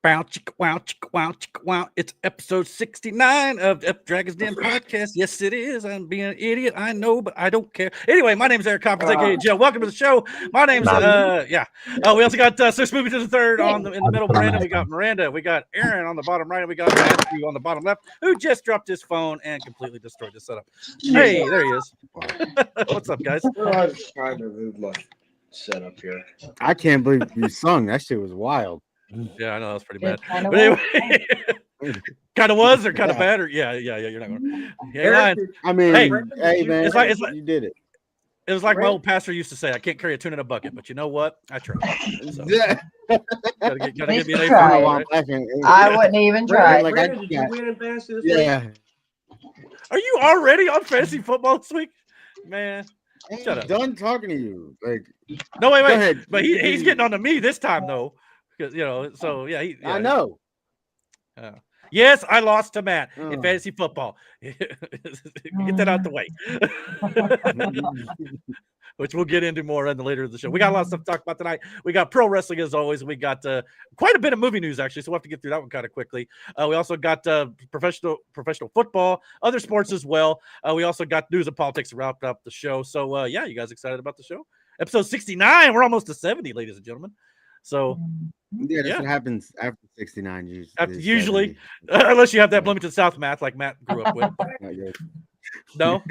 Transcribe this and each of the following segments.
Bow, chicka, wow, chicka, wow, chicka, wow. It's episode 69 of Dragon's Den podcast. Yes, it is. I'm being an idiot. I know, but I don't care. Anyway, my name's Eric Coppers, aka Joe. Welcome to the show. My name's, we also got Six Movie to the Third in the middle. Brandon, we got Miranda, we got Aaron on the bottom right, and we got Matthew on the bottom left, who just dropped his phone and completely destroyed the setup. Hey, there he is. What's up, guys? I was trying to move my setup here. I can't believe you sung. That shit was wild. Yeah, I know that was pretty bad. But anyway, kind of was or kind of bad or yeah. You're not going. Yeah, I mean, hey man, it's like you did it. It was like my old pastor used to say, "I can't carry a tuna in a bucket," but you know what? I tried. So, gotta get me an I wouldn't even try. Like Brandon, did you win in fantasy this week? Yeah. Are you already on fantasy football this week, man? Shut up. Done talking to you. Like, no, wait. Ahead. But he's getting on to me this time though, because so yeah. I know. Yes, I lost to Matt in fantasy football. Get that out the way. Which we'll get into more in the later of the show. We got a lot of stuff to talk about tonight. We got pro wrestling as always. We got quite a bit of movie news actually, so we'll have to get through that one kind of quickly. We also got professional football, other sports as well. We also got news and politics to wrap up the show. So you guys excited about the show? Episode 69. We're almost to 70, ladies and gentlemen. So that's what happens after 69. Usually, unless you have that Bloomington South math like Matt grew up with. No.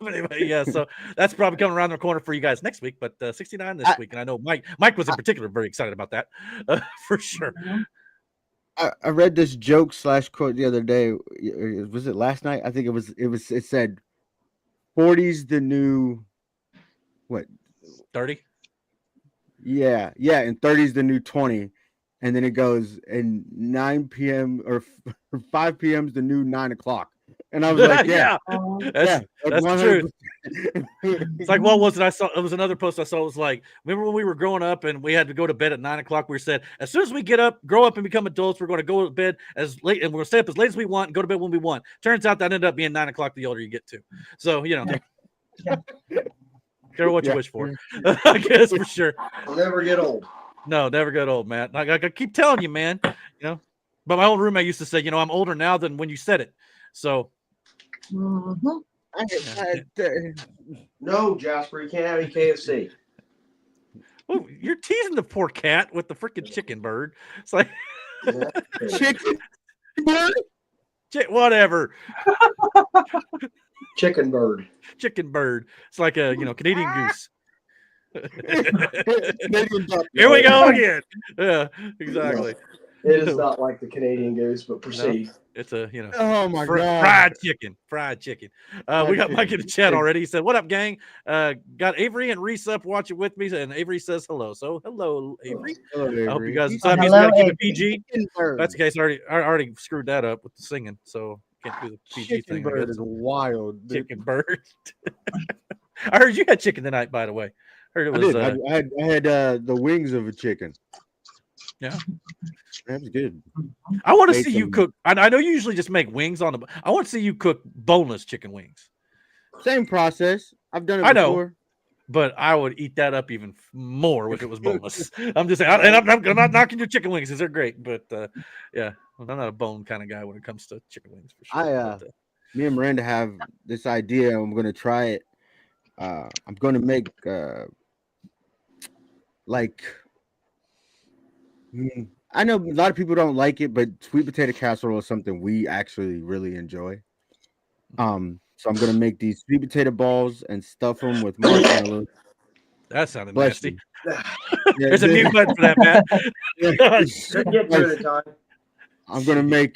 But anyway, so that's probably coming around the corner for you guys next week, but 69 this week. And I know Mike was in particular very excited about that for sure. I read this joke / quote the other day. Was it last night? I think it said 40's the new what? 30? Yeah, and 30's the new 20. And then it goes, and 9 p.m. or 5 p.m. is the new 9 o'clock. And I was like, that's the truth. It's like, what was it? It was another post I saw. It was like, remember when we were growing up and we had to go to bed at 9 o'clock? We said, as soon as we grow up and become adults, we're going to go to bed as late and we're going to stay up as late as we want and go to bed when we want. Turns out that ended up being 9 o'clock the older you get to. So, care what you wish for. I guess for sure. I'll never get old. No, never get old, Matt. I keep telling you, man. But my old roommate used to say, I'm older now than when you said it. So no, Jasper, you can't have any KFC. Well, you're teasing the poor cat with the freaking chicken bird. It's like chicken bird? Whatever. Chicken bird. It's like a Canadian goose. Here we go again. Yeah, exactly. No, it is not like the Canadian goose, but proceed. No, it's a oh my god, fried chicken. We got Mike in the chat already. He said, "What up, gang? Got Avery and Reese up watching with me, and Avery says hello. So hello, Avery. Hello, Avery. I hope you guys. That means we gotta keep it PG. That's the case. I already screwed that up with the singing, so can't do the PG chicken thing. Bird is wild. Chicken bird. I heard you had chicken tonight, by the way. Heard it was. I had the wings of a chicken. Yeah, that was good. I want to see you cook. I know you usually just make wings on the. I want to see you cook boneless chicken wings. Same process. I've done it before. Know, but I would eat that up even more if it was boneless. I'm just saying, and I'm not knocking your chicken wings because they're great, but I'm not a bone kind of guy when it comes to chicken wings for sure. Me and Miranda have this idea. I'm going to try it. I'm going to make I know a lot of people don't like it, but sweet potato casserole is something we actually really enjoy. So I'm gonna make these sweet potato balls and stuff them with marshmallows. That sounded nasty. There's a mute button for that, Matt. I'm gonna make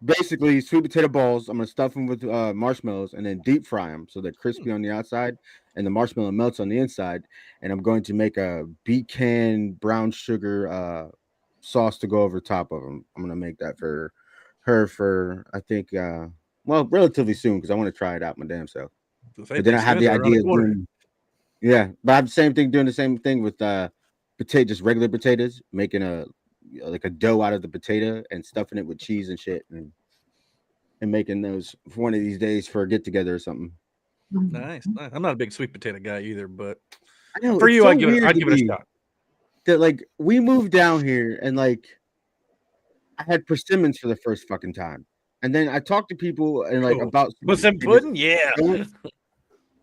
basically sweet potato balls. I'm gonna stuff them with marshmallows and then deep fry them so they're crispy on the outside and the marshmallow melts on the inside. And I'm going to make a beet can brown sugar sauce to go over top of them. I'm gonna make that for her for I think relatively soon because I want to try it out my damn self. But then I have the idea of doing, but I have the same thing doing the same thing with just regular potatoes, making a dough out of the potato and stuffing it with cheese and shit and making those for one of these days for a get together or something. Nice. I'm not a big sweet potato guy either, but I know, for you, so I'd give it a shot. that like we moved down here and like I had persimmons for the first fucking time, and then I talked to people and like about some pudding, yeah,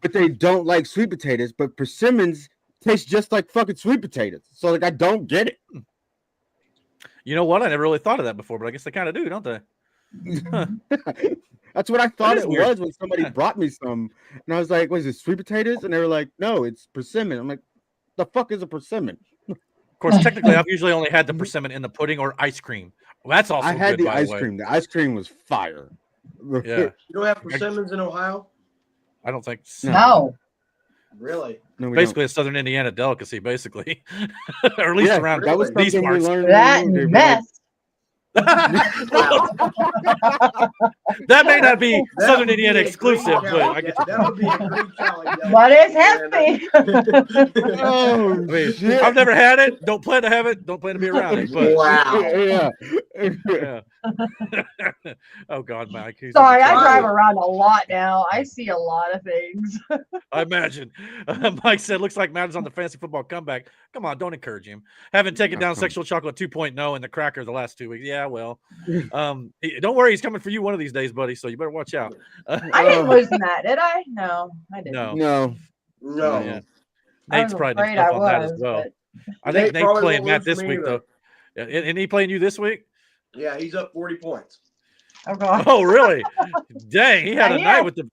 but they don't like sweet potatoes. But persimmons taste just like fucking sweet potatoes, so like I don't get it. You know what? I never really thought of that before, but I guess they kind of do, don't they? Huh. That's what I thought it weird. was when somebody brought me some, and I was like, "What is it, sweet potatoes?" And they were like, "No, it's persimmon." I'm like, "The fuck is a persimmon?" Of course, technically, I've usually only had the persimmon in the pudding or ice cream. Well, that's also I had good, the ice cream. The ice cream was fire. Yeah. You don't have persimmons in Ohio? I don't think so. No. Really? No, basically, a Southern Indiana delicacy, basically, or at least around that was these something we parts. learned. That and meth. That may not be Southern Indiana exclusive, but I get that would be a great challenge. But it's healthy. Oh, I mean, shit. I've never had it. Don't plan to have it. Don't plan to be around it. But Wow. yeah. Oh God, Mike. Sorry, I drive around a lot now. I see a lot of things. I imagine. Mike said, "Looks like Matt is on the fantasy football comeback." Come on, don't encourage him. Haven't taken down Sexual Chocolate 2.0 and the Cracker the last 2 weeks. Yeah, well, don't worry, he's coming for you one of these days, buddy. So you better watch out. I didn't lose that, did I? No, I didn't. No. Yeah. Nate's probably afraid tough I on that as was, well. but- I think Nate's probably playing won't Matt lose this to week, me though. Isn't he playing you this week? Yeah, he's up 40 points. Oh God. Oh, really? Dang, he had a night with the.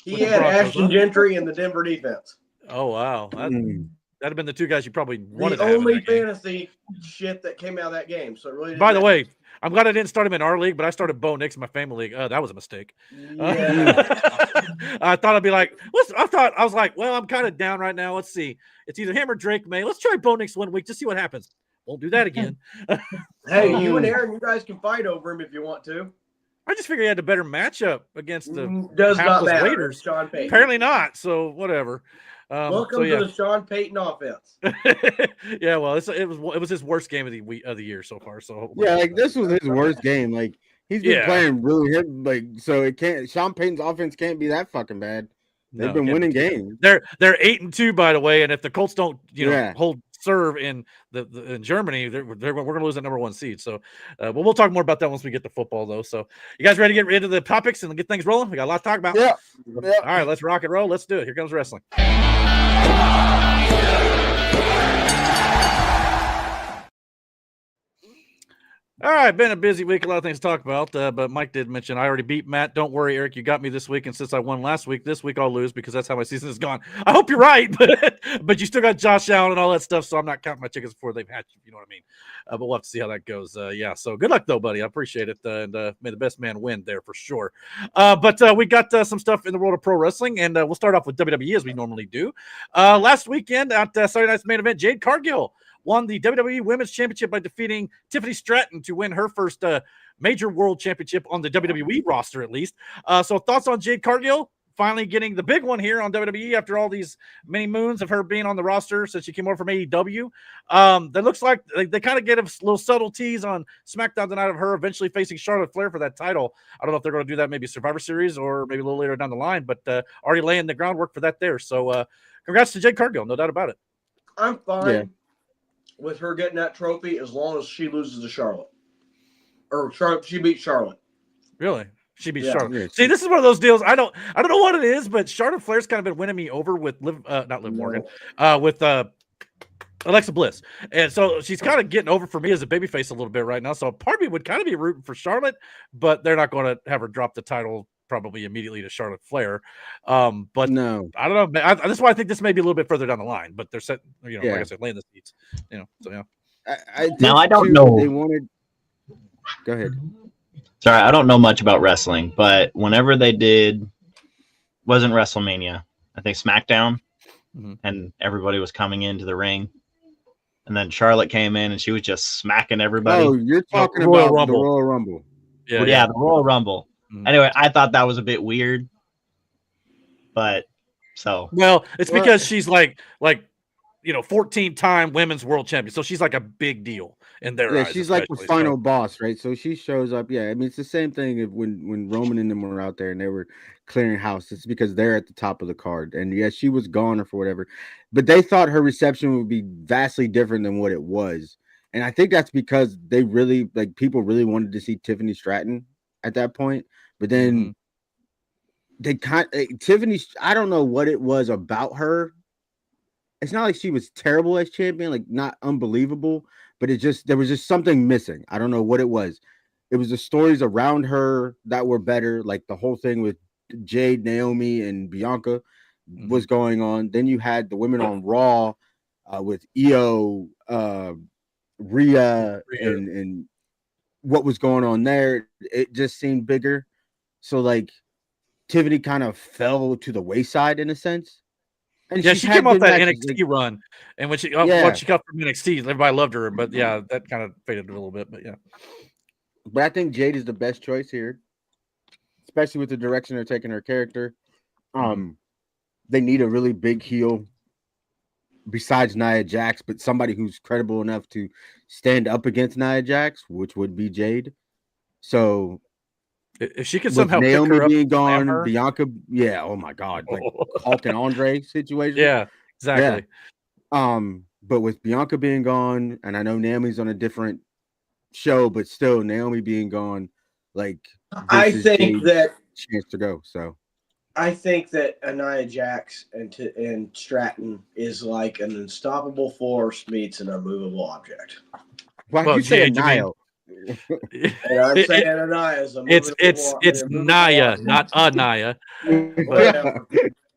He with the had Broncos, Ashton huh? Gentry and the Denver defense. Oh wow, that'd have been the two guys you probably wanted. The to have only in that game. fantasy shit that came out of that game. So it really. By the way, I'm glad I didn't start him in our league, but I started Bo Nix in my family league. That was a mistake. Yeah. I thought I'd be like, I was like, well, I'm kind of down right now. Let's see. It's either him or Drake May. Let's try Bo Nix 1 week, just see what happens. Won't do that again. Hey, you and Aaron, you guys can fight over him if you want to. I just figured he had a better matchup against the Does not hapless matter. Raiders. Sean Payton. Apparently not. So whatever. Welcome to the Sean Payton offense. Yeah, well, it was his worst game of the year so far. So yeah, like this was his worst game. Like he's been playing really hit. Like so, it can't. Sean Payton's offense can't be that fucking bad. They've been winning games. They're 8-2, by the way. And if the Colts don't, hold serve in in Germany, we're going to lose that number 1 seed. So, but we'll talk more about that once we get to football, though. So, you guys ready to get into the topics and get things rolling? We got a lot to talk about. Yeah. All right, let's rock and roll. Let's do it. Here comes wrestling. All right, been a busy week, a lot of things to talk about, but Mike did mention I already beat Matt. Don't worry, Eric, you got me this week, and since I won last week, this week I'll lose because that's how my season is gone. I hope you're right, but you still got Josh Allen and all that stuff, so I'm not counting my chickens before they've hatched, if you know what I mean. But we'll have to see how that goes. Yeah, so good luck, though, buddy. I appreciate it, and may the best man win there for sure. But we got some stuff in the world of pro wrestling, and we'll start off with WWE as we normally do. Last weekend at Saturday Night's main event, Jade Cargill won the WWE Women's Championship by defeating Tiffany Stratton to win her first major world championship on the WWE roster, at least. So thoughts on Jade Cargill finally getting the big one here on WWE after all these many moons of her being on the roster since she came over from AEW. That looks like they kind of get a little subtle tease on SmackDown tonight of her eventually facing Charlotte Flair for that title. I don't know if they're going to do that maybe Survivor Series or maybe a little later down the line, but already laying the groundwork for that there. So congrats to Jade Cargill, no doubt about it. I'm fine with her getting that trophy as long as she loses to Charlotte. Or she beats Charlotte. Really? She beats Charlotte. Yeah. See, this is one of those deals. I don't know what it is, but Charlotte Flair's kind of been winning me over with not Liv Morgan, with Alexa Bliss. And so she's kind of getting over for me as a babyface a little bit right now. So part of me would kind of be rooting for Charlotte, but they're not going to have her drop the title probably immediately to Charlotte Flair. But no, I don't know. That's why I think this may be a little bit further down the line, but they're set, like I said, laying the seats, so yeah. I don't know. They wanted. Go ahead. Sorry, I don't know much about wrestling, but whenever they did, wasn't WrestleMania, I think SmackDown, and everybody was coming into the ring, and then Charlotte came in and she was just smacking everybody. Oh, you're talking about the Royal Rumble. Yeah, the Royal Rumble. Anyway, I thought that was a bit weird, but it's because she's like 14-time women's world champion, so she's like a big deal in their Yeah, eyes. she's like the especially, final so. boss, right? So she shows up. Yeah, I mean it's the same thing when Roman and them were out there and they were clearing house. It's because they're at the top of the card, and yeah, she was gone or for whatever, but they thought her reception would be vastly different than what it was, and I think that's because they really like people really wanted to see Tiffany Stratton at that point, but then they Tiffany. I don't know what it was about her. It's not like she was terrible as champion, like not unbelievable, but there was just something missing. I don't know what it was. It was the stories around her that were better, like the whole thing with Jade, Naomi, and Bianca was going on. Then you had the women on Raw with Io, Rhea, and what was going on there. It just seemed bigger. So like Tiffany kind of fell to the wayside in a sense. And yeah, she came off that NXT like, run, and when she got from NXT, everybody loved her. But yeah, that kind of faded a little bit. But yeah, but I think Jade is the best choice here, especially with the direction they're taking her character. They need a really big heel besides Nia Jax, but somebody who's credible enough to stand up against Nia Jax, which would be Jade. So if she could somehow Naomi pick her up, being gone, Bianca, yeah, oh my god, like Hulk and Andre situation. Yeah, exactly. Yeah. But with Bianca being gone, and I know Naomi's on a different show, but still Naomi being gone, like I think that chance to go. So I think that Nia Jax and Stratton is like an unstoppable force meets an unmovable object. Why you say Nia? And I'm saying Nia is a it's Nia, not Nia. Whatever.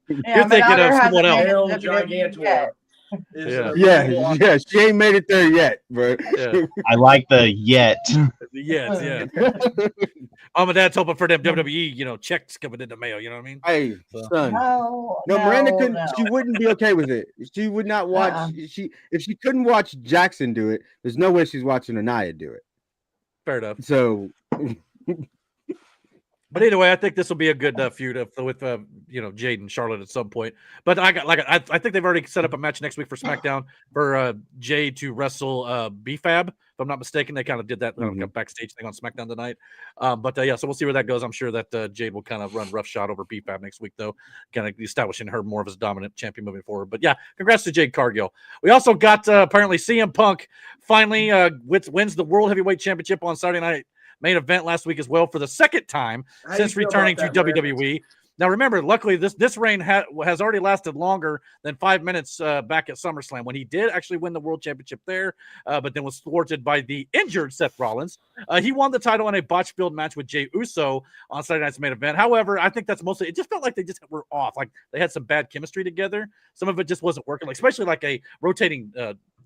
You're thinking of someone else. Gigantor. Yeah, she ain't made it there yet, bro. Yeah. I like the yet. Yeah. Mom and Dad's hoping for them WWE, checks coming in the mail. You know what I mean? Hey, son. No, Miranda couldn't. She wouldn't be okay with it. She would not watch. If she couldn't watch Jackson do it, there's no way she's watching Nia do it. Fair enough. So. But anyway, I think this will be a good feud with Jade and Charlotte at some point. But I think they've already set up a match next week for SmackDown for Jade to wrestle BFAB. If I'm not mistaken, they kind of did that backstage thing on SmackDown tonight. But so we'll see where that goes. I'm sure that Jade will kind of run roughshod over BFAB next week, though, kind of establishing her more of as dominant champion moving forward. But yeah, congrats to Jade Cargill. We also got apparently CM Punk finally wins the World Heavyweight Championship on Saturday Night Main Event last week as well for the second time since returning to WWE. Now, remember, luckily, this reign has already lasted longer than 5 minutes back at SummerSlam when he did actually win the World Championship there, but then was thwarted by the injured Seth Rollins. He won the title in a botch build match with Jey Uso on Saturday Night's Main Event. However, I think that's mostly – it just felt like they just were off. Like they had some bad chemistry together. Some of it just wasn't working, especially like a rotating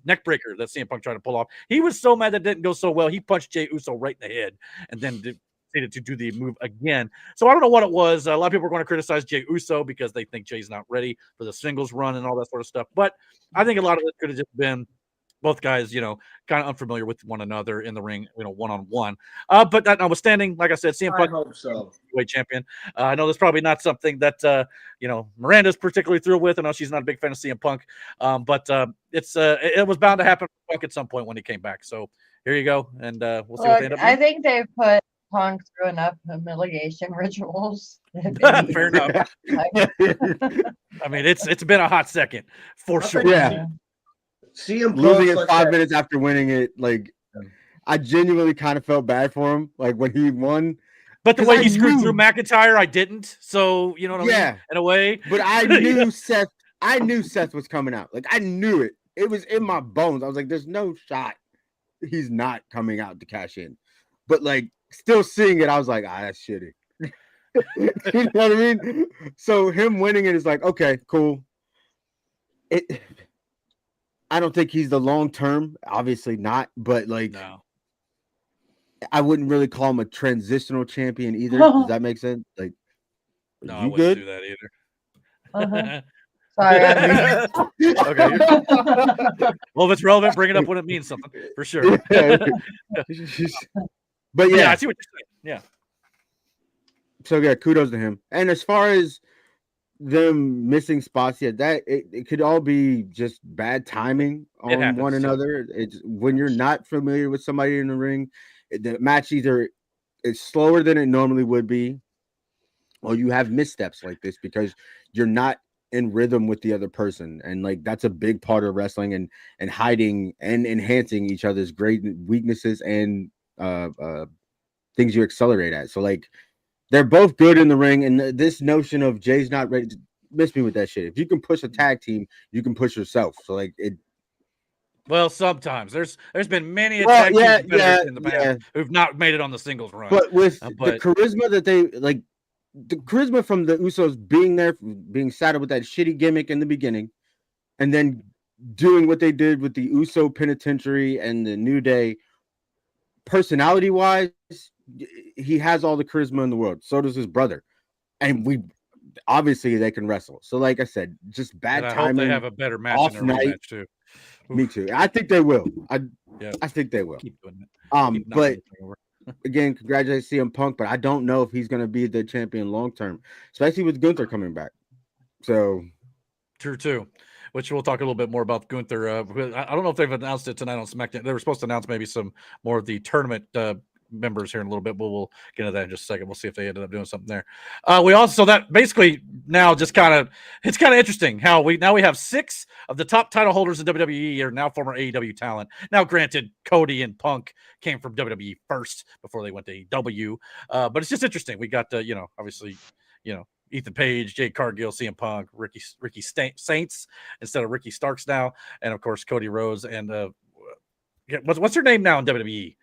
neck breaker that CM Punk tried to pull off. He was so mad that didn't go so well. He punched Jey Uso right in the head and then proceeded to do the move again. So I don't know what it was. A lot of people are going to criticize Jey Uso because they think Jay's not ready for the singles run and all that sort of stuff. But I think a lot of it could have just been both guys, kind of unfamiliar with one another in the ring, one-on-one. But that notwithstanding, like I said, CM Punk, I hope so. Heavyweight champion. I know that's probably not something that Miranda's particularly thrilled with. I know she's not a big fan of CM Punk, but it was bound to happen for Punk at some point when he came back. So here you go, and we'll see what they end up doing. I think they put Punk through enough humiliation rituals. Fair enough. I mean, it's been a hot second for sure. Yeah. CM losing it 5 minutes after winning it, like I genuinely kind of felt bad for him, like when he won. But the way he screwed through McIntyre, I didn't. So you know what I mean? In a way. But I knew Seth. I knew Seth was coming out. Like I knew it. It was in my bones. I was like, "There's no shot he's not coming out to cash in." But like, still seeing it, I was like, that's shitty. You know what I mean? So him winning it is like, okay, cool. I don't think he's the long term, obviously not, but like, no. I wouldn't really call him a transitional champion either. Does that make sense? Like, no, I wouldn't do that either. Sorry. Okay. Well, if it's relevant, bring it up when it means something for sure. But yeah, I see what you're saying. Yeah. So yeah, kudos to him. And as far as them missing spots, that it could all be just bad timing on one another. It's when you're not familiar with somebody in the ring, the match either is slower than it normally would be, or you have missteps like this because you're not in rhythm with the other person. And like that's a big part of wrestling, and hiding and enhancing each other's great weaknesses and things you accelerate at. So like they're both good in the ring, and this notion of Jay's not ready to miss me with that shit. If you can push a tag team, you can push yourself. So like it. Well, sometimes there's been many tag team competitors in the past who've not made it on the singles run. But with the charisma that they like, the charisma from the Usos being there, being saddled with that shitty gimmick in the beginning, and then doing what they did with the Uso Penitentiary and the New Day, personality-wise, he has all the charisma in the world. So does his brother, and obviously they can wrestle. So, like I said, just bad timing. I hope they have a better match in their rematch too. Me too. I think they will. I think they will. Keep doing it. But again, congratulations CM Punk, but I don't know if he's going to be the champion long term, especially with Gunther coming back. So true too. Which we'll talk a little bit more about Gunther. I don't know if they've announced it tonight on SmackDown. They were supposed to announce maybe some more of the tournament members here in a little bit, but we'll get into that in just a second. We'll see if they ended up doing something there. We also, so that basically now just it's kind of interesting how we have 6 of the top title holders in WWE are now former AEW talent. Now, granted, Cody and Punk came from WWE first before they went to AEW, but it's just interesting. We got obviously, Ethan Page, Jade Cargill, CM Punk, Ricky Saints instead of Ricky Starks now, and of course Cody Rhodes and what's her name now in WWE?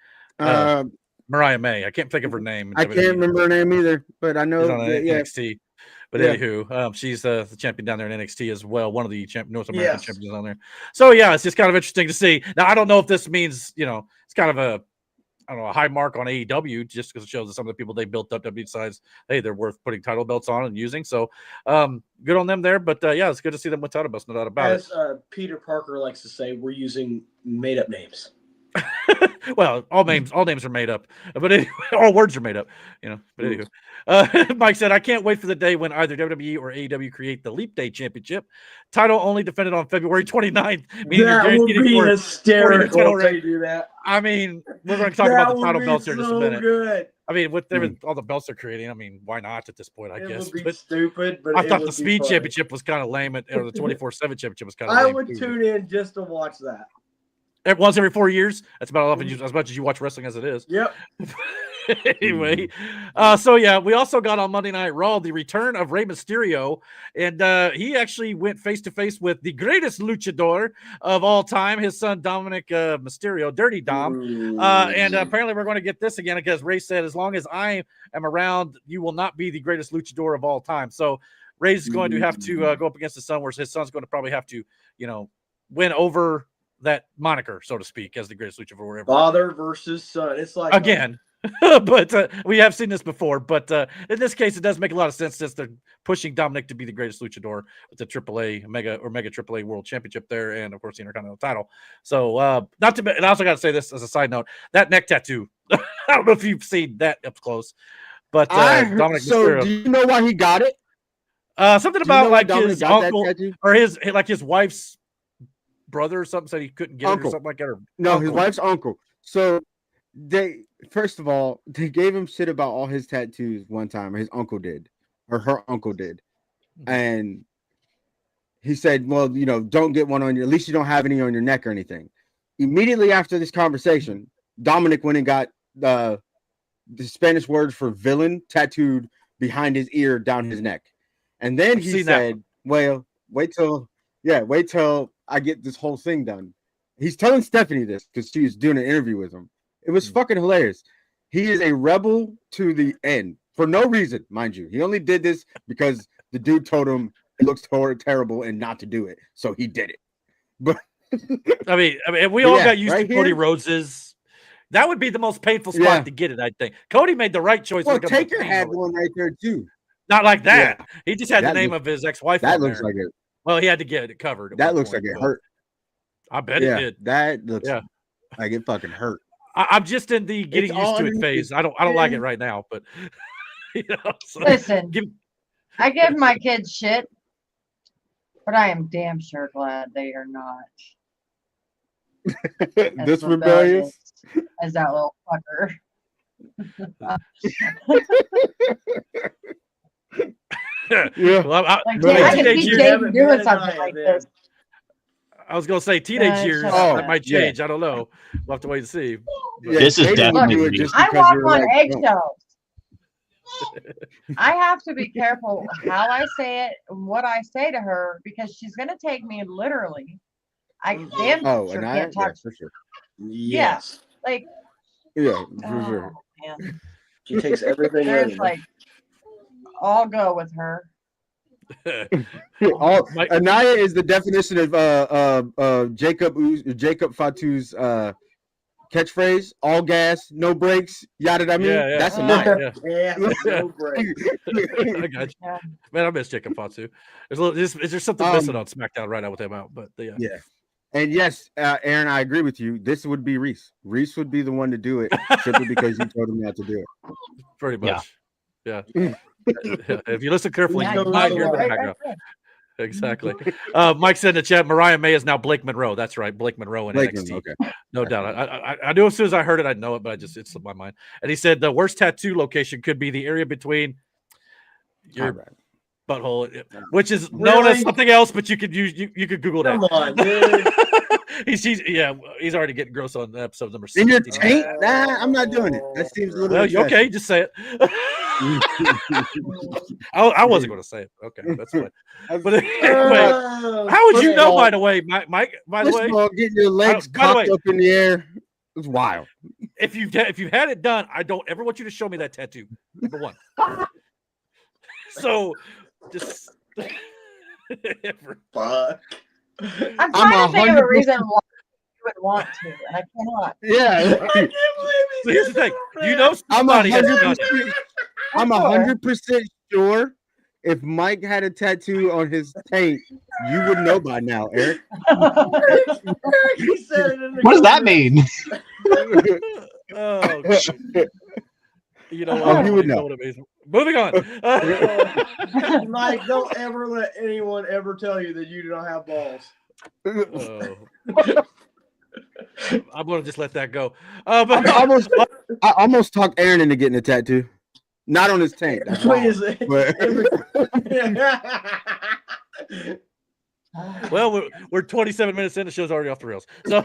Mariah May. I can't think of her name. I can't remember her name either, but I know NXT. But anywho, she's the champion down there in NXT as well. One of the North American champions on there. So yeah, it's just kind of interesting to see. Now I don't know if this means it's kind of a high mark on AEW just because it shows that some of the people they built up WWE sides, hey, they're worth putting title belts on and using. So good on them there. But it's good to see them with title belts, no doubt about it. As Peter Parker likes to say, we're using made up names. Well, all names are made up, but anyway, all words are made up, But anywho, Mike said, "I can't wait for the day when either WWE or AEW create the Leap Day Championship title, only defended on February 29th." That would be hysterical if they do that. I mean, we're going to talk about the title belts here in just a minute. Good. I mean, with all the belts they're creating, I mean, why not at this point? I guess. Would be stupid, but I thought the Speed Championship was kind of lame, or the 24/7 Championship was kind of. I would tune in just to watch that. Once every 4 years. That's about as much as you watch wrestling as it is. Yep. Anyway, we also got on Monday Night Raw the return of Rey Mysterio, and he actually went face to face with the greatest luchador of all time, his son Dominic Mysterio, Dirty Dom. And apparently we're going to get this again because Rey said, "As long as I am around, you will not be the greatest luchador of all time." So Rey's going to have to go up against his son, where his son's going to probably have to, win over that moniker, so to speak, as the greatest luchador ever. Father versus son. It's like again. But we have seen this before. But in this case, it does make a lot of sense since they're pushing Dominic to be the greatest luchador with the AAA Mega AAA World Championship there, and of course the Intercontinental title. So and I also got to say this as a side note: that neck tattoo. I don't know if you've seen that up close, but Dominic Mysterio. Do you know why he got it? Something about like his uncle or his wife's brother or something said he couldn't get it or something like that. His wife's uncle. So they first of all they gave him shit about all his tattoos one time. His uncle did, or her uncle did, and he said, "Well, don't get one on your. At least you don't have any on your neck or anything." Immediately after this conversation, Dominic went and got the Spanish word for villain tattooed behind his ear down his neck, and then he said, "Well, wait till I get this whole thing done." He's telling Stephanie this because she was doing an interview with him. It was fucking hilarious. He is a rebel to the end for no reason, mind you. He only did this because the dude told him it looks terrible and not to do it, so he did it. But I mean, we all got used to Cody Rhodes's. That would be the most painful spot to get it, I think. Cody made the right choice. Well, Taker had one right there too. Not like that. Yeah. He just had the name of his ex-wife. That looks like it. Well, he had to get it covered. That looks like it hurt. I bet it did. That looks like it fucking hurt. I'm just in the getting used to it phase. I don't like it right now, but Listen. I give my kids shit, but I am damn sure glad they are not as This rebellious. as that little fucker. Yeah. Well, Like, But I can teenage see years, Jaden doing something like this. I was gonna say teenage Shut years up, that might yeah. change. I don't know. We'll have to wait and see. But- Yeah, This is Jaden would do definitely it just I because walk you're on like, no. eggshells. I have to be careful how I say it and what I say to her because she's gonna take me literally. I damn Oh, sure and I can't talk. for sure. Yes. Like, Yeah, for sure. man, She takes everything there's literally. like, I'll go with her. Mike- Anaya is the definition of Jacob Fatu's catchphrase: all gas, no brakes. Yada I mean. Yeah. That's Uh, Anaya. Yeah, no break. I got you. Yeah. Man, I miss Jacob Fatu. Is there something missing on SmackDown right now with him out? But yeah. Yeah. And yes, Aaron, I agree with you. This would be Reese. Reese would be the one to do it simply because you told him not to do it. Pretty Yeah. much. Yeah. If you listen carefully, Yeah, you you might know hear the right, background. Exactly. Mike said in the chat, Mariah May is now Blake Monroe. That's right, Blake Monroe in Blakeman, NXT. okay. No doubt. I knew as soon as I heard it, I'd know it, but it's in my mind. And he said the worst tattoo location could be the area between your All right. butthole, which is known as something else, but you could use you could Google that. Come on, dude. he's already getting gross on episode number 6. In your taint? Nah, I'm not doing it. That seems a little Well, excessive. okay, just say it. I wasn't going to say it. Okay, that's fine. But anyway, how would you know? By the way, Mike. By the First way, of all, getting your legs by the way- cocked up in the air, it's wild. if you've had it done, I don't ever want you to show me that tattoo. Number one. So, just Fuck. I'm trying to think of a 100% reason why you would want to, and I cannot. Yeah. I can't believe so here's the thing. You know I'm somebody has done it. 100%. I'm 100% sure if Mike had a tattoo on his taint, you would know by now, Eric. Eric said it in the What does that comments. mean? Oh, you know Oh, what? he would You know. what it means. Moving on. Mike, don't ever let anyone ever tell you that you do not have balls. Oh. I'm gonna just let that go. But I almost talked Aaron into getting a tattoo. Not on his taint. That's wild. well, we're 27 minutes in. The show's already off the rails. So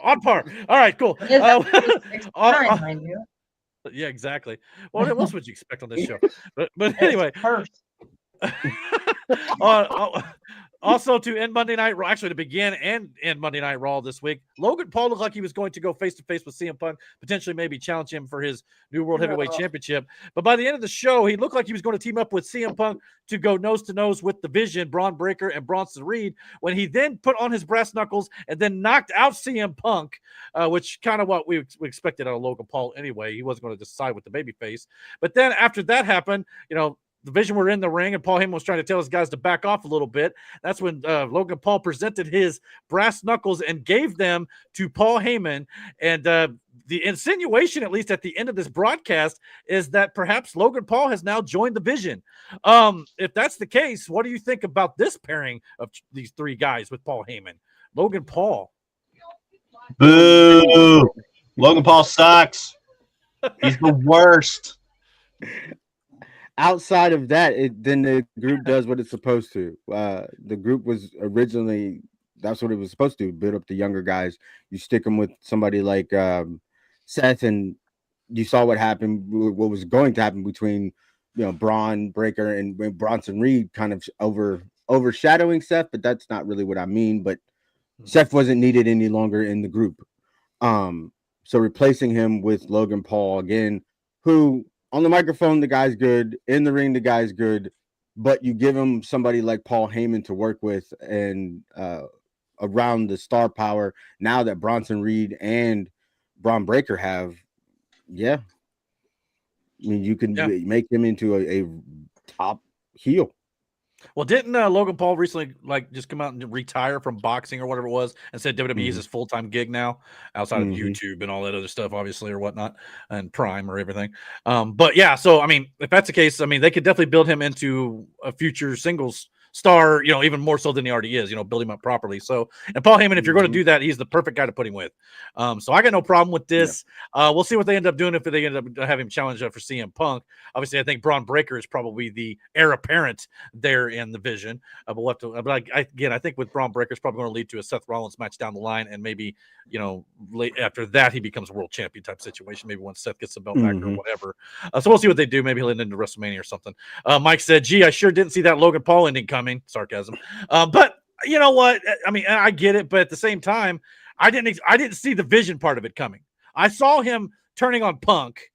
on par. All right, cool. Mind you. Yeah, exactly. Well, what else would you expect on this show? But anyway, also to end Monday Night Raw, actually to begin and end Monday Night Raw this week, Logan Paul looked like he was going to go face-to-face with CM Punk, potentially maybe challenge him for his new World Heavyweight Championship. But by the end of the show, he looked like he was going to team up with CM Punk to go nose-to-nose with the Vision, Braun Breaker, and Bronson Reed, when he then put on his brass knuckles and then knocked out CM Punk, which kind of what we expected out of Logan Paul anyway. He wasn't going to just side with the babyface. But then after that happened, the Vision were in the ring, and Paul Heyman was trying to tell his guys to back off a little bit. That's when Logan Paul presented his brass knuckles and gave them to Paul Heyman. And the insinuation, at least at the end of this broadcast, is that perhaps Logan Paul has now joined the Vision. If that's the case, what do you think about this pairing of these three guys with Paul Heyman? Logan Paul. Boo! Logan Paul sucks. He's the worst. Outside of that, then the group does what it's supposed to. The group was originally, that's what it was supposed to, build up the younger guys. You stick them with somebody like Seth, and you saw what happened, what was going to happen between Braun Breaker and Bronson Reed, kind of overshadowing Seth, but that's not really what I mean. But Seth wasn't needed any longer in the group. So replacing him with Logan Paul again, who on the microphone, the guy's good. In the ring, the guy's good. But you give him somebody like Paul Heyman to work with and around the star power now that Bronson Reed and Braun Breaker have, I mean, you can make him into a top heel. Well, didn't Logan Paul recently just come out and retire from boxing or whatever it was, and said WWE is his full-time gig now, outside of YouTube and all that other stuff, obviously, or whatnot, and Prime or everything. But yeah, so I mean, if that's the case, I mean, they could definitely build him into a future singles star, even more so than he already is, build him up properly. So, and Paul Heyman, if you're going to do that, he's the perfect guy to put him with. So I got no problem with this. Yeah. We'll see what they end up doing if they end up having him challenge for CM Punk. Obviously, I think Braun Breaker is probably the heir apparent there in the vision. But we'll have to, but I think with Braun Breaker, it's probably going to lead to a Seth Rollins match down the line, and maybe late after that he becomes a world champion type situation. Maybe once Seth gets the belt back or whatever. So we'll see what they do. Maybe he'll end into WrestleMania or something. Mike said, "Gee, I sure didn't see that Logan Paul ending coming." Sarcasm. But you know what? I mean, I get it, but at the same time, I didn't see the vision part of it coming. I saw him turning on Punk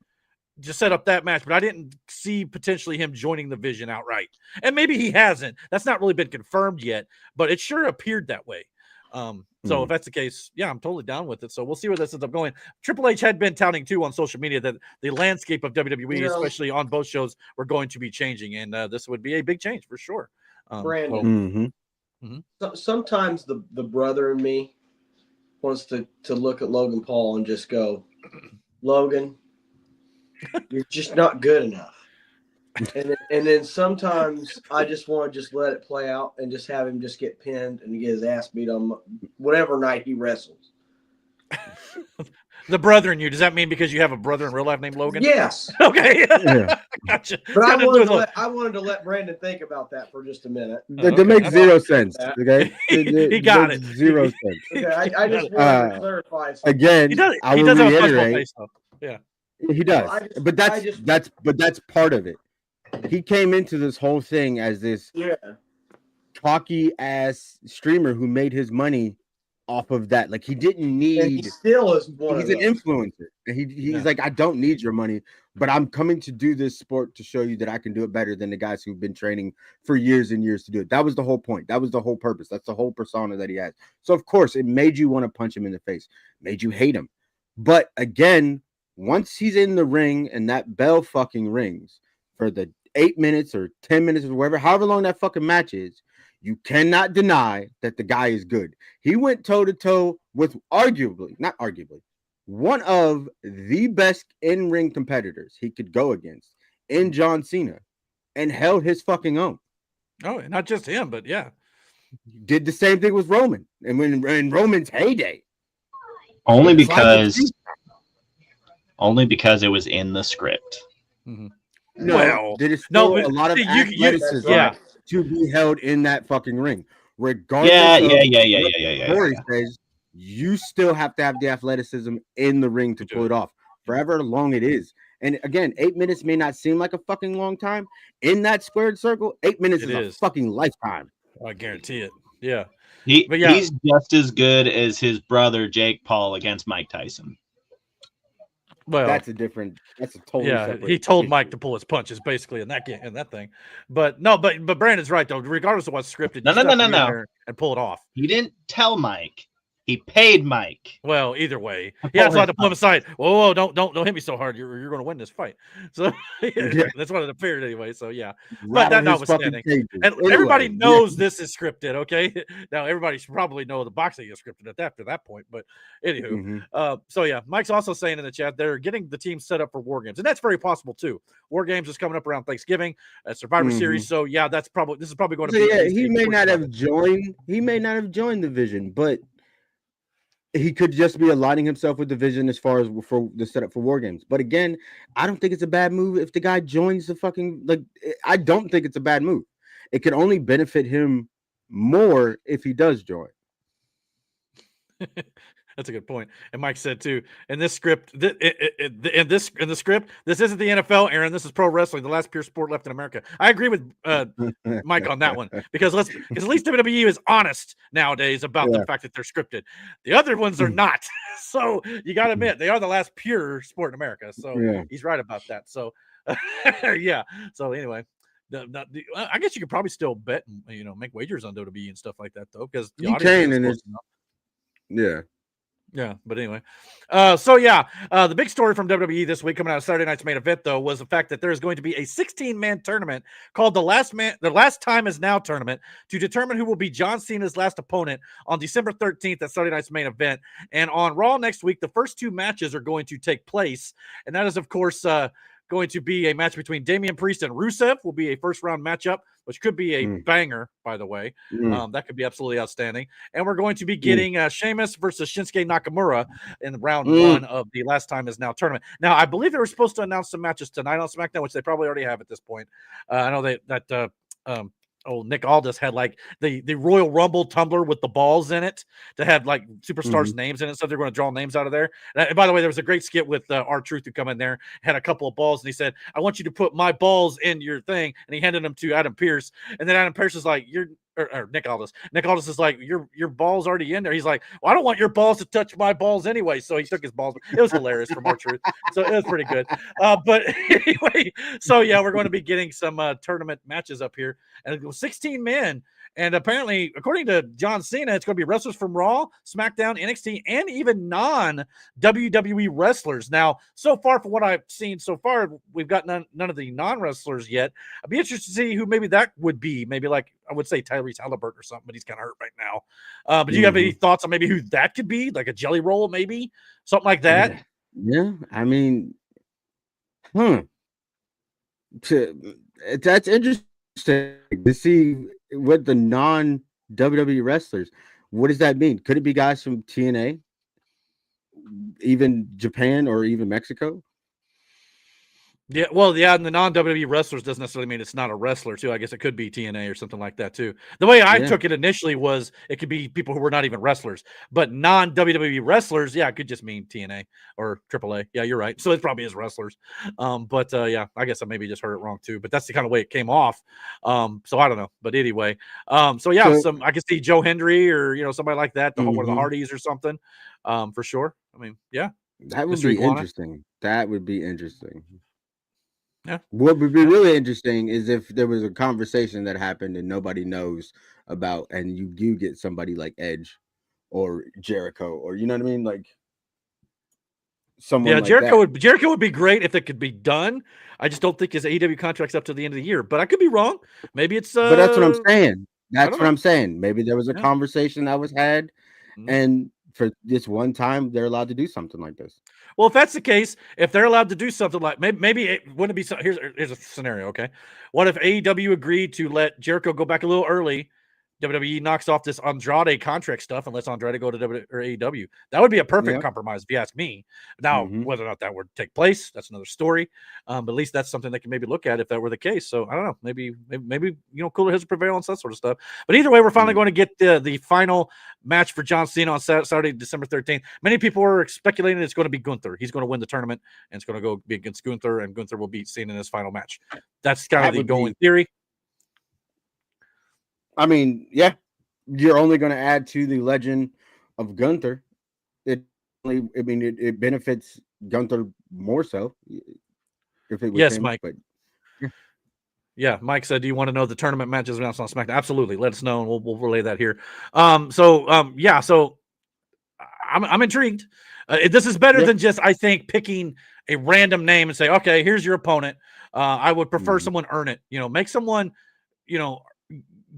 to set up that match, but I didn't see potentially him joining the vision outright. And maybe he hasn't. That's not really been confirmed yet, but it sure appeared that way. So if that's the case, yeah, I'm totally down with it. So we'll see where this ends up going. Triple H had been touting too on social media that the landscape of WWE, especially on both shows, were going to be changing, and this would be a big change for sure. Brandon, sometimes the brother in me wants to look at Logan Paul and just go, Logan, you're just not good enough. And then sometimes I just want to just let it play out and just have him just get pinned and get his ass beat on whatever night he wrestles. The brother in you, does that mean because you have a brother in real life named Logan? Yes. Okay. Yeah. Gotcha. But I wanted to let Brandon think about that for just a minute. That makes zero sense. Okay. He got it. Zero sense. Okay, I just wanted to clarify something. Again, I will reiterate. Yeah. He does. But that's part of it. He came into this whole thing as this cocky ass streamer who made his money off of that. Like, he didn't need. And he still is one. He's an influencer. He's like, I don't need your money, but I'm coming to do this sport to show you that I can do it better than the guys who've been training for years and years to do it. That was the whole point. That was the whole purpose. That's the whole persona that he has. So of course it made you want to punch him in the face, made you hate him. But again, once he's in the ring and that bell fucking rings for the 8 minutes or 10 minutes or whatever, however long that fucking match is, you cannot deny that the guy is good. He went toe-to-toe with not arguably, one of the best in-ring competitors he could go against in John Cena, and held his fucking own. Oh, not just him, but yeah. Did the same thing with Roman. And when in Roman's heyday. Only because it was in the script. Mm-hmm. No, there's still a lot of athleticism to be held in that fucking ring. Regardless yeah. Corey says, you still have to have the athleticism in the ring to pull it off. Forever long it is. And again, 8 minutes may not seem like a fucking long time. In that squared circle, 8 minutes is a fucking lifetime. I guarantee it. Yeah. He's just as good as his brother Jake Paul against Mike Tyson. Well, that's a totally separate he told issue. Mike to pull his punches basically in that game, in that thing. But no, but Brandon's right though. Regardless of what's scripted, no, and pull it off. He didn't tell Mike. He paid Mike. Well, either way, he had to pull him aside. Whoa, don't hit me so hard. You're going to win this fight. So that's what it appeared anyway. So yeah, but that notwithstanding, and everybody knows this is scripted. Okay, now everybody should probably know the boxing is scripted after that point. But anywho, so yeah, Mike's also saying in the chat they're getting the team set up for War Games, and that's very possible too. War Games is coming up around Thanksgiving, Survivor Series. So yeah, this is probably going to be. Yeah, he may not have joined. He may not have joined the Vision, but he could just be aligning himself with the Vision as far as for the setup for War Games. But again, I don't think it's a bad move if the guy joins the fucking, I don't think it's a bad move. It can only benefit him more if he does join. That's a good point. And Mike said too, in this script, in the script, this isn't the NFL, Aaron. This is pro wrestling, the last pure sport left in America. I agree with Mike on that one because at least WWE is honest nowadays about the fact that they're scripted. The other ones are not. So you got to admit they are the last pure sport in America. So he's right about that. So yeah. So anyway. I guess you could probably still bet, make wagers on WWE and stuff like that though, because you can, and it's Yeah, but anyway, the big story from WWE this week coming out of Saturday night's main event, though, was the fact that there is going to be a 16-man tournament called the Last Time Is Now tournament to determine who will be John Cena's last opponent on December 13th at Saturday night's main event. And on Raw next week, the first two matches are going to take place, and that is, of course, going to be a match between Damian Priest and Rusev. Will be a first-round matchup, which could be a banger, by the way. That could be absolutely outstanding. And we're going to be getting Sheamus versus Shinsuke Nakamura in round one of the Last Time Is Now tournament. Now, I believe they were supposed to announce some matches tonight on SmackDown, which they probably already have at this point. I know that Nick Aldis had like the Royal Rumble tumbler with the balls in it to have like superstars' names in it. So they're going to draw names out of there. And by the way, there was a great skit with R-Truth who come in there, had a couple of balls, and he said, "I want you to put my balls in your thing." And he handed them to Adam Pearce. And then Adam Pearce is like, or Nick Aldis. Nick Aldis is like, your ball's already in there. He's like, "Well, I don't want your balls to touch my balls anyway." So he took his balls. It was hilarious from R-Truth. So it was pretty good. But anyway, so yeah, we're going to be getting some tournament matches up here. And it was 16 men. And apparently, according to John Cena, it's going to be wrestlers from Raw, SmackDown, NXT, and even non-WWE wrestlers. Now, so far, from what I've seen so far, we've got none of the non-wrestlers yet. I'd be interested to see who maybe that would be. Maybe like, I would say Tyrese Halliburton or something, but he's kind of hurt right now. But do you have any thoughts on maybe who that could be? Like a Jelly Roll, maybe? Something like that? Yeah, I mean, that's interesting to see what the non-WWE wrestlers, what does that mean? Could it be guys from TNA, even Japan, or even Mexico? Yeah, well, yeah, and the non-WWE wrestlers doesn't necessarily mean it's not a wrestler, too. I guess it could be TNA or something like that, too. The way I took it initially was it could be people who were not even wrestlers. But non-WWE wrestlers, yeah, it could just mean TNA or AAA. Yeah, you're right. So it probably is wrestlers. Yeah, I guess I maybe just heard it wrong, too. But that's the kind of way it came off. So I don't know. But anyway, I can see Joe Hendry or, somebody like that, one of the Hardys or something, for sure. I mean, yeah. That would be interesting. That would be interesting. Yeah. What would be really interesting is if there was a conversation that happened and nobody knows about, and you do get somebody like Edge or Jericho, or you know what I mean, like someone. Yeah, like Jericho would be great if it could be done. I just don't think his AEW contract's up to the end of the year, but I could be wrong. Maybe it's. But that's what I'm saying. That's what I'm saying. Maybe there was a conversation that was had, and for this one time, they're allowed to do something like this. Well, if that's the case, if they're allowed to do something like maybe it wouldn't be. Here's a scenario. Okay, what if AEW agreed to let Jericho go back a little early? WWE knocks off this Andrade contract stuff and lets Andrade go to AEW. That would be a perfect compromise, if you ask me. Now, whether or not that would take place, that's another story. But at least that's something they can maybe look at if that were the case. So I don't know. Maybe cooler heads prevail on that sort of stuff. But either way, we're finally going to get the final match for John Cena on Saturday, December 13th. Many people are speculating it's going to be Gunther. He's going to win the tournament, and it's going to go be against Gunther, and Gunther will beat Cena in his final match. That's kind of the going theory. I mean, yeah, you're only going to add to the legend of Gunther. It benefits Gunther more so. If it was him, Mike. But yeah, Mike said, "Do you want to know the tournament matches announced on SmackDown?" Absolutely. Let us know, and we'll relay that here. So I'm intrigued. This is better than just, I think, picking a random name and say, "Okay, here's your opponent." I would prefer someone earn it. Make someone,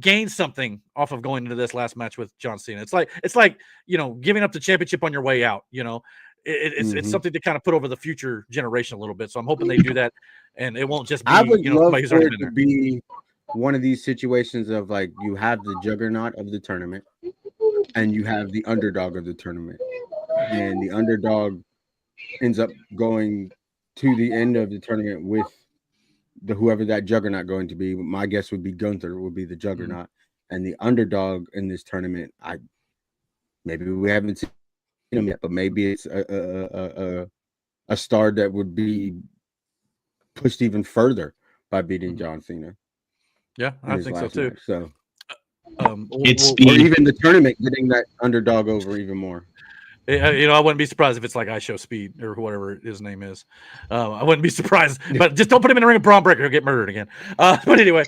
gain something off of going into this last match with John Cena. It's like giving up the championship on your way out. It's something to kind of put over the future generation a little bit. So I'm hoping they do that, and it won't just be love for it to be one of these situations of like you have the juggernaut of the tournament and you have the underdog of the tournament, and the underdog ends up going to the end of the tournament with whoever that juggernaut going to be. My guess would be Gunther would be the juggernaut, and the underdog in this tournament. Maybe we haven't seen him yet, but maybe it's a star that would be pushed even further by beating John Cena. Yeah, I think so too. Match. So it's or even the tournament getting that underdog over even more. I wouldn't be surprised if it's like I Show Speed or whatever his name is. I wouldn't be surprised, but just don't put him in the ring of Braun Breaker. He'll get murdered again. But anyway,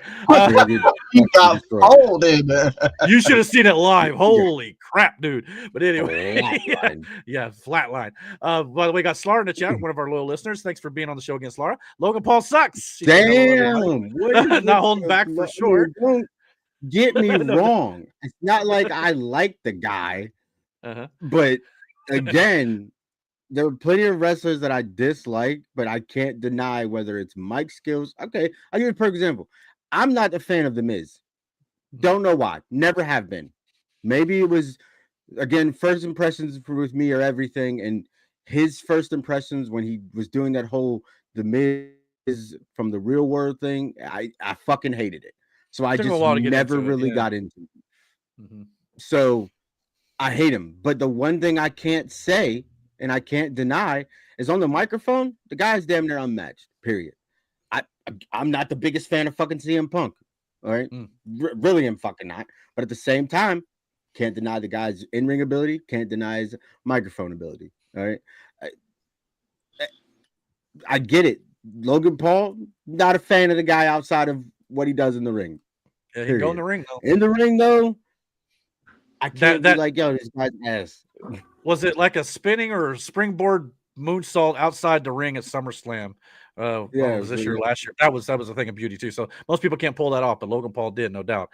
he got old in there. You should have seen it live. Holy crap, dude. But anyway, yeah, flatline. By the way, got Slara in the chat, one of our loyal listeners. Thanks for being on the show again, Slara. Logan Paul sucks. Damn, not holding back for sure. Don't get me wrong. It's not like I like the guy, but again, there are plenty of wrestlers that I dislike, but I can't deny whether it's mic skills. Okay, I'll give you a perfect example. I'm not a fan of The Miz. Don't know why. Never have been. Maybe it was, again, first impressions with me are everything. And his first impressions when he was doing that whole The Miz from the real world thing, I fucking hated it. So I just never really got into it. So I hate him. But the one thing I can't say and I can't deny is on the microphone, the guy's damn near unmatched, period. I'm not the biggest fan of fucking CM Punk. All right. Really am fucking not. But at the same time, can't deny the guy's in-ring ability, can't deny his microphone ability. All right. I get it. Logan Paul, not a fan of the guy outside of what he does in the ring. Yeah, he can go in the ring though. In the ring though, I can't be like, yo, this guy's ass. Was it like a spinning or springboard moonsault outside the ring at SummerSlam? Was this year or last year? That was a thing of beauty too. So most people can't pull that off, but Logan Paul did, no doubt.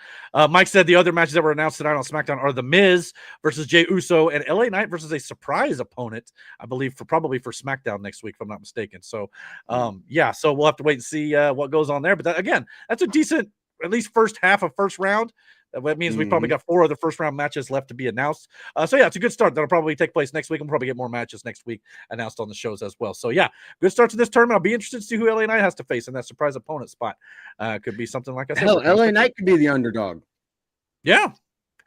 Mike said the other matches that were announced tonight on SmackDown are The Miz versus Jey Uso and LA Knight versus a surprise opponent, I believe, probably for SmackDown next week, if I'm not mistaken. So, so we'll have to wait and see what goes on there. But again, that's a decent, at least first half of first round. That means we probably got 4 other first round matches left to be announced. It's a good start. That'll probably take place next week. We'll probably get more matches next week announced on the shows as well. So good start to this tournament. I'll be interested to see who LA Knight has to face in that surprise opponent spot. Could be something like I said. Hell, LA Knight could be the underdog. Yeah.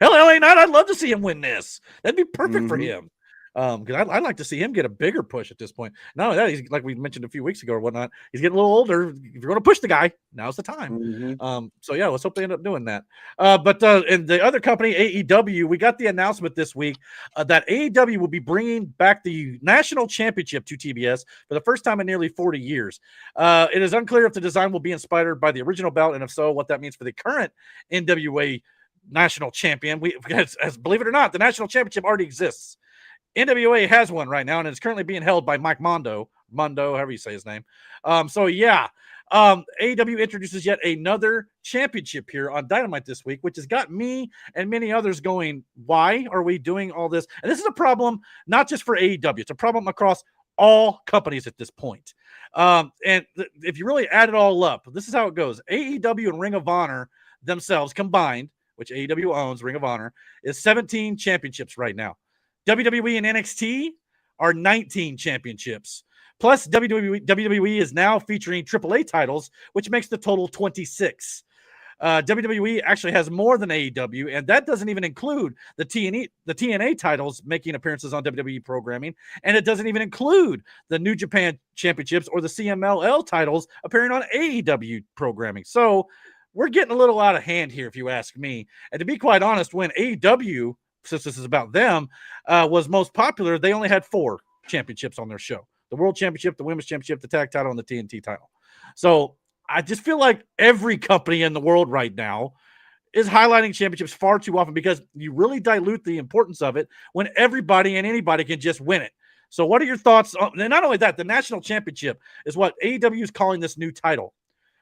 Hell, LA Knight, I'd love to see him win this. That'd be perfect for him. Because I'd like to see him get a bigger push at this point. Not only that, he's like we mentioned a few weeks ago or whatnot. He's getting a little older. If you're going to push the guy, now's the time. Let's hope they end up doing that. But in the other company, AEW, we got the announcement this week that AEW will be bringing back the national championship to TBS for the first time in nearly 40 years. It is unclear if the design will be inspired by the original belt, and if so, what that means for the current NWA national champion. Believe it or not, the national championship already exists. NWA has one right now, and it's currently being held by Mike Mondo, however you say his name. AEW introduces yet another championship here on Dynamite this week, which has got me and many others going, why are we doing all this? And this is a problem not just for AEW. It's a problem across all companies at this point. If you really add it all up, this is how it goes. AEW and Ring of Honor themselves combined, which AEW owns, Ring of Honor, is 17 championships right now. WWE and NXT are 19 championships. Plus, WWE is now featuring AAA titles, which makes the total 26. WWE actually has more than AEW, and that doesn't even include the TNA titles making appearances on WWE programming, and it doesn't even include the New Japan Championships or the CMLL titles appearing on AEW programming. So we're getting a little out of hand here, if you ask me. And to be quite honest, when AEW, since this is about them, was most popular, they only had 4 championships on their show: the World Championship, the Women's Championship, the Tag title, and the TNT title. So I just feel like every company in the world right now is highlighting championships far too often, because you really dilute the importance of it when everybody and anybody can just win it. So what are your thoughts on, and not only that, the national championship is what AEW is calling this new title,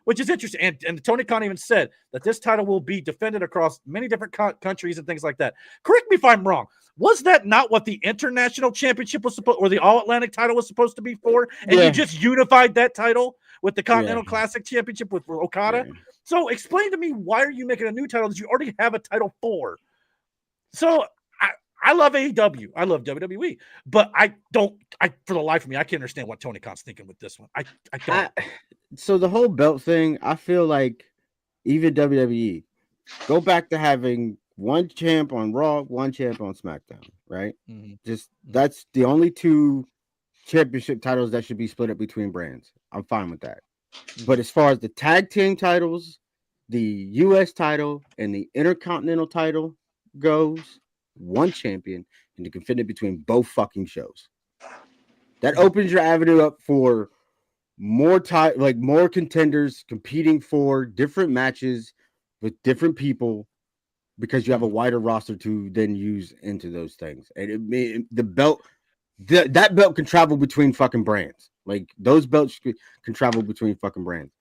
which is interesting. And Tony Khan even said that this title will be defended across many different countries and things like that. Correct me if I'm wrong. Was that not what the international championship was supposed, or the All Atlantic title was supposed to be for? And you just unified that title with the Continental Classic Championship with Okada? Yeah. So explain to me, why are you making a new title that you already have a title for? So I love AEW. I love WWE. But for the life of me, I can't understand what Tony Khan's thinking with this one. I don't. So the whole belt thing, I feel like even WWE, go back to having one champ on Raw, one champ on SmackDown, right? That's the only 2 championship titles that should be split up between brands. I'm fine with that. But as far as the tag team titles, the US title and the Intercontinental title goes, one champion, and you can fit it between both fucking shows. That opens your avenue up for more more contenders competing for different matches with different people because you have a wider roster to then use into those things. And the belt, that belt can travel between fucking brands. Like those belts can travel between fucking brands.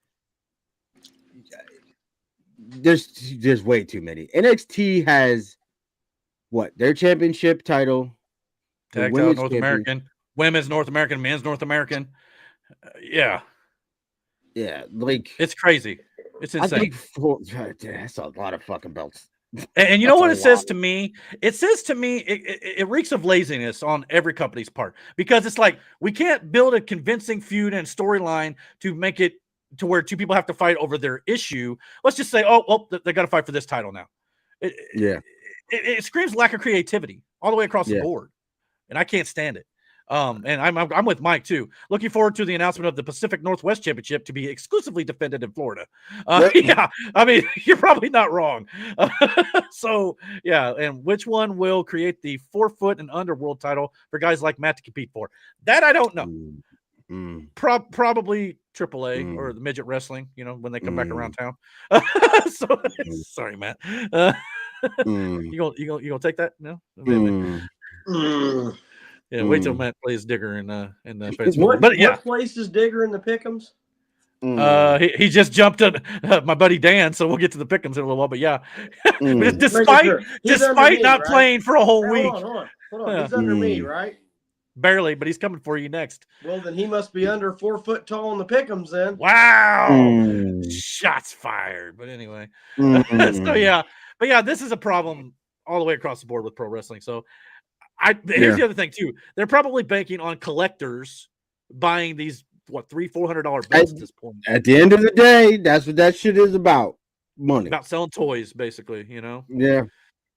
There's way too many. NXT has what? Their championship title, Tag title, North American, women's North American, men's North American. Yeah, like it's crazy. It's insane. That's a lot of fucking belts. And you know what it says to me? It says to me, it reeks of laziness on every company's part, because it's like we can't build a convincing feud and storyline to make it to where two people have to fight over their issue. Let's just say, oh, they got to fight for this title now. It screams lack of creativity all the way across the board, and I can't stand it. And I'm with Mike too. Looking forward to the announcement of the Pacific Northwest Championship to be exclusively defended in Florida. Yeah, I mean, you're probably not wrong. So yeah, and which one will create the 4 foot and under world title for guys like Matt to compete for? That I don't know. Probably AAA or the midget wrestling. You know, when they come back around town. So sorry, Matt. You gonna take that? No. Yeah, wait till Matt plays Digger in the Facebook. But yeah, what place is Digger in the Pick'ems? He just jumped on my buddy Dan, so we'll get to the Pick'ems in a little while. But yeah, despite not playing for a whole week, hold on. He's under me, right? Barely, but he's coming for you next. Well, then he must be under 4 foot tall in the Pick'ems then. Wow, shots fired. But anyway, so yeah, but yeah, this is a problem all the way across the board with pro wrestling. So. Here's the other thing too. They're probably banking on collectors buying these $300-$400 belts at this point. At the end of the day, that's what that shit is about. Money. About selling toys, basically, you know? Yeah.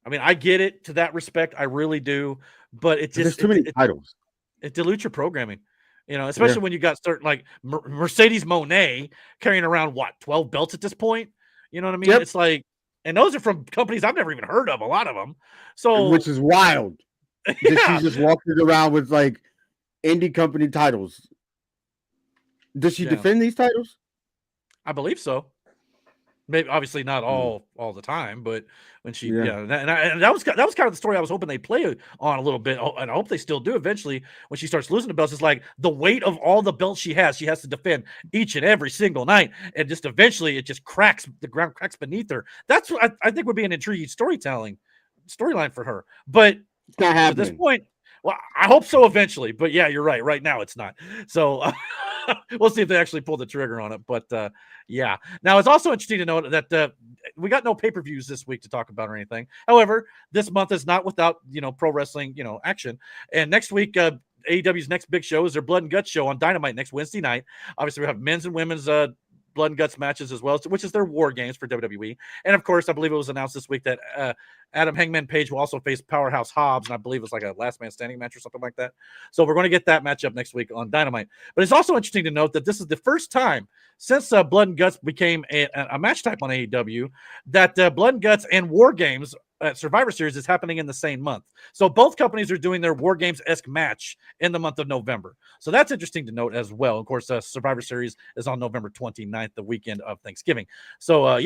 I mean, I get it to that respect. I really do. But it just there's too many titles. It dilutes your programming. You know, especially when you got certain like Mercedes Moné carrying around 12 belts at this point. You know what I mean? Yep. It's like, and those are from companies I've never even heard of, a lot of them. So which is wild. She just walking around with like indie company titles. Does she defend these titles? I believe so. Maybe obviously not all the time, but when she and that was kind of the story I was hoping they play on a little bit, and I hope they still do eventually. When she starts losing the belts, it's like the weight of all the belts she has to defend each and every single night, and just eventually it just cracks, the ground cracks beneath her. That's what I think would be an intriguing storyline for her, but. It's not happening. At this point, well, I hope so eventually, but yeah, you're right. Right now, it's not. So we'll see if they actually pull the trigger on it. But yeah, now it's also interesting to note that we got no pay-per-views this week to talk about or anything. However, this month is not without pro wrestling action. And next week, AEW's next big show is their Blood and Guts show on Dynamite next Wednesday night. Obviously, we have men's and women's Blood and Guts matches as well, which is their war games for WWE. And of course, I believe it was announced this week that Adam Hangman Page will also face Powerhouse Hobbs, and I believe it's like a last man standing match or something like that. So we're going to get that matchup next week on Dynamite. But it's also interesting to note that this is the first time since Blood and Guts became a match type on AEW that Blood and Guts and War Games Survivor Series is happening in the same month. So both companies are doing their War Games-esque match in the month of November. So that's interesting to note as well. Of course, Survivor Series is on November 29th, the weekend of Thanksgiving. So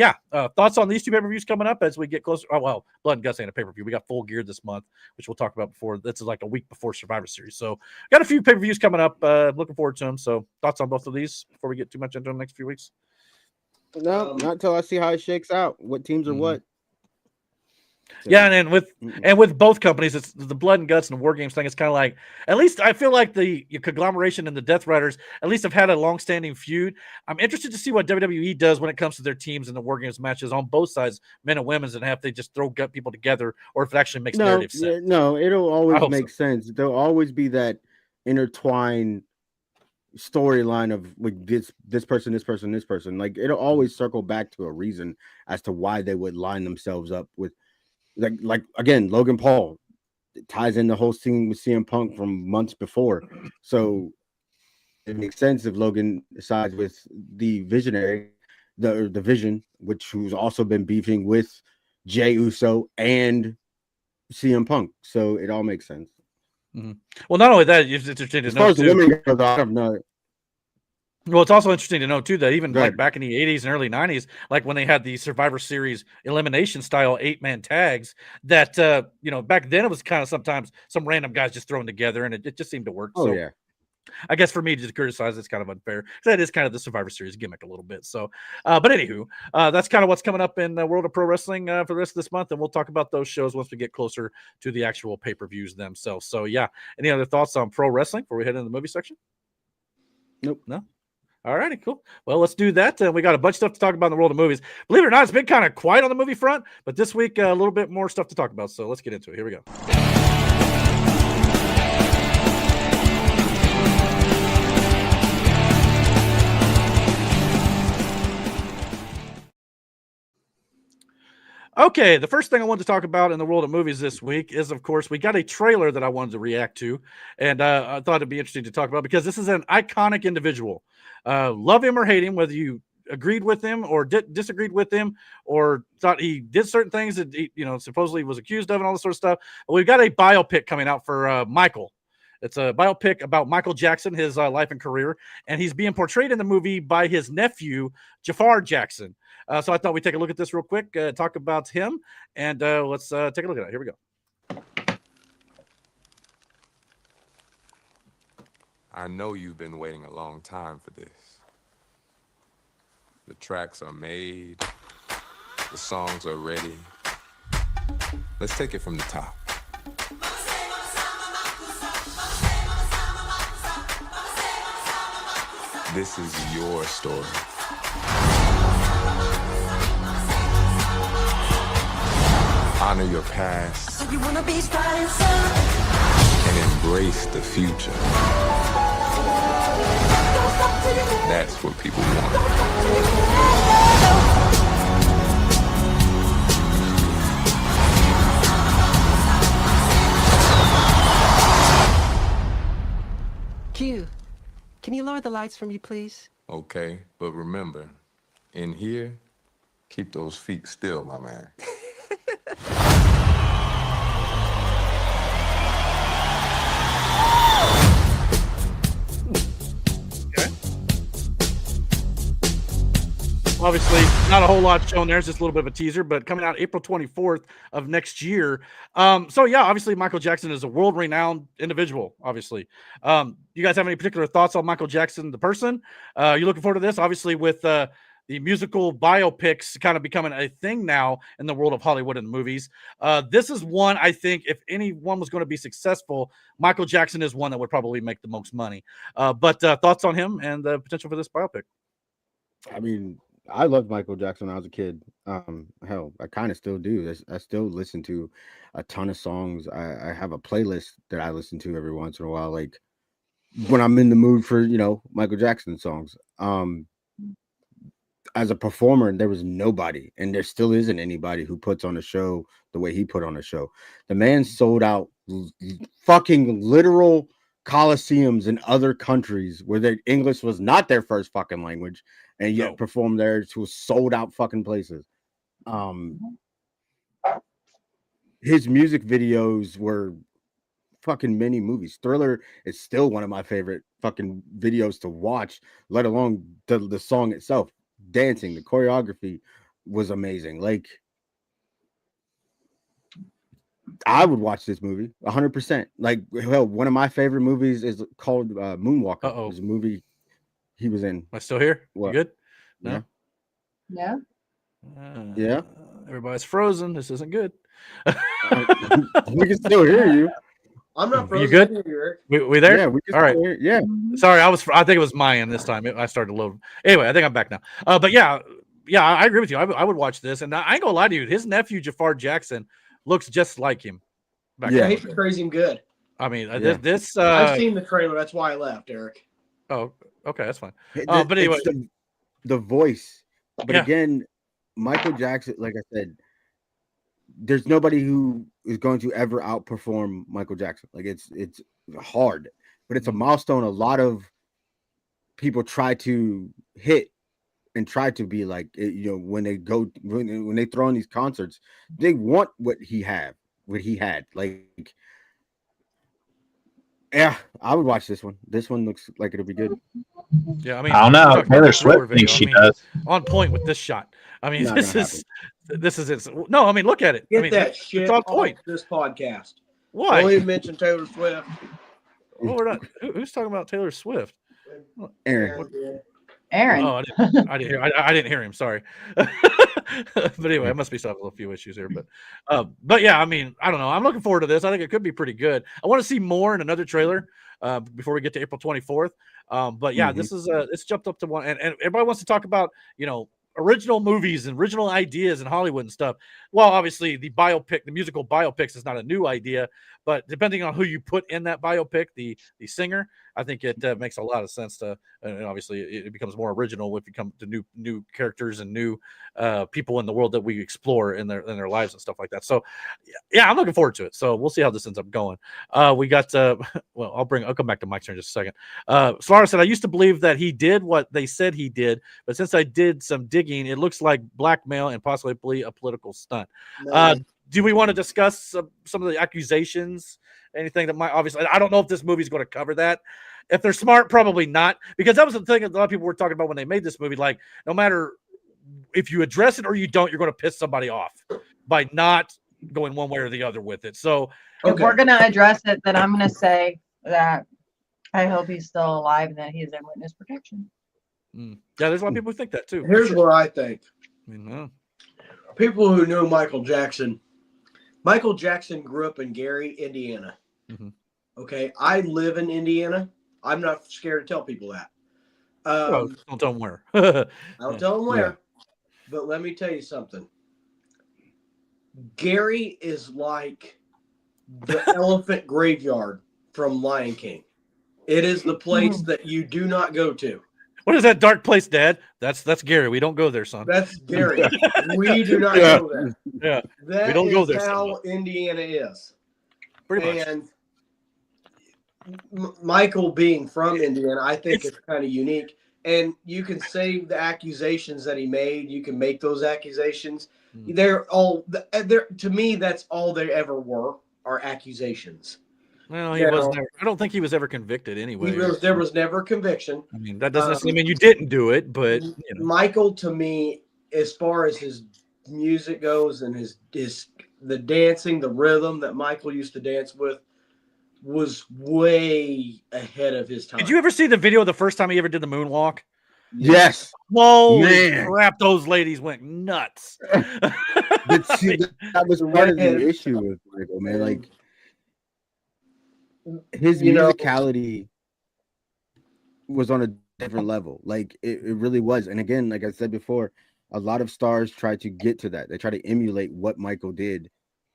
thoughts on these two pay-per-views coming up as we get closer? Oh, well, Blood and Guts ain't a pay-per-view. We got Full Gear this month, which we'll talk about before. This is like a week before Survivor Series. So got a few pay-per-views coming up. Looking forward to them. So thoughts on both of these before we get too much into them next few weeks? No, not until I see how it shakes out. What teams are what. Yeah, and with both companies, it's the Blood and Guts and the War Games thing. It's kind of like, at least I feel like the conglomeration and the Death Riders at least have had a long-standing feud. I'm interested to see what WWE does when it comes to their teams and the War Games matches on both sides, men and women's, and if they just throw gut people together or if it actually makes narrative sense. No, it'll always make sense. There'll always be that intertwined storyline of like this person. Like it'll always circle back to a reason as to why they would line themselves up with. Like again, Logan Paul ties in the whole scene with CM Punk from months before, so it makes sense if Logan sides with the Visionary, the Vision, who's also been beefing with Jey Uso and CM Punk. So it all makes sense. Mm-hmm. Well, not only that, it's interesting to know. As far as the women go, I don't know. Well, it's also interesting to know too that even Go like ahead. back in the 80s and early 90s, like when they had the Survivor Series elimination style 8-man tags, that back then it was kind of sometimes some random guys just thrown together, and it just seemed to work. Oh So yeah. I guess for me to just criticize it's kind of unfair. 'Cause that is kind of the Survivor Series gimmick a little bit. So, but anywho, that's kind of what's coming up in the world of pro wrestling for the rest of this month, and we'll talk about those shows once we get closer to the actual pay-per-views themselves. So, yeah, any other thoughts on pro wrestling before we head into the movie section? Nope. No. All righty, cool. Well, let's do that. We got a bunch of stuff to talk about in the world of movies. Believe it or not, it's been kind of quiet on the movie front, but this week a little bit more stuff to talk about. So let's get into it. Here we go. Okay, the first thing I wanted to talk about in the world of movies this week is, of course, we got a trailer that I wanted to react to, and I thought it'd be interesting to talk about because this is an iconic individual. Love him or hate him, whether you agreed with him or disagreed with him or thought he did certain things that he, supposedly was accused of and all this sort of stuff. But we've got a biopic coming out for Michael. It's a biopic about Michael Jackson, his life and career, and he's being portrayed in the movie by his nephew, Jafar Jackson. So I thought we'd take a look at this real quick, talk about him, and let's take a look at it. Here we go. I know you've been waiting a long time for this. The tracks are made, the songs are ready. Let's take it from the top. This is your story. Honor your past and embrace the future. That's what people want. Q, can you lower the lights for me, please? Okay, but remember, in here, keep those feet still, my man. Obviously, not a whole lot shown there. It's just a little bit of a teaser, but coming out April 24th of next year. So yeah, obviously Michael Jackson is a world-renowned individual, obviously. You guys have any particular thoughts on Michael Jackson, the person? You looking forward to this? Obviously, with the musical biopics kind of becoming a thing now in the world of Hollywood and movies. This is one, I think, if anyone was going to be successful, Michael Jackson is one that would probably make the most money. But thoughts on him and the potential for this biopic? I mean, I loved Michael Jackson when I was a kid. Hell, I kind of still do. I still listen to a ton of songs. I have a playlist that I listen to every once in a while, like when I'm in the mood for, Michael Jackson songs. As a performer, there was nobody, and there still isn't anybody who puts on a show the way he put on a show. The man sold out fucking literal coliseums in other countries where their English was not their first fucking language, and yet performed there to sold out fucking places. His music videos were fucking mini movies. Thriller is still one of my favorite fucking videos to watch, let alone the song itself. Dancing, the choreography was amazing. Like, I would watch this movie 100%. Like, hell, one of my favorite movies is called Moonwalker. It was a movie he was in. Am I still here? What? You good? No? Yeah. Yeah. Everybody's frozen. This isn't good. We can still hear you. I'm not frozen. You good? Here, we there? Yeah, we can all right. hear, yeah. Sorry, I think it was my end this time. I started to load. Anyway, I think I'm back now. But yeah, I agree with you. I would watch this, and I ain't gonna lie to you. His nephew Jafar Jackson looks just like him. Yeah, he portrays him good. I mean, this. I've seen the trailer. That's why I left, Eric. Oh, okay, that's fine. But anyway, the voice. But again, Michael Jackson, like I said, there's nobody who is going to ever outperform Michael Jackson. Like, it's hard, but it's a milestone a lot of people try to hit and try to be like, when they go, when they throw in these concerts, they want what he had. Like, Yeah, I would watch this one. This one looks like it'll be good. Yeah, I mean, I don't we're know. talking about Taylor the Thriller Swift thinks video. she I mean, does. on point with this shot. I mean, Not this gonna is it's no. I mean, look at it. Get I mean, that shit it's on off point. this podcast. Why? Don't even mention Taylor Swift. Well, we're not. Who's talking about Taylor Swift? Aaron. Aaron. Oh, I didn't hear him. Sorry. But anyway, I must be having a few issues here. But yeah, I mean, I don't know. I'm looking forward to this. I think it could be pretty good. I want to see more in another trailer before we get to April 24th. But yeah, this is it's jumped up to one, and everybody wants to talk about original movies and original ideas in Hollywood and stuff. Well, obviously the musical biopics is not a new idea, but depending on who you put in that biopic, the singer, I think it makes a lot of sense to, and obviously it becomes more original if you come to new characters and new people in the world that we explore in their lives and stuff like that. So yeah, I'm looking forward to it. So we'll see how this ends up going. We got well, I'll come back to Mike's turn in just a second. Solara said, I used to believe that he did what they said he did, but since I did some digging, it looks like blackmail and possibly a political stunt. Do we want to discuss some of the accusations? Anything that might, obviously, I don't know if this movie is going to cover that. If they're smart, probably not, because that was the thing that a lot of people were talking about when they made this movie. Like, no matter if you address it or you don't, you're going to piss somebody off by not going one way or the other with it. So if we're going to address it, then I'm going to say that I hope he's still alive and that he's in witness protection. Yeah, there's a lot of people who think that too. Here's what I think. I People who knew Michael Jackson grew up in Gary, Indiana. Okay, I live in Indiana. I'm not scared to tell people that. Don't tell them where. I don't tell them where. But let me tell you something. Gary is like the elephant graveyard from Lion King. It is the place that you do not go to. What is that dark place, Dad? That's Gary. We don't go there, son. That's Gary. We do not go there. Yeah, that we don't go there. How Indiana is. Pretty much. And Michael being from Indiana, I think it's kind of unique. And you can say the accusations that he made. You can make those accusations. They're all to me. That's all they ever were are accusations. Well, he was never. I don't think he was ever convicted anyway. There was never conviction. I mean, that doesn't necessarily mean you didn't do it, but Michael, to me, as far as his music goes and the dancing, the rhythm that Michael used to dance with, was way ahead of his time. Did you ever see the video of the first time he ever did the moonwalk? Yes. Holy crap, those ladies went nuts. That was part of the issue with Michael, man. Like, his musicality was on a different level. Like, it really was. And again, like I said before, a lot of stars try to get to that. They try to emulate what Michael did.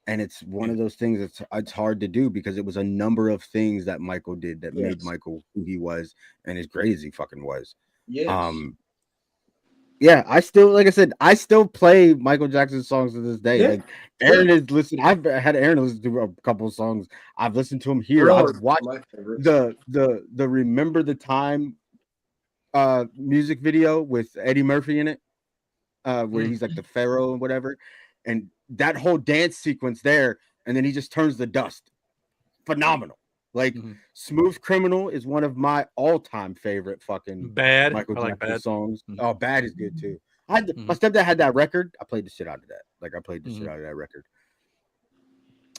And it's one of those things that's it's hard to do because it was a number of things that Michael did that made Michael who he was and as great as he fucking was. Yes. Yeah, I still play Michael Jackson songs to this day. Like, Aaron is listening. I've had Aaron listen to a couple of songs. I've listened to him here. I've watched the Remember the Time music video with Eddie Murphy in it, where he's like the pharaoh and whatever, and that whole dance sequence there, and then he just turns the dust. Phenomenal. Like, Smooth Criminal is one of my all-time favorite fucking Michael Jackson songs. Oh, Bad is good too. My stepdad had that record. I played the shit out of that. Like, I played the shit out of that record.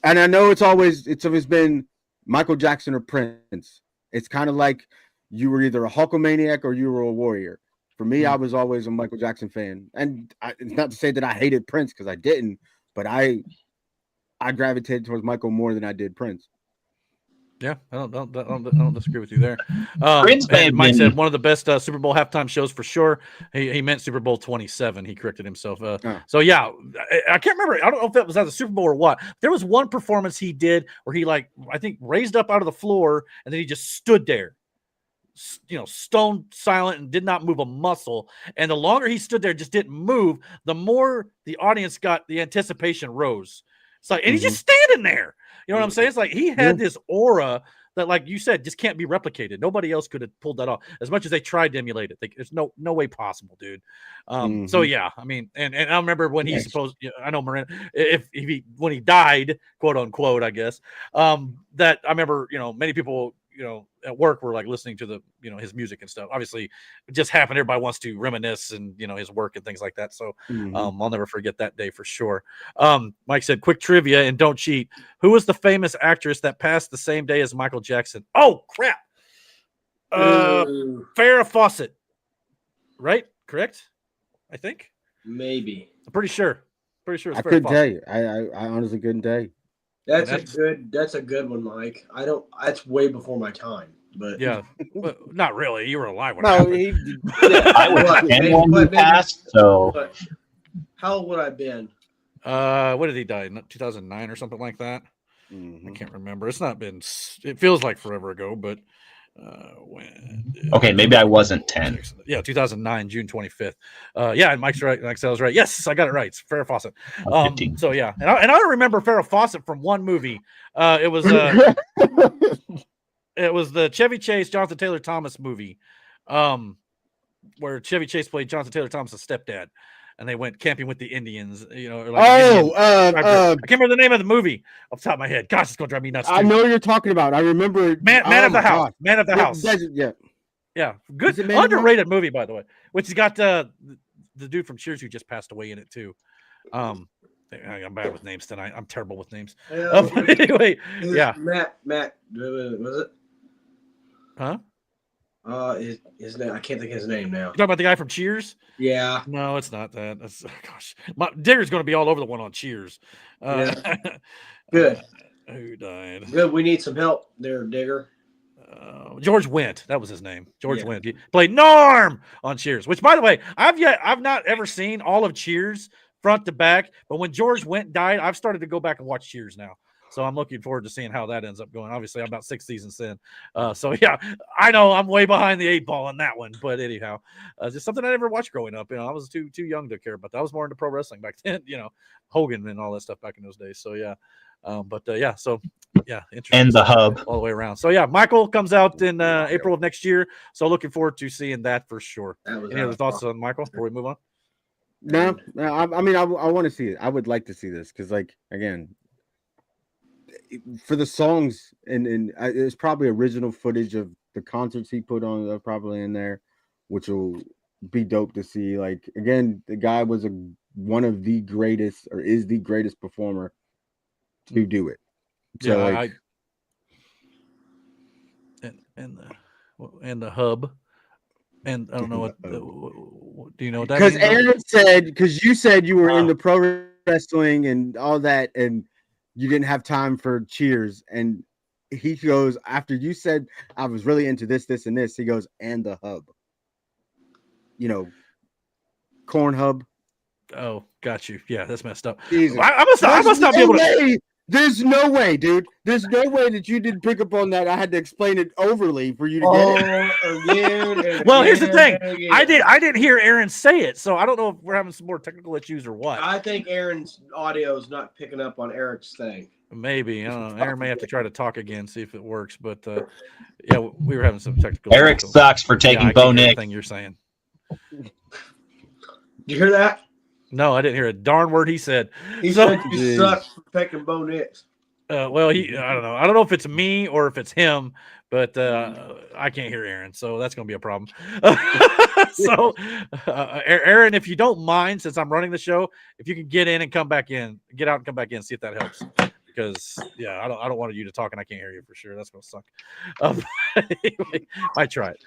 And I know it's always been Michael Jackson or Prince. It's kind of like you were either a Hulkamaniac or you were a Warrior. For me, I was always a Michael Jackson fan. And it's not to say that I hated Prince, because I didn't, but I gravitated towards Michael more than I did Prince. Yeah, I don't disagree with you there. Mike said one of the best Super Bowl halftime shows for sure. He meant Super Bowl 27. He corrected himself. So yeah, I can't remember. I don't know if that was at the Super Bowl or what. There was one performance he did where he, like, I think raised up out of the floor and then he just stood there, stone silent and did not move a muscle. And the longer he stood there, just didn't move, the more the audience got the anticipation rose. It's like, and he's just standing there. You know what I'm saying? It's like he had this aura that, like you said, just can't be replicated. Nobody else could have pulled that off as much as they tried to emulate it. There's no way possible, dude. So yeah, I mean, and I remember when he supposed, I know Miranda, when he died, quote unquote, I guess, that I remember, many people at work, we're like listening to the, his music and stuff. Obviously, it just happened. Everybody wants to reminisce and, his work and things like that. So I'll never forget that day for sure. Mike said, quick trivia and don't cheat. Who was the famous actress that passed the same day as Michael Jackson? Oh, crap. Farrah Fawcett. Right? Correct? I think. Maybe. I'm pretty sure. It's I Farrah couldn't tell Fawcett. you. I honestly couldn't tell you. That's a good one, Mike. That's way before my time, but Yeah, but not really. You were alive when it No, happened. I was 10 when he passed, so but how old would I have been? What did he die in 2009 or something like that? I can't remember. It's not been. It feels like forever ago, but when? Okay, maybe I wasn't 10. Yeah, 2009, June 25th. Yeah, and Mike's right. Mike was right. Yes, I got it right. It's Farrah Fawcett. 15. So yeah, and I remember Farrah Fawcett from one movie. It was it was the Chevy Chase, Jonathan Taylor Thomas movie, where Chevy Chase played Jonathan Taylor Thomas' stepdad, and they went camping with the Indians. I can't remember the name of the movie off the top of my head. Gosh, it's gonna drive me nuts. I know what you're talking about. I remember Man of the House. Man of the House. Yeah, good, underrated movie, by the way. Which has got the dude from Cheers who just passed away in it too. I'm bad with names tonight. I'm terrible with names. Anyway, yeah. Matt, was it? Huh? His name. I can't think of his name now. You talking about the guy from Cheers? Yeah. No, it's not that. That's Digger's going to be all over the one on Cheers. Yeah. Good. Who died? Good. We need some help there, Digger. George Wendt. That was his name. George Wendt. He played Norm on Cheers. Which, by the way, I've not ever seen all of Cheers front to back. But when George Wendt died, I've started to go back and watch Cheers now. So I'm looking forward to seeing how that ends up going. Obviously, I'm about 6 seasons in. So, yeah, I know I'm way behind the 8 ball on that one. But anyhow, just something I never watched growing up. I was too young to care about that. I was more into pro wrestling back then, Hogan and all that stuff back in those days. So, yeah. So, yeah. Interesting. And the hub. All the way around. So, yeah, Michael comes out in April of next year. So, looking forward to seeing that for sure. Any other thoughts on Michael before we move on? No. I mean, I want to see it. I would like to see this because, again, for the songs and there's probably original footage of the concerts he put on probably in there, which will be dope to see. Again, the guy was one of the greatest, or is the greatest performer to do it. So and the hub. And I don't know what do you know what that means? Because Aaron said, because you said you were into pro wrestling and all that, and you didn't have time for Cheers. And he goes, after you said I was really into this, and this, he goes, and the hub. Corn hub. Oh, got you. Yeah, that's messed up. Jesus. I must not be able to. There's no way, dude. There's no way that you didn't pick up on that. I had to explain it overly for you to get it. Well, here's the thing. I didn't hear Aaron say it, so I don't know if we're having some more technical issues or what. I think Aaron's audio is not picking up on Eric's thing. Maybe. I don't know. Aaron may have to try to talk again, see if it works. But yeah, we were having some technical. Eric sucks for taking Bo Nick. Thing you're saying. Did you hear that? No, I didn't hear a darn word he said. He said you suck for picking Bo Nicks. Well, I don't know. I don't know if it's me or if it's him, but I can't hear Aaron, so that's going to be a problem. So, Aaron, if you don't mind, since I'm running the show, if you can get out and come back in, see if that helps. Because I don't want you to talk and I can't hear you for sure. That's going to suck. Anyway, might try it.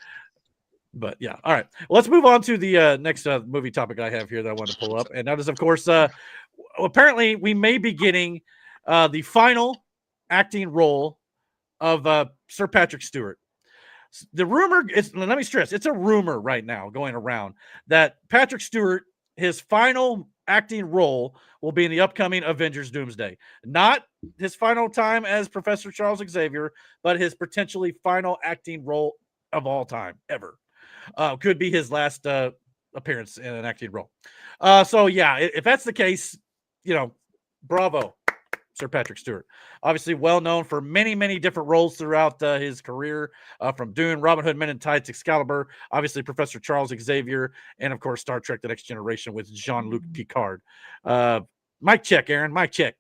But yeah, all right. Well, let's move on to the next movie topic I have here that I want to pull up, and that is, of course, apparently we may be getting the final acting role of Sir Patrick Stewart. The rumor is, let me stress, it's a rumor right now going around that Patrick Stewart, his final acting role will be in the upcoming Avengers Doomsday. Not his final time as Professor Charles Xavier, but his potentially final acting role of all time ever. Could be his last appearance in an acting role. So yeah, if that's the case, bravo, Sir Patrick Stewart. Obviously well known for many, many different roles throughout his career, from Dune, Robin Hood Men in Tights, Excalibur, obviously Professor Charles Xavier, and of course Star Trek: The Next Generation with Jean-Luc Picard. Mic check, Aaron. Mic check.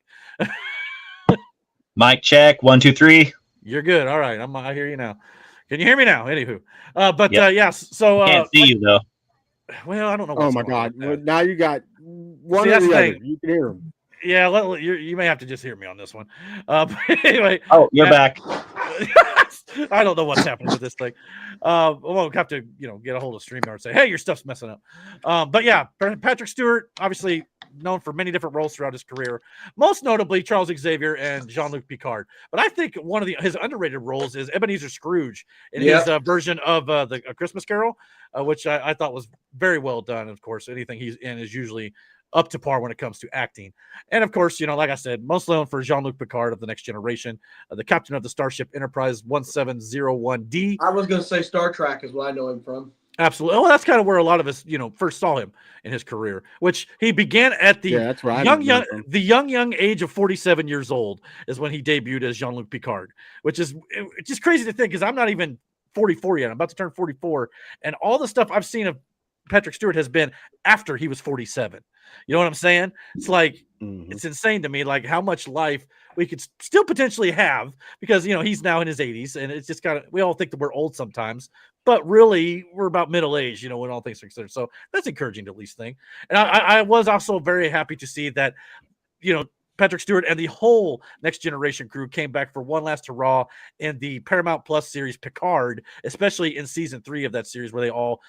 Mic check. 1, 2, 3. You're good. All right. I hear you now. Can you hear me now? Anywho. Yep. Yes. So Can't see you though. well, I don't know. Oh What's my going on God! with Well, that. now you got one See, or that's the the other. thing. You can hear him. Yeah, you may have to just hear me on this one. But anyway. Oh, you're back. I don't know what's happening with this thing. We'll have to, get a hold of StreamYard and say, hey, your stuff's messing up. But yeah, Patrick Stewart, obviously known for many different roles throughout his career, most notably Charles Xavier and Jean-Luc Picard. But I think one of his underrated roles is Ebenezer Scrooge in his version of A Christmas Carol, which I thought was very well done. Of course, anything he's in is usually up to par when it comes to acting. And of course, like I said, most known for Jean-Luc Picard of The Next Generation, the captain of the Starship Enterprise 1701D. I was going to say Star Trek is what I know him from. Absolutely. Well, that's kind of where a lot of us, first saw him in his career, which he began at the that's right. young age of 47 years old is when he debuted as Jean-Luc Picard, which is just crazy to think because I'm not even 44 yet. I'm about to turn 44. And all the stuff I've seen of Patrick Stewart has been after he was 47. You know what I'm saying? It's like, it's insane to me, like how much life we could still potentially have because, he's now in his 80s and it's just we all think that we're old sometimes, but really we're about middle age, when all things are considered. So that's encouraging to at least think. And I was also very happy to see that, Patrick Stewart and the whole Next Generation crew came back for one last hurrah in the Paramount Plus series Picard, especially in season 3 of that series where they all,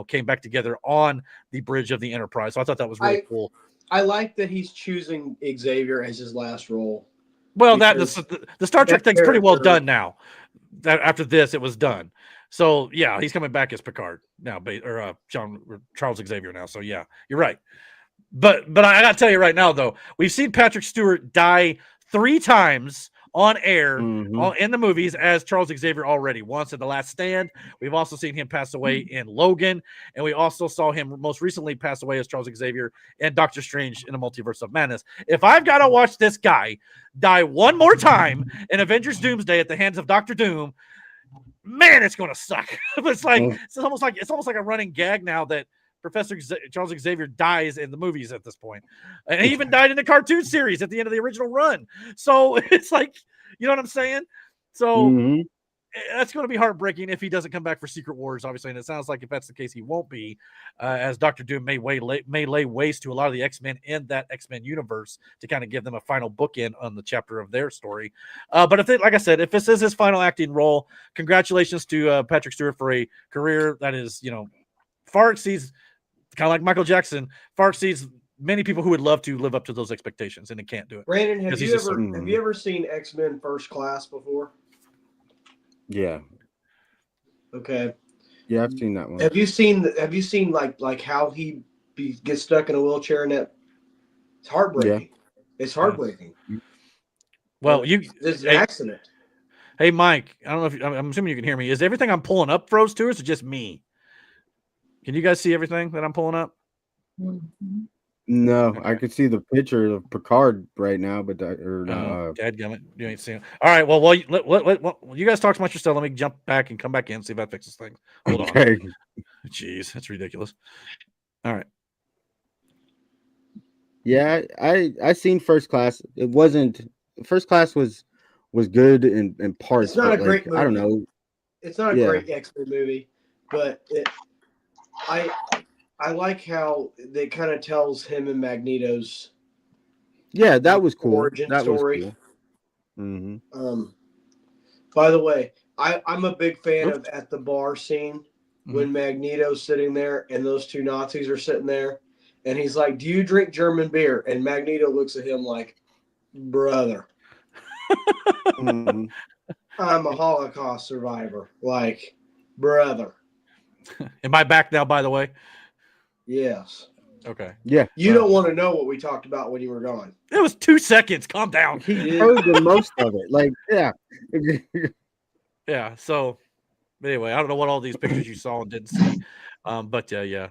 came back together on the bridge of the Enterprise. So I thought that was really cool. I like that he's choosing Xavier as his last role. Well, the Star Trek thing's pretty well done now. That after this, it was done. So yeah, he's coming back as Picard now, Charles Xavier now. So yeah, you're right. But I gotta tell you right now, though, we've seen Patrick Stewart die 3 times on air in the movies as Charles Xavier already. Once in The Last Stand. We've also seen him pass away in Logan, and we also saw him most recently pass away as Charles Xavier in Doctor Strange in the Multiverse of Madness. If I've got to watch this guy die one more time in Avengers Doomsday at the hands of Doctor Doom, man, it's gonna suck. It's almost like a running gag now that Professor Charles Xavier dies in the movies at this point. And he even died in the cartoon series at the end of the original run. So it's like, you know what I'm saying? So that's going to be heartbreaking if he doesn't come back for Secret Wars, obviously. And it sounds like if that's the case, he won't be, as Dr. Doom may lay waste to a lot of the X-Men in that X-Men universe to kind of give them a final bookend on the chapter of their story. But like I said, if this is his final acting role, congratulations to Patrick Stewart for a career that is, far exceeds, kind of like Michael Jackson, far exceeds many people who would love to live up to those expectations, and they can't do it. Brandon, have you ever seen X-Men First Class before? Yeah. Okay. Yeah, I've seen that one. Have you seen like how he gets stuck in a wheelchair and that? It's heartbreaking. Yeah. It's heartbreaking. Well, it's an accident. Hey, Mike, I don't know I'm assuming you can hear me. Is everything I'm pulling up froze to, or is it just me? Can you guys see everything that I'm pulling up? No, okay. I can see the picture of Picard right now, but dadgummit, you ain't seeing it. All right, well, you guys talk amongst yourself. Let me jump back and come back in and see if that fixes things. Hold on. Jeez, that's ridiculous. All right. Yeah, I seen First Class. It wasn't First Class was good in parts. It's not a great movie. I don't know. It's not a great X-Men movie, but I like how it kind of tells him and Magneto's. Yeah, that was cool. Origin story. Was cool. By the way, I'm a big fan of at the bar scene when Magneto's sitting there and those 2 Nazis are sitting there, and he's like, "Do you drink German beer?" And Magneto looks at him like, "Brother, I'm a Holocaust survivor. Like, brother." Am I back now, by the way? Yes. Okay. Yeah. You don't want to know what we talked about when you were gone. It was 2 seconds. Calm down. He heard the most of it. Like, yeah. Yeah. So, anyway, I don't know what all these pictures you saw and didn't see. But yeah.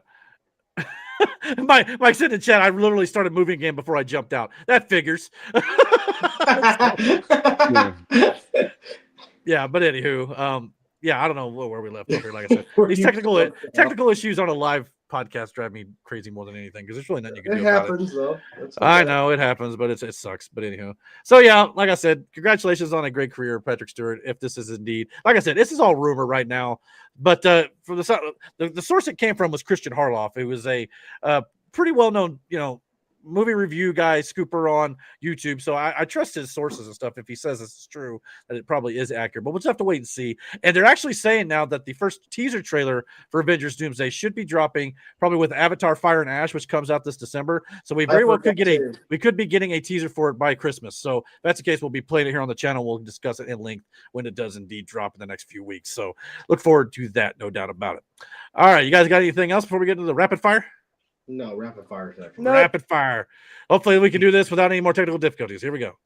Mike said in the chat, I literally started moving again before I jumped out. That figures. Yeah, but anywho, yeah, I don't know where we left off here. Like I said, these technical issues on a live podcasts drive me crazy more than anything because there's really nothing you can It do about it. happens though. I know it happens, but it sucks. But anyhow, so yeah, like I said, congratulations on a great career, Patrick Stewart. If this is indeed, like I said, this is all rumor right now. But from the source it came from was Christian Harloff. It was a pretty well known, movie review guy, scooper on YouTube. So I trust his sources and stuff. If he says this is true, that it probably is accurate. But we'll just have to wait and see. And they're actually saying now that the first teaser trailer for Avengers Doomsday should be dropping probably with Avatar: Fire and Ash, which comes out this December. So we very well could get we could be getting a teaser for it by Christmas. So if that's the case, we'll be playing it here on the channel. We'll discuss it in length when it does indeed drop in the next few weeks. So look forward to that, no doubt about it. All right, you guys got anything else before we get into the rapid fire? No, rapid fire section. No. Rapid fire. Hopefully we can do this without any more technical difficulties. Here we go.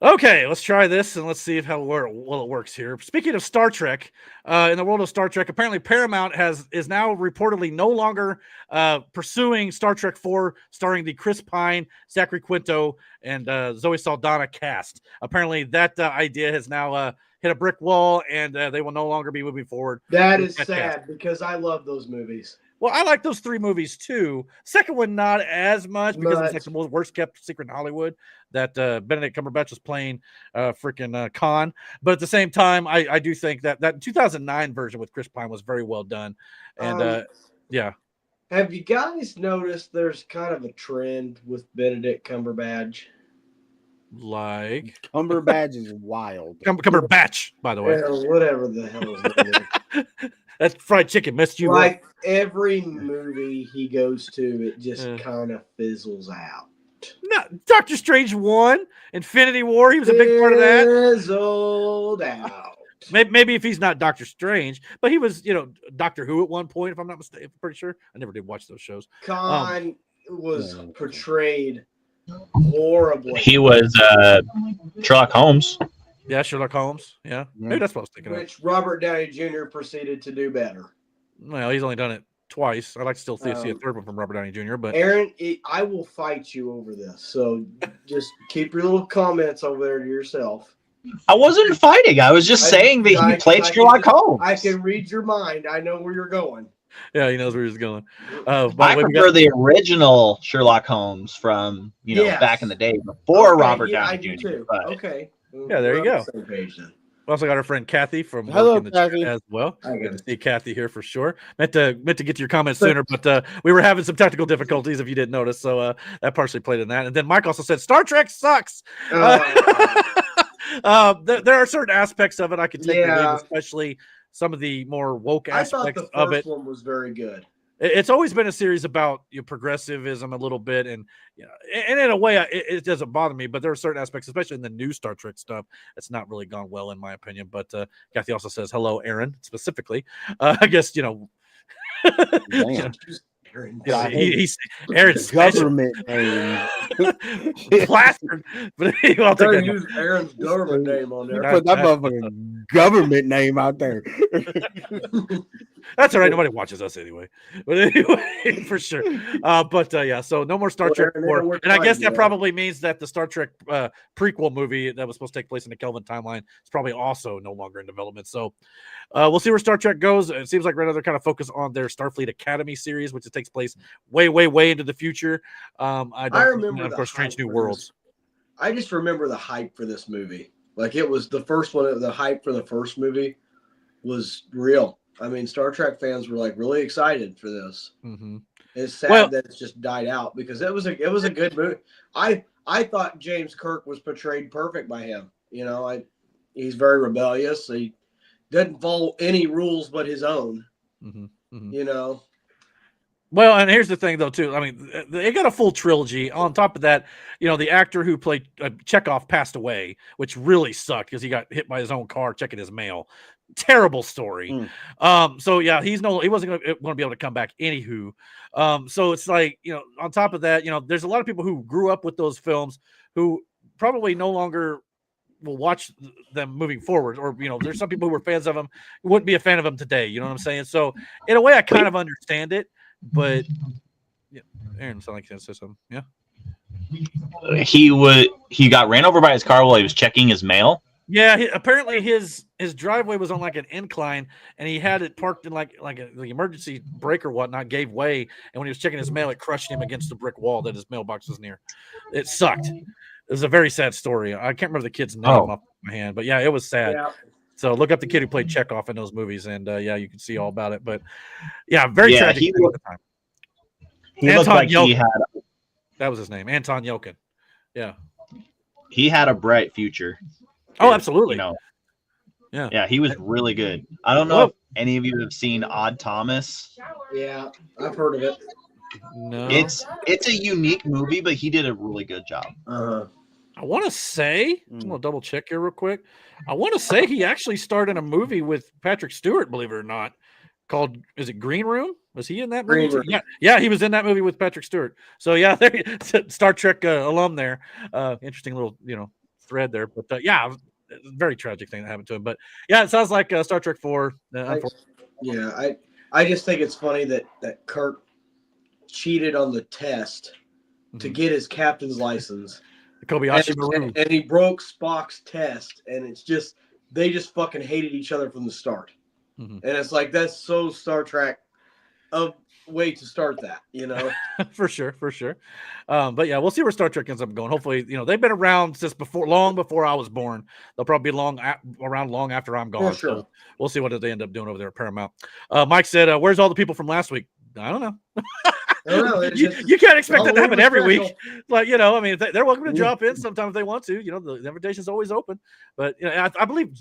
Okay, let's try this and let's see how well it works here. Speaking of Star Trek, in the world of Star Trek, apparently Paramount is now reportedly no longer pursuing Star Trek 4, starring the Chris Pine, Zachary Quinto, and Zoe Saldana cast. Apparently, that idea has now hit a brick wall, and they will no longer be moving forward. That is sad because I love those movies. Well, I like those 3 movies too. Second one, not as much because it's like the most worst kept secret in Hollywood that Benedict Cumberbatch was playing freaking Khan. But at the same time, I do think that 2009 version with Chris Pine was very well done. And yeah. Have you guys noticed there's kind of a trend with Benedict Cumberbatch? Like Cumberbatch is wild. Cumberbatch, by the way. Yeah, whatever the hell his name is. That's fried chicken. Messed you like up. Every movie he goes to, it just kind of fizzles out. No, Doctor Strange 1, Infinity War. He was a big part of that. Fizzled out. Maybe if he's not Doctor Strange, but he was, Doctor Who at one point, if I'm not mistaken. I'm pretty sure. I never did watch those shows. Khan was portrayed horribly. He was Sherlock Holmes. Yeah, Sherlock Holmes. Yeah, maybe that's what I was thinking Which Robert Downey Jr. proceeded to do better. Well, he's only done it twice. I'd like to still see a third one from Robert Downey Jr. But Aaron, I will fight you over this. So just keep your little comments over there to yourself. I wasn't fighting. I was just saying that he played Sherlock Holmes. I can read your mind. I know where you're going. Yeah, he knows where he's going. I prefer the original Sherlock Holmes from back in the day before Robert Downey Jr. Okay. Yeah, there you go. Same page then. We also got our friend Kathy from Hello, the Kathy. chat as well. Good to see Kathy here for sure. Meant to get to your comments sooner, but we were having some technical difficulties if you didn't notice. So that partially played in that. And then Mike also said Star Trek sucks. There are certain aspects of it I could take or leave, especially some of the more woke aspects of it. I thought the first one was very good. It's always been a series about progressivism a little bit, and and in a way, it doesn't bother me. But there are certain aspects, especially in the new Star Trek stuff, that's not really gone well, in my opinion. But Kathy also says hello, Aaron, specifically. I guess he's Aaron's government name. plastered, but I'll take use Aaron's government name on there. Put that motherfucking government name out there. That's all right. Nobody watches us anyway. But anyway, for sure. Yeah, so no more Star Trek 4. And I guess that probably means that the Star Trek prequel movie that was supposed to take place in the Kelvin timeline is probably also no longer in development. So we'll see where Star Trek goes. It seems like right now they're kind of focused on their Starfleet Academy series, which takes place way, way, way into the future. I remember, of course, Strange New Worlds. I just remember the hype for this movie. Like it was the first one. The hype for the first movie was real. I mean, Star Trek fans were like really excited for this. Mm-hmm. It's sad that it's just died out because it was a good movie. I thought James Kirk was portrayed perfect by him. He's very rebellious. He doesn't follow any rules but his own. Mm-hmm. Mm-hmm. Well, and here's the thing, though, too. I mean, they got a full trilogy. On top of that, the actor who played Chekhov passed away, which really sucked because he got hit by his own car checking his mail. Terrible story. So yeah, he wasn't going to be able to come back. Anywho, so it's like on top of that, there's a lot of people who grew up with those films who probably no longer will watch them moving forward, or there's some people who were fans of them who wouldn't be a fan of them today. You know what I'm saying? So in a way, I kind of understand it. But Aaron, sound like you said something. Yeah. he got ran over by his car while he was checking his mail. Yeah, apparently his driveway was on like an incline, and he had it parked in the emergency brake or whatnot gave way, and when he was checking his mail, it crushed him against the brick wall that his mailbox was near. It sucked. It was a very sad story. I can't remember the kid's name off my hand, but yeah, it was sad. Yeah. So look up the kid who played Chekhov in those movies, and yeah, you can see all about it. But yeah, very tragic at the time. He looked like he had. That was his name, Anton Yelkin. Yeah, he had a bright future. Oh, absolutely. Yeah, he was really good. I don't know if any of you have seen Odd Thomas. Yeah, I've heard of it. No, it's a unique movie, but he did a really good job. I want to say, I'm gonna double check here real quick. I want to say he actually starred in a movie with Patrick Stewart, believe it or not, called Green Room? Was he in that movie? Yeah, he was in that movie with Patrick Stewart. So yeah, Star Trek alum there. Interesting little thread there, but yeah, very tragic thing that happened to him. But yeah, it sounds like Star Trek 4. I just think it's funny that Kirk cheated on the test to get his captain's license. Kobayashi Maru. And he broke Spock's test, and it's just they just fucking hated each other from the start. And it's like that's so Star Trek of way to start that, for sure. But yeah, we'll see where Star Trek ends up going. Hopefully, they've been around since long before I was born. They'll probably be around long after I'm gone. For sure. So we'll see what they end up doing over there at Paramount. Mike said, "Where's all the people from last week?" I don't know. You can't expect that to happen every week. Like, they're welcome to drop in sometime if they want to. The invitation's always open. But I believe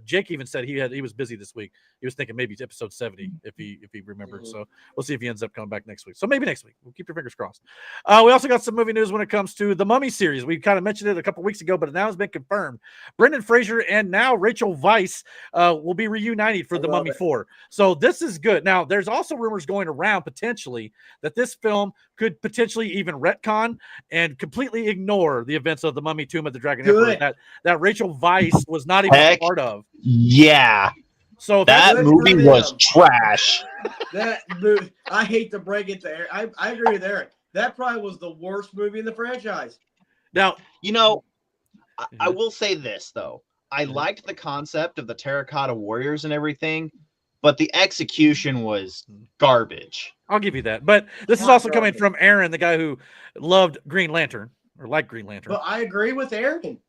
Jake even said he was busy this week. He was thinking maybe it's episode 70 if he remembers. So we'll see if he ends up coming back next week. So maybe next week. We'll keep your fingers crossed. We also got some movie news when it comes to the Mummy series. We kind of mentioned it a couple weeks ago, but it now has been confirmed. Brendan Fraser and now Rachel Weisz will be reunited for the Mummy 4. So this is good. Now, there's also rumors going around potentially that this film could potentially even retcon and completely ignore the events of the Mummy Tomb of the Dragon Emperor that Rachel Weisz was not even a part of. Yeah. So that movie was trash. That movie, I hate to break it there. I agree with Eric. That probably was the worst movie in the franchise. Now, I will say this though. I liked the concept of the terracotta warriors and everything, but the execution was garbage. I'll give you that. But this is also coming from Aaron, the guy who loved Green Lantern or liked Green Lantern. But I agree with Aaron.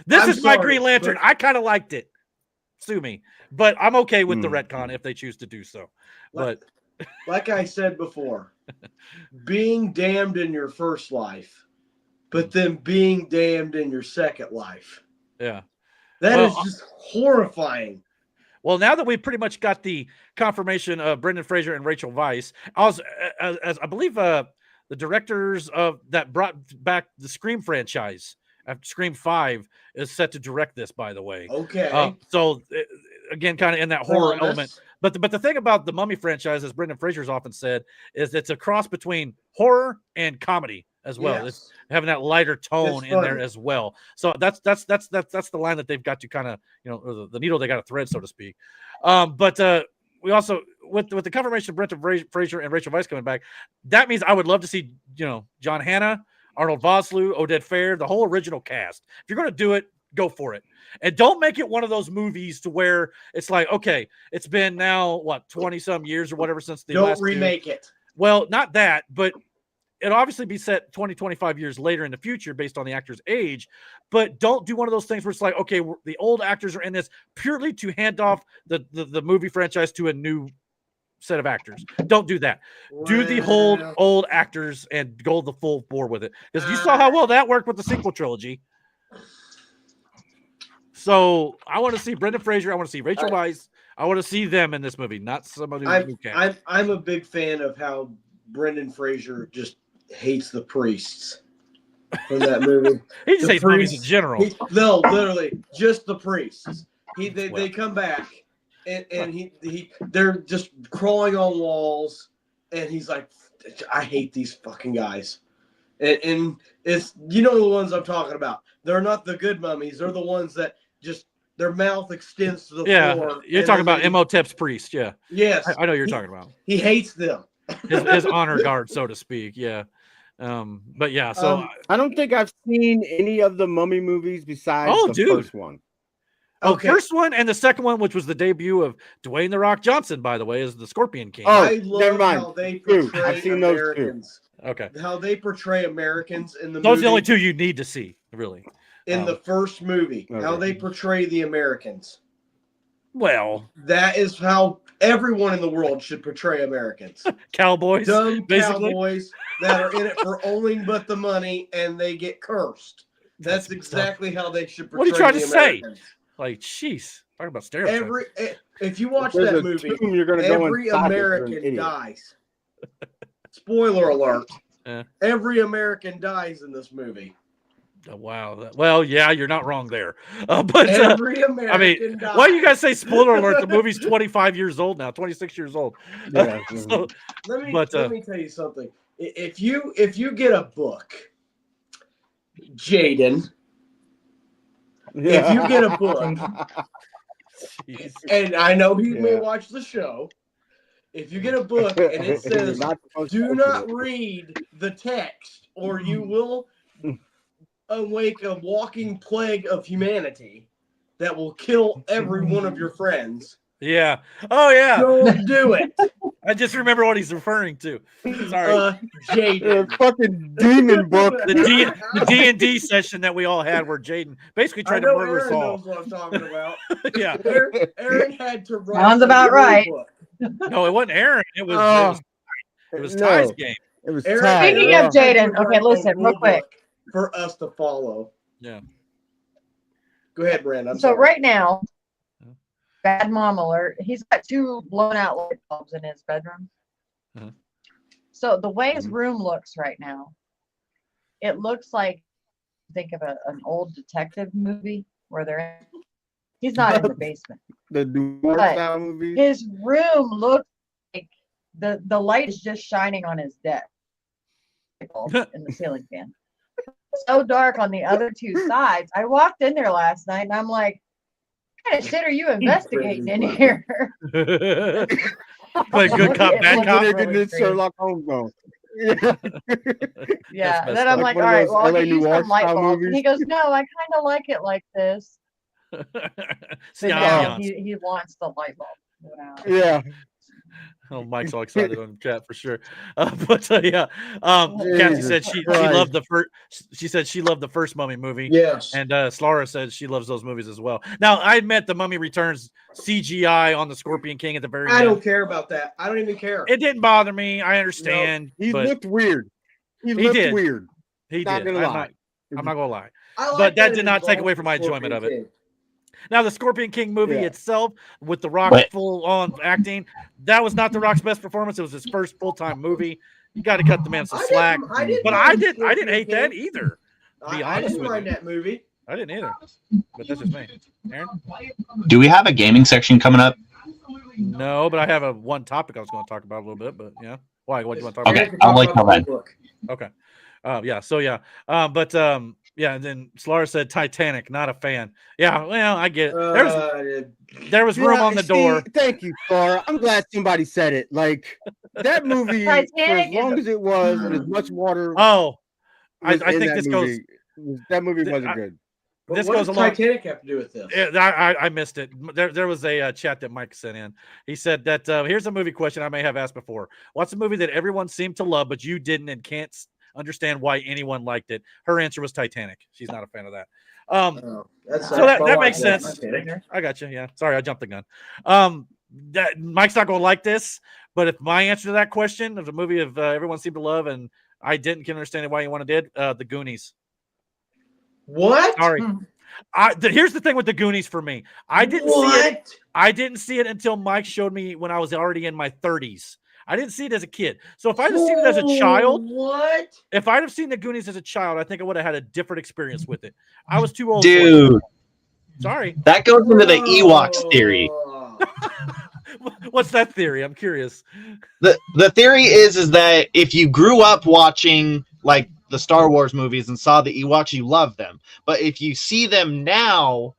This is my Green Lantern. I kind of liked it. Sue me. But I'm okay with the retcon if they choose to do so. But like I said before, being damned in your first life, but then being damned in your second life. Yeah. That is just horrifying. Well, now that we've pretty much got the confirmation of Brendan Fraser and Rachel Weisz, I believe the directors of that brought back the Scream franchise after Scream 5 is set to direct this, by the way. Okay. So again, kind of in that horror element. But the thing about the Mummy franchise, as Brendan Fraser's often said, is it's a cross between horror and comedy as well. Yes. It's having that lighter tone in there as well. So that's the line that they've got to kind of, the needle they got to thread, so to speak. But we also with the confirmation of Brendan Fraser and Rachel Weisz coming back, that means I would love to see John Hannah, Arnold Vosloo, Oded Fehr, the whole original cast. If you're going to do it, go for it. And don't make it one of those movies to where it's like, okay, it's been now 20 some years or whatever since the last remake it. Well, not that, but it'll obviously be set 20, 25 years later in the future based on the actor's age. But don't do one of those things where it's like, okay, the old actors are in this purely to hand off the movie franchise to a new set of actors. Don't do that. Do the whole old actors and go the full bore with it. Because you saw how well that worked with the sequel trilogy. So I want to see Brendan Fraser. I want to see Rachel Weisz. I want to see them in this movie, not somebody who can. I'm a big fan of how Brendan Fraser just hates the priests from that movie. He just hates movies in general. No, literally, just the priests. They come back and they're just crawling on walls, and he's like, I hate these fucking guys. And it's the ones I'm talking about. They're not the good mummies. They're the ones that just their mouth extends to the floor. You're talking about Imhotep's priest. Yeah. Yes. I know you're talking about. He hates them. His honor guard, so to speak. Yeah. But yeah, so I don't think I've seen any of the Mummy movies besides the first one. Okay. First one and the second one, which was the debut of Dwayne "The Rock" Johnson, by the way, is the Scorpion King. Oh, I never love mind. how they Two. portray I've seen those two. Americans. Okay. How they portray Americans in the Those movie. are the only two you need to see, really. In the first movie, how Okay. they portray the Americans. Well, That is how everyone in the world should portray Americans. cowboys, Dumb basically. cowboys that are in it for only but the money and they get cursed. That's exactly how they should portray What are you trying to the say? Americans. Like, jeez, talk about stereotypes. If you watch There's that a movie, tomb, you're gonna go every inside it, you're an American idiot. dies. Spoiler alert. Yeah. Every American dies in this movie. Oh, wow. Well, yeah, you're not wrong there. But Every American dies. why you guys say spoiler alert? The movie's 25 years old now, 26 years old. Yeah. So, let me tell you something. If you get a book, Jaden, if you get a book, geez. and I know he may Yeah. watch the show, if you get a book and it says, do not read the text or you will awake a walking plague of humanity that will kill every one of your friends. Yeah. Oh, yeah. Don't do it. I just remember what he's referring to. Sorry. Jaden. Fucking demon book. The D&D session that we all had where Jaden basically tried to murder us Aaron all. knows what I'm talking about. Yeah. Aaron had to write. Sounds about right. Book. No, it wasn't Aaron. It was No. Ty's game. It was Aaron- Ty. Speaking Yeah. of Jaden, had to okay, write a listen, real rule quick. book for us to follow. Yeah. Go ahead, Brandon. I'm So sorry. right now, bad mom alert. He's got 2 blown out light bulbs in his bedroom. Uh-huh. So the way his room looks right now, it looks like, think of an old detective movie where he's not in the basement. The Dwarf But style movie. His room looks like the light is just shining on his desk in the ceiling fan. So dark on the other 2 sides. I walked in there last night and I'm like, what kind of shit are you investigating in here? Like good cop, It bad looks cop. really Nigga did strange. Sherlock Holmes though. Yeah. Yeah. That's And then messed I'm up. like, Like all one of right, those well, I LA can use Noire some light style bulbs. And movies. he goes, no, I kind of like it like this. See, So now ambiance. he wants the light bulb. Wow. Yeah. Oh, Mike's all excited on the chat for sure. Yeah. Kathy Jesus said she Christ. loved the first. She said she loved the first Mummy movie. Yes. And Slara said she loves those movies as well. Now, I admit the Mummy Returns CGI on the Scorpion King at the very I end. don't care about that. I don't even care. It didn't bother me. I understand. He but looked weird. He looked did. weird. he not did. gonna I'm lie. not gonna lie. I like but that it did not take involved away from my Scorpion enjoyment of it. King. Now, the Scorpion King movie Yeah. itself, with The Rock Wait. full on acting, that was not The Rock's best performance. It was his first full time movie. You got to cut the man some slack. I didn't But mind I didn't Scorpion hate that King. either. Be I honest didn't with mind you. that movie. I didn't either. But that's just me. Aaron? Do we have a gaming section coming up? No, but I have one topic I was going to talk about a little bit. But yeah, why? What do you want to talk Okay. Aaron can I'll talk wait about till the then. book. about? Okay. Yeah. So yeah. Yeah. And then Slara said Titanic. Not a fan. Yeah. Well, I get it. There was room on the door. Thank you, Clara. I'm glad somebody said it. Like that movie, for as Titanic is long as it was, and as much water. Oh, I was in think that this goes. movie, that movie wasn't good. This what goes does along. Titanic have to do with this? I missed it. There was a chat that Mike sent in. He said that here's a movie question I may have asked before. What's a movie that everyone seemed to love, but you didn't and can't understand why anyone liked it? Her answer was Titanic. She's not a fan of that. So that makes sense. I got you. Yeah. Sorry, I jumped the gun. That Mike's not going to like this, but if my answer to that question of a movie of everyone seemed to love and I didn't can understand why anyone did, The Goonies. What? Sorry. Here's the thing with The Goonies for me. I didn't see it until Mike showed me when I was already in my 30s. I didn't see it as a kid. So if I'd have seen it as a child, if I'd have seen The Goonies as a child, I think I would have had a different experience with it. I was too old. Dude. Sorry. That goes into the Ewoks theory. What's that theory? I'm curious. The theory is that if you grew up watching like the Star Wars movies and saw the Ewoks, you love them. But if you see them now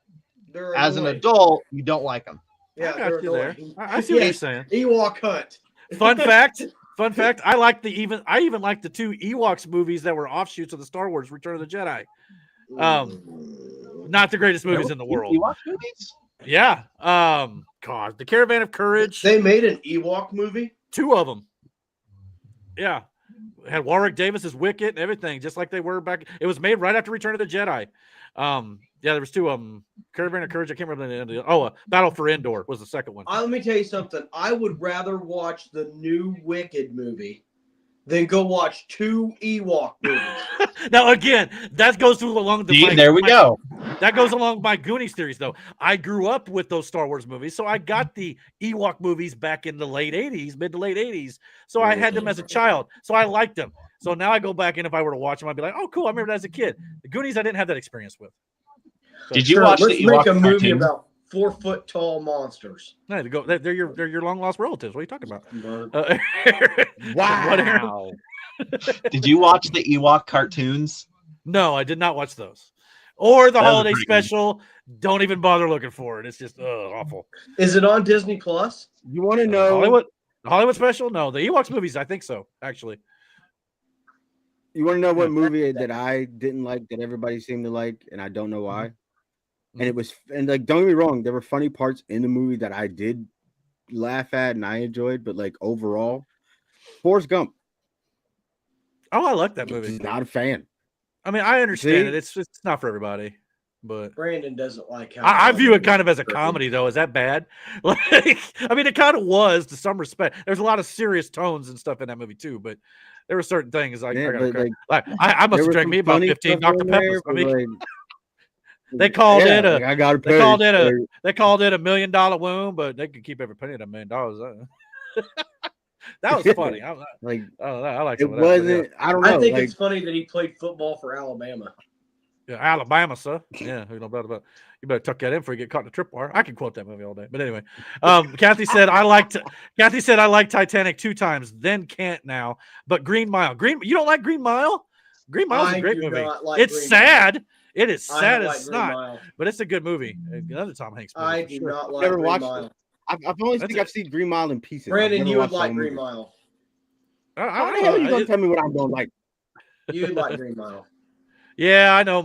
as an adult, you don't like them. Yeah, I got you there. annoying. I see what you're saying. Ewok hunt. Fun fact, Fun fact: I even like the 2 Ewoks movies that were offshoots of the Star Wars Return of the Jedi. Not the greatest movies in the world. Ewok movies? Yeah. God, the Caravan of Courage. They made an Ewok movie. 2 of them. Yeah. Had Warwick Davis as Wicket and everything, just like they were back. It was made right after Return of the Jedi. Yeah, there was 2 Caravan of Courage. I can't remember the end of the Battle for Endor was the second one. Let me tell you something. I would rather watch the new Wicked movie than go watch 2 Ewok movies. Now, again, that goes along the there we go. That goes along my Goonies theories, though. I grew up with those Star Wars movies, so I got the Ewok movies back in the late 80s, mid to late 80s. So I had them as a child, so I liked them. So now I go back, and if I were to watch them, I'd be like, oh, cool, I remember that as a kid. The Goonies, I didn't have that experience with. So, Did you watch the Let's Ewok make a movie cartoons? about 4-foot-tall monsters. no, they're your long lost relatives. What are you talking about? Wow. Did you watch the Ewok cartoons? No, I did not watch those. Or the That was holiday pretty good. special. Don't even bother looking for it. It's just awful. Is it on Disney Plus? You want to know The Hollywood special? No, the Ewoks movies. I think so. Actually, You want to know what movie that I didn't like that everybody seemed to like, and I don't know why? And it was, and like, don't get me wrong, there were funny parts in the movie that I did laugh at and I enjoyed, but like overall, Forrest Gump. oh, I like that movie. Not a fan. I mean, I understand See? it. It's not for everybody, but Brandon doesn't like how I view it kind of as a comedy, though. Is that bad? Like, I mean, it kind of was to some respect. There's a lot of serious tones and stuff in that movie too, but there were certain things like Yeah, I gotta but, like I must There have was drank some me about funny 15 stuff Dr. in there, Peppers. I but, mean, like, they called it a like, I got they called it a $1 million wound, but they could keep every penny of $1 million. That was funny. I like like it some of that, but, yeah. wasn't. I don't know. I think like, it's funny that he played football for Alabama. Yeah, Alabama, sir. Yeah, who know about? You better tuck that in before you get caught in a tripwire. I can quote that movie all day. But anyway, Kathy said I liked Titanic 2 times, then can't now. But Green Mile. You don't like Green Mile? Green Mile's a great movie. It's sad. It is sad as snot, but it's a good movie. Another Tom Hanks movie. I do not like never Green watched Mile. it. I've only I've seen Green Mile in pieces. Brandon, you would like Green Mile. How the hell are you gonna tell me what I'm gonna like? You'd like Green Mile. Yeah, I know.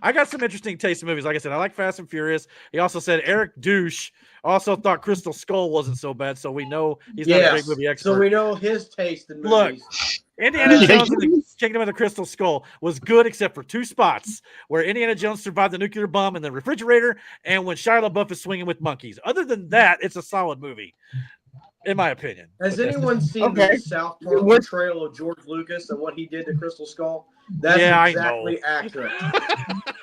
I got some interesting taste in movies. Like I said, I like Fast and Furious. He also said Eric Douche also thought Crystal Skull wasn't so bad, so we know he's not a great movie expert. So we know his taste in movies. Look, Indiana Jones and the Kingdom of the Crystal Skull was good except for 2 spots where Indiana Jones survived the nuclear bomb in the refrigerator and when Shia LaBeouf is swinging with monkeys. Other than that, it's a solid movie, in my opinion. Has anyone seen the South Park portrayal of George Lucas and what he did to Crystal Skull? That's exactly accurate.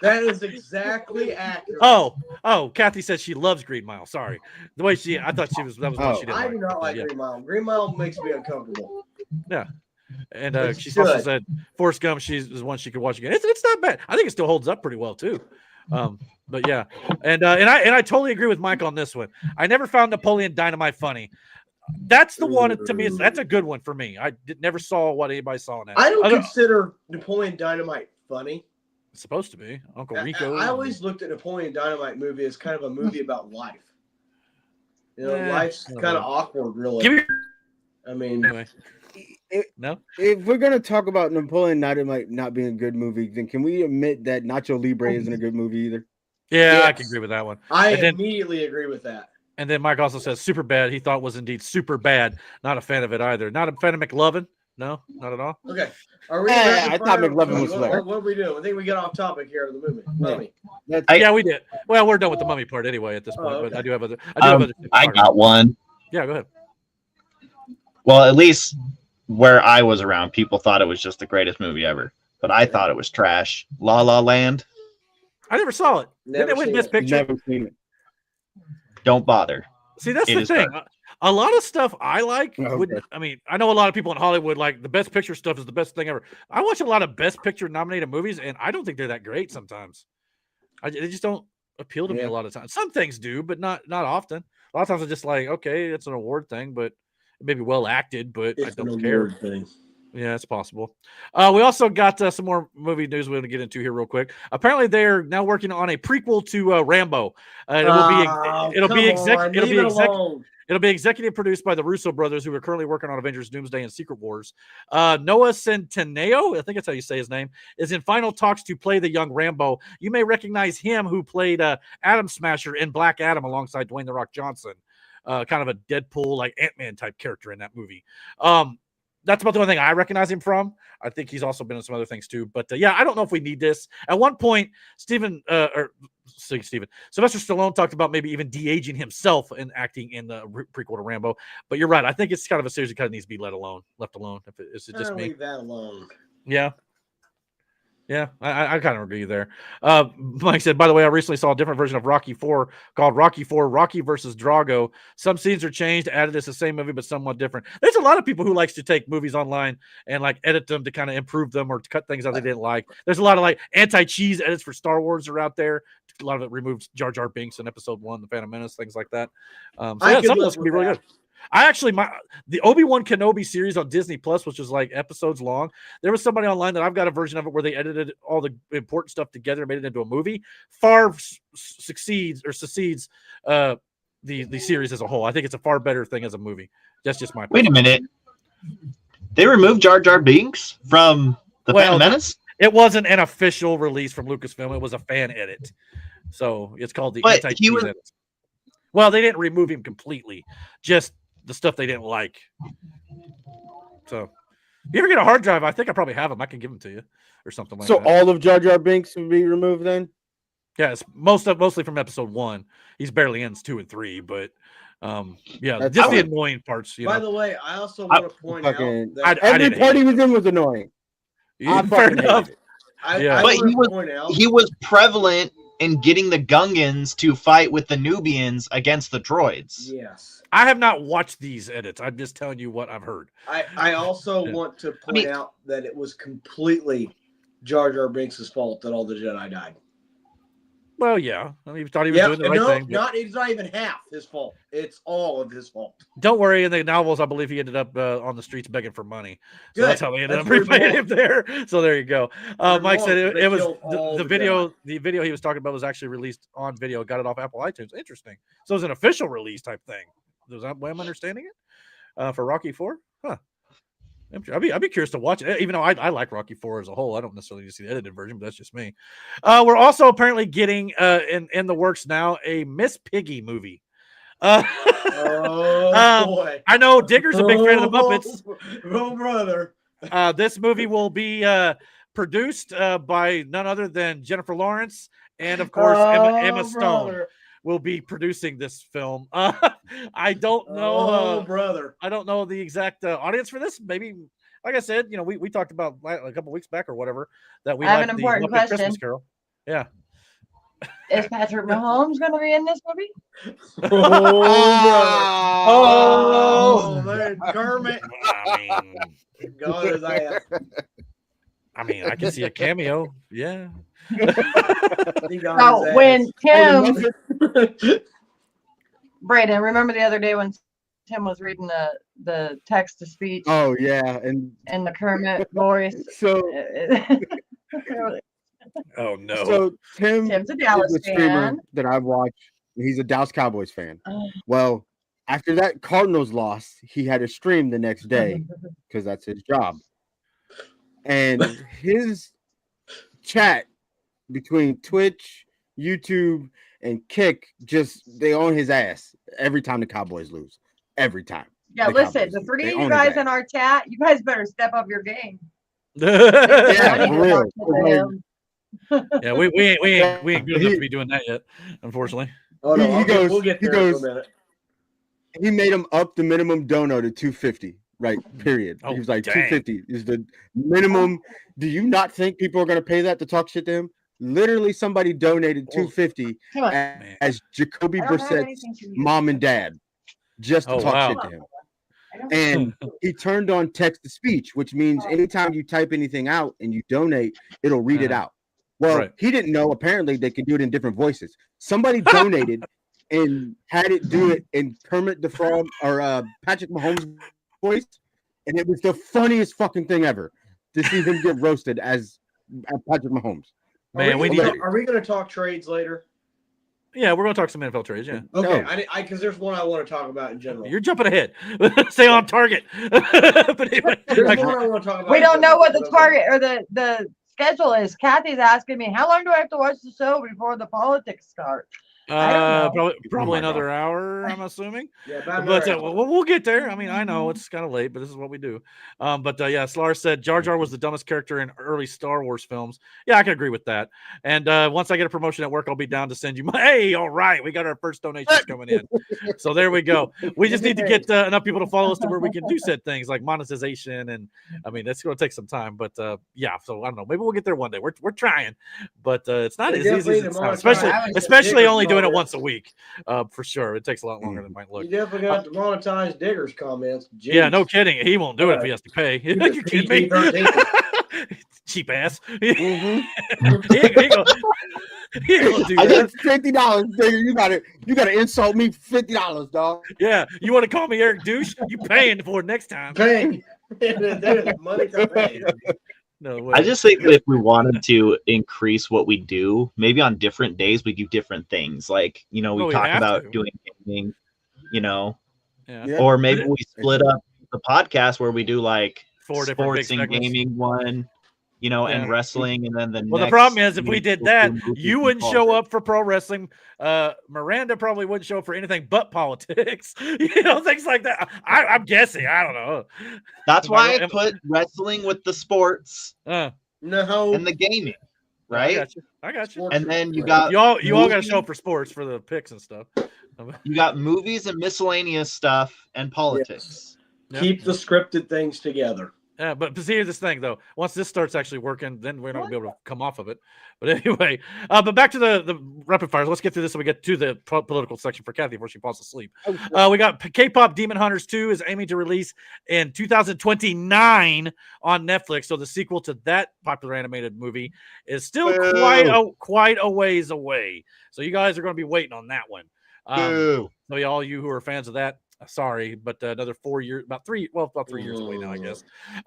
That is exactly accurate. Oh, Kathy said she loves Green Mile. Sorry. The way I thought that was the one she didn't I like. do not like Green Mile. Green Mile makes me uncomfortable. Yeah. And she also said Forrest Gump, is one she could watch again. It's not bad. I think it still holds up pretty well too. But yeah. And I totally agree with Mike on this one. I never found Napoleon Dynamite funny. That's the one to me. That's a good one for me. I never saw what anybody saw in that. I don't consider Napoleon Dynamite funny. It's supposed to be Uncle Rico. I always looked at Napoleon Dynamite movie as kind of a movie about life. You know, life's kind of awkward, really. I mean, anyway. No. If we're gonna talk about Napoleon Dynamite not being a good movie, then can we admit that Nacho Libre isn't a good movie either? Yeah, yes. I can agree with that one. I immediately agree with that. And then Mike also says super bad. He thought was indeed super bad. Not a fan of it either. Not a fan of McLovin. No, not at all. Okay. Are we? I thought McLovin was what are we doing? I think we got off topic here of the movie. Mummy. Yeah, we did. Well, we're done with the mummy part anyway at this point. Okay. But I do have other. I got one. Yeah, go ahead. Well, at least where I was around, people thought it was just the greatest movie ever. But I thought it was trash. La La Land. I never saw it. Didn't it win Best Picture? Never seen it. Don't bother. See, that's the thing. A lot of stuff I like. I mean, I know a lot of people in Hollywood like the Best Picture stuff is the best thing ever. I watch a lot of Best Picture nominated movies, and I don't think they're that great sometimes. They just don't appeal to me a lot of times. Some things do, but not often. A lot of times I'm just like, okay, it's an award thing, but it may be well acted, but I don't care. Yeah, it's possible. We also got some more movie news we're going to get into here real quick. Apparently, they're now working on a prequel to Rambo. It'll It'll be executive produced by the Russo brothers, who are currently working on Avengers Doomsday and Secret Wars. Noah Centineo, I think that's how you say his name, is in final talks to play the young Rambo. You may recognize him, who played Atom Smasher in Black Adam alongside Dwayne The Rock Johnson. Kind of a Deadpool, like Ant-Man type character in that movie. That's about the only thing I recognize him from. I think he's also been in some other things too. But yeah, I don't know if we need this. At one point, Sylvester Stallone talked about maybe even de-aging himself in acting in the prequel to Rambo. But you're right. I think it's kind of a series that kind of needs to be left alone. Is it just me? Leave that alone. Yeah. Yeah, I kind of agree there. Mike said, by the way, I recently saw a different version of Rocky 4 called Rocky 4, Rocky versus Drago. Some scenes are changed, added as the same movie, but somewhat different. There's a lot of people who likes to take movies online and like edit them to kind of improve them or to cut things out they didn't like. There's a lot of like anti-cheese edits for Star Wars are out there. A lot of it removed Jar Jar Binks in episode 1, The Phantom Menace, things like that. So yeah, some of those can be really good. The Obi-Wan Kenobi series on Disney Plus, which was like episodes long, there was somebody online that I've got a version of it where they edited all the important stuff together and made it into a movie. Far succeeds the series as a whole. I think it's a far better thing as a movie. That's just my opinion. Wait a minute. They removed Jar Jar Binks from the Phantom Menace? It wasn't an official release from Lucasfilm. It was a fan edit. So it's called the anti-cheese edit. Well, they didn't remove him completely. Just the stuff they didn't like. So, if you ever get a hard drive, I think I probably have them. I can give them to you or something like that. So all of Jar Jar Binks would be removed then? Yeah, it's mostly from episode 1. He's barely ends 2 and 3, but yeah, That's just the fine. annoying parts. By the way, I also want to point out that every part he was in was annoying. I fair enough. But he was prevalent in getting the Gungans to fight with the Nubians against the droids. Yes. I have not watched these edits. I'm just telling you what I've heard. I also want to point out that it was completely Jar Jar Binks' fault that all the Jedi died. Well, yeah. I mean, he thought he was doing the right thing. It's not even half his fault. It's all of his fault. Don't worry. In the novels, I believe he ended up on the streets begging for money. So that's how they ended up very repaying him there. So there you go. Mike said it was the video. Jedi. The video he was talking about was actually released on video. Got it off Apple iTunes. Interesting. So it was an official release type thing. Is that the way I'm understanding it? For Rocky 4? Huh. I'd be curious to watch it, even though I like Rocky 4 as a whole. I don't necessarily see the edited version, but that's just me. We're also apparently getting in the works now a Miss Piggy movie. Boy. I know Digger's a big fan of the Muppets. Oh, brother. This movie will be produced by none other than Jennifer Lawrence and, of course, Emma Stone. Will be producing this film. I don't know. Brother. I don't know the exact audience for this. Maybe, like I said, we talked about a couple weeks back or whatever that we have an important question. Christmas Carol. Yeah. Is Patrick Mahomes going to be in this movie? Oh, man, Kermit. I mean, I can see a cameo. Yeah. So when Tim, Brayden, remember the other day when Tim was reading the text to speech? Oh yeah, and the Kermit voice. So, oh no. So Tim's a Dallas fan that I've watched. He's a Dallas Cowboys fan. Well, after that Cardinals loss, he had a stream the next day because that's his job, and his chat between Twitch, YouTube, and Kick, they own his ass every time the Cowboys lose. Every time. Yeah, listen, the three of you guys in our chat, you guys better step up your game. Yeah, for real. Yeah, we ain't good enough to be doing that yet, unfortunately. Oh no, we'll get there in a minute. He made him up the minimum dono to $250. Right, period. Oh, he was like, dang. $250 is the minimum. Do you not think people are going to pay that to talk shit to him? Literally, somebody donated $250 as Jacoby Brissett's mom and dad just to talk shit to him. And he turned on text to speech, which means anytime you type anything out and you donate, it'll read it out. Well, he didn't know. Apparently, they could do it in different voices. Somebody donated and had it do it in Kermit the Frog or Patrick Mahomes' voice, and it was the funniest fucking thing ever to see him get roasted as Patrick Mahomes. Man, are we going to talk trades later? Yeah, we're going to talk some NFL trades. Yeah. Okay, No. because there's one I want to talk about in general. You're jumping ahead. Stay on target. But anyway, There's one I want to talk about. We in don't know general, what the but okay. target or the schedule is. Kathy's asking me, how long do I have to watch the show before the politics start? I don't know. Probably Oh my another hour, I'm assuming. Yeah, about But another hour. we'll get there. I mean, I know it's kind of late, but this is what we do. Yeah, Lars said Jar Jar was the dumbest character in early Star Wars films. Yeah, I can agree with that. And once I get a promotion at work, I'll be down to send you my. Hey, all right, we got our first donations coming in. So there we go. We just need to get enough people to follow us to where we can do said things like monetization, and I mean that's going to take some time. But yeah, so I don't know. Maybe we'll get there one day. We're trying, but it's not as easy as it sounds. Especially only doing it once a week. For sure, it takes a lot longer than it might look. You definitely got to monetize Digger's comments. Jeez. Yeah, no kidding. He won't do it if he has to pay. You kidding me? Cheap ass. He ain't gonna do I that. get $50, Digger. You gotta insult me $50, dog. Yeah, you want to call me Eric Douche? You paying for it next time. Pay. There's money to pay. No way. I just think that if we wanted to increase what we do, maybe on different days we do different things. Like, we we talk have about to. doing gaming, Yeah. or maybe we split up the podcast where we do like 4 different big sports and segments. gaming one, Yeah. and wrestling, and then the Well, the next problem is if we week did we'll that, do movies you and wouldn't show politics. up for pro wrestling. Miranda probably wouldn't show up for anything but politics. Things like that. I'm guessing. I don't know. That's Am why I- I put wrestling with the sports No. and the gaming, right? I got you. And then you got You all got to movies- show up for sports for the picks and stuff. You got movies and miscellaneous stuff and politics. Yep. Keep the scripted things together. Yeah, but see, here's this thing though. Once this starts actually working, then we're not gonna be able to come off of it. But anyway, but back to the rapid fires. Let's get through this so we get to the political section for Kathy before she falls asleep. We got K-pop Demon Hunters 2 is aiming to release in 2029 on Netflix. So the sequel to that popular animated movie is still quite a ways away. So you guys are going to be waiting on that one. So all you who are fans of that, sorry, but another 4 years, about 3 years away now, I guess.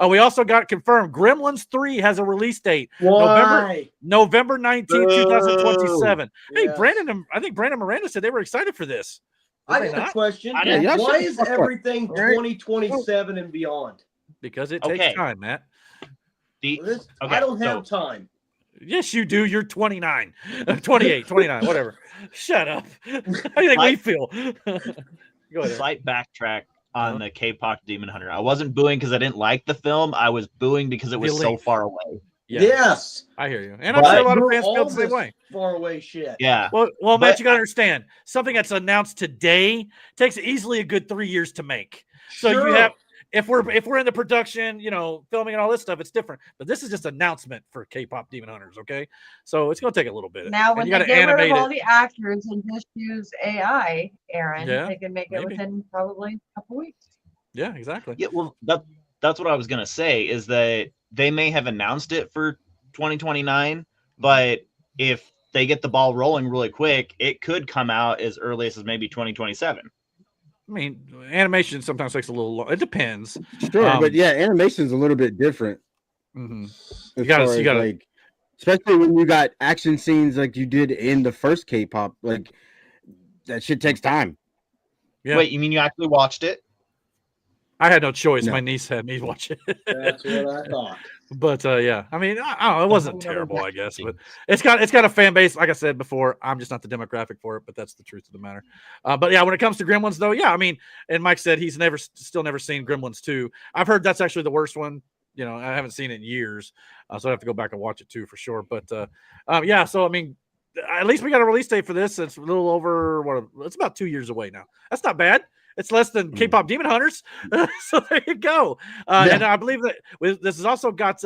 We also got confirmed Gremlins 3 has a release date. Why? November 19th, 2027. Hey, Yes. I think Brandon Miranda said they were excited for this. Did I they got a not? question. I didn't- Why is everything Right. 2027 and beyond? Because it Okay. takes time, Matt. I don't have time. Yes, you do. You're 29, 28, 29, whatever. Shut up. How do you think we feel? Go ahead. Slight backtrack on the K-pop Demon Hunter. I wasn't booing because I didn't like the film. I was booing because it was so length. far away. Yeah, Yes. I hear you. And I'm sure a lot of fans feel the same way. Far away shit. Yeah. Well, Matt, But- you got to understand something that's announced today takes easily a good 3 years to make. So Sure. you have, if we're in the production, filming and all this stuff, it's different. But this is just announcement for K-pop Demon Hunters, okay? So it's going to take a little bit. Now, And when you they got to get rid animate of all it. the actors and just use AI, Aaron, Yeah, they can make it maybe. within probably a couple weeks. Yeah, exactly. Yeah, well, that's what I was gonna say is that they may have announced it for 2029, but if they get the ball rolling really quick, it could come out as early as maybe 2027. I mean, animation sometimes takes a little long. It depends. Sure, but yeah, animation's a little bit different. Mhm. As You gotta- far you as, gotta- like, especially when you got action scenes like you did in the first K-pop, like that shit takes time. Yeah. Wait, you mean you actually watched it? I had no choice. No. My niece had me watch it. That's what I thought. But yeah, I mean, I don't know. It wasn't terrible, I guess, but it's got a fan base. Like I said before, I'm just not the demographic for it, but that's the truth of the matter. But yeah, when it comes to Gremlins, though, yeah, I mean, and Mike said he's still never seen Gremlins 2. I've heard that's actually the worst one. I haven't seen it in years, so I have to go back and watch it too for sure. But yeah, so I mean, at least we got a release date for this. It's a little over it's about 2 years away now. That's not bad. It's less than K-pop Demon Hunters. So there you go. And I believe that this has also got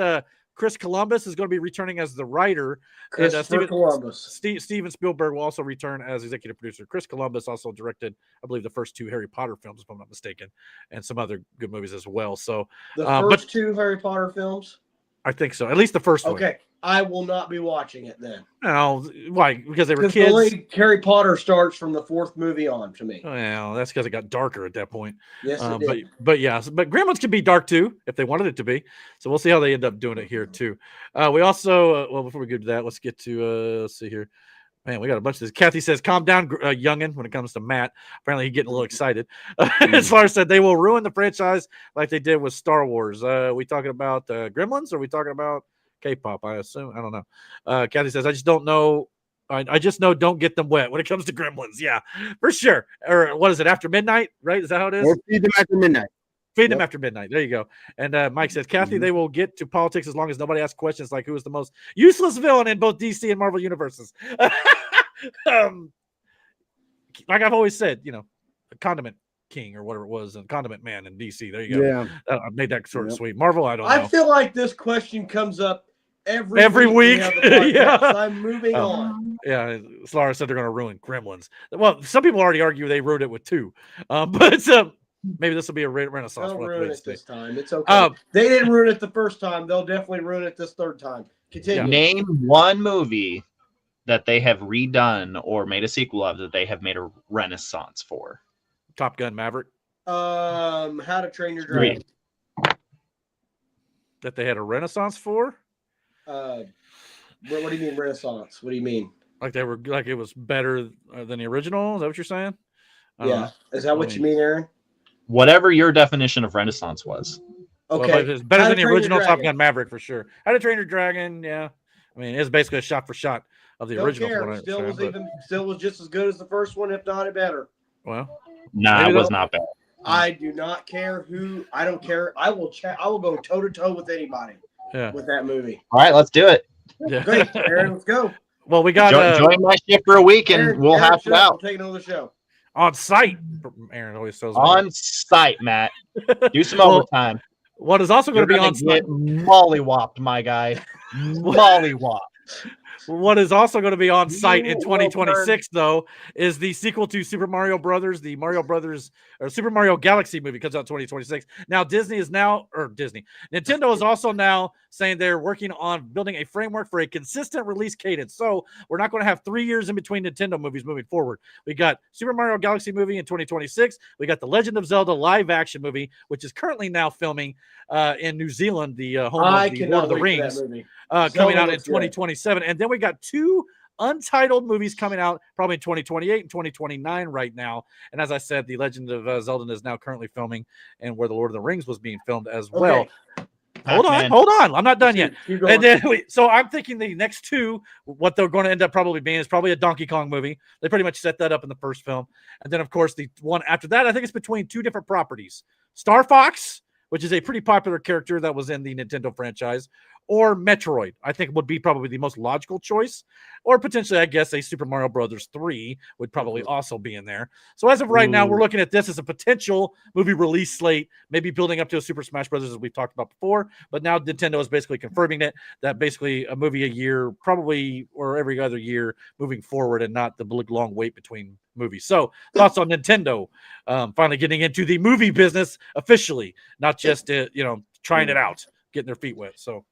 Chris Columbus is going to be returning as the writer. Christopher Columbus. Steven Spielberg will also return as executive producer. Chris Columbus also directed, I believe, the first 2 Harry Potter films, if I'm not mistaken, and some other good movies as well. So The but- first 2 Harry Potter films? I think so. At least the first one. Okay. I will not be watching it then. No, why? Because they were Because kids. the way Harry Potter starts from the 4th movie on to me. Well, that's because it got darker at that point. Yes, it did. But yeah, but Gremlins can be dark too if they wanted it to be. So we'll see how they end up doing it here too. We also, well, before we get to that, let's get to let's see here. Man, we got a bunch of this. Kathy says, calm down, youngin, when it comes to Matt. Apparently, he's getting a little excited. As Lars said, they will ruin the franchise like they did with Star Wars. We talking about Gremlins, or are we talking about K-pop? I assume. I don't know. Kathy says, I just don't know. I just know don't get them wet when it comes to Gremlins. Yeah, for sure. Or what is it, after midnight, right? Is that how it is? Or feed them after midnight. Feed them after midnight. There you go. And Mike says, Kathy, they will get to politics as long as nobody asks questions like who is the most useless villain in both DC and Marvel universes. Like I've always said, you know, a condiment king or whatever it was, and condiment man in DC. There you go. Yeah. I made that sort of sweet. Marvel, I don't know. I feel like this question comes up every week. Yeah. So I'm moving on. Yeah, Slara said they're going to ruin Gremlins. Well, some people already argue they ruined it with 2. But maybe this will be a renaissance. They'll ruin it this time. It's okay. They didn't ruin it the first time. They'll definitely ruin it this third time. Continue. Name one movie that they have redone or made a sequel of that they have made a renaissance for. Top Gun Maverick. How to Train Your Dragon. That they had a renaissance for? What do you mean renaissance? What do you mean? Like they were like it was better than the original? Is that what you're saying? Yeah. Is that what you mean, Aaron? Whatever your definition of renaissance was. Okay. Well, it's better than the original Top Gun Maverick for sure. How to Train Your Dragon, yeah. I mean, it's basically a shot for shot of the original. Still was just as good as the first one, if not better. Well, it was not bad. I do not care who. I don't care. I will go toe to toe with anybody. Yeah. With that movie. All right, let's do it. Yeah. Great, Aaron. Let's go. Well, we got join my ship for a week, and we'll have it out. We'll take another show on site. Aaron always says on site, Matt. Do some overtime. What is also going to be on site? Mollywopped, my guy. Mollywopped. What is also going to be on site in 2026, though, is the sequel to Super Mario Brothers, the Mario Brothers or Super Mario Galaxy movie comes out in 2026. Now, Nintendo is also now saying they're working on building a framework for a consistent release cadence. So we're not going to have 3 years in between Nintendo movies moving forward. We got Super Mario Galaxy movie in 2026. We got the Legend of Zelda live action movie, which is currently now filming in New Zealand, the home of the Lord of the Rings. Coming out in 2027. And then we got 2 untitled movies coming out probably in 2028 and 2029 right now. And as I said, The Legend of Zelda is now currently filming, and where The Lord of the Rings was being filmed as well. Hold on. I'm not done yet. And then so I'm thinking the next 2, what they're going to end up probably being is probably a Donkey Kong movie. They pretty much set that up in the first film. And then, of course, the one after that, I think it's between 2 different properties. Star Fox, which is a pretty popular character that was in the Nintendo franchise, or Metroid, I think would be probably the most logical choice. Or potentially, I guess, a Super Mario Brothers 3 would probably also be in there. So as of right now, we're looking at this as a potential movie release slate, maybe building up to a Super Smash Brothers as we've talked about before. But now Nintendo is basically confirming it, that basically a movie a year, probably, or every other year moving forward, and not the long wait between movies. So thoughts on Nintendo finally getting into the movie business officially, not just trying it out, getting their feet wet. So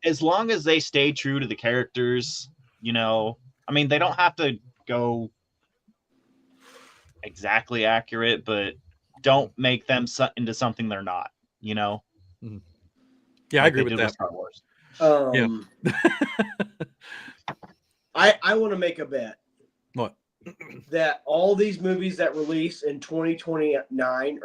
as long as they stay true to the characters, I mean, they don't have to go exactly accurate, but don't make them into something they're not, Mm-hmm. Yeah, I agree with that. Star Wars. I want to make a bet. What? That all these movies that release in 2029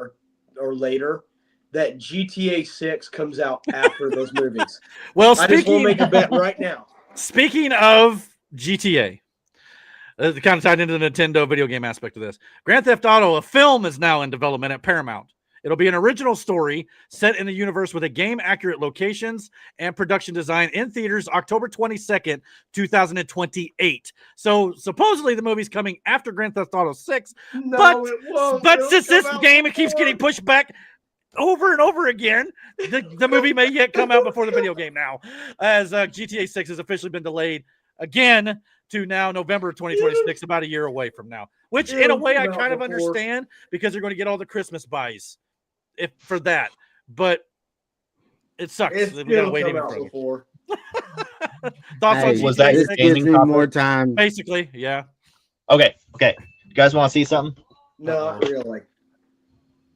or later, that GTA 6 comes out after those movies. Well, I just want to make a bet right now. Speaking of GTA, kind of tied into the Nintendo video game aspect of this, Grand Theft Auto, a film, is now in development at Paramount. It'll be an original story set in the universe with a game-accurate locations and production design in theaters October 22nd, 2028. So supposedly the movie's coming after Grand Theft Auto 6, but since this game it keeps getting pushed back over and over again, the movie may yet come out before the video game now, as GTA 6 has officially been delayed again to now November 2026, about a year away from now, which in a way I kind of understand, because they're going to get all the Christmas buys for that, but it sucks. We gotta wait even further. Thoughts on was that your gaming more time? Basically, yeah. Okay. You guys want to see something? No, not really.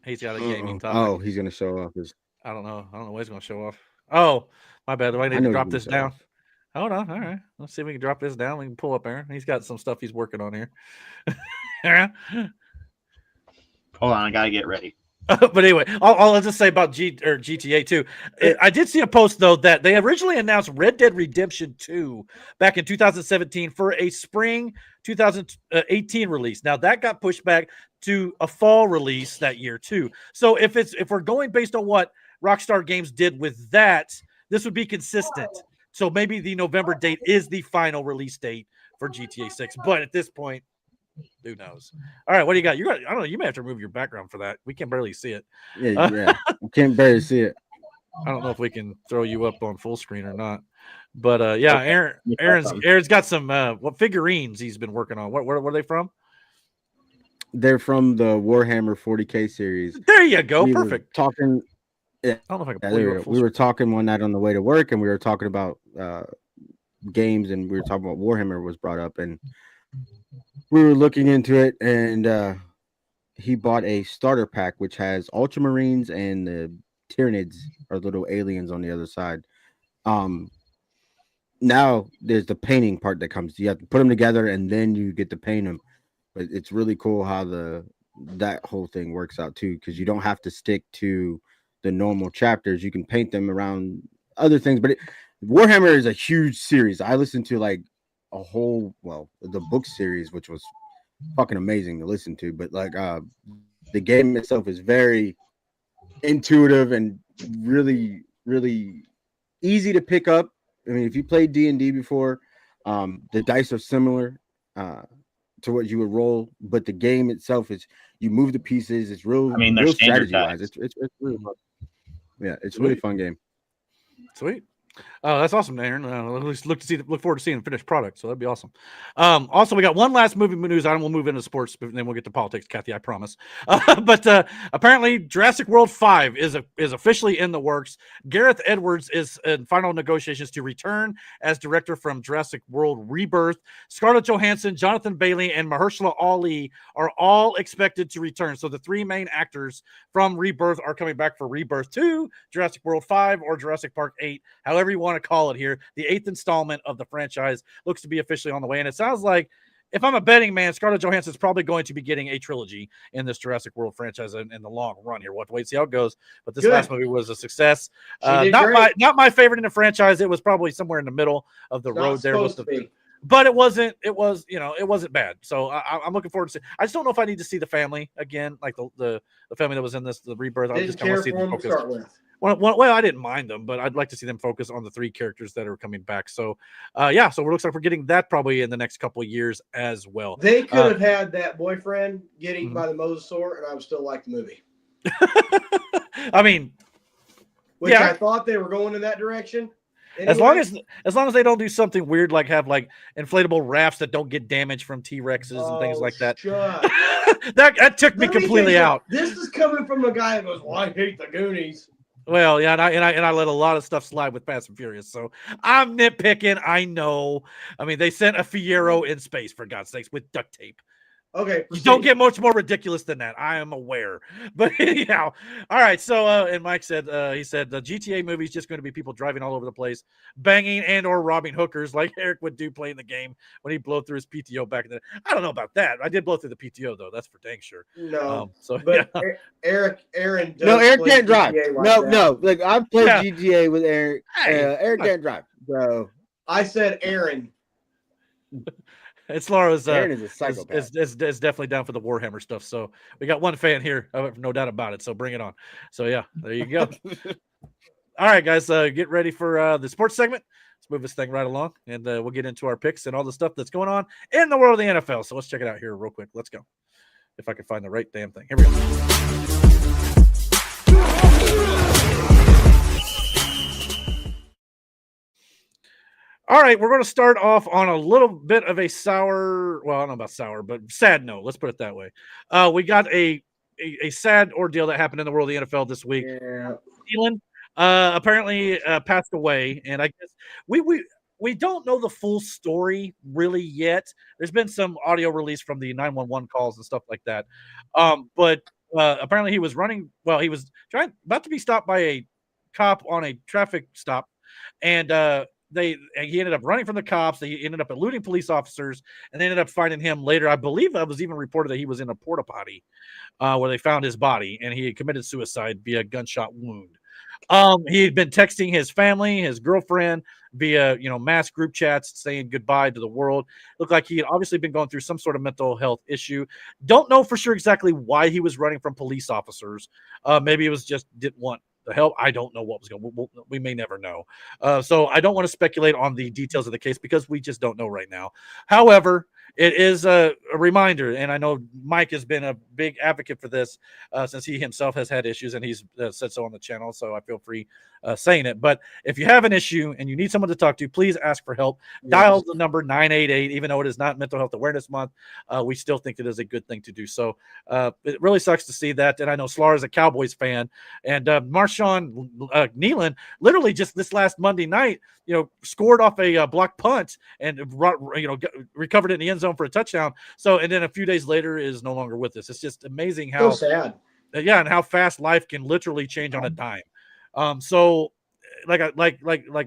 He's got a gaming topic. Oh, he's gonna show off his. I don't know what he's gonna show off. Oh, my bad. Do I need to drop this down? Hold on. All right. Let's see if we can drop this down. We can pull up Aaron. He's got some stuff he's working on here. Hold on, I gotta get ready. But anyway, I'll just say about GTA 2. I did see a post, though, that they originally announced Red Dead Redemption 2 back in 2017 for a spring 2018 release. Now, that got pushed back to a fall release that year, too. So if we're going based on what Rockstar Games did with that, this would be consistent. So maybe the November date is the final release date for GTA 6. But at this point, who knows? All right, what do you got? I don't know. You may have to remove your background for that. We can barely see it. Yeah. We can't barely see it. I don't know if we can throw you up on full screen or not. But yeah, Aaron's got some what figurines he's been working on. What are they from? They're from the Warhammer 40K series. There you go. Perfect. Talking. Yeah, I don't know if I can. We were talking one night on the way to work, and we were talking about games, and we were talking about Warhammer was brought up, and we were looking into it, and he bought a starter pack which has Ultramarines and the Tyranids, or little aliens on the other side. Now there's the painting part that comes. You have to put them together, and then you get to paint them. But it's really cool how that whole thing works out too, because you don't have to stick to the normal chapters. You can paint them around other things. But Warhammer is a huge series. I listened to like the book series, which was fucking amazing to listen to, but like the game itself is very intuitive and really, really easy to pick up. I mean, if you played D&D before, the dice are similar to what you would roll, but the game itself is you move the pieces. It's real. I mean, they're real standard strategy wise. It's really fun. Yeah, it's a really fun game. Sweet. Oh, that's awesome, Aaron. Look forward to seeing the finished product. So that'd be awesome. Also, we got one last movie news item. We'll move into sports, but then we'll get to politics, Kathy. I promise. But apparently, Jurassic World 5 is officially in the works. Gareth Edwards is in final negotiations to return as director from Jurassic World Rebirth. Scarlett Johansson, Jonathan Bailey, and Mahershala Ali are all expected to return. So the three main actors from Rebirth are coming back for Rebirth 2, Jurassic World 5, or Jurassic Park 8. However you want to call it here, the 8th installment of the franchise looks to be officially on the way. And it sounds like, if I'm a betting man, Scarlett Johansson is probably going to be getting a trilogy in this Jurassic World franchise in the long run here. We'll have to wait and see how it goes. But this last movie was a success. Not my favorite in the franchise. It was probably somewhere in the middle of the road there. But it wasn't bad. So I'm looking forward to see. I just don't know if I need to see the family again, like the family that was in the Rebirth. I just kind of want to see them focus. Well, I didn't mind them, but I'd like to see them focus on the three characters that are coming back. So, so it looks like we're getting that probably in the next couple of years as well. They could have had that boyfriend get eaten by the mosasaur, and I would still like the movie. I mean, I thought they were going in that direction. Anyway. As long as they don't do something weird, like have like inflatable rafts that don't get damaged from T-Rexes and things like that. that took me completely out. This is coming from a guy that goes, "Well, I hate the Goonies." Well, yeah, and I let a lot of stuff slide with Fast and Furious, so I'm nitpicking. I know. I mean, they sent a Fiero in space, for God's sakes, with duct tape. Okay, you don't get much more ridiculous than that. I am aware, but anyhow, all right. So, and Mike said, he said the GTA movie is just going to be people driving all over the place, banging and or robbing hookers like Eric would do playing the game when he blew through his PTO back in the. I don't know about that. I did blow through the PTO though. That's for dang sure. No, but yeah. Aaron. No, Eric can't drive. Like no. Like I've played GTA with Eric. Eric can't drive. So I said Aaron. It's Laura's. Aaron is a psychopath. Is definitely down for the Warhammer stuff. So we got one fan here, no doubt about it. So bring it on. So yeah, there you go. All right, guys, get ready for the sports segment. Let's move this thing right along, and we'll get into our picks and all the stuff that's going on in the world of the NFL. So let's check it out here real quick. Let's go. If I can find the right damn thing. Here we go. All right, we're going to start off on a little bit of a sour, well, I don't know about sour, but sad note. Let's put it that way. We got a sad ordeal that happened in the world of the NFL this week. Yeah. Thielen apparently passed away, and I guess we don't know the full story really yet. There's been some audio release from the 911 calls and stuff like that. But apparently he was running. Well, he was about to be stopped by a cop on a traffic stop, and he ended up running from the cops. He ended up eluding police officers, and they ended up finding him later. I believe it was even reported that he was in a porta potty where they found his body, and he had committed suicide via gunshot wound. He had been texting his family, his girlfriend, via mass group chats, saying goodbye to the world. Looked like he had obviously been going through some sort of mental health issue. Don't know for sure exactly why he was running from police officers. Maybe it was just didn't want the help. I don't know what was going. We may never know. So I don't want to speculate on the details of the case because we just don't know right now. However, it is a reminder, and I know Mike has been a big advocate for this since he himself has had issues, and he's said so on the channel, so I feel free saying it. But if you have an issue and you need someone to talk to, please ask for help. Yes. Dial the number 988, even though it is not Mental Health Awareness Month. We still think it is a good thing to do. So it really sucks to see that, and I know Slar is a Cowboys fan, and Marshawn Nealon literally just this last Monday night, scored off a block punt and recovered it in the end zone for a touchdown. So, and then a few days later is no longer with us. It's just amazing how sad. Yeah, and how fast life can literally change on a dime. So, like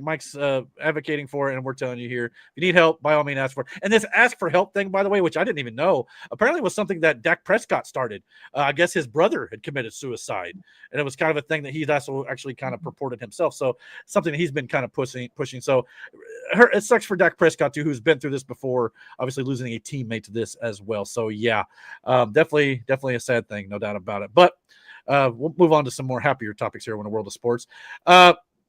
Mike's advocating for, and we're telling you here, if you need help, by all means, ask for it. And this ask for help thing, by the way, which I didn't even know, apparently was something that Dak Prescott started. I guess his brother had committed suicide, and it was kind of a thing that he's also actually kind of purported himself. So something that he's been kind of pushing. So it sucks for Dak Prescott too, who's been through this before, obviously losing a teammate to this as well. So yeah, definitely a sad thing, no doubt about it. But we'll move on to some more happier topics here in the world of sports.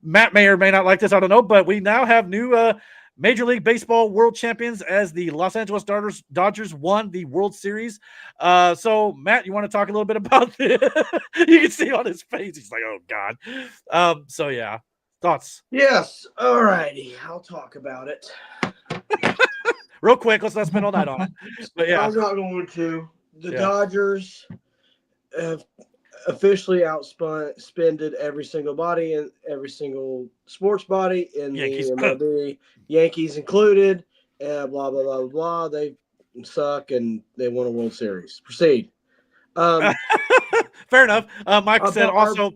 Matt may or may not like this, I don't know, but we now have new Major League Baseball world champions as the Los Angeles Dodgers won the World Series. So, Matt, you want to talk a little bit about this? You can see on his face, he's like, oh, God. So, yeah, thoughts? Yes. All righty. I'll talk about it. Real quick, let's not spend all night on it. But, yeah. I'm not going to. The Dodgers have officially outspended every single body and every single sports body in Yankees. the MLB, Yankees included, and blah, blah, blah, blah. They suck, and they won a World Series. Proceed. Fair enough. Mike said also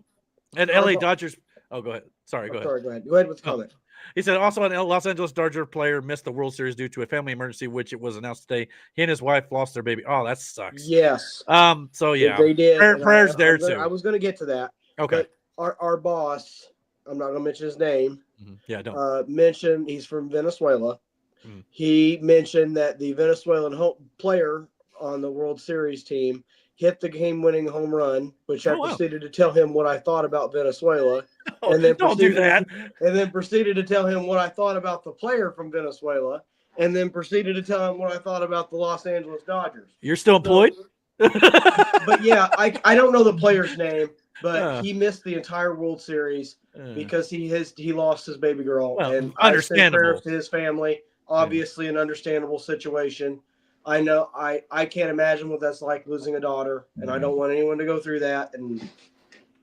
at LA Dodgers. Oh, go ahead. Sorry, go ahead. Sorry, go ahead. Go ahead with the comment. He said also an Los Angeles Dodger player missed the World Series due to a family emergency, which it was announced today. He and his wife lost their baby. Oh, that sucks. Yes. So yeah, they did. Prayers there too. I was going to get to that. Okay. But our boss, I'm not going to mention his name. Yeah, don't. Mentioned he's from Venezuela. Mm-hmm. He mentioned that the Venezuelan player on the World Series team hit the game-winning home run, which I proceeded to tell him what I thought about Venezuela. And then don't do that. And then proceeded to tell him what I thought about the player from Venezuela, and then proceeded to tell him what I thought about the Los Angeles Dodgers. You're still employed? But yeah, I don't know the player's name, but he missed the entire World Series because he lost his baby girl. Well, and understandable. I send prayers to his family. Obviously, an understandable situation. I know I can't imagine what that's like losing a daughter, and I don't want anyone to go through that. And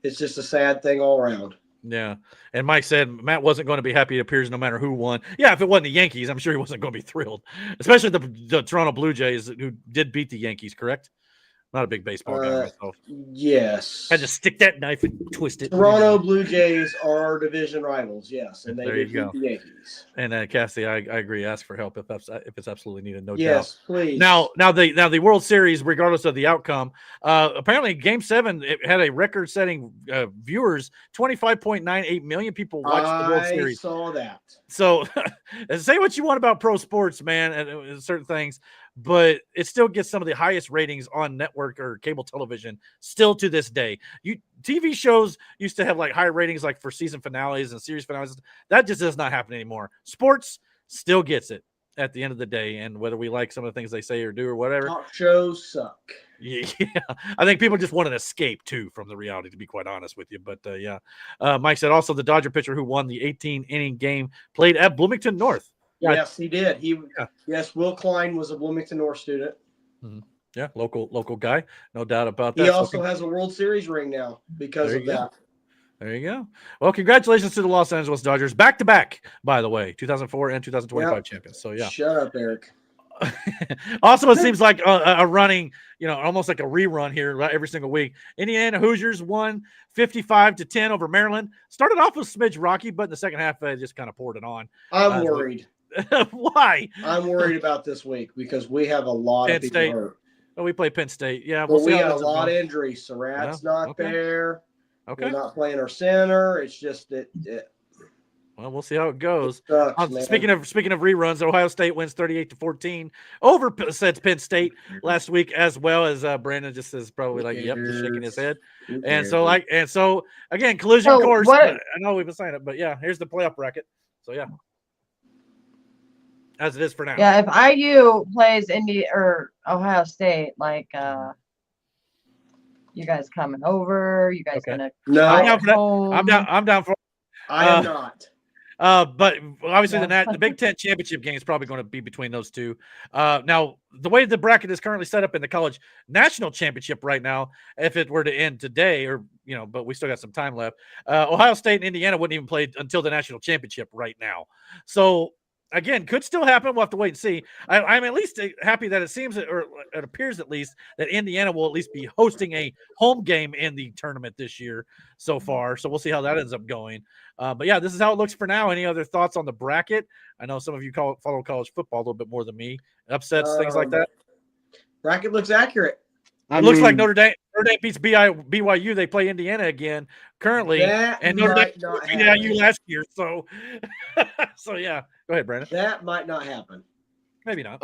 it's just a sad thing all around. Yeah. And Mike said Matt wasn't going to be happy, it appears, no matter who won. Yeah, if it wasn't the Yankees, I'm sure he wasn't going to be thrilled, especially the Toronto Blue Jays, who did beat the Yankees, correct? Not a big baseball guy myself. Yes. Had to stick that knife and twist it. Toronto Blue Jays are our division rivals, yes, and they there did you go. beat the Yankees. And Cassie, I agree. Ask for help if it's absolutely needed. No doubt. Yes, please. Now the World Series, regardless of the outcome, apparently Game 7 it had a record-setting viewers. 25.98 million people watched the World Series. I saw that. So, say what you want about pro sports, man, and certain things, but it still gets some of the highest ratings on network or cable television still to this day. TV shows used to have like higher ratings like for season finales and series finales. That just does not happen anymore. Sports still gets it at the end of the day, and whether we like some of the things they say or do or whatever. Talk shows suck. Yeah, I think people just want an escape too from the reality, to be quite honest with you. But yeah, Mike said also the Dodger pitcher who won the 18-inning game played at Bloomington North. Yes, he did. Yes, Will Klein was a Bloomington North student. Mm-hmm. Yeah, local guy, no doubt about that. He also has a World Series ring now because of that. There you go. Well, congratulations to the Los Angeles Dodgers, back to back, by the way, 2004 and 2025 champions. So yeah, shut up, Eric. Also, it seems like a running, almost like a rerun here every single week. Indiana Hoosiers won 55-10 over Maryland. Started off with smidge rocky, but in the second half, just kind of poured it on. I'm worried. Why? I'm worried about this week because we have a lot Penn of people State. hurt. Oh, we play Penn State. Yeah, Well, see we how got a that's lot of going. injuries. Surratt's Yeah, not okay. there. Okay. We're not playing our center. It's just that. Well, we'll see how it goes. It sucks, speaking of reruns, Ohio State wins 38-14 over Penn State last week, as well as Brandon just says probably like, yep, just shaking his head. And so again, collision course. I know we've been saying it, but yeah, here's the playoff bracket. So yeah, as it is for now. Yeah, if IU plays Ohio State, like you guys coming over? You guys gonna? No, I'm down for that. I'm down for. I am not. But obviously the Big Ten championship game is probably going to be between those two. Now, the way the bracket is currently set up in the college national championship right now, if it were to end today, but we still got some time left, Ohio State and Indiana wouldn't even play until the national championship right now. So again, could still happen. We'll have to wait and see. I'm at least happy that it appears at least that Indiana will at least be hosting a home game in the tournament this year so far. So we'll see how that ends up going. But yeah, this is how it looks for now. Any other thoughts on the bracket? I know some of you follow college football a little bit more than me. Upsets, things like that. Bracket looks accurate. It looks like Notre Dame beats BYU. They play Indiana again currently, and Notre Dame beat BYU last year. So, so yeah. Go ahead, Brandon. That might not happen. Maybe not.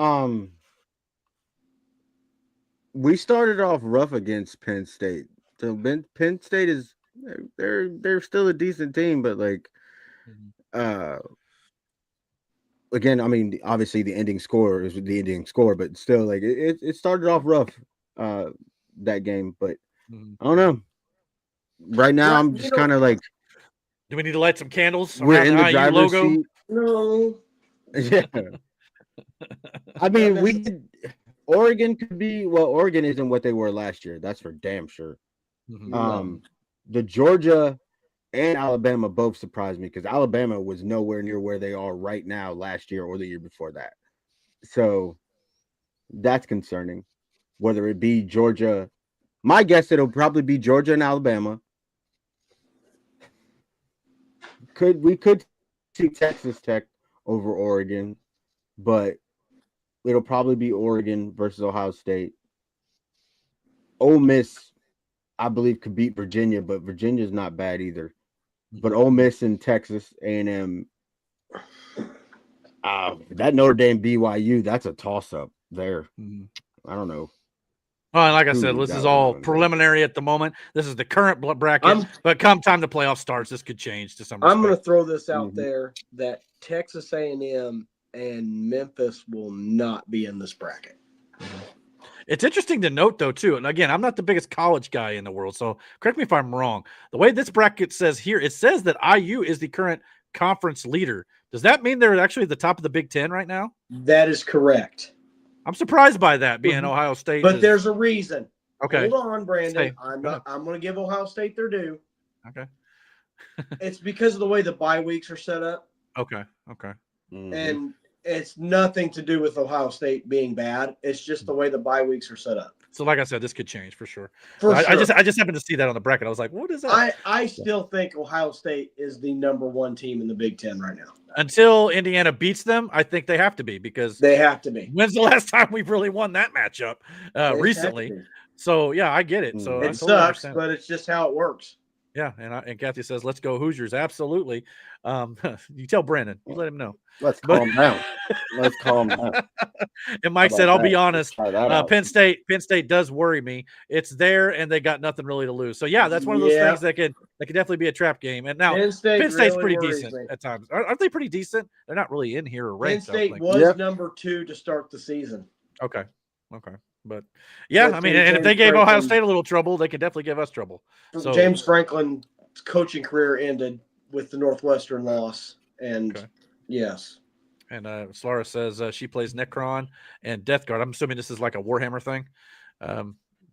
We started off rough against Penn State. So Penn State is they're still a decent team, but like, again, I mean, obviously the ending score is the ending score, but still, like it started off rough. That game, but I don't know. Right now, I'm just kind of like. Do we need to light some candles? We're in the driver's logo? seat. No. Yeah. I mean, Oregon could be. Well, Oregon isn't what they were last year. That's for damn sure. The Georgia and Alabama both surprised me because Alabama was nowhere near where they are right now last year or the year before that. So that's concerning. Whether it be Georgia, my guess it'll probably be Georgia and Alabama. We could see Texas Tech over Oregon, but it'll probably be Oregon versus Ohio State. Ole Miss, I believe, could beat Virginia, but Virginia's not bad either. But Ole Miss and Texas A&M, that Notre Dame BYU, that's a toss-up there. I don't know. Oh, and like I said, this is all preliminary at the moment. This is the current bracket, but come time the playoff starts, this could change to some respect. I'm going to throw this out there that Texas A&M and Memphis will not be in this bracket. It's interesting to note, though, too, and again, I'm not the biggest college guy in the world, so correct me if I'm wrong. The way this bracket says here, it says that IU is the current conference leader. Does that mean they're actually at the top of the Big Ten right now? That is correct. I'm surprised by that, being Ohio State. But there's a reason. Okay. Hold on, Brandon. I'm going to give Ohio State their due. Okay. It's because of the way the bye weeks are set up. Okay. And it's nothing to do with Ohio State being bad. It's just the way the bye weeks are set up. So, like I said, this could change for sure. I just happened to see that on the bracket. I was like, what is that? I still think Ohio State is the number one team in the Big Ten right now. Until Indiana beats them, I think they have to be because they have to be. When's the last time we've really won that matchup recently? So, yeah, I get it. So it sucks, but it's just how it works. Yeah, and Kathy says, "Let's go Hoosiers!" Absolutely. You tell Brandon. You let him know. Let's calm down. Let's calm down. And Mike said, "I'll be honest. Penn State does worry me. It's there, and they got nothing really to lose. So yeah, that's one of those things that could definitely be a trap game. And now Penn State's really pretty decent at times. Aren't they pretty decent? They're not really in here or ranked. Penn State was number 2 to start the season. Okay. But yeah, I mean, and if they gave Ohio State a little trouble, they could definitely give us trouble. So James Franklin's coaching career ended with the Northwestern loss, and yes. And Slara says she plays Necron and Death Guard. I'm assuming this is like a Warhammer thing.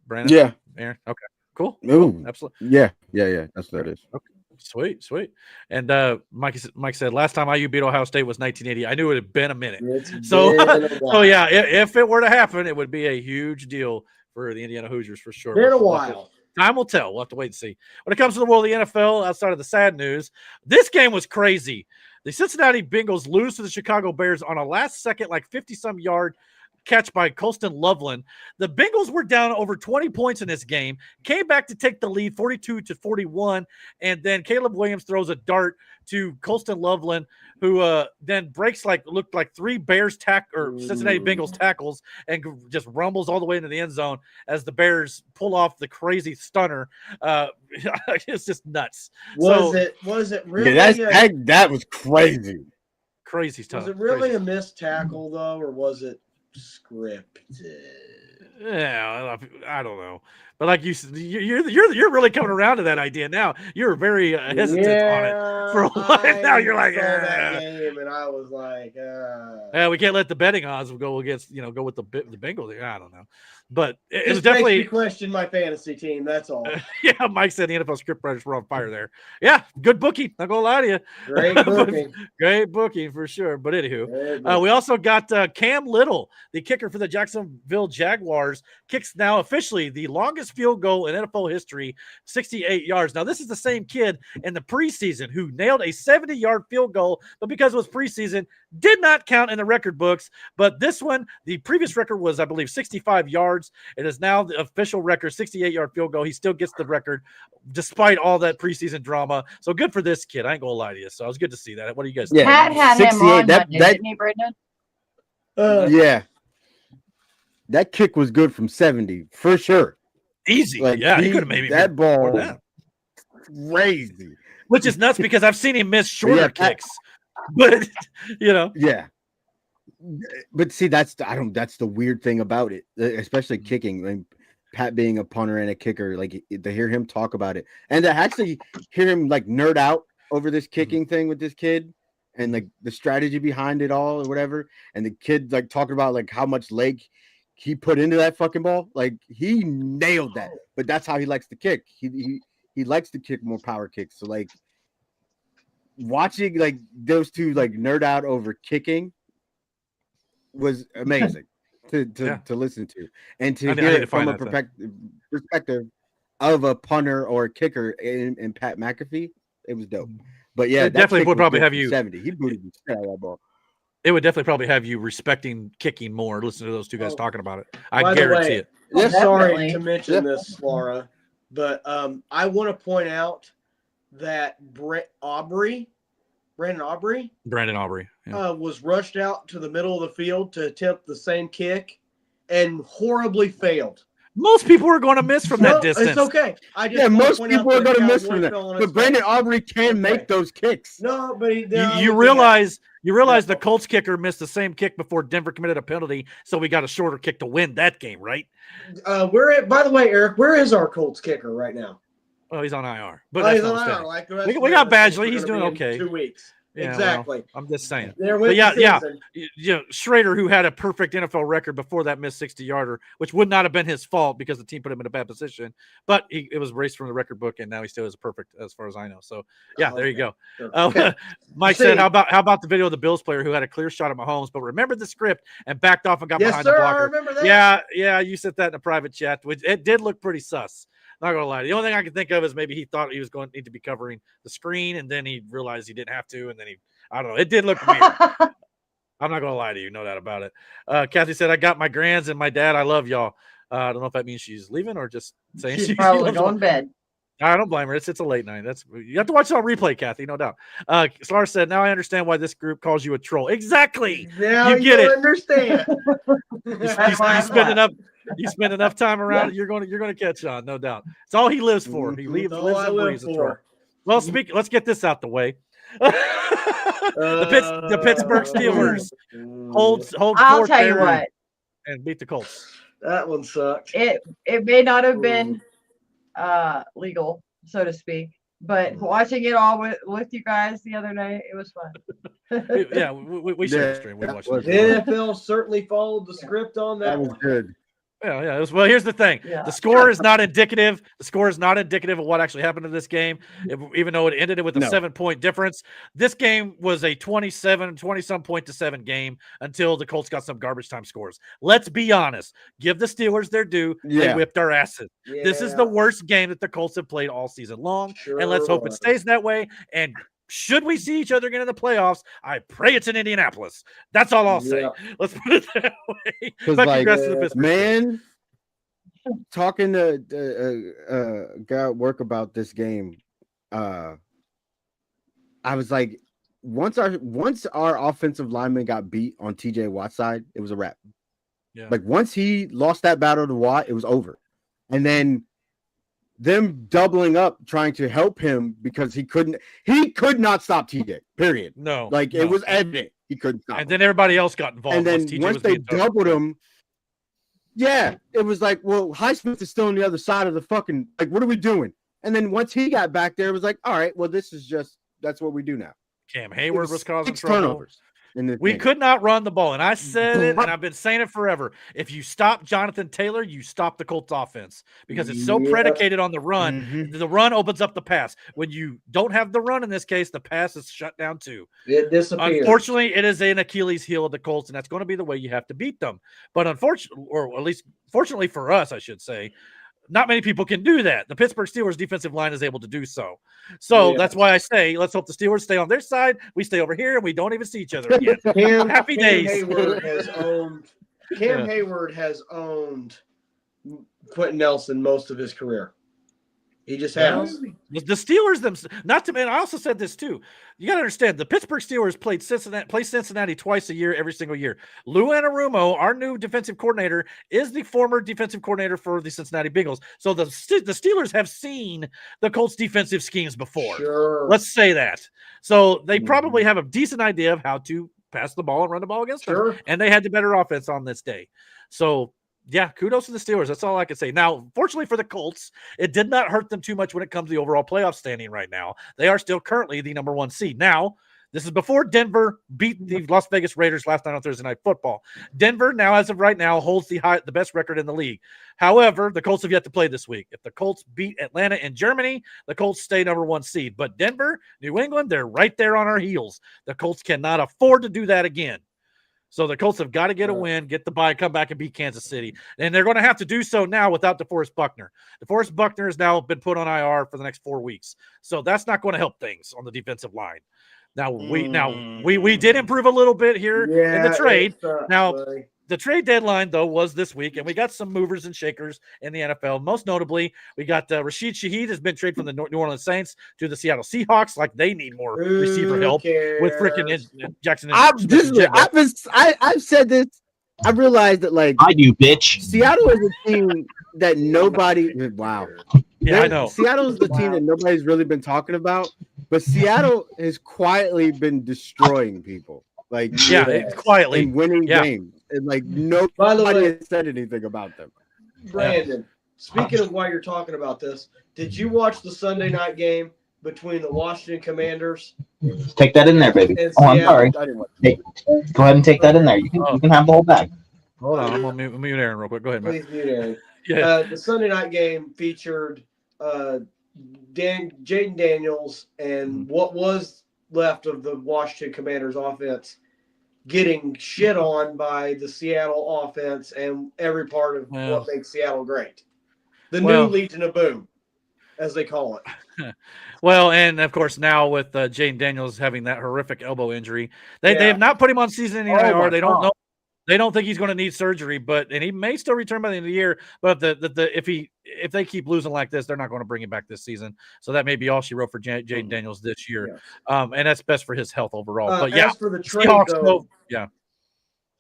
Brandon? Yeah. Aaron? Okay. Cool. Ooh. Absolutely. Yeah. That's what it is. Okay. Sweet. And Mike said last time IU beat Ohio State was 1980. I knew it had been a minute. So yeah, if it were to happen, it would be a huge deal for the Indiana Hoosiers for sure. Been a while. Time will tell. We'll have to wait and see. When it comes to the world of the NFL, outside of the sad news, this game was crazy. The Cincinnati Bengals lose to the Chicago Bears on a last-second, 50-some yard catch by Colston Loveland. The Bengals were down over 20 points in this game, came back to take the lead 42-41, and then Caleb Williams throws a dart to Colston Loveland, who then breaks looked like three Bears Cincinnati Bengals tackles and just rumbles all the way into the end zone as the Bears pull off the crazy stunner. It's just nuts. Was it really? That was crazy. Crazy stuff. Was it really a missed tackle though, or was it scripted? Yeah, I don't know, but like you're really coming around to that idea now. You're very hesitant on it for a while. Now you're like, that game, and I was like, yeah, we can't let the betting odds go against go with the Bengals. I don't know, but it was makes definitely me question my fantasy team. That's all. Yeah, Mike said the NFL scriptwriters were on fire there. Yeah, good booking. Not gonna lie to you. Great booking. Great booking for sure. But anywho, we also got Cam Little, the kicker for the Jacksonville Jaguars, kicks now officially the longest field goal in NFL history, 68 yards. Now, this is the same kid in the preseason who nailed a 70-yard field goal, but because it was preseason, did not count in the record books. But this one, the previous record was, I believe, 65 yards. It is now the official record, 68-yard field goal. He still gets the record despite all that preseason drama. So good for this kid. I ain't gonna lie to you. So it was good to see that. What do you guys think? Pat had him on Monday, didn't he, Brendan? Yeah. That kick was good from 70 for sure. Easy. Yeah, he could have maybe that ball crazy. Which is nuts because I've seen him miss shorter kicks. But Yeah. But see, that's the weird thing about it, especially kicking. Like Pat being a punter and a kicker, to hear him talk about it and to actually hear him nerd out over this kicking thing with this kid and the strategy behind it all or whatever. And the kid talking about how much leg he put into that fucking ball. He nailed that, but that's how he likes to kick. He likes to kick more power kicks. So watching those two nerd out over kicking was amazing to listen to and to hear it from a perspective of a punter or a kicker in Pat McAfee. It was dope. But yeah, it definitely would probably have you 70. He booted the shit out of that ball. It would definitely probably have you respecting kicking more. Listen to those two guys talking about it. I guarantee it. I'm sorry to mention this, Laura, but I want to point out that Brandon Aubrey was rushed out to the middle of the field to attempt the same kick and horribly failed. Most people are going to miss from that distance. It's okay. Most people are going to miss from that. But Brandon Aubrey can make those kicks. No, but you realize the Colts kicker missed the same kick before Denver committed a penalty, so we got a shorter kick to win that game, right? By the way, Eric, where is our Colts kicker right now? Oh, he's on IR. But he's on IR. We got Badgley. He's doing okay. 2 weeks. Yeah, exactly. Well, I'm just saying. But Schrader, who had a perfect NFL record before that missed 60-yarder, which would not have been his fault because the team put him in a bad position, but it was erased from the record book, and now he still is perfect as far as I know. So there you go. Okay. Mike said, "How about the video of the Bills player who had a clear shot at Mahomes, but remembered the script and backed off and got behind the blocker?" I remember that. Yeah. You said that in a private chat, which it did look pretty sus. Not gonna lie. The only thing I can think of is maybe he thought he was going to need to be covering the screen, and then he realized he didn't have to, and then I don't know. It did look weird. I'm not gonna lie to you, no doubt about it. Kathy said, "I got my grands and my dad. I love y'all." I don't know if that means she's leaving or just saying she's probably going to bed. I don't blame her. It's a late night. You have to watch it on replay, Kathy, no doubt. Slar said, "Now I understand why this group calls you a troll." Exactly. Now you get it. Understand. You spend enough time around it, you're going to catch on, no doubt. It's all he lives for. He lives and breathes a troll. Well, let's get this out the way. The Pittsburgh Steelers hold I'll tell you what, and beat the Colts. That one sucked. It may not have been legal, so to speak, but watching it all with you guys the other night, it was fun. Yeah, we shared the stream. We watched it. The NFL certainly followed the script on that. That was good. Yeah. Well, here's the thing. Yeah. The score is not indicative. The score is not indicative of what actually happened in this game, even though it ended with a 7-point difference. This game was a 20-some point to 7 game until the Colts got some garbage time scores. Let's be honest. Give the Steelers their due. They whipped our asses. Yeah. This is the worst game that the Colts have played all season long, and let's hope it stays that way. And should we see each other again in the playoffs, I pray it's in Indianapolis. That's all I'll say. Let's put it that way. Because, man, talking to guy at work about this game, I was like, once our offensive lineman got beat on TJ Watt's side, it was a wrap. Yeah. Like once he lost that battle to Watt, it was over. And then them doubling up trying to help him because he could not stop TJ, period. No. It was evident he couldn't stop him. Then everybody else got involved. And then once they doubled him, it was like, well, Highsmith is still on the other side of the fucking, like, what are we doing? And then once he got back there, it was like, all right, well, that's what we do now. Cam Hayward was causing 6 trouble. turnovers. We could not run the ball. And I said it, and I've been saying it forever. If you stop Jonathan Taylor, you stop the Colts offense because it's so predicated on the run. Mm-hmm. The run opens up the pass. When you don't have the run in this case, the pass is shut down too. It disappears. Unfortunately, it is an Achilles heel of the Colts, and that's going to be the way you have to beat them. But unfortunately, or at least fortunately for us, I should say, not many people can do that. The Pittsburgh Steelers defensive line is able to do so. So that's why I say, let's hope the Steelers stay on their side. We stay over here and we don't even see each other again. Happy days. Cam Hayward has owned Quentin Nelson most of his career. He just has. The Steelers themselves, I also said this too. You got to understand, the Pittsburgh Steelers play Cincinnati twice a year, every single year. Lou Anarumo, our new defensive coordinator, is the former defensive coordinator for the Cincinnati Bengals. So the Steelers have seen the Colts defensive schemes before. Sure. Let's say that. So they probably have a decent idea of how to pass the ball and run the ball against them. And they had the better offense on this day. So yeah, kudos to the Steelers. That's all I can say. Now, fortunately for the Colts, it did not hurt them too much when it comes to the overall playoff standing right now. They are still currently the number 1 seed. Now, this is before Denver beat the Las Vegas Raiders last night on Thursday Night Football. Denver, now as of right now, holds the best record in the league. However, the Colts have yet to play this week. If the Colts beat Atlanta and Germany, the Colts stay number 1 seed. But Denver, New England, they're right there on our heels. The Colts cannot afford to do that again. So the Colts have got to get a win, get the bye, come back and beat Kansas City. And they're going to have to do so now without DeForest Buckner. DeForest Buckner has now been put on IR for the next 4 weeks. So that's not going to help things on the defensive line. Now we did improve a little bit here in the trade. The trade deadline, though, was this week, and we got some movers and shakers in the NFL. Most notably, we got Rashid Shaheed has been traded from the New Orleans Saints to the Seattle Seahawks. Like they need more receiver help with freaking Jackson. I've said this. I realized that, like, I do, bitch. Seattle is a team that nobody. Wow. Yeah, I know. Seattle is the team that nobody's really been talking about, but Seattle has quietly been destroying people. Like, quietly and winning games. And like nobody has said anything about them. Brandon, speaking of why you're talking about this, did you watch the Sunday night game between the Washington Commanders? Take that in there, baby. I'm sorry. Hey, go ahead and take that in there. You can have the whole bag. Hold on, I'm gonna mute Aaron real quick. Go ahead, man. Please mute Aaron. The Sunday night game featured Jaden Daniels and what was left of the Washington Commanders offense getting shit on by the Seattle offense and every part of what makes Seattle great. The new Legion of Boom, as they call it. Well, and of course now with Jaden Daniels having that horrific elbow injury, they have not put him on season-ending IR. They don't know. They don't think he's going to need surgery, and he may still return by the end of the year. But if they keep losing like this, they're not going to bring him back this season. So that may be all she wrote for Jaden Daniels this year, and that's best for his health overall. But as for the trade,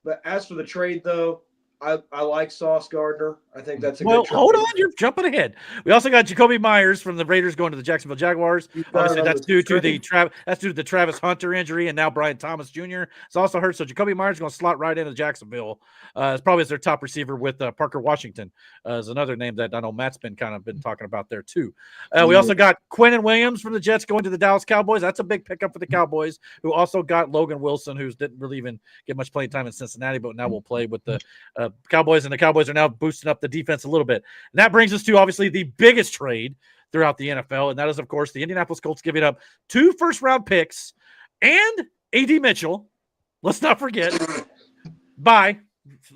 But as for the trade, though, I like Sauce Gardner. I think that's a good trade. Hold on, you're jumping ahead. We also got Jacoby Myers from the Raiders going to the Jacksonville Jaguars. Obviously, that's due to the Travis Hunter injury, and now Brian Thomas Jr. is also hurt. So Jacoby Myers is going to slot right into Jacksonville. It's probably as their top receiver with Parker Washington is another name that I know Matt's been talking about there too. We also got Quinnen Williams from the Jets going to the Dallas Cowboys. That's a big pickup for the Cowboys, who also got Logan Wilson, who didn't really even get much playing time in Cincinnati, but now will play with the Cowboys, and the Cowboys are now boosting up the defense a little bit. And that brings us to obviously the biggest trade throughout the NFL, and that is, of course, the Indianapolis Colts giving up 2 first-round picks and A.D. Mitchell. Let's not forget. Bye.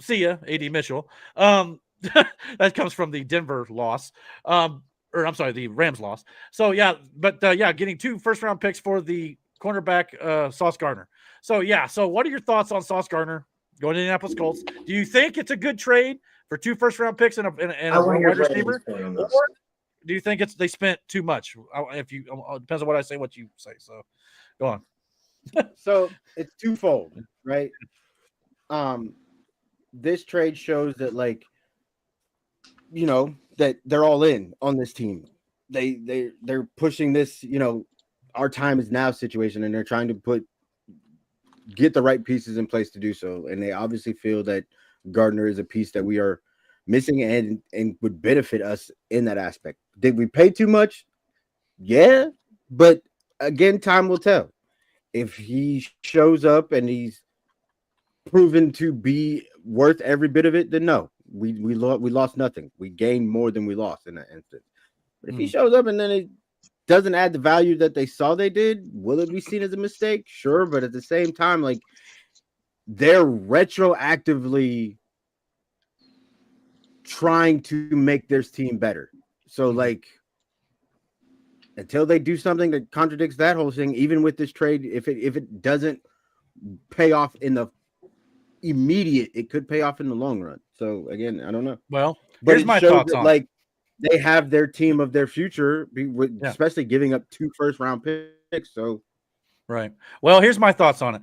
See ya, A.D. Mitchell. That comes from the Denver loss. The Rams loss. So, getting 2 first-round picks for the cornerback, Sauce Gardner. So what are your thoughts on Sauce Gardner going to the Indianapolis Colts? Do you think it's a good trade for 2 first-round picks and a wide receiver? Or do you think they spent too much? It depends on what I say, what you say. So, go on. So it's twofold, right? This trade shows that, like, that they're all in on this team. They're pushing this, our time is now situation, and they're trying to get the right pieces in place to do so. And they obviously feel that Gardner is a piece that we are missing and would benefit us in that aspect. Did we pay too much? Yeah, but again, time will tell. If he shows up and he's proven to be worth every bit of it, then no, we lost nothing. We gained more than we lost in that instance. But if he shows up and then it doesn't add the value that they saw they did, will it be seen as a mistake? Sure, but at the same time, like, they're retroactively trying to make their team better. So, like, until they do something that contradicts that whole thing, even with this trade, if it doesn't pay off in the immediate, it could pay off in the long run. So again, I don't know. Well, but here's my thoughts on, like, they have their team of their future, especially giving up 2 first-round picks. So, right. Well, here's my thoughts on it.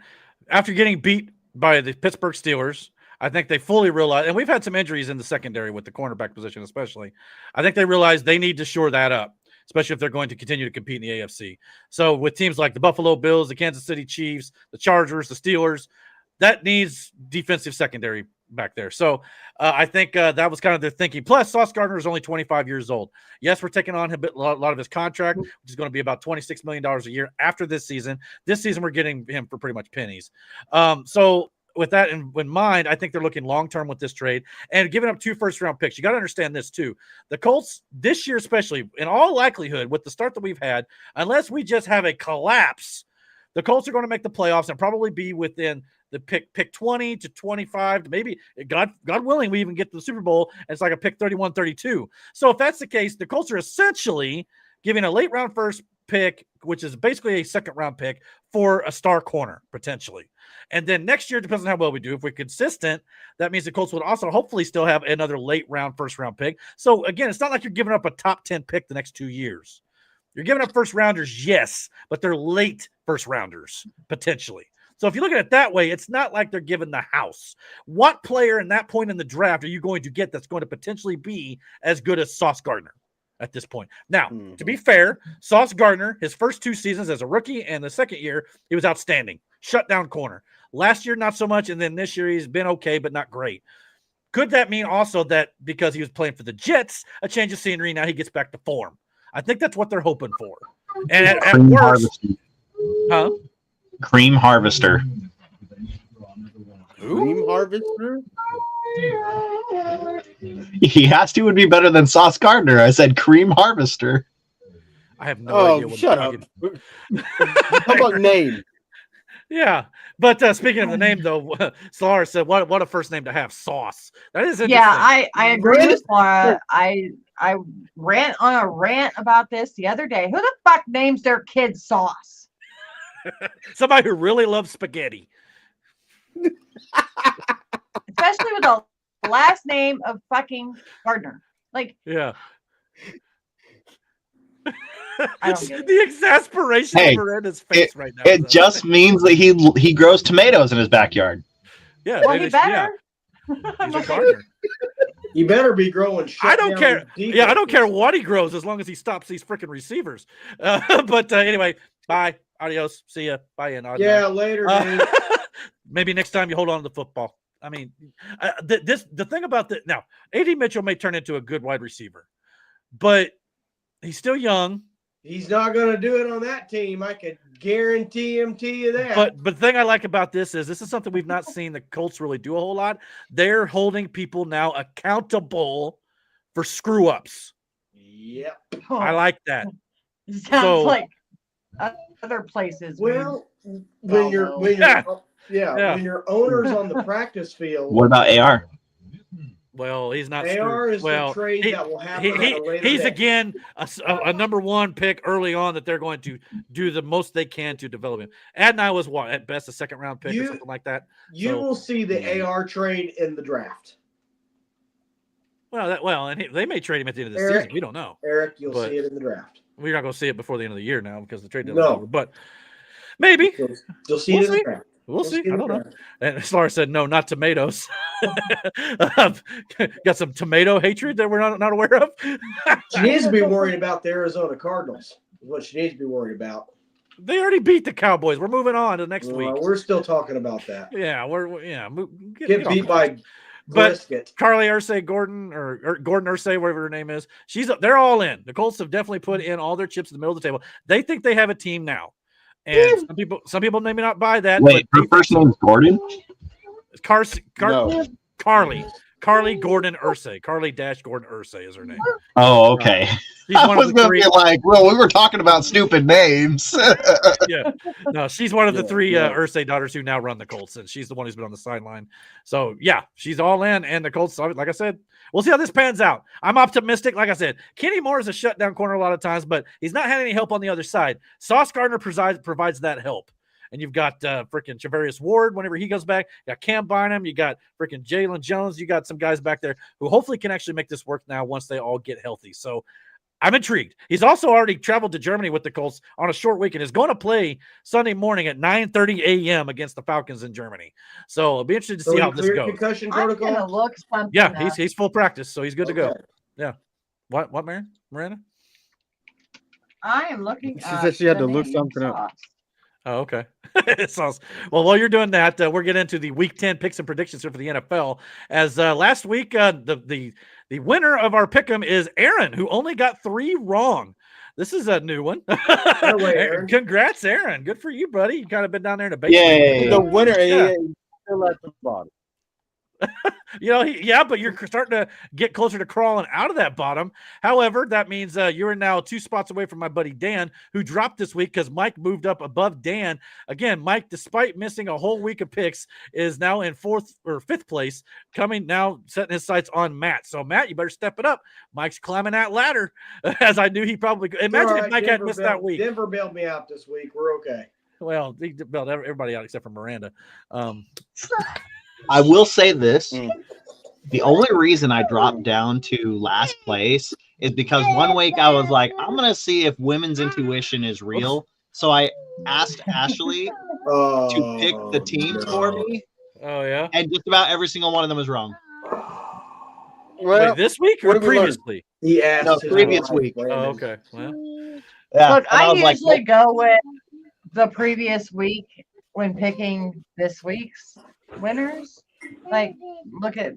After getting beat by the Pittsburgh Steelers, I think they fully realize, and we've had some injuries in the secondary with the cornerback position, especially. I think they realize they need to shore that up, especially if they're going to continue to compete in the AFC. So with teams like the Buffalo Bills, the Kansas City Chiefs, the Chargers, the Steelers, that needs defensive secondary back there. So I think that was kind of their thinking. Plus, Sauce Gardner is only 25 years old. Yes, we're taking on a lot of his contract, which is going to be about $26 million a year after this season. This season, we're getting him for pretty much pennies. So with that in mind, I think they're looking long-term with this trade and giving up 2 first-round picks. You got to understand this too. The Colts this year, especially, in all likelihood, with the start that we've had, unless we just have a collapse, the Colts are going to make the playoffs and probably be within the pick 20 to 25 to maybe, God willing, we even get to the Super Bowl, and it's like a pick 31, 32. So if that's the case, the Colts are essentially giving a late round first pick, which is basically a second round pick, for a star corner potentially. And then next year, depends on how well we do. If we're consistent, that means the Colts would also hopefully still have another late round first round pick. So again, it's not like you're giving up a top 10 pick the next 2 years. You're giving up first rounders, yes, but they're late first rounders potentially. So if you look at it that way, it's not like they're giving the house. What player in that point in the draft are you going to get that's going to potentially be as good as Sauce Gardner at this point? Now, to be fair, Sauce Gardner, his first 2 seasons as a rookie and the second year, he was outstanding. Shut down corner. Last year, not so much, and then this year he's been okay, but not great. Could that mean also that because he was playing for the Jets, a change of scenery, now he gets back to form? I think that's what they're hoping for. And at worst, Cream Harvester. Cream Harvester? He has to would be better than Sauce Gardner. I said Cream Harvester. I have no idea what shut up. How about name? Yeah, but speaking of the name, though, Solara said, "What a first name to have, Sauce." That is interesting. Yeah, I agree with Laura. I ran on a rant about this the other day. Who the fuck names their kid Sauce? Somebody who really loves spaghetti, especially with the last name of fucking Gardner. Like, yeah. I don't get it. The exasperation over in his face right now. It just means that he grows tomatoes in his backyard. Yeah, well, he better. Yeah. He's a gardener. You better be growing. I don't care. Yeah, I don't care what he grows as long as he stops these freaking receivers. But anyway, bye, adios, see ya, bye, and yeah, later. Maybe next time you hold on to the football. I mean, the thing about that now, A.D. Mitchell may turn into a good wide receiver, but he's still young. He's not going to do it on that team. I could guarantee you that. But the thing I like about this is something we've not seen the Colts really do a whole lot. They're holding people now accountable for screw ups. Yep. I like that. Sounds like other places. Well, when your owner's on the practice field. What about AR? Well, he's not. AR is the trade that will happen at a later He's date. again a number one pick early on that they're going to do the most they can to develop him. Adnai was what, at best a second round pick or something like that. You will see the AR trade in the draft. And they may trade him at the end of the season. We don't know. Eric, you'll see it in the draft. We're not going to see it before the end of the year now because the trade deadline's over. But maybe you'll see it in the draft. We'll see. I don't know. And Slar said, no, not tomatoes. Got some tomato hatred that we're not aware of. She needs to be worried about the Arizona Cardinals. Is what she needs to be worried about. They already beat the Cowboys. We're moving on to next week. We're still talking about that. Yeah, get beat by Brisket. Carly Ursay Gordon or Gordon Ursay, whatever her name is, they're all in. The Colts have definitely put in all their chips in the middle of the table. They think they have a team now. And some people may not buy that. Wait, her first name is Gordon? Carly Gordon Ursay. Carly-Gordon Ursay is her name. Oh, okay. I was going to be like, well, we were talking about stupid names. Yeah. No, she's one of the three Ursay daughters who now run the Colts, and she's the one who's been on the sideline. So, yeah, she's all in, and the Colts, like I said, we'll see how this pans out. I'm optimistic. Like I said, Kenny Moore is a shutdown corner a lot of times, but he's not had any help on the other side. Sauce Gardner provides that help. And you've got freaking Charvarius Ward whenever he goes back. You got Cam Bynum. You got freaking Jalen Jones. You got some guys back there who hopefully can actually make this work now once they all get healthy. So I'm intrigued. He's also already traveled to Germany with the Colts on a short week and is going to play Sunday morning at 9:30 a.m. against the Falcons in Germany. So it'll be interesting to see how this goes. Concussion protocol? I'm gonna look something Yeah, he's full practice, so he's good to go. Yeah. What, Miranda? I am looking. She said she had to look something up. Oh, okay. Well, while you're doing that, we're getting into the Week 10 picks and predictions here for the NFL. As last week, the winner of our pick'em is Aaron, who only got 3 wrong. This is a new one. No way, Aaron. Congrats, Aaron. Good for you, buddy. You kind of been down there in a basement. Yay. The winner is still at the bottom. But you're starting to get closer to crawling out of that bottom. However, that means you're now 2 spots away from my buddy Dan, who dropped this week because Mike moved up above Dan. Again, Mike, despite missing a whole week of picks, is now in 4th or 5th place, setting his sights on Matt. So, Matt, you better step it up. Mike's climbing that ladder, as I knew he probably could. Imagine if Mike had missed that week. Denver bailed me out this week. We're okay. Well, he bailed everybody out except for Miranda. I will say this. The only reason I dropped down to last place is because one week I was like, I'm going to see if women's intuition is real. So I asked Ashley to pick the teams for me. Oh, yeah? And just about every single one of them was wrong. Wait, this week or previously? He asked. No, previous week. Oh, okay. Well, yeah. Look, I usually go with the previous week when picking this week's winners. Like, look at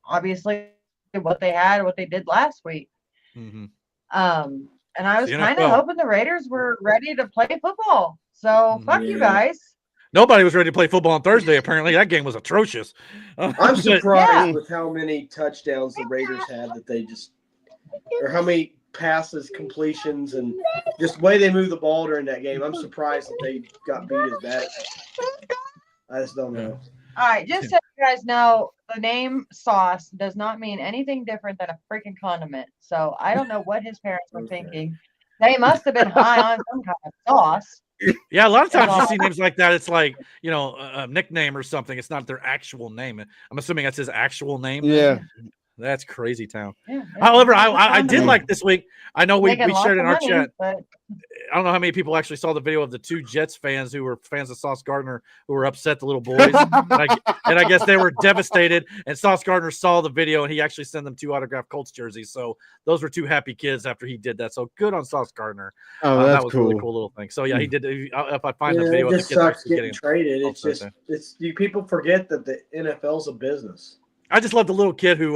obviously what they had, what they did last week. Mm-hmm. And I was kind of hoping the Raiders were ready to play football. So fuck you guys. Nobody was ready to play football on Thursday. Apparently, that game was atrocious. I'm surprised with how many touchdowns the Raiders had or how many passes, completions, and just the way they moved the ball during that game. I'm surprised that they got beat as bad. I just don't know. All right, just so you guys know, the name sauce does not mean anything different than a freaking condiment. So I don't know what his parents were thinking. They must have been high on some kind of sauce. Yeah, a lot of times you see names like that. It's like, a nickname or something. It's not their actual name. I'm assuming that's his actual name. Yeah. That's crazy town. Yeah, However, I did like this week. I know we shared in our chat. But I don't know how many people actually saw the video of the 2 Jets fans who were fans of Sauce Gardner who were upset, the little boys. and I guess they were devastated. And Sauce Gardner saw the video and he actually sent them 2 autographed Colts jerseys. So those were 2 happy kids after he did that. So good on Sauce Gardner. Oh, that's that was a really cool little thing. So yeah, he did. If I find the video, it just sucks getting traded. It's just people forget that the NFL's a business. I just love the little kid who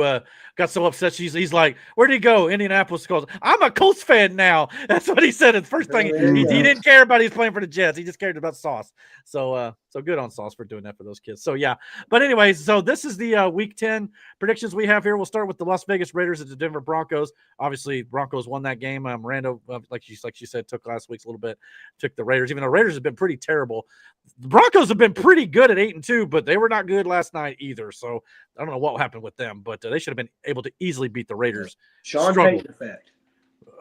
got so upset. He's like, "Where'd he go?" Indianapolis calls. I'm a Colts fan now. That's what he said. The first thing he didn't care about. He's playing for the Jets. He just cared about Sauce. So good on Sauce for doing that for those kids. So yeah. But anyways, so this is the Week 10 predictions we have here. We'll start with the Las Vegas Raiders and the Denver Broncos. Obviously, Broncos won that game. Miranda, like she said, took last week's a little bit. Took the Raiders, even though Raiders have been pretty terrible. The Broncos have been pretty good at 8-2, but they were not good last night either. So I don't know what happened with them, but they should have been able to easily beat the Raiders. Sean Payton effect.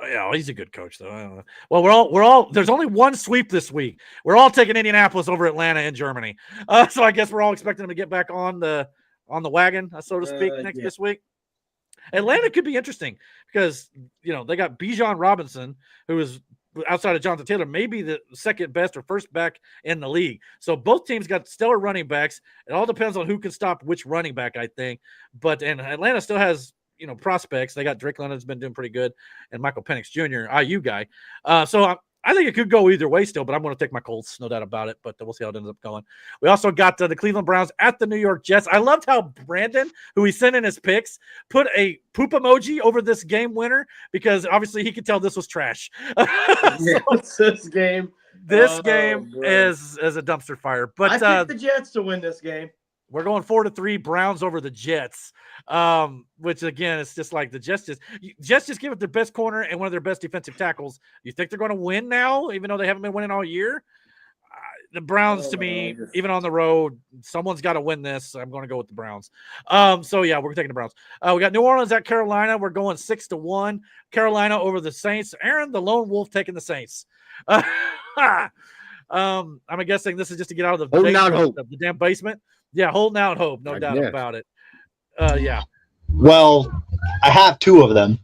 Yeah, he's a good coach, though. I don't know. Well, we're all. There's only one sweep this week. We're all taking Indianapolis over Atlanta and Germany. So I guess we're all expecting them to get back on the wagon, so to speak, this week. Atlanta could be interesting because they got Bijan Robinson, who is outside of Jonathan Taylor, maybe the second best or first back in the league. So both teams got stellar running backs. It all depends on who can stop which running back, I think. And Atlanta still has prospects. They got Drake London's been doing pretty good, and Michael Penix Jr., IU guy. So I think it could go either way still, but I'm going to take my Colts, no doubt about it. But we'll see how it ends up going. We also got the Cleveland Browns at the New York Jets. I loved how Brandon, who he sent in his picks, put a poop emoji over this game winner because obviously he could tell this was trash. This game is a dumpster fire. But I picked the Jets to win this game. We're going 4-3 Browns over the Jets, which again, it's just like the Jets just give it their best corner and one of their best defensive tackles. You think they're going to win now, even though they haven't been winning all year? The Browns, to me, even on the road, someone's got to win this. I'm going to go with the Browns. So yeah, we're taking the Browns. We got New Orleans at Carolina. We're going 6-1. Carolina over the Saints. Aaron, the lone wolf, taking the Saints. I'm guessing this is just to get out of the damn basement. Yeah, holding out hope, no doubt about it. Yeah. Well, I have two of them.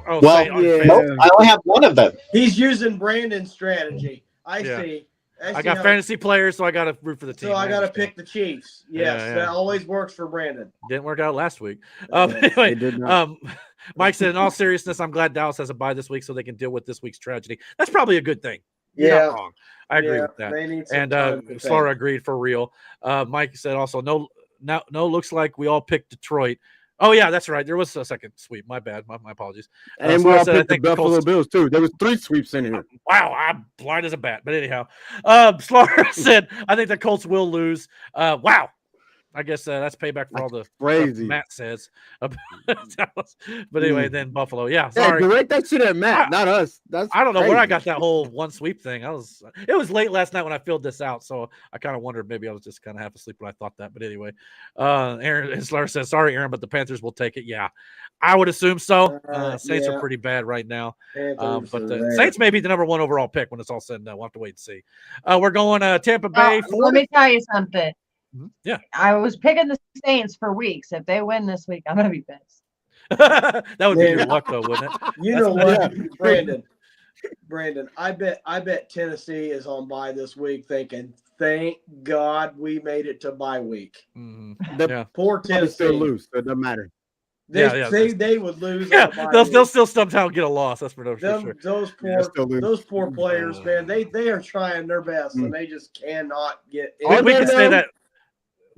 Oh, nope, I only have one of them. He's using Brandon's strategy. I see. I got fantasy players, so I got to root for the team. So I got to pick the Chiefs. Yes, that always works for Brandon. Didn't work out last week. Anyway, Mike said, in all seriousness, I'm glad Dallas has a bye this week so they can deal with this week's tragedy. That's probably a good thing. You're not wrong. I agree with that. And Flora agreed for real. Mike said also, no, looks like we all picked Detroit. Oh, yeah, that's right. There was a second sweep. My bad. My apologies. And we all picked the Buffalo Bills, too. There was 3 sweeps in here. Wow, I'm blind as a bat. But anyhow, Flora said, I think the Colts will lose. Wow. I guess that's payback for all the crazy Matt says. But anyway, then Buffalo. Yeah, sorry. Yeah, direct that shit at Matt, not us. I don't know where I got that whole one sweep thing. It was late last night when I filled this out, so I kind of wondered maybe I was just kind of half asleep when I thought that. But anyway, Aaron Isler says, sorry, Aaron, but the Panthers will take it. Yeah, I would assume so. Saints are pretty bad right now. But the Saints may be the number 1 overall pick when it's all said and done. We'll have to wait and see. We're going Tampa Bay. Let me tell you something. Yeah, I was picking the Saints for weeks. If they win this week, I'm gonna be pissed. That would be your luck, though, wouldn't it? You know what, Brandon? I bet Tennessee is on bye this week, thinking, "Thank God we made it to bye week." The poor Tennessee still lose. So it doesn't matter. They would lose. Yeah, they'll still somehow get a loss. That's for sure. Those poor players, man. They are trying their best, and they just cannot get. We can say that.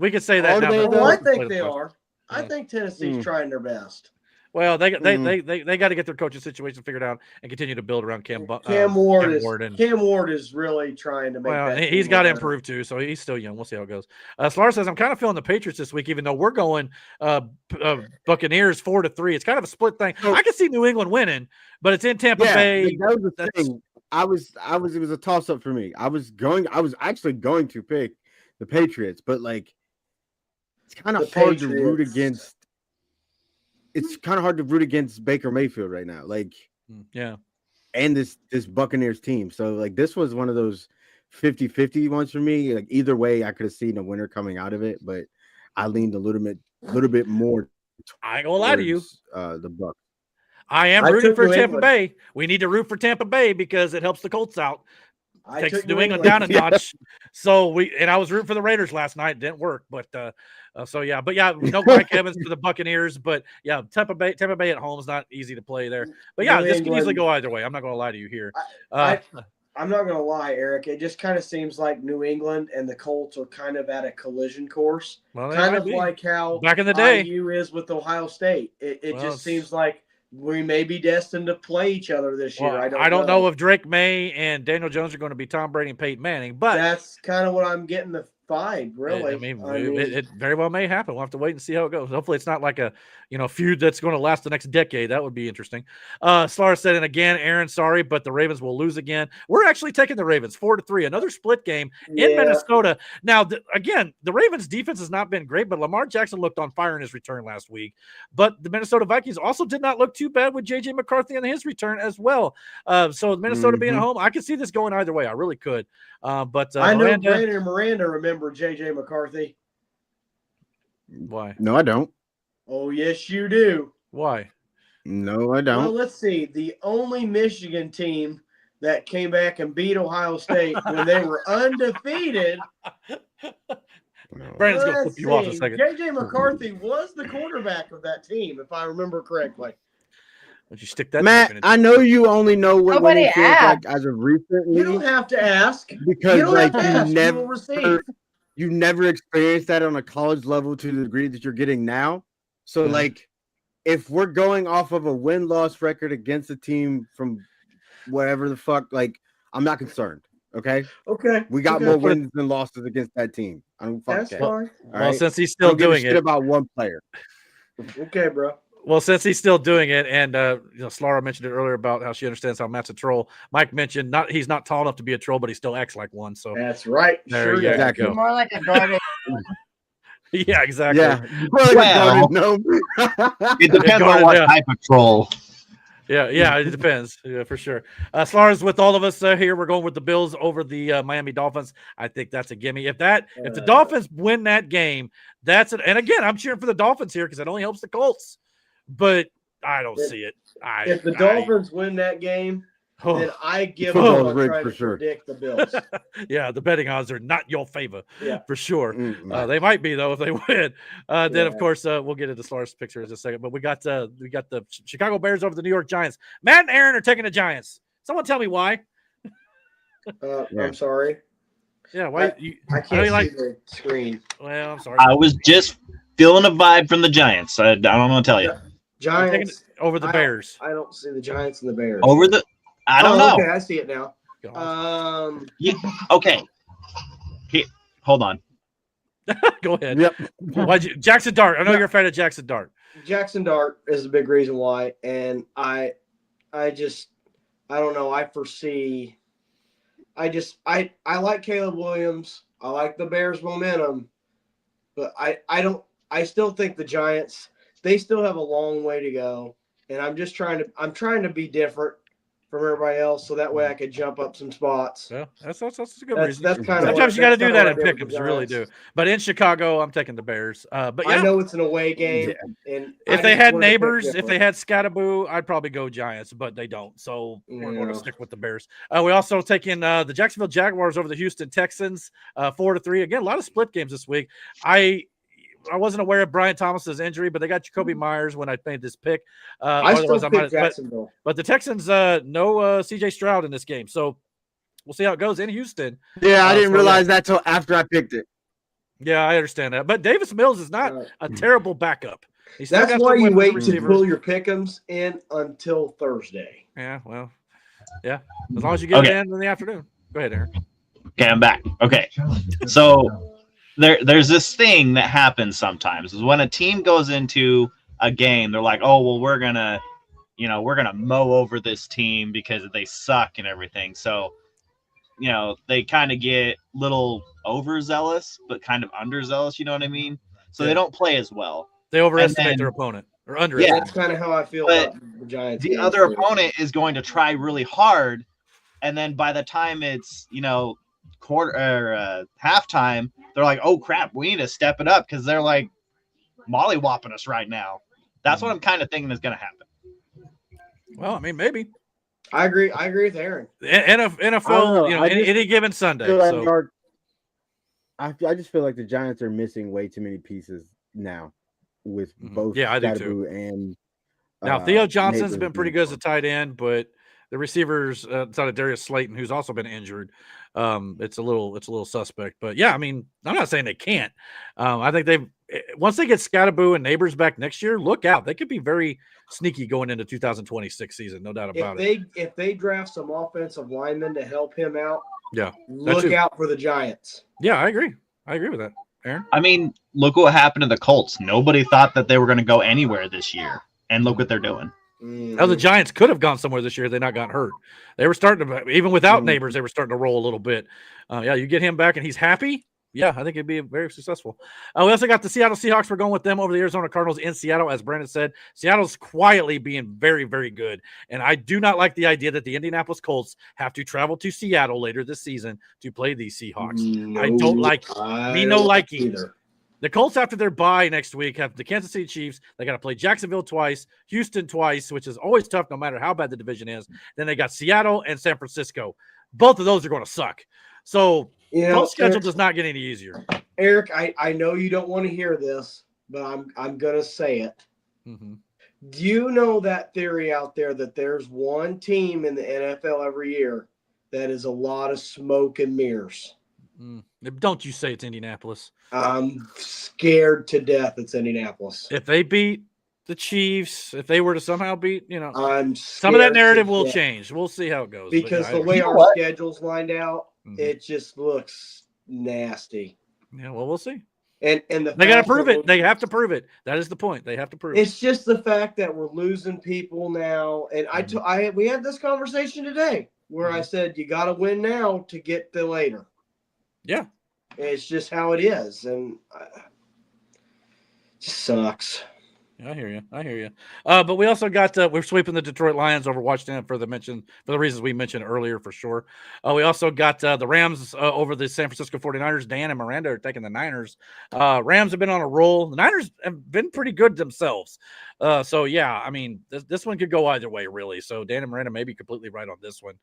We could say that now. Well, I think they are. I think Tennessee's trying their best. Well, they got to get their coaching situation figured out and continue to build around Cam Ward is really trying to make. Well, he's got to improve too, so he's still young. We'll see how it goes. Slar says, I'm kind of feeling the Patriots this week, even though we're going Buccaneers 4-3. It's kind of a split thing. I can see New England winning, but it's in Tampa Bay. That was the thing. It was a toss up for me. I was actually going to pick the Patriots, but like. It's kind of hard to root against. It's kind of hard to root against Baker Mayfield right now. Like, yeah. And this Buccaneers team. So like this was one of those 50-50 ones for me. Like either way, I could have seen a winner coming out of it, but I leaned a little bit more. I ain't gonna lie to you. The Bucs. I am rooting for Tampa Bay. We need to root for Tampa Bay because it helps the Colts out. Takes New England down a notch. So I was rooting for the Raiders last night. It didn't work, but no Mike Evans for the Buccaneers, but yeah, Tampa Bay at home is not easy to play there. But yeah, this can easily go either way. I'm not going to lie to you here. I I'm not gonna lie, Eric. It just kind of seems like New England and the Colts are kind of at a collision course, Well, kind of like how back in the day IU is with Ohio State. It Well, just seems like we may be destined to play each other this year. Well, I don't know if Drake May and Daniel Jones are going to be Tom Brady and Peyton Manning, but that's kind of what I'm getting the vibe. Really, it very well may happen. We'll have to wait and see how it goes. Hopefully, it's not like a feud that's going to last the next decade. That would be interesting. Slar said, and again, Aaron, sorry, but the Ravens will lose again. We're actually taking the Ravens 4-3, another split game in Minnesota. Now, again, the Ravens' defense has not been great, but Lamar Jackson looked on fire in his return last week. But the Minnesota Vikings also did not look too bad with J.J. McCarthy in his return as well. So Minnesota being at home, I could see this going either way. I really could. But I know Brandon and Miranda remember J.J. McCarthy. Why? No, I don't. Oh, yes, you do. Why? No, I don't. Well, let's see. The only Michigan team that came back and beat Ohio State when they were undefeated. Brandon's going to flip you off in a second. J.J. McCarthy was the quarterback of that team, if I remember correctly. Would you stick that? Matt, I know you only know what it feels like as of recently. You don't have to ask. Because you never experienced that on a college level to the degree that you're getting now. So, if we're going off of a win-loss record against a team from whatever the fuck, I'm not concerned. Okay. We got more wins than losses against that team. I don't fucking care. Fine. Well, since he's still doing it about one player. Okay, bro. Well, since he's still doing it, and Slara mentioned it earlier about how she understands how Matt's a troll. Mike mentioned he's not tall enough to be a troll, but he still acts like one. So that's right. There you go. More like a guarded. Yeah, exactly. Yeah. It depends on what type of troll. Yeah, it depends. Yeah, for sure. Slars with all of us here. We're going with the Bills over the Miami Dolphins. I think that's a gimme. If the Dolphins win that game, that's it. And again, I'm cheering for the Dolphins here because it only helps the Colts. But I don't see it. If the Dolphins win that game, then I give up on trying to predict the Bills. Yeah, the betting odds are not your favor, for sure. Mm-hmm. They might be though if they win. Then of course we'll get into Slar's picture in a second. But we got the Chicago Bears over the New York Giants. Matt and Aaron are taking the Giants. Someone tell me why. I'm sorry. Yeah, why? I can't see the screen. Well, I'm sorry. I was just feeling a vibe from the Giants. I don't want to tell you. Giants over the Bears. I don't see the Giants and the Bears. I don't know. Okay, I see it now. Okay. Hold on. Go ahead. Yep. Jackson Dart. I know you're a fan of Jackson Dart. Jackson Dart is a big reason why, and I don't know. I foresee. I like Caleb Williams. I like the Bears' momentum, but I still think the Giants. They still have a long way to go, and I'm trying to be different from everybody else, so that way I could jump up some spots. Yeah, that's a good reason. That's kind of sometimes you got to do that in pick'ems. You really do. But in Chicago, I'm taking the Bears. But I know it's an away game, and if they had neighbors, if they had Scattaboo, I'd probably go Giants, but they don't. So we're going to stick with the Bears. We also taking the Jacksonville Jaguars over the Houston Texans, 4-3. Again, a lot of split games this week. I wasn't aware of Brian Thomas's injury, but they got Jacoby Myers when I made this pick. I still pick Jacksonville. But the Texans, no C.J. Stroud in this game. So we'll see how it goes in Houston. Yeah, I didn't realize that till after I picked it. Yeah, I understand that. But Davis Mills is not a terrible backup. That's why you wait to pull your pick'ems in until Thursday. Yeah, well, yeah. As long as you get it in the afternoon. Go ahead, Aaron. Okay, I'm back. Okay. So there's this thing that happens sometimes is when a team goes into a game, they're like, oh, well, we're gonna mow over this team because they suck and everything. So, they kind of get little overzealous, but kind of underzealous. You know what I mean? So they don't play as well. They overestimate their opponent or underestimate. Yeah, that's kind of how I feel about the Giants. The other opponent is going to try really hard, and then by the time it's halftime, they're like, oh crap, we need to step it up because they're like mollywhopping us right now. That's what I'm kind of thinking is going to happen. Well, I mean, maybe. I agree with Aaron. NFL, any given Sunday. I just feel like the Giants are missing way too many pieces now with both I do too. And now Theo Johnson's been pretty good as a tight end, but The receivers, outside of Darius Slayton, who's also been injured, it's a little suspect. But yeah, I mean, I'm not saying they can't. I think once they get Scatterboo and Neighbors back next year, look out. They could be very sneaky going into 2026 season, no doubt about it. If they draft some offensive linemen to help him out, yeah, look out for the Giants. Yeah, I agree. I agree with that, Aaron. I mean, look what happened to the Colts. Nobody thought that they were going to go anywhere this year, and look what they're doing. Now the Giants could have gone somewhere this year. They not got hurt. They were starting to, even without Neighbors, they were starting to roll a little bit. Yeah, you get him back and he's happy. Yeah, I think it'd be very successful. We also got the Seattle Seahawks. We're going with them over the Arizona Cardinals in Seattle. As Brandon said, Seattle's quietly being very, very good. And I do not like the idea that the Indianapolis Colts have to travel to Seattle later this season to play these Seahawks. I don't like no liking either. The Colts, after their bye next week, have the Kansas City Chiefs. They got to play Jacksonville twice, Houston twice, which is always tough no matter how bad the division is. Then they got Seattle and San Francisco. Both of those are going to suck. So Colts schedule does not get any easier. Eric, I know you don't want to hear this, but I'm going to say it. Mm-hmm. Do you know that theory out there that there's one team in the NFL every year that is a lot of smoke and mirrors? Don't you say it's Indianapolis. I'm scared to death it's Indianapolis. If they beat the Chiefs, if they were to somehow beat, some of that narrative will change. We'll see how it goes. Because the way our schedule's lined out, it just looks nasty. Yeah, well, we'll see. And they got to prove it. They have to prove it. That is the point. They have to prove it. It's just the fact that we're losing people now. And we had this conversation today where I said, you got to win now to get the later. Yeah. It's just how it is. And it just sucks. I hear you. But we also got we're sweeping the Detroit Lions over Washington for the reasons we mentioned earlier for sure. We also got the Rams over the San Francisco 49ers. Dan and Miranda are taking the Niners. Rams have been on a roll. The Niners have been pretty good themselves. So yeah, I mean this one could go either way really. So Dan and Miranda may be completely right on this one.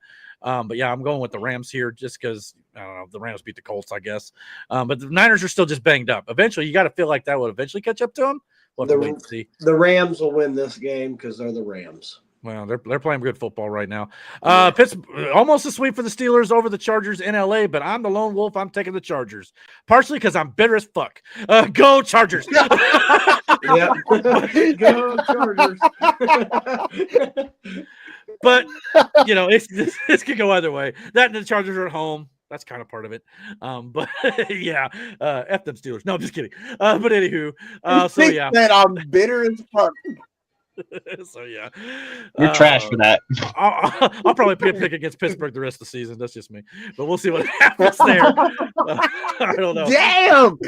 But yeah, I'm going with the Rams here just because I don't know, the Rams beat the Colts, I guess. But the Niners are still just banged up. Eventually, you got to feel like that will eventually catch up to them. We'll have to wait and see. The Rams will win this game because they're the Rams. Well, they're playing good football right now. Pittsburgh, almost a sweep for the Steelers over the Chargers in LA, but I'm the lone wolf. I'm taking the Chargers, partially because I'm bitter as fuck. Go Chargers! Yeah, go Chargers. But this could go either way. That and the Chargers are at home. That's kind of part of it. But yeah, F them Steelers. No, I'm just kidding. But anywho, so yeah. That I'm bitter as fuck. So yeah, you're trash for that. I'll probably pick against Pittsburgh the rest of the season. That's just me. But we'll see what happens there. I don't know. Damn,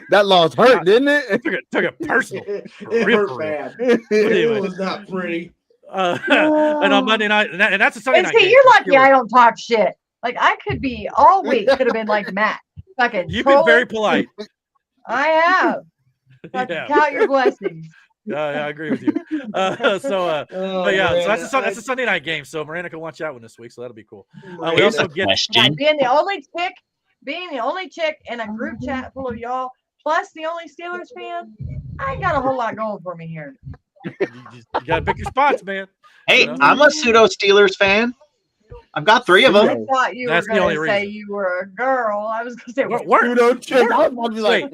that loss hurt, didn't it? Took it personal. It hurt bad. Anyway. It was not pretty. And on Monday night, and that's a Sunday night. See, you're lucky I don't talk shit. Like I could be all week. Could have been like Matt. Fucking. You've been very polite. I have. Count your blessings. I agree with you. So that's a Sunday night game. So Miranda can watch that one this week. So that'll be cool. We also get being the only chick in a group chat full of y'all, plus the only Steelers fan. I ain't got a whole lot going for me here. You gotta pick your spots, man. Hey, I'm a pseudo Steelers fan. I've got 3 of them. I thought you were going to say you were a girl. I was going to say pseudo chick. I was about to be like.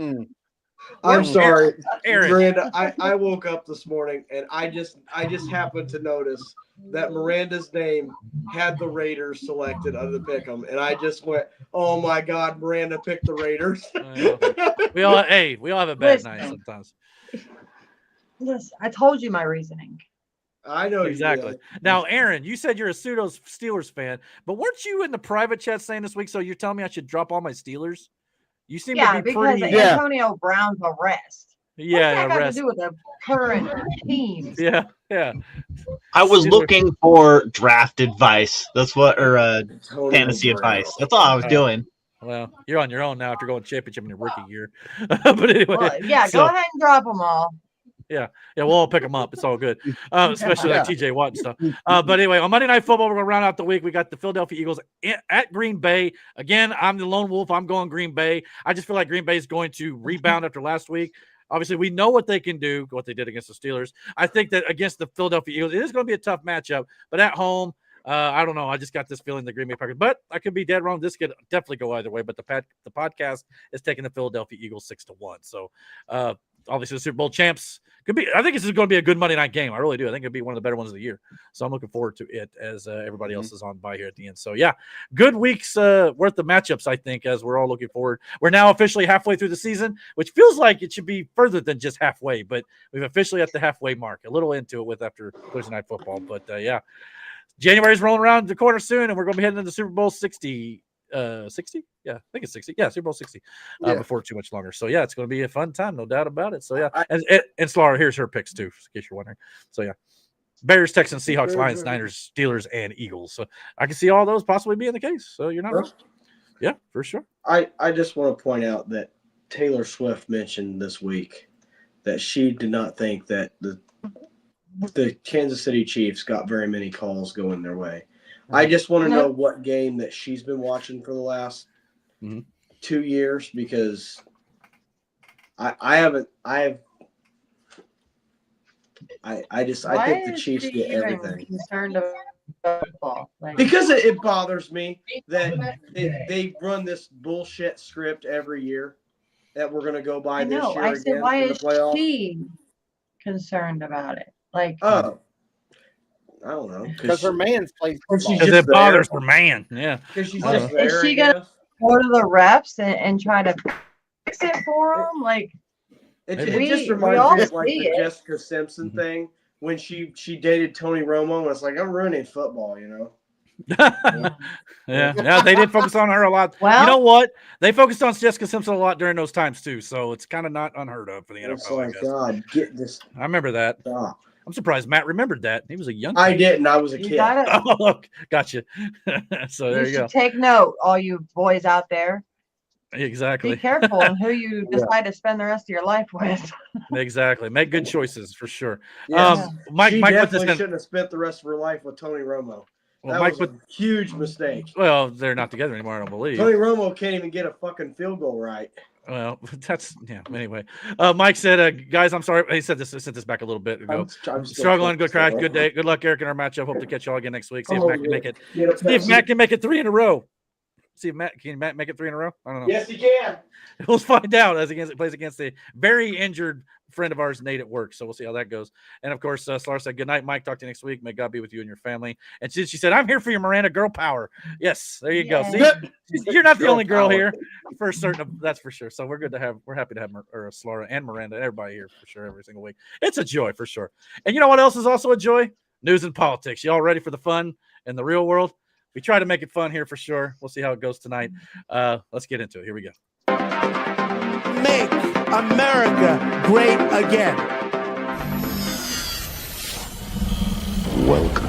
I'm sorry, Aaron. Miranda. I woke up this morning and I just happened to notice that Miranda's name had the Raiders selected under the pick'em, and I just went, "Oh my God, Miranda picked the Raiders." we all have a bad night sometimes. Listen, I told you my reasoning. I know exactly. Now, Aaron, you said you're a pseudo Steelers fan, but weren't you in the private chat saying this week? So you're telling me I should drop all my Steelers? You seem to be pretty. Because Antonio Brown's arrest. Yeah, what's that got to do with the current team? Yeah. I was looking for draft advice. That's what, or fantasy advice. That's all I was doing. Well, you're on your own now after going championship in your rookie year. But anyway, go ahead and drop them all. Yeah, we'll all pick them up. It's all good, especially like TJ Watt and stuff. But anyway, on Monday Night Football, we're going to round out the week. We got the Philadelphia Eagles at Green Bay. Again, I'm the lone wolf. I'm going Green Bay. I just feel like Green Bay is going to rebound after last week. Obviously, we know what they can do, what they did against the Steelers. I think that against the Philadelphia Eagles, it is going to be a tough matchup. But at home, I don't know. I just got this feeling the Green Bay Packers. But I could be dead wrong. This could definitely go either way. But the podcast is taking the Philadelphia Eagles 6-1. So obviously, the Super Bowl champs could be. I think this is going to be a good Monday night game. I really do. I think it'll be one of the better ones of the year. So I'm looking forward to it as everybody else is on by here at the end. So yeah, good weeks worth of matchups. I think as we're all looking forward. We're now officially halfway through the season, which feels like it should be further than just halfway. But we've officially at the halfway mark. A little into it with after Thursday Night Football. But yeah, January's rolling around the corner soon, and we're going to be heading into Super Bowl 60. 60? Yeah, I think it's 60. Yeah, Super Bowl 60 before too much longer. So, yeah, it's going to be a fun time, no doubt about it. So, yeah. And Slara, here's her picks, too, in case you're wondering. So, yeah. Bears, Texans, Seahawks, Lions, Niners, Steelers, and Eagles. So, I can see all those possibly being the case. So, you're not wrong. Yeah, for sure. I just want to point out that Taylor Swift mentioned this week that she did not think that the Kansas City Chiefs got very many calls going their way. I just want to know what game that she's been watching for the last 2 years, because I think the Chiefs get everything. Concerned about football? Because it bothers me that they run this bullshit script every year that we're going to go by this year again why in the is playoffs. she concerned about it? I don't know. Because her man's plays football. Because it bothers her man. Yeah. Because she's just there. Is she going to go to the refs and try to fix it for them? It just reminds me of the Jessica Simpson thing when she dated Tony Romo, and it's like, I'm ruining football, you know? Yeah, they did focus on her a lot. Well, you know what? They focused on Jessica Simpson a lot during those times too, so it's kind of not unheard of for the NFL. I guess. God, get this! I remember that. Stop. I'm surprised Matt remembered that. He was a young. I didn't. I was a kid. Oh, gotcha. So there you go. Take note, all you boys out there. Exactly. Be careful on who you decide to spend the rest of your life with. Exactly. Make good choices for sure. Yes. Mike definitely shouldn't have spent the rest of her life with Tony Romo. That was a huge mistake. Well, they're not together anymore, I don't believe. Tony Romo can't even get a fucking field goal right. Well, anyway. Mike said, guys, I'm sorry. He said this, sent this back a little bit ago. I'm struggling. Good crash. Good day. Good luck, Eric, in our matchup. Hope to catch y'all again next week. See if Matt can make it. See if Matt can make it 3 in a row. See if Matt make it 3 in a row. I don't know. Yes, he can. We'll find out as he plays against a very injured friend of ours, Nate, at work. So we'll see how that goes. And of course, Slar said, good night, Mike. Talk to you next week. May God be with you and your family. And she said, I'm here for your Miranda girl power. Yes, there you go. See, you're not the only girl here for certain. That's for sure. So we're happy to have Slara and Miranda and everybody here for sure every single week. It's a joy for sure. And you know what else is also a joy? News and politics. Y'all ready for the fun in the real world? We try to make it fun here for sure. We'll see how it goes tonight. Let's get into it. Here we go. Make America great again. Welcome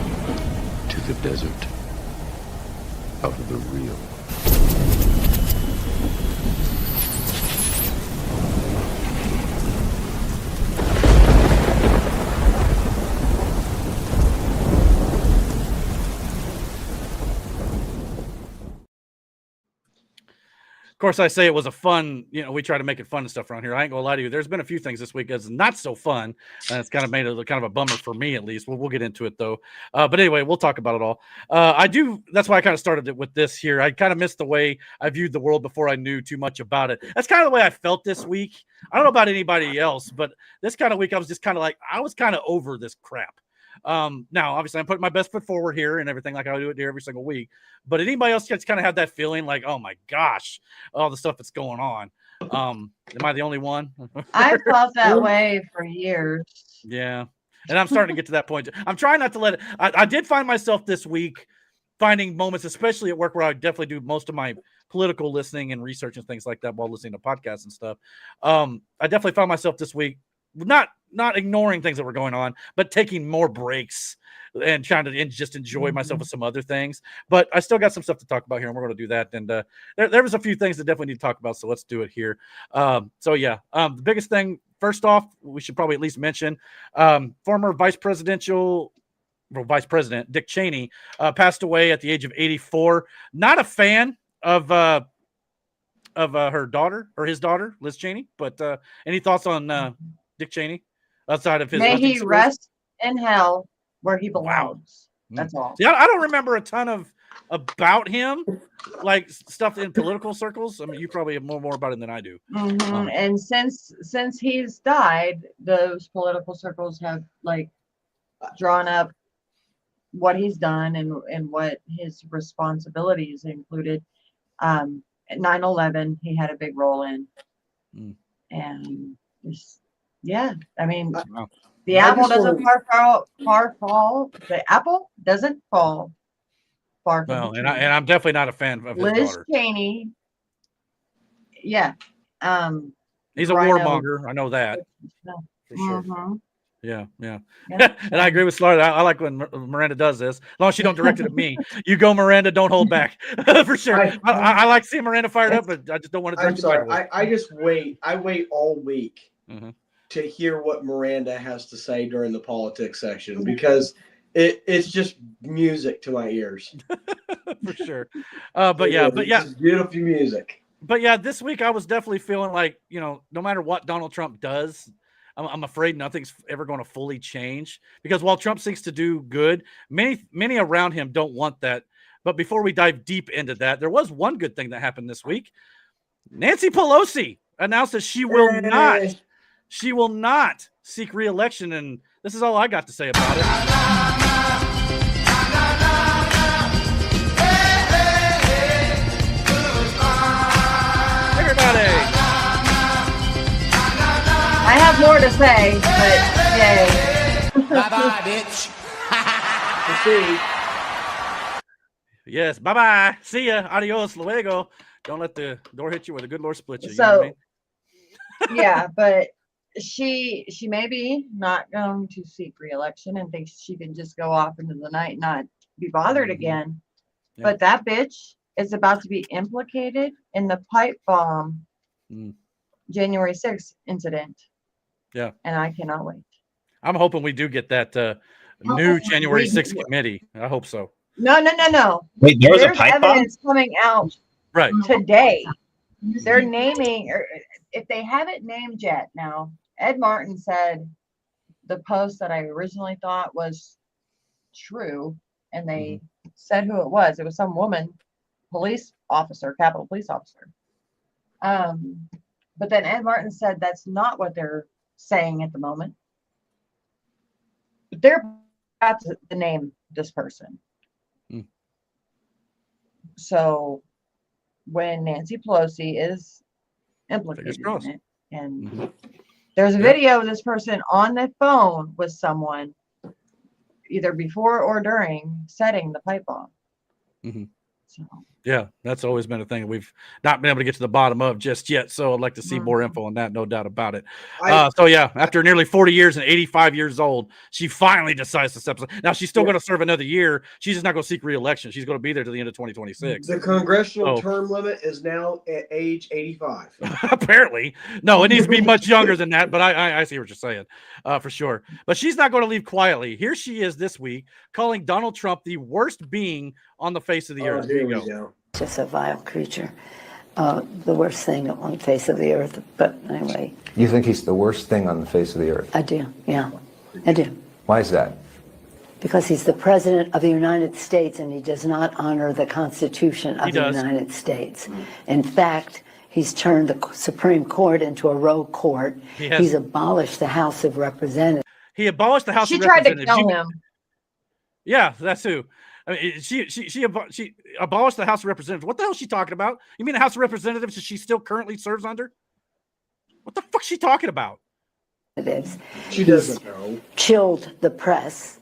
to the desert of the real. Of course, I say it was a fun, we try to make it fun and stuff around here. I ain't gonna lie to you. There's been a few things this week that's not so fun. And it's kind of made it kind of a bummer for me, at least. We'll get into it though. But anyway, we'll talk about it all. That's why I kind of started it with this here. I kind of missed the way I viewed the world before I knew too much about it. That's kind of the way I felt this week. I don't know about anybody else, but this kind of week, I was just kind of like, I was kind of over this crap. Now, obviously, I'm putting my best foot forward here and everything like I do it here every single week. But anybody else gets kind of had that feeling like, oh my gosh, all the stuff that's going on. Am I the only one? I felt that way for years. Yeah. And I'm starting to get to that point. I'm trying not to let it. I did find myself this week finding moments, especially at work, where I definitely do most of my political listening and research and things like that while listening to podcasts and stuff. I definitely found myself this week not ignoring things that were going on, but taking more breaks and trying to just enjoy myself with some other things. But I still got some stuff to talk about here, and we're going to do that. And there was a few things that definitely need to talk about, so let's do it here. The biggest thing, first off, we should probably at least mention former Vice President Dick Cheney passed away at the age of 84. Not a fan of of her daughter or his daughter, Liz Cheney. But any thoughts on Dick Cheney outside of his? May he rest in hell where he belongs. Wow. That's all. Yeah, I don't remember a ton about him, like stuff in political circles. I mean, you probably have more about him than I do. And since he's died, those political circles have like drawn up what he's done and what his responsibilities included. At 9/11, he had a big role in, and yeah, I mean, the apple doesn't far fall. The apple doesn't fall far from the tree. And I'm definitely not a fan of his Liz daughter. Cheney. Yeah. He's a warmonger. I know that for sure. Yeah. And I agree with Slaughter. I like when Miranda does this. As long as she don't direct it at me. You go, Miranda. Don't hold back. For sure. I like seeing Miranda fired up, but I just don't want to. I'm sorry. I just wait. I wait all week to hear what Miranda has to say during the politics section because it's just music to my ears. For sure. But yeah, it's beautiful music. But yeah, this week I was definitely feeling like, no matter what Donald Trump does, I'm afraid nothing's ever going to fully change, because while Trump seeks to do good, many around him don't want that. But before we dive deep into that, there was one good thing that happened this week. Nancy Pelosi announced that she will not seek re-election, and this is all I got to say about it. Everybody. I have more to say, but yay. Bye-bye, bitch. Yes, bye-bye. See ya. Adios, luego. Don't let the door hit you where the good Lord split you. So, you know what I mean? Yeah, but she may be not going to seek re-election and thinks she can just go off into the night and not be bothered again. Yeah. But that bitch is about to be implicated in the pipe bomb January 6th incident. Yeah. And I cannot wait. I'm hoping we do get that new January 6th committee. I hope so. No. Wait, there's a pipe evidence bomb? coming out today. They're naming, or if they haven't named yet now, Ed Martin said the post that I originally thought was true, and they said who it was. It was some woman, police officer, Capitol police officer. But then Ed Martin said that's not what they're saying at the moment. They're about to name this person. So when Nancy Pelosi is implicated in it, and there's a video of this person on the phone with someone either before or during setting the pipe bomb. So. Yeah, that's always been a thing we've not been able to get to the bottom of just yet. So I'd like to see more info on that, no doubt about it. So yeah, after nearly 40 years and 85 years old, she finally decides to step aside. Now she's still going to serve another year. She's just not going to seek re-election. She's going to be there to the end of 2026. The congressional term limit is now at age 85. Apparently. No, it needs to be much younger than that, but I see what you're saying for sure. But she's not going to leave quietly. Here she is this week calling Donald Trump the worst being on the face of the earth. Here you go. Just a vile creature, the worst thing on the face of the earth. But anyway. You think he's the worst thing on the face of the earth? I do, yeah, I do. Why is that? Because he's the president of the United States and he does not honor the Constitution of the United States. In fact, he's turned the Supreme Court into a rogue court. He's abolished the House of Representatives. He abolished the House of Representatives. She tried to kill him. Yeah, that's who. I mean, she abolished the House of Representatives. What the hell is she talking about? You mean the House of Representatives that she still currently serves under? What the fuck is she talking about? She doesn't know. Chilled the press.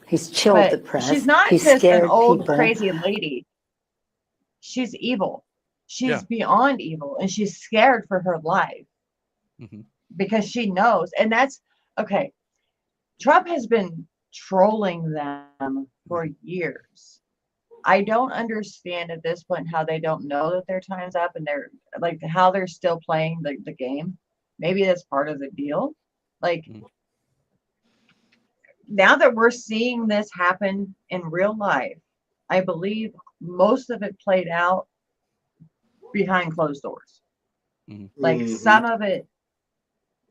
He's chilled the press. She's not just an old crazy lady. She's evil. She's beyond evil, and she's scared for her life because she knows. And that's okay. Trump has been trolling them for years. I don't understand at this point how they don't know that their time's up and they're like how they're still playing the game. Maybe that's part of the deal. Like now that we're seeing this happen in real life, I believe most of it played out behind closed doors. Mm-hmm. Like some of it,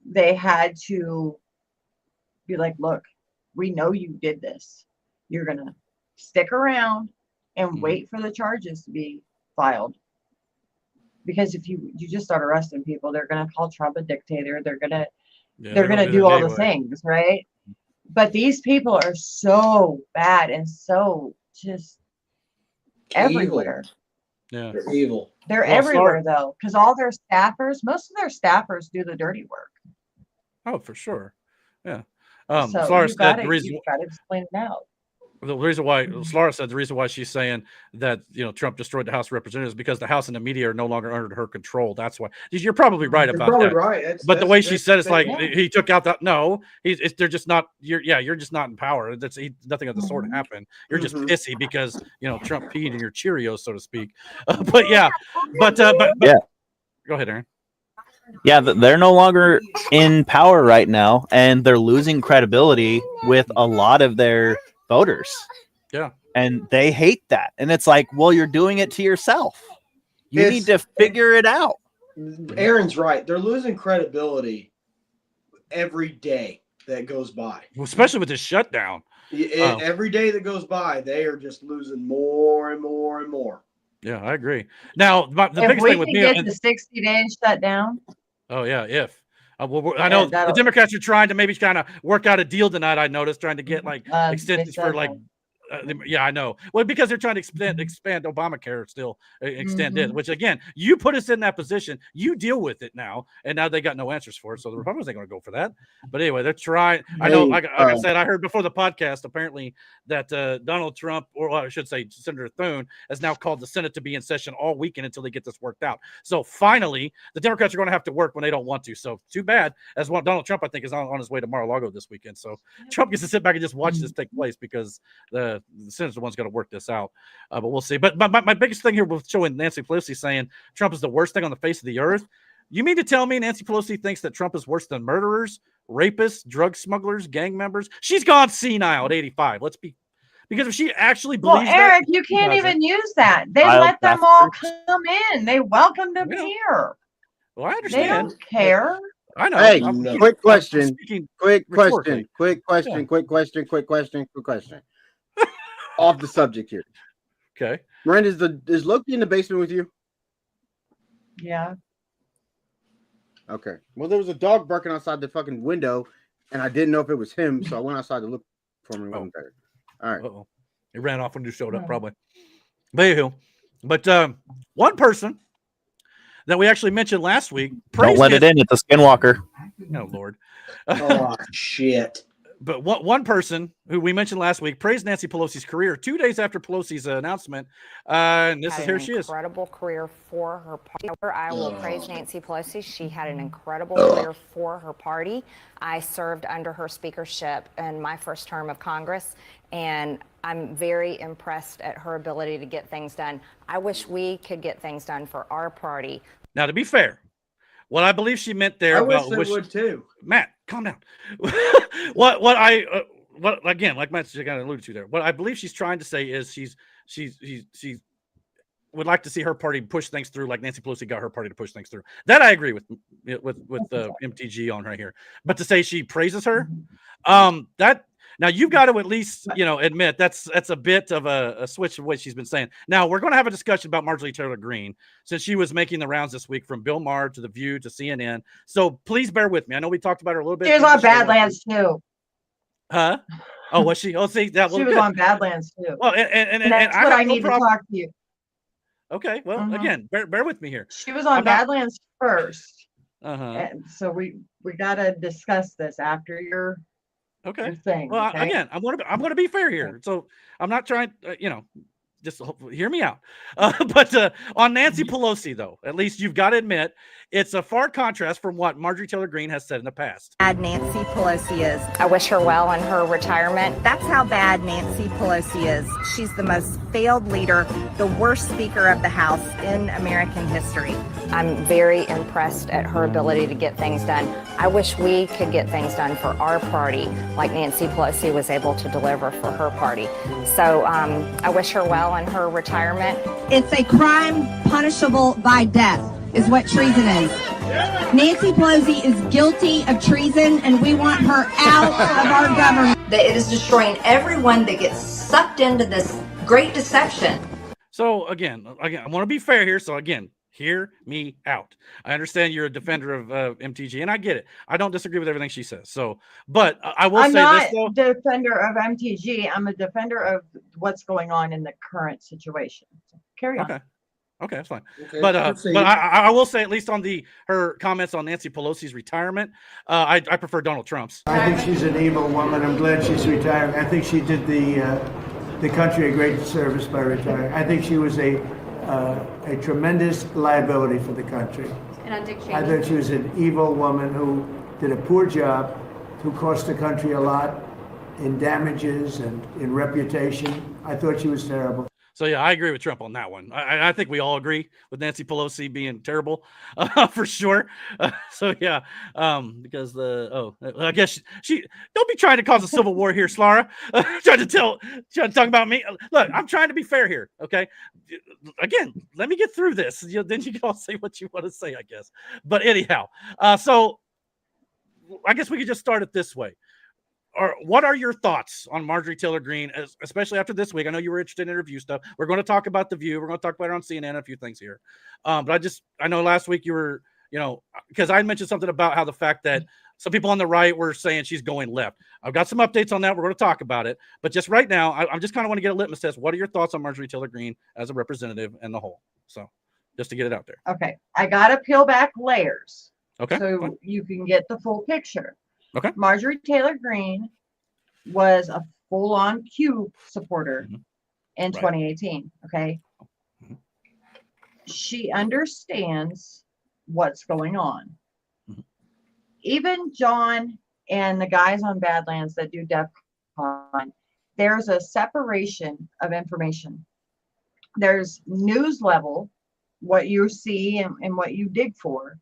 they had to be like, look, we know you did this. You're going to stick around and wait for the charges to be filed. Because if you just start arresting people, they're going to call Trump a dictator. They're going to do all the things, right? But these people are so bad and so just everywhere. Yeah, they're evil. They're everywhere though, because all their staffers, most of their staffers do the dirty work. Oh, for sure. Yeah. So Flora you've got said to explain it out. the reason why Slara said the reason why she's saying that Trump destroyed the House of Representatives because the House and the media are no longer under her control. That's why. You're probably right about probably that. right. But the way she said it's like he took out that. No, they're just not. You're just not in power. Nothing of the sort happened. You're just pissy because Trump peed in your Cheerios, so to speak. But yeah. Go ahead, Aaron. Yeah, they're no longer in power right now, and they're losing credibility with a lot of their voters. Yeah. And they hate that. And it's like, well, you're doing it to yourself. You need to figure it out. Aaron's right. They're losing credibility every day that goes by. Especially with this shutdown. Every day that goes by, they are just losing more and more and more. Yeah, I agree. Now, the if biggest we thing with can me, get the 60 days shut down. Oh yeah, if I know the Democrats are trying to maybe kind of work out a deal tonight. I noticed trying to get like extensions for like. Yeah, I know. Well, because they're trying to expand Obamacare still, extend it. Which again, you put us in that position. You deal with it now, and now they got no answers for it. So the Republicans ain't going to go for that. But anyway, they're trying. I know. Like I said, I heard before the podcast apparently that Donald Trump, or I should say Senator Thune, has now called the Senate to be in session all weekend until they get this worked out. So finally, the Democrats are going to have to work when they don't want to. So too bad. As well, Donald Trump, I think, is on his way to Mar-a-Lago this weekend. So Trump gets to sit back and just watch this take place because the Senate's the one's going to work this out, but we'll see. But my biggest thing here with showing Nancy Pelosi saying Trump is the worst thing on the face of the earth. You mean to tell me Nancy Pelosi thinks that Trump is worse than murderers, rapists, drug smugglers, gang members? She's gone senile at 85. Because if she actually believes Eric, you can't even use that. They let them all come in. They welcomed them here. Well, I understand. They don't care. I know. Hey, quick question. Off the subject here. Okay. Miranda, is Loki in the basement with you? Yeah. Okay. Well, there was a dog barking outside the fucking window, and I didn't know if it was him, so I went outside to look for him. All right. Uh-oh. He ran off when you showed up, probably. But one person that we actually mentioned last week. Don't let it in. It's a skinwalker. Oh, Lord. Oh, shit. But one person who we mentioned last week praised Nancy Pelosi's career 2 days after Pelosi's announcement. And this is here she is. Incredible career for her party. I will praise Nancy Pelosi. She had an incredible career for her party. I served under her speakership in my first term of Congress, and I'm very impressed at her ability to get things done. I wish we could get things done for our party. Now, to be fair, what I believe she meant there. I wish they would too. Matt, calm down. what again, like Matt kind of alluded to there. What I believe she's trying to say is she would like to see her party push things through, like Nancy Pelosi got her party to push things through. That I agree with MTG on right here. But to say she praises her, that. Now you've got to at least, admit that's a bit of a switch of what she's been saying. Now we're going to have a discussion about Marjorie Taylor Greene since she was making the rounds this week from Bill Maher to The View to CNN. So please bear with me. I know we talked about her a little bit. She was on Badlands too. Huh? Oh, was she? Oh, see that. She was on Badlands too. Well, and that's what I need to talk to you. Okay. Well, again, bear with me here. She was on Badlands first. And so we got to discuss this after your. Okay. Thing, well, okay? Again, I'm going to be fair here. So I'm not trying, just hear me out. But on Nancy Pelosi, though, at least you've got to admit it's a far contrast from what Marjorie Taylor Greene has said in the past. Bad Nancy Pelosi is. I wish her well in her retirement. That's how bad Nancy Pelosi is. She's the most failed leader, the worst Speaker of the House in American history. I'm very impressed at her ability to get things done. I wish we could get things done for our party like Nancy Pelosi was able to deliver for her party. So I wish her well on her retirement. It's a crime punishable by death, is what treason is. Nancy Pelosi is guilty of treason, and we want her out of our government. That it is destroying everyone that gets sucked into this great deception. So again, I want to be fair here. So again, hear me out. I understand you're a defender of MTG, and I get it. I don't disagree with everything she says. So, but I will say this though. I'm not a defender of MTG. I'm a defender of what's going on in the current situation. So carry on. Okay, that's fine. Okay, but I will say, at least on her comments on Nancy Pelosi's retirement, I prefer Donald Trump's. I think she's an evil woman. I'm glad she's retiring. I think she did the country a great service by retiring. I think she was a tremendous liability for the country. And on Dick Cheney. I thought she was an evil woman who did a poor job, who cost the country a lot in damages and in reputation. I thought she was terrible. So yeah, I agree with Trump on that one. I think we all agree with Nancy Pelosi being terrible, for sure. So yeah, because I guess she don't be trying to cause a civil war here, Slara. trying to talk about me. Look, I'm trying to be fair here. Okay, again, let me get through this. Then you can all say what you want to say, I guess. But anyhow, so I guess we could just start it this way. What are your thoughts on Marjorie Taylor Greene, especially after this week? I know you were interested in interview stuff. We're going to talk about The View. We're going to talk about her on CNN, a few things here. But I know last week you were, because I mentioned something about how the fact that some people on the right were saying she's going left. I've got some updates on that. We're going to talk about it. But just right now, I just kind of want to get a litmus test. What are your thoughts on Marjorie Taylor Greene as a representative and the whole? So just to get it out there. Okay. I got to peel back layers. Okay. So you can get the full picture. Okay. Marjorie Taylor Greene was a full-on Q supporter in 2018. Okay. She understands what's going on. Even John and the guys on Badlands that do DEFCON, there's a separation of information. There's news level, what you see and what you dig for.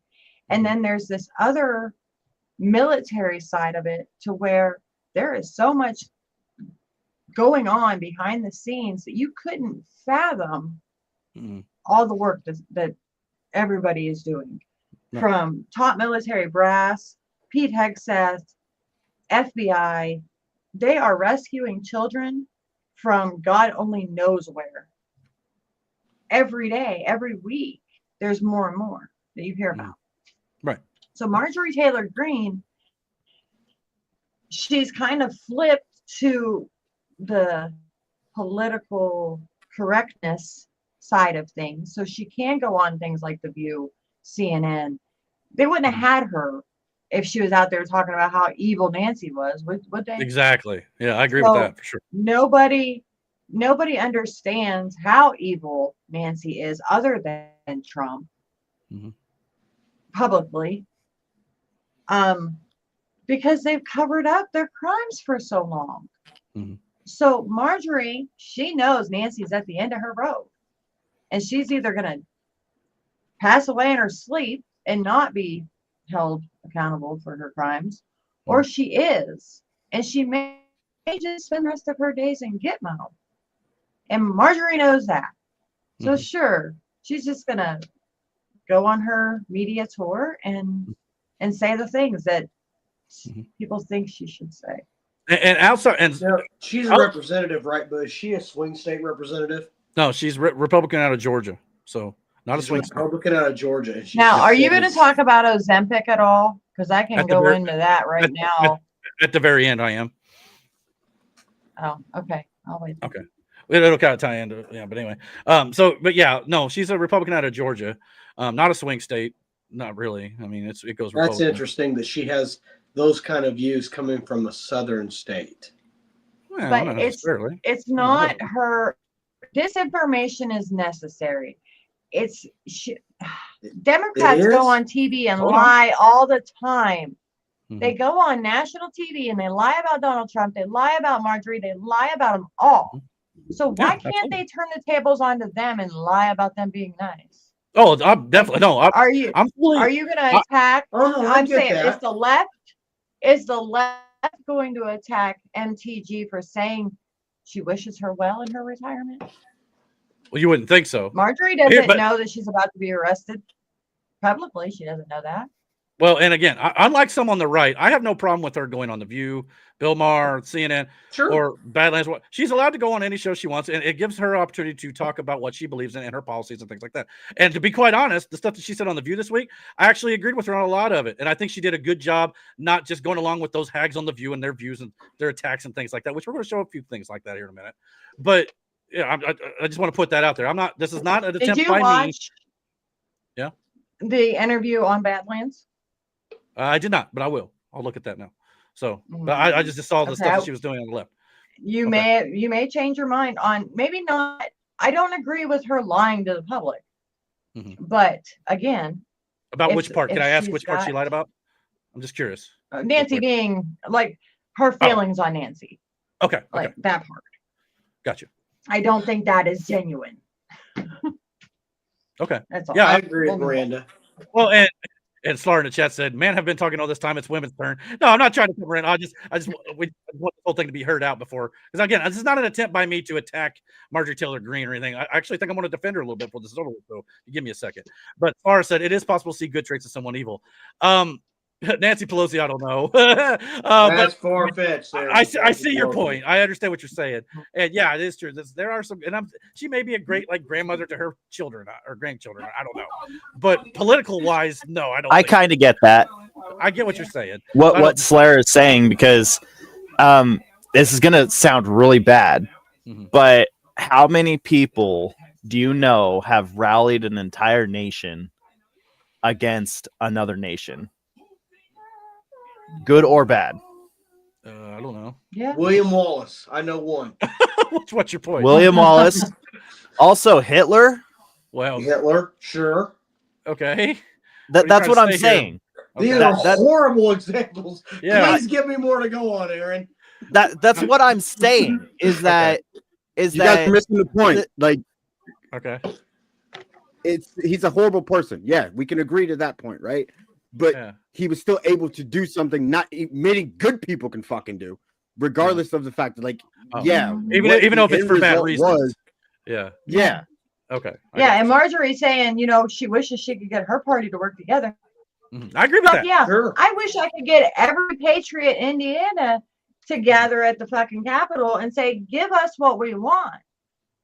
And then there's this other military side of it to where there is so much going on behind the scenes that you couldn't fathom all the work that everybody is doing. From top military brass, Pete Hegseth, FBI, they are rescuing children from God only knows where. Every day, every week, there's more and more that you hear about. Right. So Marjorie Taylor Greene, she's kind of flipped to the political correctness side of things. So she can go on things like The View, CNN. They wouldn't have had her if she was out there talking about how evil Nancy was, would they? Exactly. Yeah, I agree with that for sure. Nobody understands how evil Nancy is other than Trump publicly. Because they've covered up their crimes for so long. So Marjorie, she knows Nancy's at the end of her rope. And she's either going to pass away in her sleep and not be held accountable for her crimes, or she is. And she may just spend the rest of her days in Gitmo. And Marjorie knows that. So sure, she's just going to go on her media tour and say the things that people think she should say. And outside, and she's a representative, right? But is she a swing state representative? No, she's Republican out of Georgia, so not She's a swing Republican out of Georgia. And now, are you going to talk about Ozempic at all? Because I can go into that right now. At the very end, I am. Oh, okay. I'll wait. Okay. It'll kind of tie into but anyway. But yeah, no, she's a Republican out of Georgia, not a swing state. Not really. I mean, it goes. That's interesting that she has those kind of views coming from a southern state. Well, but not it's not her. Disinformation is necessary. Democrats go on TV and lie all the time. They go on national TV and they lie about Donald Trump. They lie about Marjorie. They lie about them all. So why can't they turn the tables onto them and lie about them being nice? Oh, I'm definitely no. Are you going to attack? I'm saying that. Is the left going to attack MTG for saying she wishes her well in her retirement? Well, you wouldn't think so. Marjorie doesn't know that she's about to be arrested publicly. She doesn't know that. Well, and again, unlike some on the right, I have no problem with her going on The View, Bill Maher, CNN, or Badlands. She's allowed to go on any show she wants, and it gives her opportunity to talk about what she believes in and her policies and things like that. And to be quite honest, the stuff that she said on The View this week, I actually agreed with her on a lot of it. And I think she did a good job not just going along with those hags on The View and their views and their attacks and things like that, which we're going to show a few things like that here in a minute. But yeah, I just want to put that out there. This is not an attempt by me. Yeah. The interview on Badlands? I did not, but I will. I'll look at that now. So, but I just saw the stuff that she was doing on the left. You may change your mind on maybe not. I don't agree with her lying to the public, but again, about which part? Can I ask which part she lied about? I'm just curious. Nancy being like her feelings on Nancy. Okay, like that part. Gotcha. I don't think that is genuine. Okay. That's all. Yeah, I agree with Miranda. Well, and Slar in the chat said, "Man, have been talking all this time. It's women's turn." No, I'm not trying to come in. I just we want the whole thing to be heard out before, because again, this is not an attempt by me to attack Marjorie Taylor Greene or anything. I actually think I'm going to defend her a little bit for this over. So give me a second. But Slar said it is possible to see good traits of someone evil. Nancy Pelosi, I don't know. That's far-fetched. I see your point. I understand what you're saying, and yeah, it is true. There are some, and she may be a great grandmother to her children or grandchildren. I don't know, but political wise, no, I don't. I kind of get that. I get what you're saying. What Slayer is saying, because this is gonna sound really bad, but how many people do you know have rallied an entire nation against another nation? Good or bad? I don't know. Yeah. William Wallace. I know one. What's your point? William Wallace. Also Hitler. Well, Hitler. Sure. Okay. That's what I'm saying. These are horrible examples. Yeah. Please give me more to go on, Aaron. That's what I'm saying. Is that you guys are missing the point? Okay. He's a horrible person. Yeah, we can agree to that point, right? But he was still able to do something not many good people can fucking do, regardless of the fact that, even though if it's for bad reasons. Yeah. Okay. And Marjorie's saying, she wishes she could get her party to work together. I agree with that. Yeah, sure. I wish I could get every patriot in Indiana to gather at the fucking Capitol and say, give us what we want.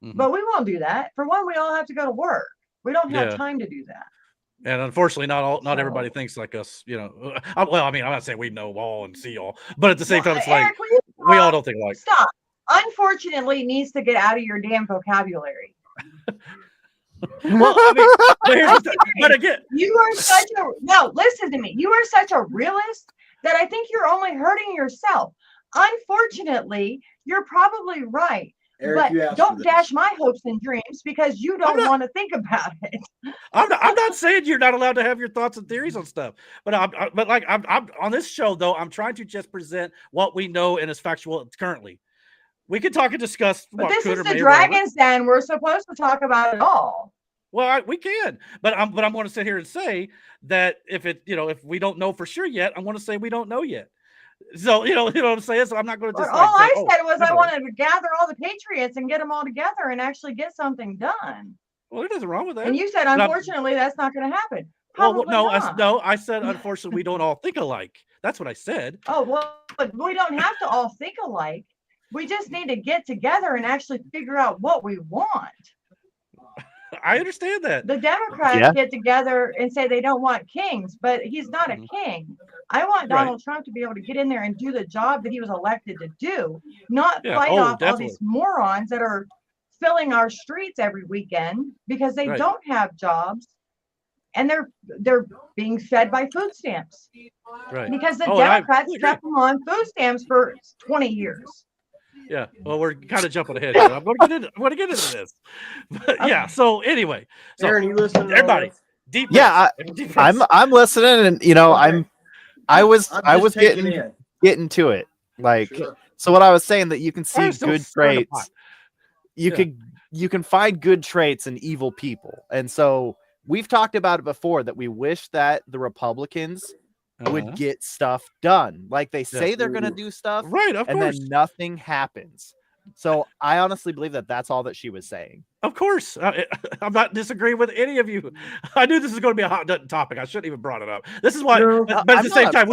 But we won't do that. For one, we all have to go to work. We don't have time to do that. And unfortunately, not everybody thinks like us. Well, I mean, I'm not saying we know all and see all, but at the same time, it's Eric, we all don't think like. Stop. Unfortunately, needs to get out of your damn vocabulary. Well, but again, you are such a listen to me. You are such a realist that I think you're only hurting yourself. Unfortunately, you're probably right. Eric, but don't dash my hopes and dreams because you don't want to think about it. I'm not saying you're not allowed to have your thoughts and theories on stuff, but I'm on this show though. I'm trying to just present what we know and is factual currently. We can talk and discuss. But this is the Dragon's Den. We're supposed to talk about it all. Well, we can, but I'm going to sit here and say that if we don't know for sure yet, I'm going to say we don't know yet. So you know what I'm saying. So I'm not going to just. All I said was I wanted to gather all the patriots and get them all together and actually get something done. Well, there's nothing wrong with that. And you said, unfortunately, that's not going to happen. Probably no, I said, unfortunately, we don't all think alike. That's what I said. Oh well, but we don't have to all think alike. We just need to get together and actually figure out what we want. I understand that. The Democrats get together and say they don't want kings, but he's not a king. I want Donald Trump to be able to get in there and do the job that he was elected to do, not fight off all these morons that are filling our streets every weekend because they don't have jobs and they're being fed by food stamps. Right. Because the Democrats kept them on food stamps for 20 years. Yeah, well, we're kind of jumping ahead. I'm going to get into this. But, yeah. So anyway, Aaron, you listen. Everybody, deep. Yeah, I'm listening, and I was getting to it. So what I was saying that you can see good traits. You can find good traits in evil people, and so we've talked about it before that we wish that the Republicans would get stuff done. Like they say they're going to do stuff, right? Of course. Then nothing happens. So I honestly believe that that's all that she was saying. Of course. I'm not disagreeing with any of you. I knew this was going to be a hot button topic. I shouldn't even brought it up. This is why, but at the same time,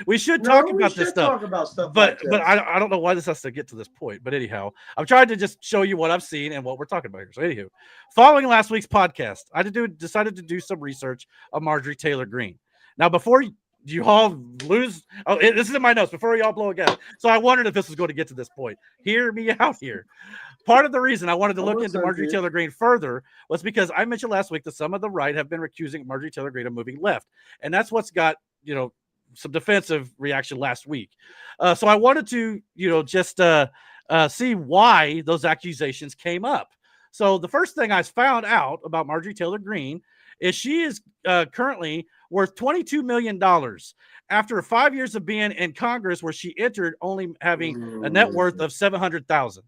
we should talk about this stuff. Talk about stuff but like this. but I don't know why this has to get to this point. But anyhow, I'm trying to just show you what I've seen and what we're talking about here. So anywho, following last week's podcast, I decided to do some research on Marjorie Taylor Greene. Now, before you all lose, this is in my notes, before you all blow again. So I wondered if this was going to get to this point. Hear me out here. Part of the reason I wanted to look into Marjorie Taylor Greene further was because I mentioned last week that some of the right have been accusing Marjorie Taylor Greene of moving left. And that's what's got, some defensive reaction last week. So I wanted to, just see why those accusations came up. So the first thing I found out about Marjorie Taylor Greene is she is currently worth $22 million after 5 years of being in Congress, where she entered only having a net worth of $700,000.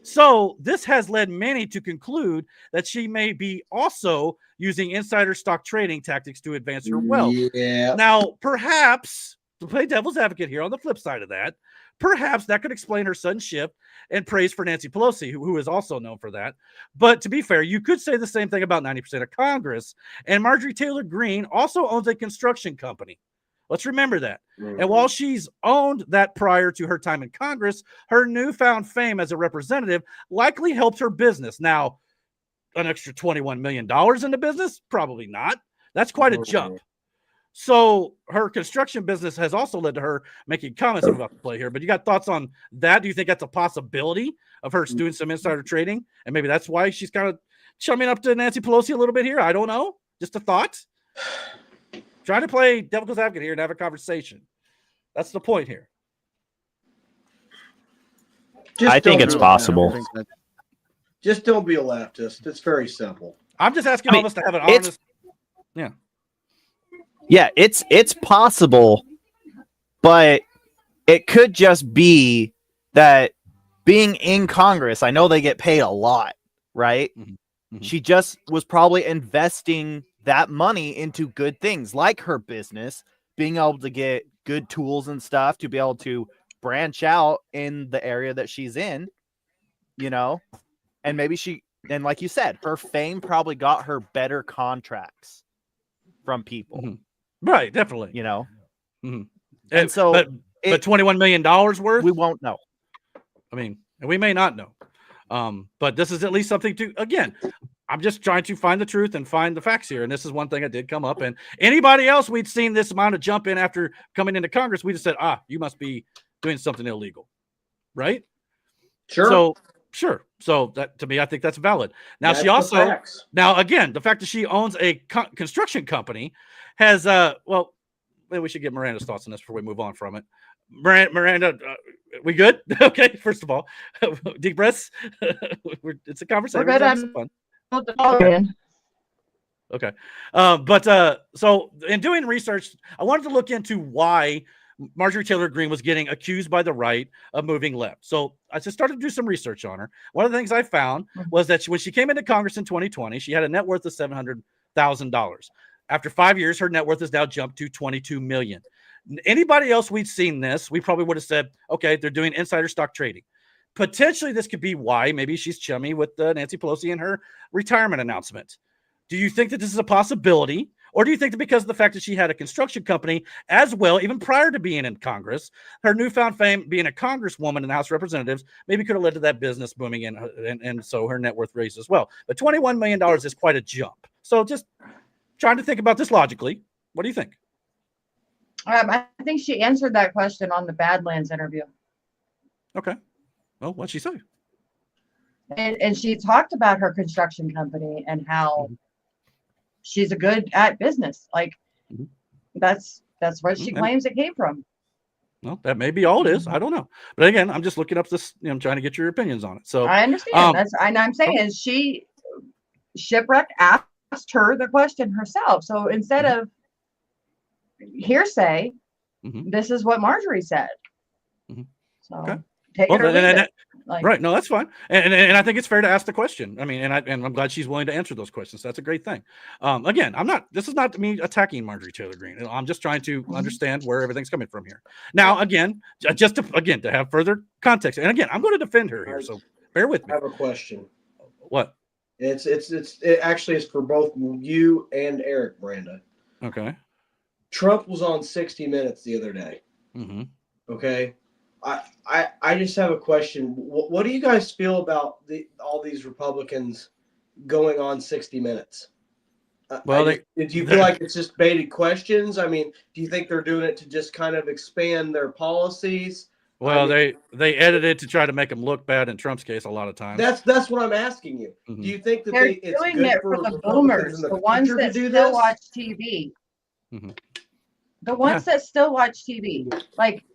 So this has led many to conclude that she may be also using insider stock trading tactics to advance her wealth. Yeah. Now, perhaps, to play devil's advocate here, on the flip side of that, perhaps that could explain her sudden shift and praise for Nancy Pelosi, who is also known for that. But to be fair, you could say the same thing about 90% of Congress. And Marjorie Taylor Greene also owns a construction company. Let's remember that. And while she's owned that prior to her time in Congress, her newfound fame as a representative likely helped her business. Now, an extra $21 million in the business? Probably not. That's quite a jump. So her construction business has also led to her making comments about the play here. But you got thoughts on that? Do you think that's a possibility of her doing some insider trading? And maybe that's why she's kind of chumming up to Nancy Pelosi a little bit here. I don't know. Just a thought. Trying to play devil's advocate here and have a conversation. That's the point here. I think it's possible. Just don't be a leftist. It's very simple. I'm just asking all of us to have an honest. Yeah. Yeah, it's possible, but it could just be that being in Congress, I know they get paid a lot, right? Mm-hmm. She just was probably investing that money into good things like her business, being able to get good tools and stuff to be able to branch out in the area that she's in, and maybe and like you said, her fame probably got her better contracts from people. Mm-hmm. Right, definitely. Mm-hmm. And so, but $21 million worth, we won't know. I mean, and we may not know. But this is at least something to, again, I'm just trying to find the truth and find the facts here. And this is one thing that did come up. And anybody else we'd seen this amount of jump in after coming into Congress, we just said, you must be doing something illegal. Right? Sure. So, sure. So that, to me, I think that's valid. Now, she also, now again, the fact that she owns a construction company has, well, maybe we should get Miranda's thoughts on this before we move on from it. Miranda, we good? Okay. First of all, deep breaths. It's a conversation. We're good. Fun. Okay. So in doing research, I wanted to look into why Marjorie Taylor Greene was getting accused by the right of moving left. So I just started to do some research on her. One of the things I found was that when she came into Congress in 2020, she had a net worth of $700,000. After 5 years, her net worth has now jumped to $22 million. Anybody else we'd seen this, we probably would have said, okay, they're doing insider stock trading. Potentially, this could be why maybe she's chummy with Nancy Pelosi and her retirement announcement. Do you think that this is a possibility? Or do you think that because of the fact that she had a construction company as well, even prior to being in Congress, her newfound fame being a congresswoman in the House of Representatives maybe could have led to that business booming and so her net worth raised as well? But $21 million is quite a jump. So just trying to think about this logically. What do you think? I think she answered that question on the Badlands interview. Okay. Well, what'd she say? And she talked about her construction company and how she's a good at business. Like that's where she claims it came from. Well, that may be all it is. I don't know. But again, I'm just looking up this, I'm trying to get your opinions on it. So I understand. I'm saying is she Shipwreck asked her the question herself. So instead of hearsay, this is what Marjorie said. So take it or leave it. Like, right. No, that's fine. And I think it's fair to ask the question. I mean, and I'm glad she's willing to answer those questions. That's a great thing. Again, this is not me attacking Marjorie Taylor Greene. I'm just trying to understand where everything's coming from here. Now, again, to have further context. And again, I'm going to defend her here. So bear with me. I have a question. What? It actually is for both you and Eric, Miranda. Okay. Trump was on 60 Minutes the other day. Mm-hmm. Okay. I just have a question. What do you guys feel about all these Republicans going on 60 Minutes? Well, do you feel like it's just baited questions? I mean, do you think they're doing it to just kind of expand their policies? Well, they edit it to try to make them look bad in Trump's case a lot of times. That's what I'm asking you. Mm-hmm. Do you think that they're it's doing good it for the Republicans boomers, the ones that still watch TV? Mm-hmm. The ones that still watch TV, like.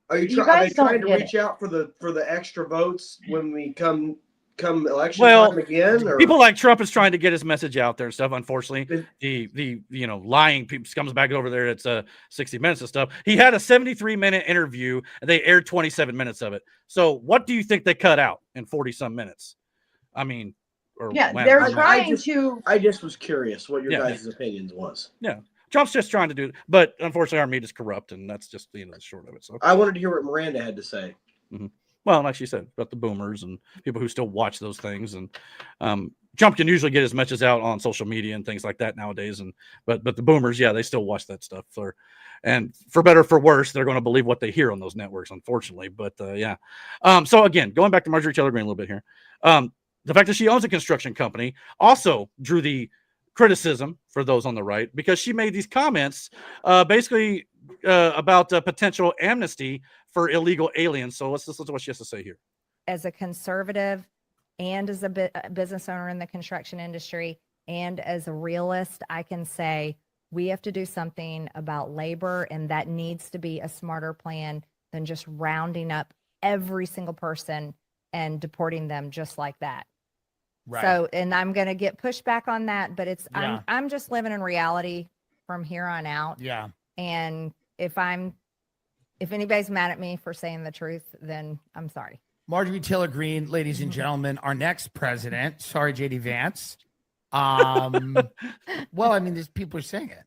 Are they trying to reach out for the extra votes when we come election time again? Or? People like Trump is trying to get his message out there and stuff. Unfortunately, the lying people comes back over there. It's 60 Minutes and stuff. He had a 73-minute interview and they aired 27 minutes of it. So what do you think they cut out in 40 some minutes? I mean, they're trying to. I just was curious what your guys' opinions was. Yeah. Trump's just trying to do it, but unfortunately our media is corrupt, and that's just the short of it. So I wanted to hear what Miranda had to say. Mm-hmm. Well, like she said, about the boomers and people who still watch those things, and Trump can usually get his messages out on social media and things like that nowadays. But the boomers, they still watch that stuff. And for better or for worse, they're going to believe what they hear on those networks, unfortunately. But so again, going back to Marjorie Taylor Greene a little bit here, the fact that she owns a construction company also drew the criticism for those on the right, because she made these comments basically about potential amnesty for illegal aliens. So let's listen to what she has to say here. As a conservative and as a business owner in the construction industry and as a realist, I can say we have to do something about labor, and that needs to be a smarter plan than just rounding up every single person and deporting them just like that. Right. So, and I'm going to get pushback on that, but I'm just living in reality from here on out. Yeah. And if anybody's mad at me for saying the truth, then I'm sorry. Marjorie Taylor Greene, ladies and gentlemen, our next president. Sorry, JD Vance. Well, I mean, there's people are saying it.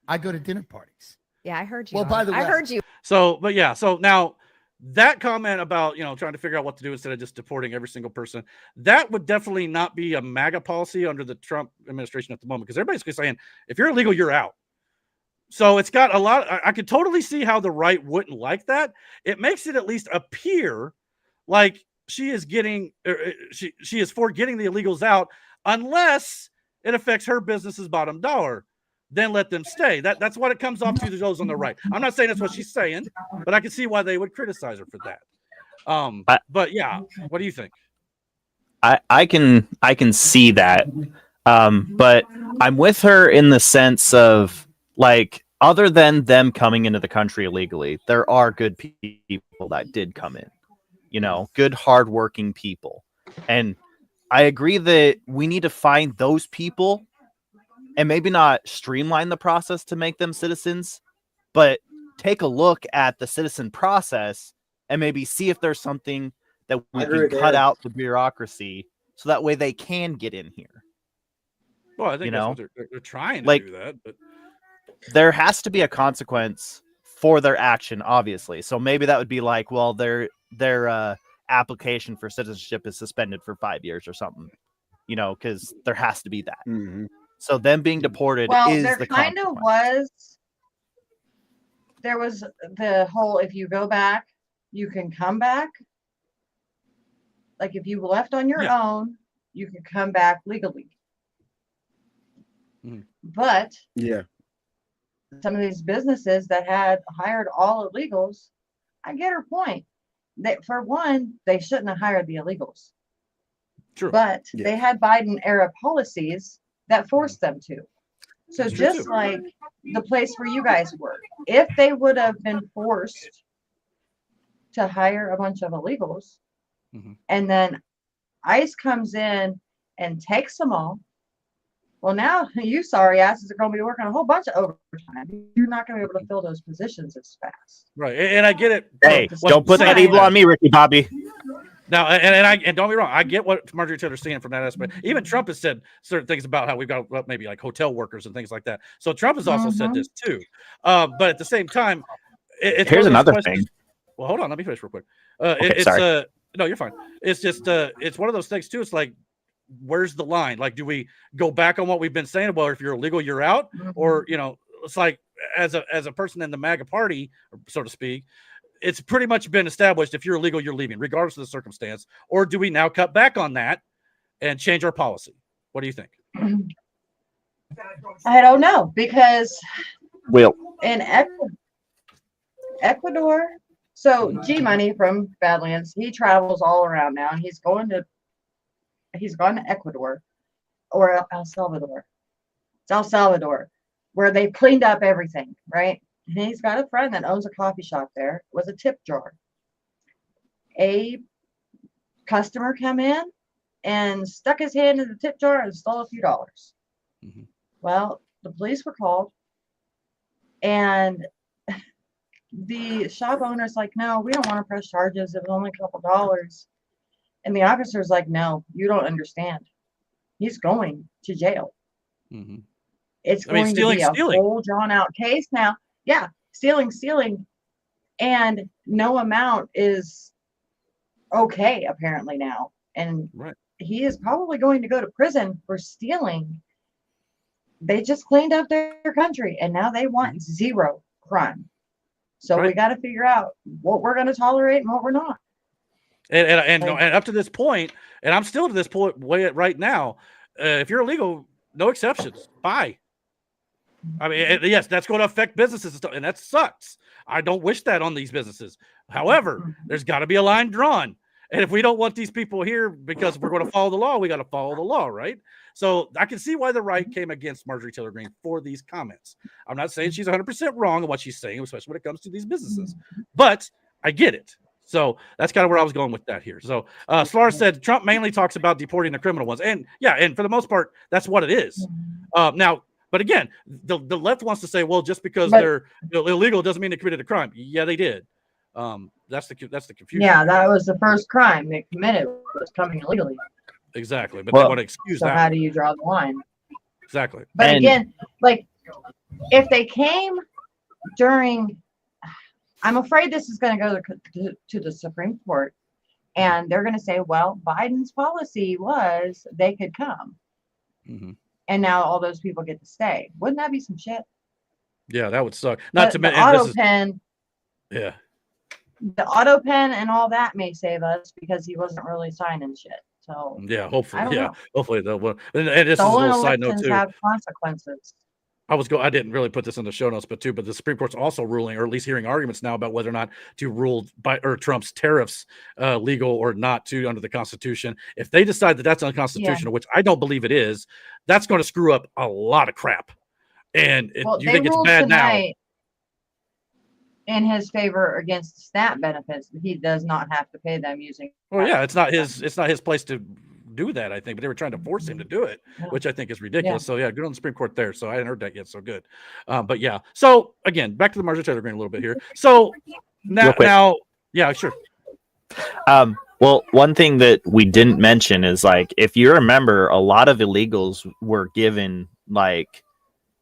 I go to dinner parties. Yeah, I heard you. Well, by the way, I heard you. So, so now that comment about, trying to figure out what to do instead of just deporting every single person, that would definitely not be a MAGA policy under the Trump administration at the moment, because they're basically saying, if you're illegal, you're out. So it's got a lot. I could totally see how the right wouldn't like that. It makes it at least appear like she is she is for getting the illegals out, unless it affects her business's bottom dollar. Then let them stay. That's what it comes off to those on the right. I'm not saying that's what she's saying, but I can see why they would criticize her for that. But yeah, what do you think? I can see that. But I'm with her in the sense of, like, other than them coming into the country illegally, there are good people that did come in, good, hardworking people. And I agree that we need to find those people and maybe not streamline the process to make them citizens, but take a look at the citizen process and maybe see if there's something that we can cut out the bureaucracy so that way they can get in here. Well, I think that's what they're trying to do that, but there has to be a consequence for their action, obviously. So maybe that would be like, well, their application for citizenship is suspended for 5 years or something, because there has to be that. Mm-hmm. So them being deported is there the kind of was. There was the whole, if you go back, you can come back. Like if you left on your own, you can come back legally. Mm-hmm. But some of these businesses that had hired all illegals, I get her point. That for one, they shouldn't have hired the illegals. True. But they had Biden era policies that forced them to. So That's just like the place where you guys work, if they would have been forced to hire a bunch of illegals, and then ICE comes in and takes them all, well, now you sorry asses are going to be working a whole bunch of overtime. You're not going to be able to fill those positions as fast. Right, and I get it. Hey, don't put that evil on me, Ricky Bobby. Now, and don't be wrong, I get what Marjorie Taylor's saying from that aspect. Even Trump has said certain things about how we've got maybe like hotel workers and things like that. So Trump has also said this too. But at the same time, it's Here's one of those another questions. thing. Well, hold on, let me finish real quick. Okay, sorry. No, you're fine. It's just it's one of those things too. It's like, where's the line? Like, do we go back on what we've been saying? Well, if you're illegal, you're out, or it's like as a person in the MAGA party, so to speak. It's pretty much been established if you're illegal, you're leaving, regardless of the circumstance. Or do we now cut back on that and change our policy? What do you think? I don't know, because in Ecuador, so G Money from Badlands, he travels all around now, and he's gone to Ecuador or El Salvador, where they cleaned up everything, right? And he's got a friend that owns a coffee shop there. It was a tip jar. A customer come in and stuck his hand in the tip jar and stole a few dollars. Well, the police were called, and the shop owner's like, no, we don't want to press charges. It was only a couple dollars. And the officer's like, no, you don't understand. He's going to jail. It's going to be a whole drawn out case now. Yeah, stealing, and no amount is okay apparently now, and he is probably going to go to prison for stealing. They just cleaned up their country, and now they want zero crime. So we got to figure out what we're going to tolerate and what we're not. And up to this point, and I'm still to this point right now. If you're illegal, no exceptions. Bye. I mean, yes, that's going to affect businesses and stuff, and that sucks. I don't wish that on these businesses. However, there's got to be a line drawn. And if we don't want these people here because we're going to follow the law, we got to follow the law, right? So I can see why the right came against Marjorie Taylor Greene for these comments. I'm not saying she's 100% wrong in what she's saying, especially when it comes to these businesses, but I get it. So that's kind of where I was going with that here. So Slar said Trump mainly talks about deporting the criminal ones. And yeah, and for the most part, that's what it is. Now, but again, the left wants to say, well, just because they're illegal doesn't mean they committed a crime. Yeah, they did. That's the confusion. Yeah, that was the first crime they committed, was coming illegally. Exactly, but they want to excuse that. So how do you draw the line? Exactly. But again, like if they came during, I'm afraid this is going to go to the Supreme Court, and they're going to say, well, Biden's policy was they could come. And now all those people get to stay. Wouldn't that be some shit? Yeah, that would suck. Not to mention auto pen. Yeah. The auto pen and all that may save us because he wasn't really signing shit. So yeah, hopefully, know. Hopefully they'll. And this is a little side note too. Have consequences. I didn't really put this in the show notes, but the Supreme Court's also ruling, or at least hearing arguments now about whether or not to rule Trump's tariffs legal or not under the Constitution. If they decide that that's unconstitutional, which I don't believe it is, that's going to screw up a lot of crap. And you think it's bad now? In his favor against SNAP benefits, he does not have to pay them using. Well, yeah, it's not his place to do that, I think, but they were trying to force him to do it, which I think is ridiculous. So yeah, good on the Supreme Court there. So I hadn't heard that yet. So good. But yeah. So again, back to the Marjorie Taylor Greene a little bit here. So now, yeah, sure. Well, one thing that we didn't mention is, like, if you remember, a lot of illegals were given like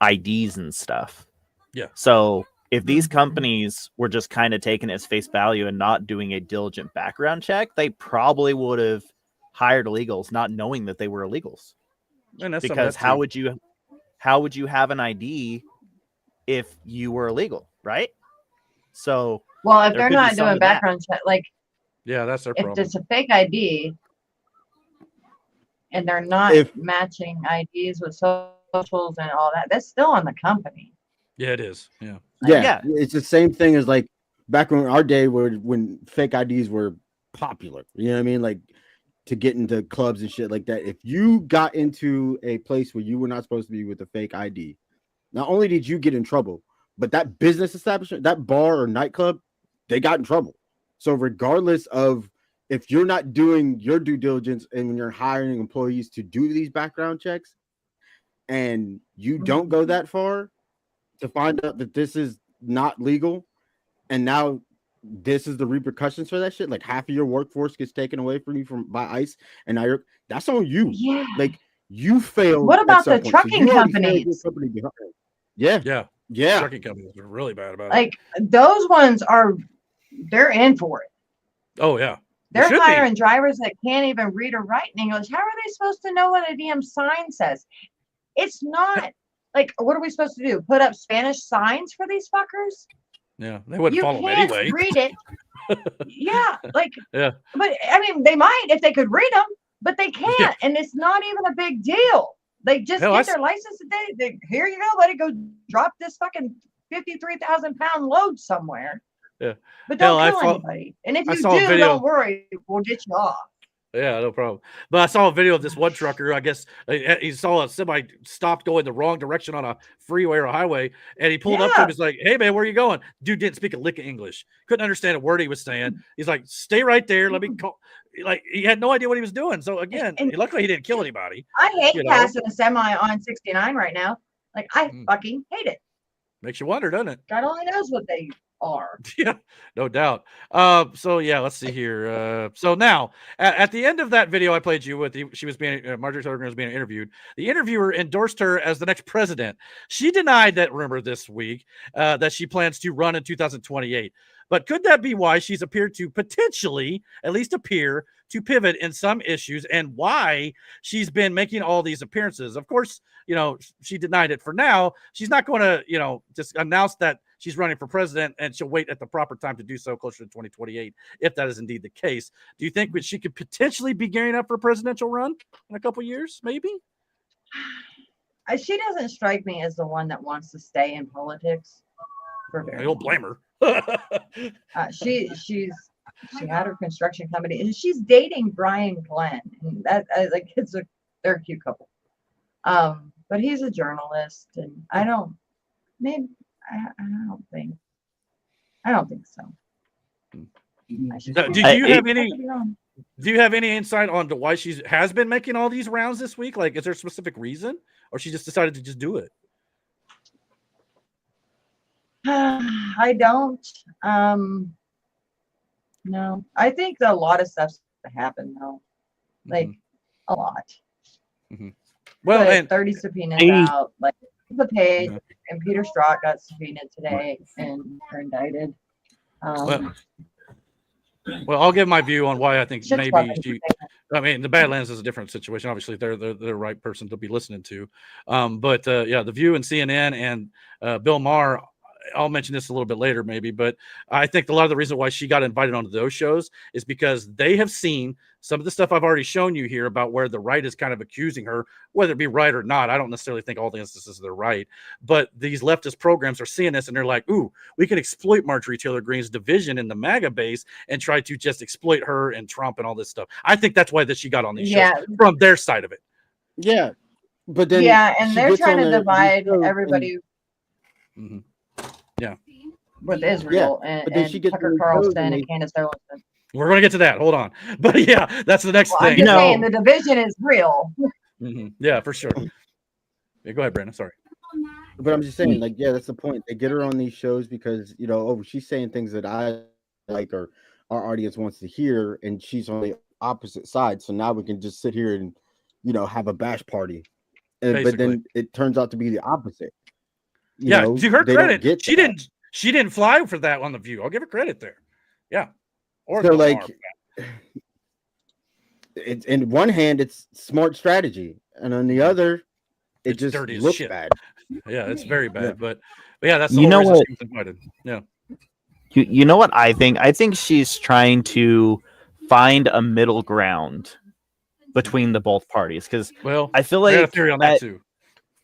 IDs and stuff. Yeah. So if these companies were just kind of taking it as face value and not doing a diligent background check, they probably would have hired illegals not knowing that they were illegals. Because how would you have an ID if you were illegal, right? So well, if they're not doing background check, like that's their problem. If it's a fake ID and they're not matching IDs with socials and all that, that's still on the company. Yeah, it is. Yeah. It's the same thing as like back in our day when fake IDs were popular. You know what I mean? Like to get into clubs and shit like that. If you got into a place where you were not supposed to be with a fake ID, not only did you get in trouble, but that business establishment, that bar or nightclub, they got in trouble. So regardless of if you're not doing your due diligence and when you're hiring employees to do these background checks and you don't go that far to find out that this is not legal, and now this is the repercussions for that shit. Like half of your workforce gets taken away from you by ICE, and now that's on you. Yeah. Like you failed. What about the point. trucking companies? Yeah. Trucking companies are really bad about it. Like those ones they're in for it. Oh yeah. They're hiring drivers that can't even read or write in English. How are they supposed to know what a damn sign says? It's not like, what are we supposed to do? Put up Spanish signs for these fuckers? Yeah, they wouldn't follow them anyway. Read it. Yeah, like yeah. But I mean, they might if they could read them, but they can't, and it's not even a big deal. They just get their license today. Here you go, buddy. Go drop this fucking 53,000-pound load somewhere. Yeah, but don't kill anybody. And if you do, don't worry, we'll get you off. Yeah, no problem. But I saw a video of this one trucker. I guess he saw a semi stopped going the wrong direction on a freeway or a highway, and he pulled up to him. He's like, "Hey man, where are you going?" Dude didn't speak a lick of English. Couldn't understand a word he was saying. He's like, "Stay right there. Let me call." Like he had no idea what he was doing. So again, luckily he didn't kill anybody. I hate passing a semi on 69 right now. Like I fucking hate it. Makes you wonder, doesn't it? God only knows what they are. Yeah, no doubt. So yeah, let's see here. So now at the end of that video I played you with, she was being Marjorie Taylor Greene was being interviewed. The interviewer endorsed her as the next president. She denied that rumor this week that she plans to run in 2028. But could that be why she's appeared to potentially, at least appear to pivot in some issues, and why she's been making all these appearances? Of course, she denied it for now. She's not going to, just announce that she's running for president, and she'll wait at the proper time to do so closer to 2028, if that is indeed the case. Do you think that she could potentially be gearing up for a presidential run in a couple years, maybe? She doesn't strike me as the one that wants to stay in politics. I don't blame her. She had her construction company, and she's dating Brian Glenn, and they're a cute couple. But he's a journalist, and I don't think so. Do you have any insight on to why she has been making all these rounds this week? Like, is there a specific reason, or she just decided to just do it? I don't. No, I think a lot of stuff's happened though, like a lot. Well, and 30 subpoenas out, like the page, and Peter Strzok got subpoenaed today and are indicted. Well, I'll give my view on why I think maybe she. I mean, the Badlands is a different situation. Obviously, they're the right person to be listening to. But The View and CNN and Bill Maher. I'll mention this a little bit later, maybe, but I think a lot of the reason why she got invited onto those shows is because they have seen some of the stuff I've already shown you here about where the right is kind of accusing her, whether it be right or not. I don't necessarily think all the instances they're right, but these leftist programs are seeing this and they're like, ooh, we can exploit Marjorie Taylor Greene's division in the MAGA base and try to just exploit her and Trump and all this stuff. I think that's why she got on these shows from their side of it. Yeah. But then and they're trying to divide everybody. Yeah, with Israel and Tucker Carlson and Candace Owens. We're going to get to that. Hold on. But yeah, that's the next thing. I'm just saying the division is real. Yeah, for sure. Yeah, go ahead, Brandon. Sorry. But I'm just saying, that's the point. They get her on these shows because, she's saying things that I like or our audience wants to hear, and she's on the opposite side. So now we can just sit here and, have a bash party. But then it turns out to be the opposite. To her credit, she didn't fly for that on The View. I'll give her credit there. Yeah. Or so it's in one hand, it's smart strategy, and on the other, it's just dirty looks as shit. bad. Yeah, it's very bad. Yeah. But yeah, that's the whole reason she was invited. Yeah. You know what I think? I think she's trying to find a middle ground between the both parties because I feel like I got a theory on that too.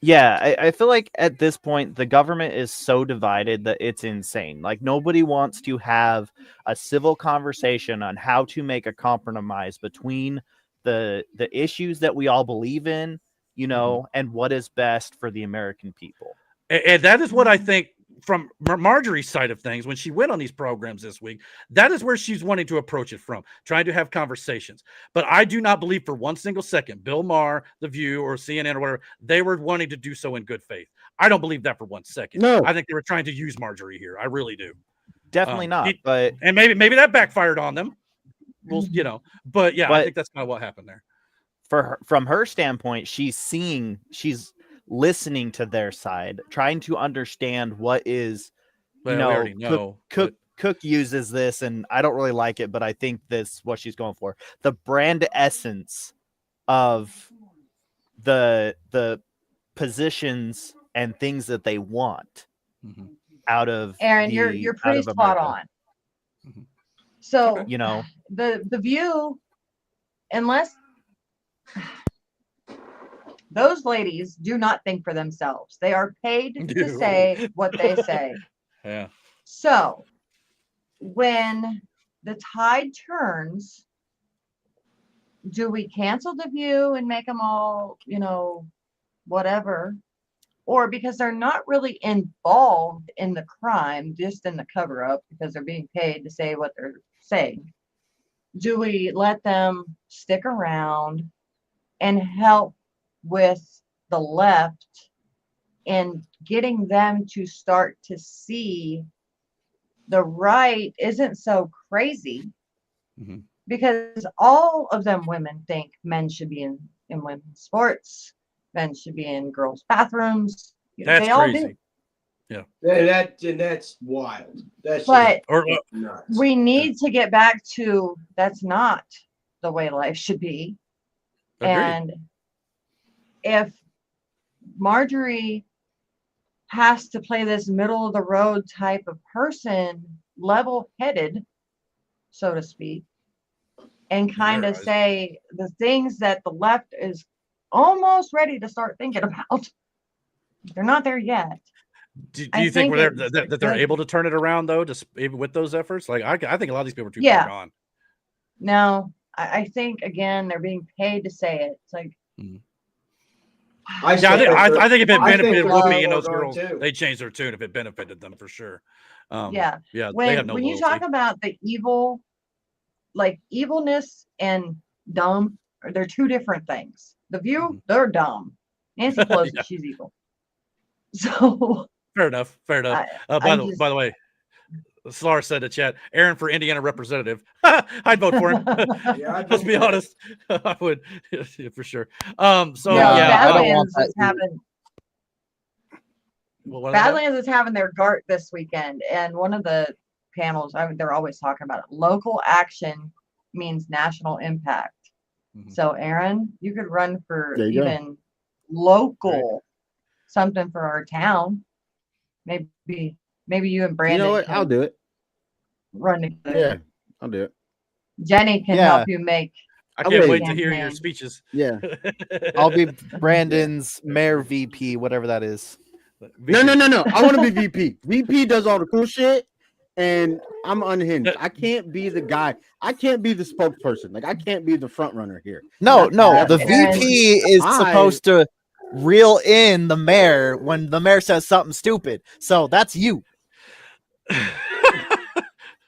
Yeah, I feel like at this point, the government is so divided that it's insane. Like, nobody wants to have a civil conversation on how to make a compromise between the issues that we all believe in, and what is best for the American people. And that is what I think from Marjorie's side of things, when she went on these programs this week, that is where she's wanting to approach it from, trying to have conversations. But I do not believe for one single second Bill Maher, The View, or CNN or whatever, they were wanting to do so in good faith. I don't believe that for 1 second. No. I think they were trying to use Marjorie here. I really do. Definitely not. But and maybe that backfired on them. Well, but yeah, I think that's kind of what happened there. From her standpoint, she's listening to their side, trying to understand what is, we already know. Cook uses this, and I don't really like it, but I think this is what she's going for. The brand essence of the positions and things that they want out of Aaron, you're pretty spot on. So the View, unless those ladies do not think for themselves, they are paid to say what they say. Yeah. So when the tide turns, do we cancel the View and make them all, whatever? Or because they're not really involved in the crime, just in the cover up because they're being paid to say what they're saying, do we let them stick around and help with the left in getting them to start to see the right isn't so crazy? Because all of them women think men should be in women's sports, men should be in girls' bathrooms. That's they all crazy. Do. Yeah. That's wild. That's but nuts. we need to get back to that's not the way life should be. Agreed. And if Marjorie has to play this middle of the road type of person, level-headed, so to speak, and kind of say the things that the left is almost ready to start thinking about, they're not there yet. Do you think that they're able to turn it around though, just even with those efforts? Like I think a lot of these people are too far gone. No, I think again they're being paid to say it. It's like I think if it benefited Whoopi and those girls, they changed their tune if it benefited them for sure. When they have no when you loyalty. talk about the evil, like evilness and dumb, they're two different things. The View, they're dumb. Nancy Pelosi, she's evil. So fair enough. By the way, Slar said in chat, Aaron for Indiana representative. I'd vote for him. Let's be honest. I would for sure. Badlands is having Badlands is having their GART this weekend, and one of the panels, they're always talking about it. Local action means national impact. So Aaron, you could run for even local something for our town. Maybe you and Brandon. You know what? I'll do it. Run together. Yeah, I'll do it. Jenny can help you make. I can't wait to hear your speeches. Yeah. I'll be Brandon's mayor VP, whatever that is. No. I want to be VP. VP does all the cool shit, and I'm unhinged. I can't be the guy. I can't be the spokesperson. Like I can't be the front runner here. No. The VP is supposed to reel in the mayor when the mayor says something stupid. So that's you.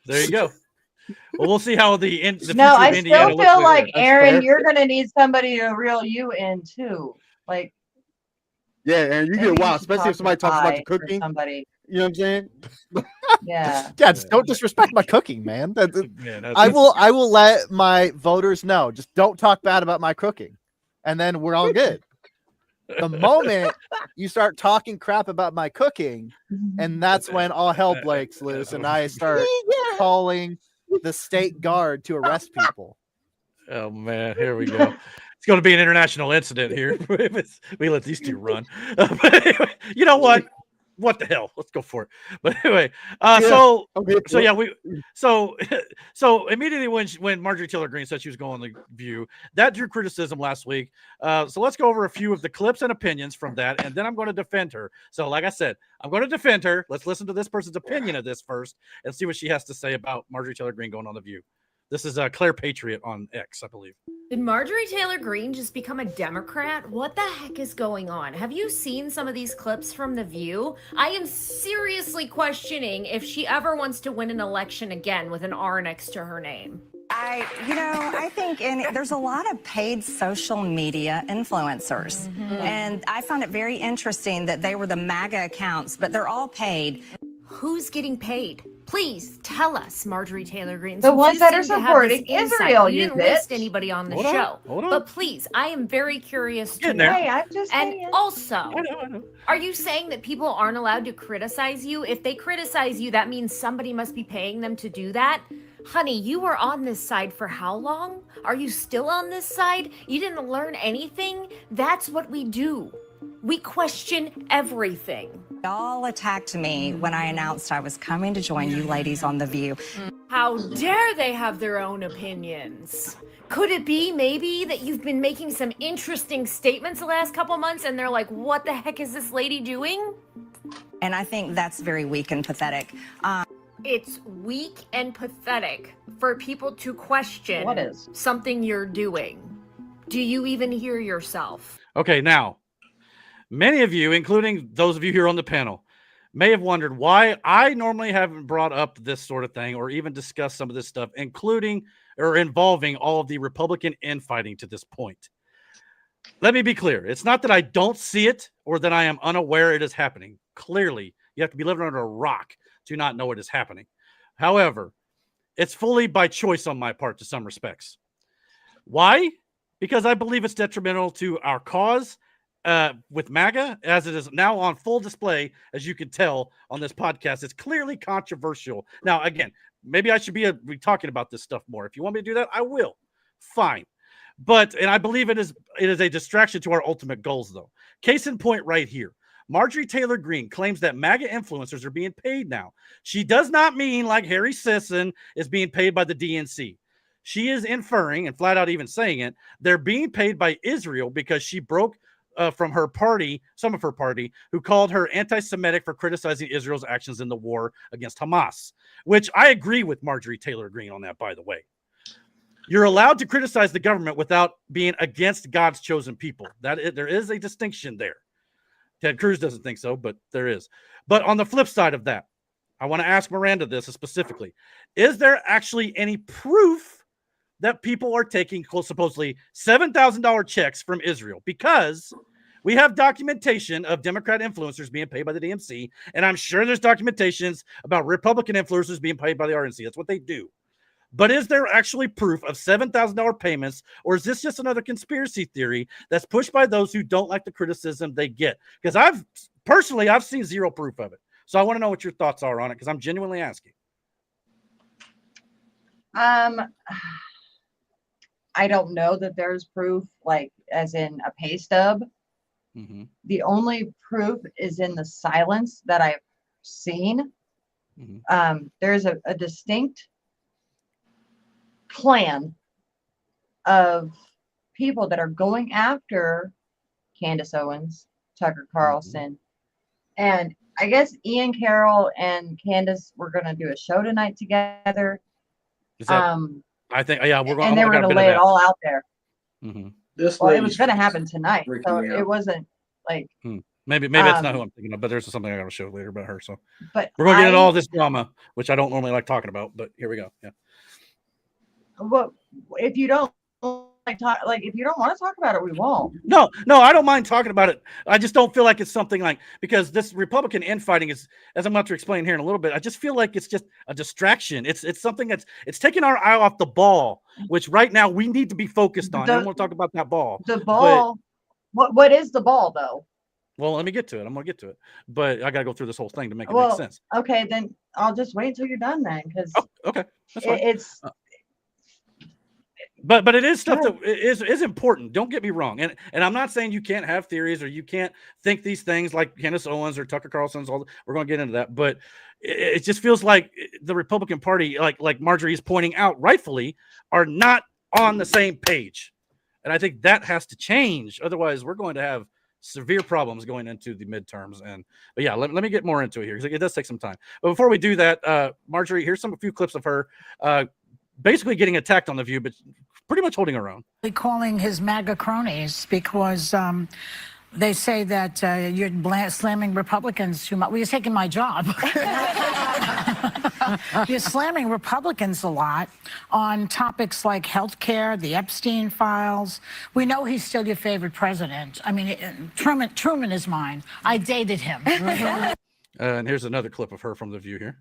There you go. Well, we'll see how the No, I Indiana still feel like That's Aaron, fair. you're gonna need somebody to reel you in too. Like, yeah, and you get wild, especially if somebody talks about the for cooking. somebody. You know what I'm saying? Yeah. Just don't disrespect my cooking, man. I will let my voters know. Just don't talk bad about my cooking, and then we're all good. The moment you start talking crap about my cooking, and that's when all hell breaks loose, and I start calling the state guard to arrest people. Oh man, here we go. It's going to be an international incident here. We let these two run. But anyway, you know what? What the hell? Let's go for it. But anyway, so immediately when Marjorie Taylor Greene said she was going on The View, that drew criticism last week. So let's go over a few of the clips and opinions from that, and then I'm going to defend her. So like I said, I'm going to defend her. Let's listen to this person's opinion of this first and see what she has to say about Marjorie Taylor Greene going on The View. This is Claire Patriot on X, I believe. Did Marjorie Taylor Greene just become a Democrat? What the heck is going on? Have you seen some of these clips from The View? I am seriously questioning if she ever wants to win an election again with an R next to her name. I think there's a lot of paid social media influencers. And I found it very interesting that they were the MAGA accounts, but they're all paid. Who's getting paid? Please tell us, Marjorie Taylor Greene. The Since ones you that are seem to have this supporting insight, Israel, you you didn't list bitch. anybody on the Hold on, show. hold on. But please, I am very curious to Getting there. know. Hey, I'm just And saying. also, I know. are you saying that people aren't allowed to criticize you? If they criticize you, that means somebody must be paying them to do that. Honey, you were on this side for how long? Are you still on this side? You didn't learn anything? That's what we do. We question everything. Y'all attacked me when I announced I was coming to join you ladies on The View. How dare they have their own opinions? Could it be maybe that you've been making some interesting statements the last couple months and they're like, what the heck is this lady doing? And I think that's very weak and pathetic. It's weak and pathetic for people to question What is? something you're doing. Do you even hear yourself? Okay, now, many of you, including those of you here on the panel, may have wondered why I normally haven't brought up this sort of thing or even discussed some of this stuff, including or involving all of the Republican infighting to this point. Let me be clear. It's not that I don't see it or that I am unaware it is happening. Clearly, you have to be living under a rock to not know it is happening. However, it's fully by choice on my part to some respects. Why? Because I believe it's detrimental to our cause with MAGA, as it is now on full display, as you can tell on this podcast. It's clearly controversial. Now, again, maybe I should be talking about this stuff more. If you want me to do that, I will. Fine. And I believe it is a distraction to our ultimate goals, though. Case in point right here. Marjorie Taylor Greene claims that MAGA influencers are being paid now. She does not mean like Harry Sisson is being paid by the DNC. She is inferring, and flat out even saying it, they're being paid by Israel because she broke from her party, some of her party, who called her anti-Semitic for criticizing Israel's actions in the war against Hamas, which I agree with Marjorie Taylor Greene on that, by the way. You're allowed to criticize the government without being against God's chosen people. There is a distinction there. Ted Cruz doesn't think so, but there is. But on the flip side of that, I want to ask Miranda this specifically. Is there actually any proof that people are taking supposedly $7,000 checks from Israel? Because we have documentation of Democrat influencers being paid by the DNC, and I'm sure there's documentations about Republican influencers being paid by the RNC. That's what they do. But is there actually proof of $7,000 payments, or is this just another conspiracy theory that's pushed by those who don't like the criticism they get? Because I've seen zero proof of it. So I want to know what your thoughts are on it, because I'm genuinely asking. I don't know that there's proof, like as in a pay stub. Mm-hmm. The only proof is in the silence that I've seen. Mm-hmm. There's a distinct plan of people that are going after Candace Owens, Tucker Carlson, and I guess Ian Carroll and Candace were going to do a show tonight together. I think, yeah, we're going. And they were going to lay it all out there. Mm-hmm. It was going to happen tonight, so it wasn't like. Maybe it's not who I'm thinking of, but there's something I got to show later about her. So, but we're going to get into all this drama, which I don't normally like talking about, but here we go. Yeah. Well, if you don't if you don't want to talk about it, we won't. No, I don't mind talking about it. I just don't feel like it's something like, because this Republican infighting is, as I'm about to explain here in a little bit, I just feel like it's just a distraction. It's something it's taking our eye off the ball, which right now we need to be focused on. I don't want to talk about that ball. The ball. What is the ball though? Well, let me get to it. I'm going to get to it, but I got to go through this whole thing to make it make sense. Okay, then I'll just wait until you're done then, because okay, that's fine. It's. But it is stuff that is important. Don't get me wrong. And I'm not saying you can't have theories or you can't think these things like Candace Owens or Tucker Carlson's. We're going to get into that. But it just feels like the Republican Party, like Marjorie is pointing out rightfully, are not on the same page. And I think that has to change. Otherwise, we're going to have severe problems going into the midterms. But yeah, let me get more into it here, because it does take some time. But before we do that, Marjorie, here's a few clips of her basically getting attacked on The View, but pretty much holding her own. Calling his MAGA cronies because they say that you're slamming Republicans too much. Well, you're taking my job. You're slamming Republicans a lot on topics like health care, the Epstein files. We know he's still your favorite president. I mean, Truman is mine. I dated him. And here's another clip of her from The View here.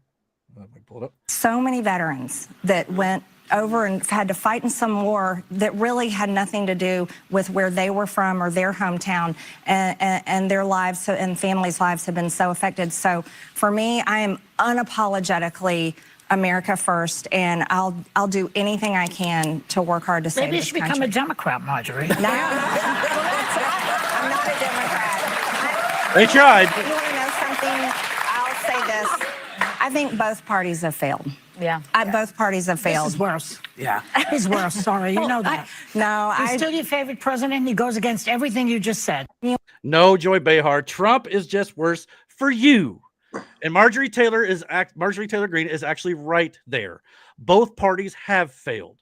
Let me pull it up. So many veterans that went over and had to fight in some war that really had nothing to do with where they were from or their hometown, and their lives and families' lives have been so affected. So for me, I am unapologetically America first, and I'll do anything I can to work hard to save Maybe you this should country. become a Democrat, Marjorie. No, I'm not a Democrat. They tried. You want to know something? I'll say this. I think both parties have failed. Yeah. Both parties have failed. This is worse. Yeah. He's worse. Sorry, you know that. He's still your favorite president. He goes against everything you just said. No, Joy Behar. Trump is just worse for you. And Marjorie Taylor Greene is actually right there. Both parties have failed,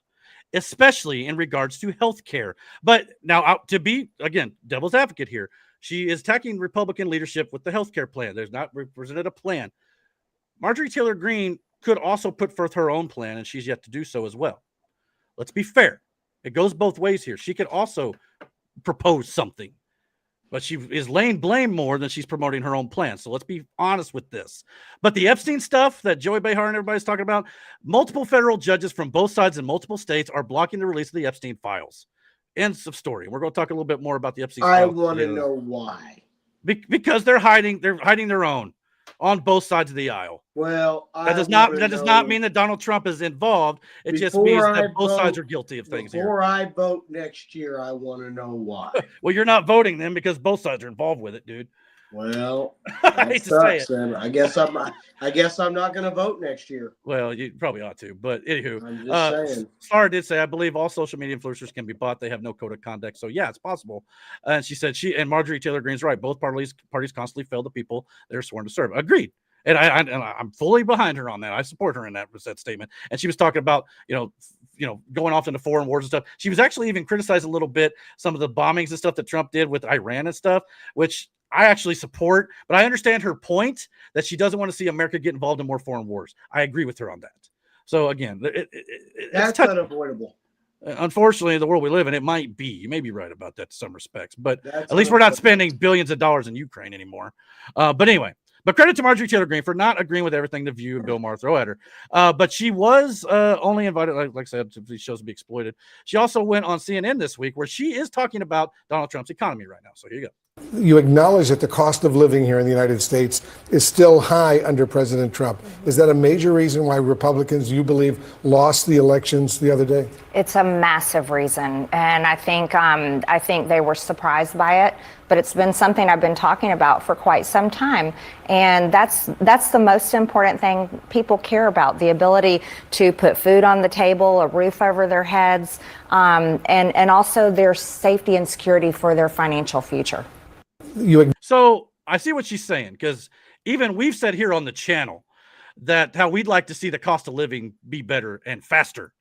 especially in regards to health care. But now, to be, again, devil's advocate here, she is attacking Republican leadership with the health care plan. There's not represented a plan. Marjorie Taylor Greene could also put forth her own plan, and she's yet to do so as well. Let's be fair. It goes both ways here. She could also propose something, but she is laying blame more than she's promoting her own plan. So let's be honest with this. But the Epstein stuff that Joey Behar and everybody's talking about, multiple federal judges from both sides in multiple states are blocking the release of the Epstein files. End of story. We're going to talk a little bit more about the Epstein files. I want to know why. Because they're hiding their own on both sides of the aisle. Well, that does not mean that Donald Trump is involved. It just means that both sides are guilty of things here. Before I vote next year, I want to know why. Well, you're not voting then because both sides are involved with it, dude. Well, I hate to say it. Then. I guess I'm not going to vote next year. Well, you probably ought to, but anywho, I'm just saying. Sarah did say, I believe all social media influencers can be bought. They have no code of conduct. So yeah, it's possible. And she said and Marjorie Taylor Greene's right. Both parties constantly fail the people they're sworn to serve. Agreed. And I'm fully behind her on that. I support her in that statement. And she was talking about, going off into foreign wars and stuff. She was actually even criticizing a little bit some of the bombings and stuff that Trump did with Iran and stuff, which I actually support. But I understand her point that she doesn't want to see America get involved in more foreign wars. I agree with her on that. So again, that's unavoidable. Unfortunately, in the world we live in, it might be. You may be right about that in some respects. But at least we're not spending billions of dollars in Ukraine anymore. But anyway. But credit to Marjorie Taylor Greene for not agreeing with everything The View and Bill Maher throw at her. But she was only invited, like I said, to these shows to be exploited. She also went on CNN this week where she is talking about Donald Trump's economy right now. So here you go. You acknowledge that the cost of living here in the United States is still high under President Trump. Is that a major reason why Republicans, you believe, lost the elections the other day? It's a massive reason, and I think they were surprised by it. But it's been something I've been talking about for quite some time, and that's the most important thing people care about: the ability to put food on the table, a roof over their heads, and also their safety and security for their financial future. So I see what she's saying, because even we've said here on the channel that how we'd like to see the cost of living be better and faster.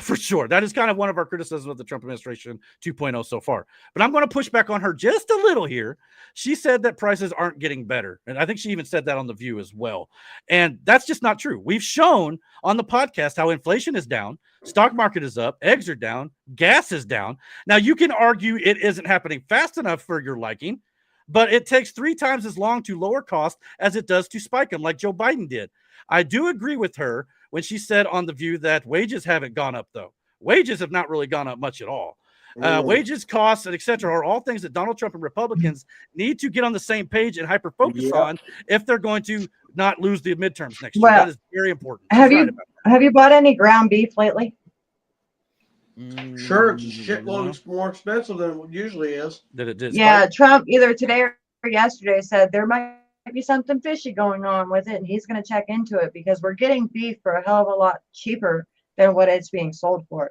For sure. That is kind of one of our criticisms of the Trump administration 2.0 so far. But I'm going to push back on her just a little here. She said that prices aren't getting better. And I think she even said that on The View as well. And that's just not true. We've shown on the podcast how inflation is down, stock market is up, eggs are down, gas is down. Now, you can argue it isn't happening fast enough for your liking, but it takes 3 times as long to lower cost as it does to spike them, like Joe Biden did. I do agree with her when she said on The View that wages haven't gone up, though. Wages have not really gone up much at all. Wages, costs, and et cetera are all things that Donald Trump and Republicans need to get on the same page and hyper-focus on if they're going to not lose the midterms next year. That is very important. Have you bought any ground beef lately? Sure, it's a shitload more expensive than it usually is. Yeah, Trump either today or yesterday said there might be something fishy going on with it, and he's going to check into it because we're getting beef for a hell of a lot cheaper than what it's being sold for.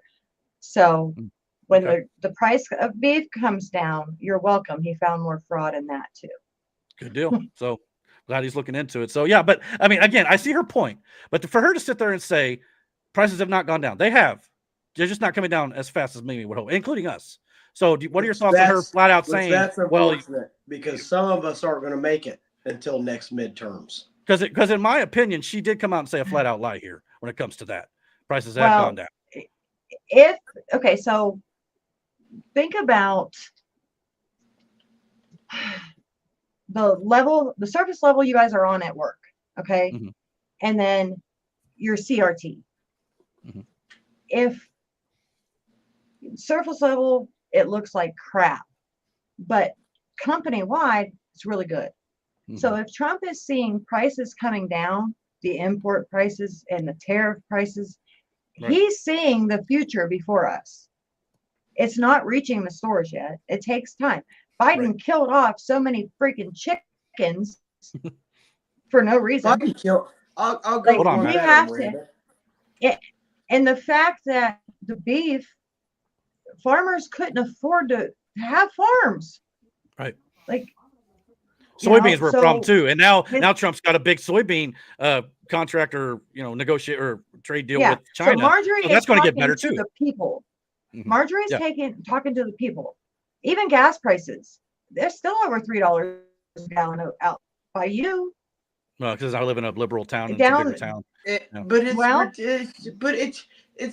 So when the price of beef comes down, you're welcome. He found more fraud in that too. Good deal. So glad he's looking into it. So yeah, but I mean, again, I see her point, but for her to sit there and say prices have not gone down, they have. They're just not coming down as fast as maybe would hope, including us. So what are your thoughts on her flat out saying, because some of us aren't going to make it until next midterms? Because in my opinion, she did come out and say a flat out lie here when it comes to that. Prices have gone down. So think about the surface level you guys are on at work, okay? Mhm. And then your CRT. Mhm. If surface level, it looks like crap, but company wide, it's really good. So if Trump is seeing prices coming down, the import prices and the tariff prices, he's seeing the future before us. It's not reaching the stores yet. It takes time. Biden killed off so many freaking chickens for no reason. I'll go Like, on we better, have Miranda. and the fact that the beef farmers couldn't afford to have farms. Right. Like, soybeans were a problem so too, and now Trump's got a big soybean contractor, negotiate or trade deal with China. So Marjorie that's is going to get talking better to too. the people. Mhm. Marjorie's talking to the people. Even gas prices, they're still over $3 a gallon out by you. Well, because I live in a liberal town and Down- it's a bigger town. But it's Well,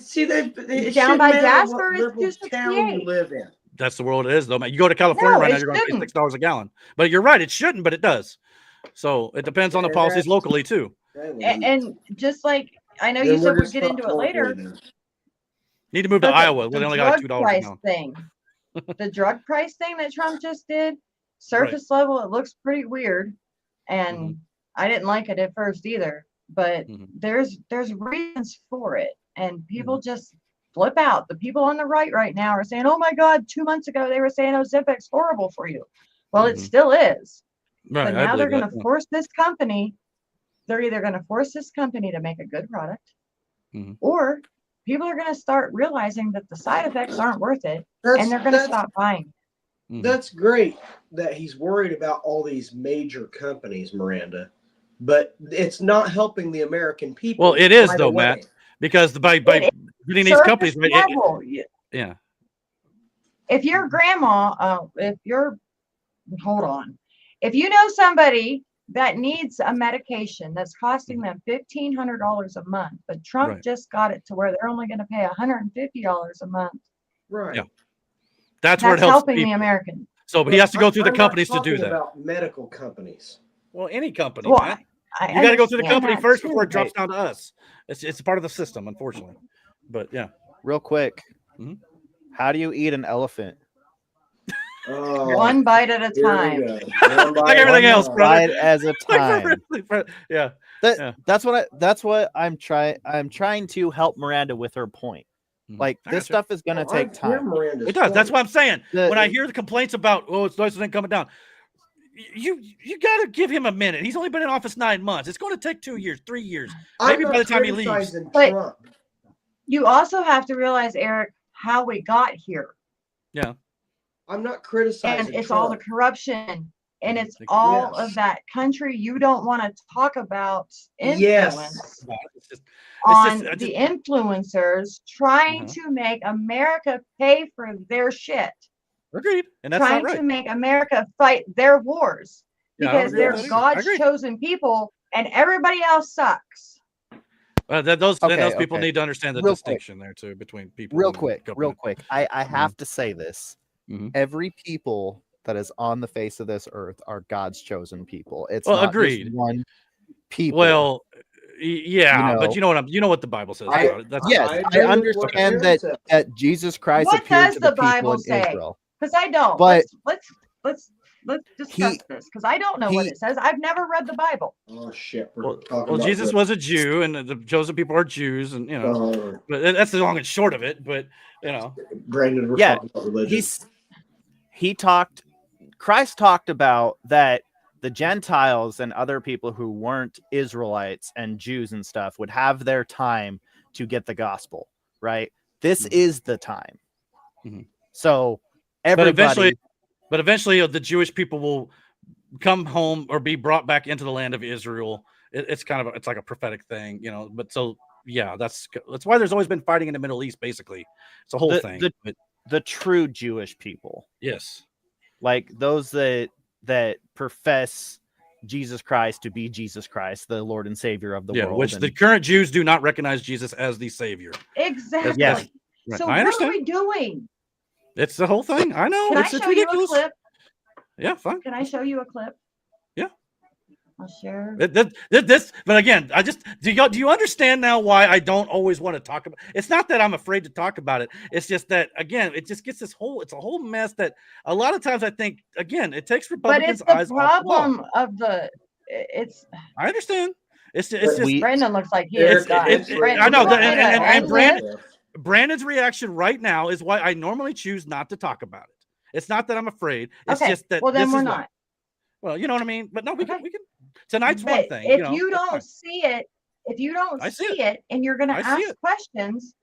see that it down by shouldn't matter what Jasper is liberal town you 268. live in. That's the world it is, though, man. You go to California No, right now, it you're going to pay shouldn't. $6 a gallon. But you're right, it shouldn't, but it does. So it depends on the And policies that's- locally too. And just like I know Then you said we're we'll just get into it not later, locally then. Need to move to but Iowa. the They only got drug $2 a price gallon. thing, the drug price thing that Trump just did, surface level, it looks pretty weird, and I didn't like it at first either. But there's reasons for it, and people just flip out. The people on the right now are saying, "Oh my God, 2 months ago they were saying Ozempic's horrible for you." Well, it still is. Right, But I now they're believe going that, to force this company. They're either going to force this company to make a good product, or people are going to start realizing that the side effects aren't worth it, and they're going to stop buying. That's great that he's worried about all these major companies, Miranda, but it's not helping the American people. Well, it is right though, away. Matt, because by getting these Surface companies, level. yeah. If your grandma, hold on, if you know somebody that needs a medication that's costing them $1,500 a month, but Trump just got it to where they're only going to pay $150 a month. Right. Yeah. That's where it helps helping people. the American. So he has to go through the I'm companies not to do talking that. about medical companies. Well, any company, Well, man. I You got to go through the understand company that first too, before it drops but- down to us. It's part of the system, unfortunately. But yeah. Real quick, how do you eat an elephant? One bite at a time. Like everything else, brother. Bite as a time. Yeah. That's what I'm trying to help Miranda with her point. Like this stuff is gonna take time. It does. That's what I'm saying. When I hear the complaints about, it's nice and coming down, you got to give him a minute. He's only been in office 9 months. It's going to take 2 years, 3 years, maybe by the time he leaves. But you also have to realize, Eric, how we got here. Yeah. I'm not criticizing. And it's all the corruption, and it's all of that country you don't want to talk about influence on the influencers trying to make America pay for their shit. Agreed. And that's trying not right. to make America fight their wars because they're I God's agree. chosen people and everybody else sucks. Those people okay. need to understand the Real distinction there too between people. Real and quick. government. I have to say this. Every people that is on the face of this earth are God's chosen people. It's not agreed. just one people. Well, yeah, You but know. you know what the Bible says about it. I understand that Jesus Christ What appeared does to the the people Bible in say? Israel. Because I don't. But let's discuss this because I don't know what it says. I've never read the Bible. Oh shit! Well, Jesus was a Jew, and the chosen people are Jews, and but that's the long and short of it. But Brandon, we're Yeah, talking about religion. Christ talked about that the Gentiles and other people who weren't Israelites and Jews and stuff would have their time to get the gospel, right? This is the time. So everybody, but eventually the Jewish people will come home or be brought back into the land of Israel. It's like a prophetic thing, but so yeah, that's why there's always been fighting in the Middle East. Basically, it's a whole thing. The true Jewish people, yes, like those that profess Jesus Christ to be Jesus Christ, the Lord and Savior of the world. Which the current Jews do not recognize Jesus as the Savior. Exactly. Yes. Right. So I what understand. are we doing? It's the whole thing. I know. Can It's I show ridiculous. you a clip? Yeah, fine. Can I show you a clip? I'll share. This, but again, do you understand now why I don't always want to talk about? It's not that I'm afraid to talk about it. It's just that again, it just gets it's a whole mess that a lot of times I think again it takes Republicans' but it's eyes the off the ball. problem of the. It's. I understand. It's just Brandon looks like he is. I know that, and Brandon's reaction right now is why I normally choose not to talk about it. It's not that I'm afraid. It's just that. Well, then this we're is not. Why. Well, you know what I mean. But no, we can. Tonight's but one thing. If you don't see it, and you're going to ask questions,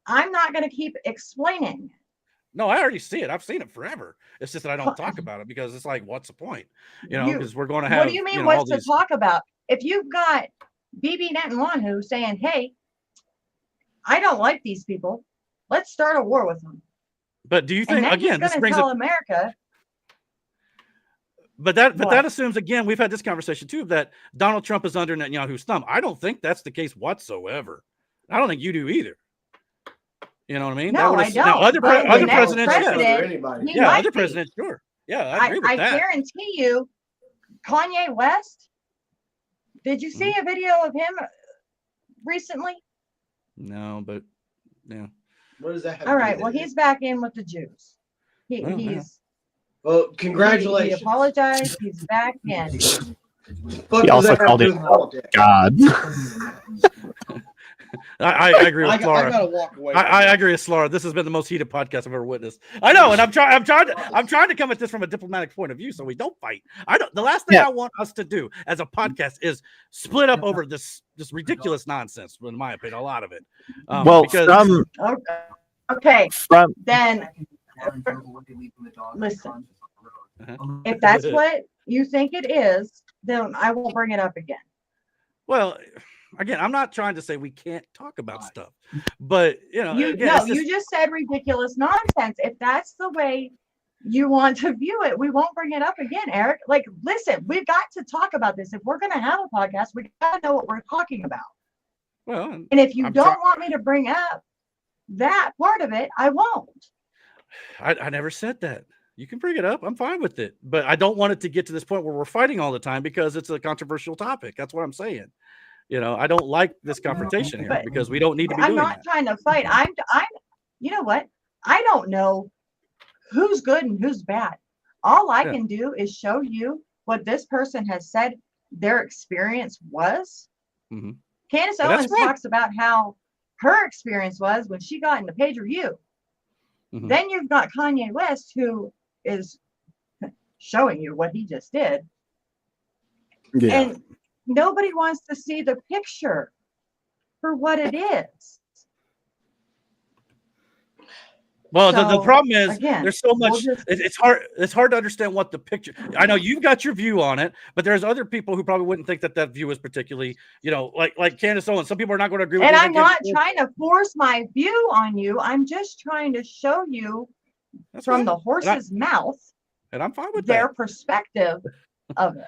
I'm not going to keep explaining. No, I already see it. I've seen it forever. It's just that I don't talk about it because it's like, what's the point? You know, because we're going to have. What do you mean? What's to talk about? If you've got Bibi Netanyahu saying, "Hey, I don't like these people. Let's start a war with them." But do you think again? This brings tell America. But that assumes again we've had this conversation too that Donald Trump is under Netanyahu's thumb. I don't think that's the case whatsoever. I don't think you do either. You know what I mean? No, I don't. Now, other presidents, other be. Presidents, sure. Yeah, I agree with that. I guarantee you, Kanye West. Did you see a video of him recently? No, but yeah. What does that have All right. Well, he's back in with the Jews. He's. Well, congratulations. He apologized. He's back in. He also called it God. I agree with Laura. I gotta walk away. I agree with Laura. This has been the most heated podcast I've ever witnessed. I know, and I'm trying to come at this from a diplomatic point of view, so we don't fight. The last thing I want us to do as a podcast is split up over this ridiculous nonsense. In my opinion, a lot of it. Then listen. If that's what you think it is, then I won't bring it up again. Well, again, I'm not trying to say we can't talk about stuff, but you just said ridiculous nonsense. If that's the way you want to view it, we won't bring it up again, Eric. Like, listen, we've got to talk about this. If we're going to have a podcast, we got to know what we're talking about. Well, and if you don't want me to bring up that part of it, I won't. I never said that. You can bring it up. I'm fine with it, but I don't want it to get to this point where we're fighting all the time because it's a controversial topic. That's what I'm saying. I don't like this confrontation here because we don't need to be doing that. I'm not trying to fight. I'm you know what? I don't know who's good and who's bad. All I can do is show you what this person has said their experience was. Mm-hmm. Candace Owens talks about how her experience was when she got into pay-per-view. Mm-hmm. Then you've got Kanye West, who is showing you what he just did. Yeah. And nobody wants to see the picture for what it is. Well, the problem is there's so much. It's hard to understand what the picture. I know you've got your view on it, but there's other people who probably wouldn't think that view is particularly, like Candace Owens. Some people are not going to agree with. And I'm not trying to force my view on you. I'm just trying to show you from the horse's mouth, and I'm fine with their perspective of it.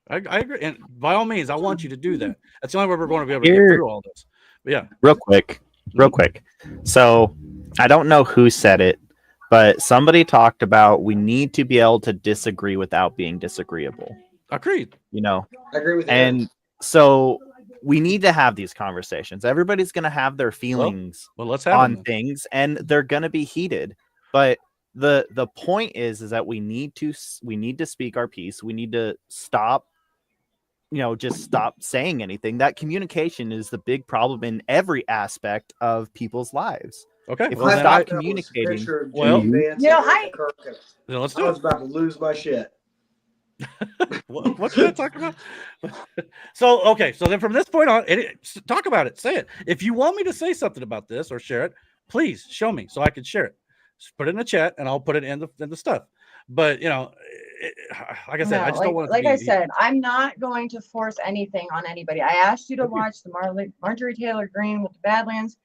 I agree, and by all means, I want you to do that. That's the only way we're going to be able to get through all this. But yeah, real quick. So I don't know who said it, but somebody talked about we need to be able to disagree without being disagreeable. Agreed. I agree with you. And so we need to have these conversations. Everybody's going to have their feelings let's have on them. Things, and they're going to be heated. But the point is that we need to speak our piece. We need to stop. Just stop saying anything. That communication is the big problem in every aspect of people's lives. Okay. If we stop communicating, let's do I was about to lose my shit. What should I talk about? So then from this point on, talk about it. Say it. If you want me to say something about this or share it, please show me so I can share it. Just put it in the chat and I'll put it in the stuff. But like I said, I just don't want to. Like I said, I'm not going to force anything on anybody. I asked you to watch the Marjorie Taylor Greene with the Badlands.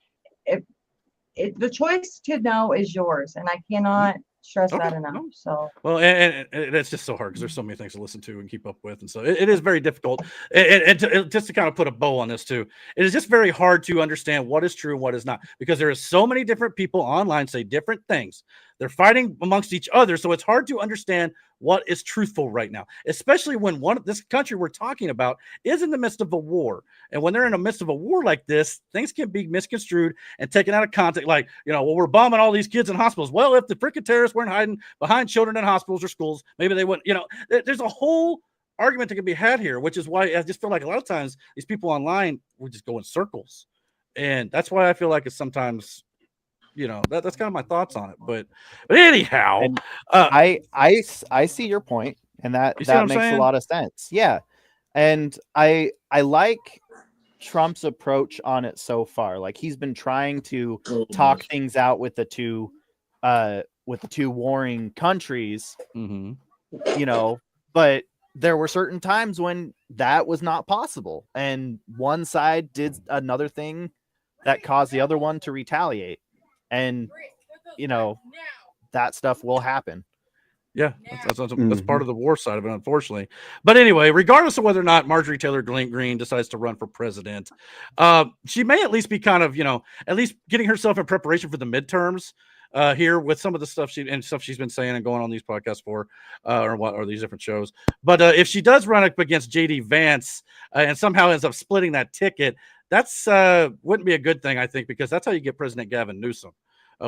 The choice to know is yours, and I cannot stress that enough. So and it's just so hard because there's so many things to listen to and keep up with, and so it is very difficult. And just to kind of put a bow on this too, it is just very hard to understand what is true and what is not because there are so many different people online say different things They're fighting amongst each other. So it's hard to understand what is truthful right now, especially when this country we're talking about is in the midst of a war. And when they're in the midst of a war like this, things can be misconstrued and taken out of context. Like, well, we're bombing all these kids in hospitals. Well, if the freaking terrorists weren't hiding behind children in hospitals or schools, maybe they wouldn't, there's a whole argument that can be had here, which is why I just feel like a lot of times these people online will just go in circles. And that's why I feel like it's sometimes, that's kind of my thoughts on it. But anyhow, I see your point, and that makes a lot of sense. Yeah. And I like Trump's approach on it so far. Like, he's been trying to talk things out with the two warring countries, but there were certain times when that was not possible, and one side did another thing that caused the other one to retaliate, and that stuff will happen. Yeah, that's part of the war side of it, unfortunately. But anyway, regardless of whether or not Marjorie Taylor Greene decides to run for president, she may at least be kind of, at least getting herself in preparation for the midterms here with some of the stuff she's been saying and going on these podcasts for, or these different shows. But if she does run up against JD Vance and somehow ends up splitting that ticket, that's wouldn't be a good thing, I think, because that's how you get President Gavin Newsom.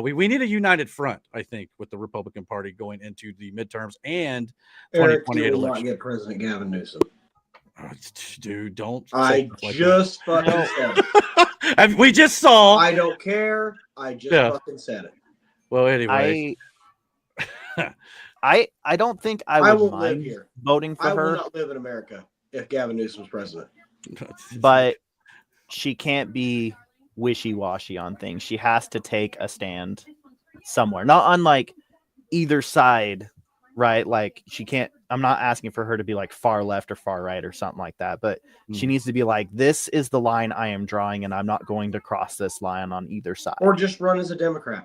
We need a united front, I think, with the Republican Party going into the midterms and 2028 election. Not get President Gavin Newsom. Dude, don't. I just fucking said it. We just saw. I don't care. I just fucking said it. Well, anyway, I don't think I would mind voting for her. I will not live in America if Gavin Newsom's president. But she can't be wishy-washy on things. She has to take a stand somewhere, not on like either side, right? Like, she can't, I'm not asking for her to be like far left or far right or something like that, but she needs to be like, this is the line I am drawing and I'm not going to cross this line on either side. Or just run as a Democrat.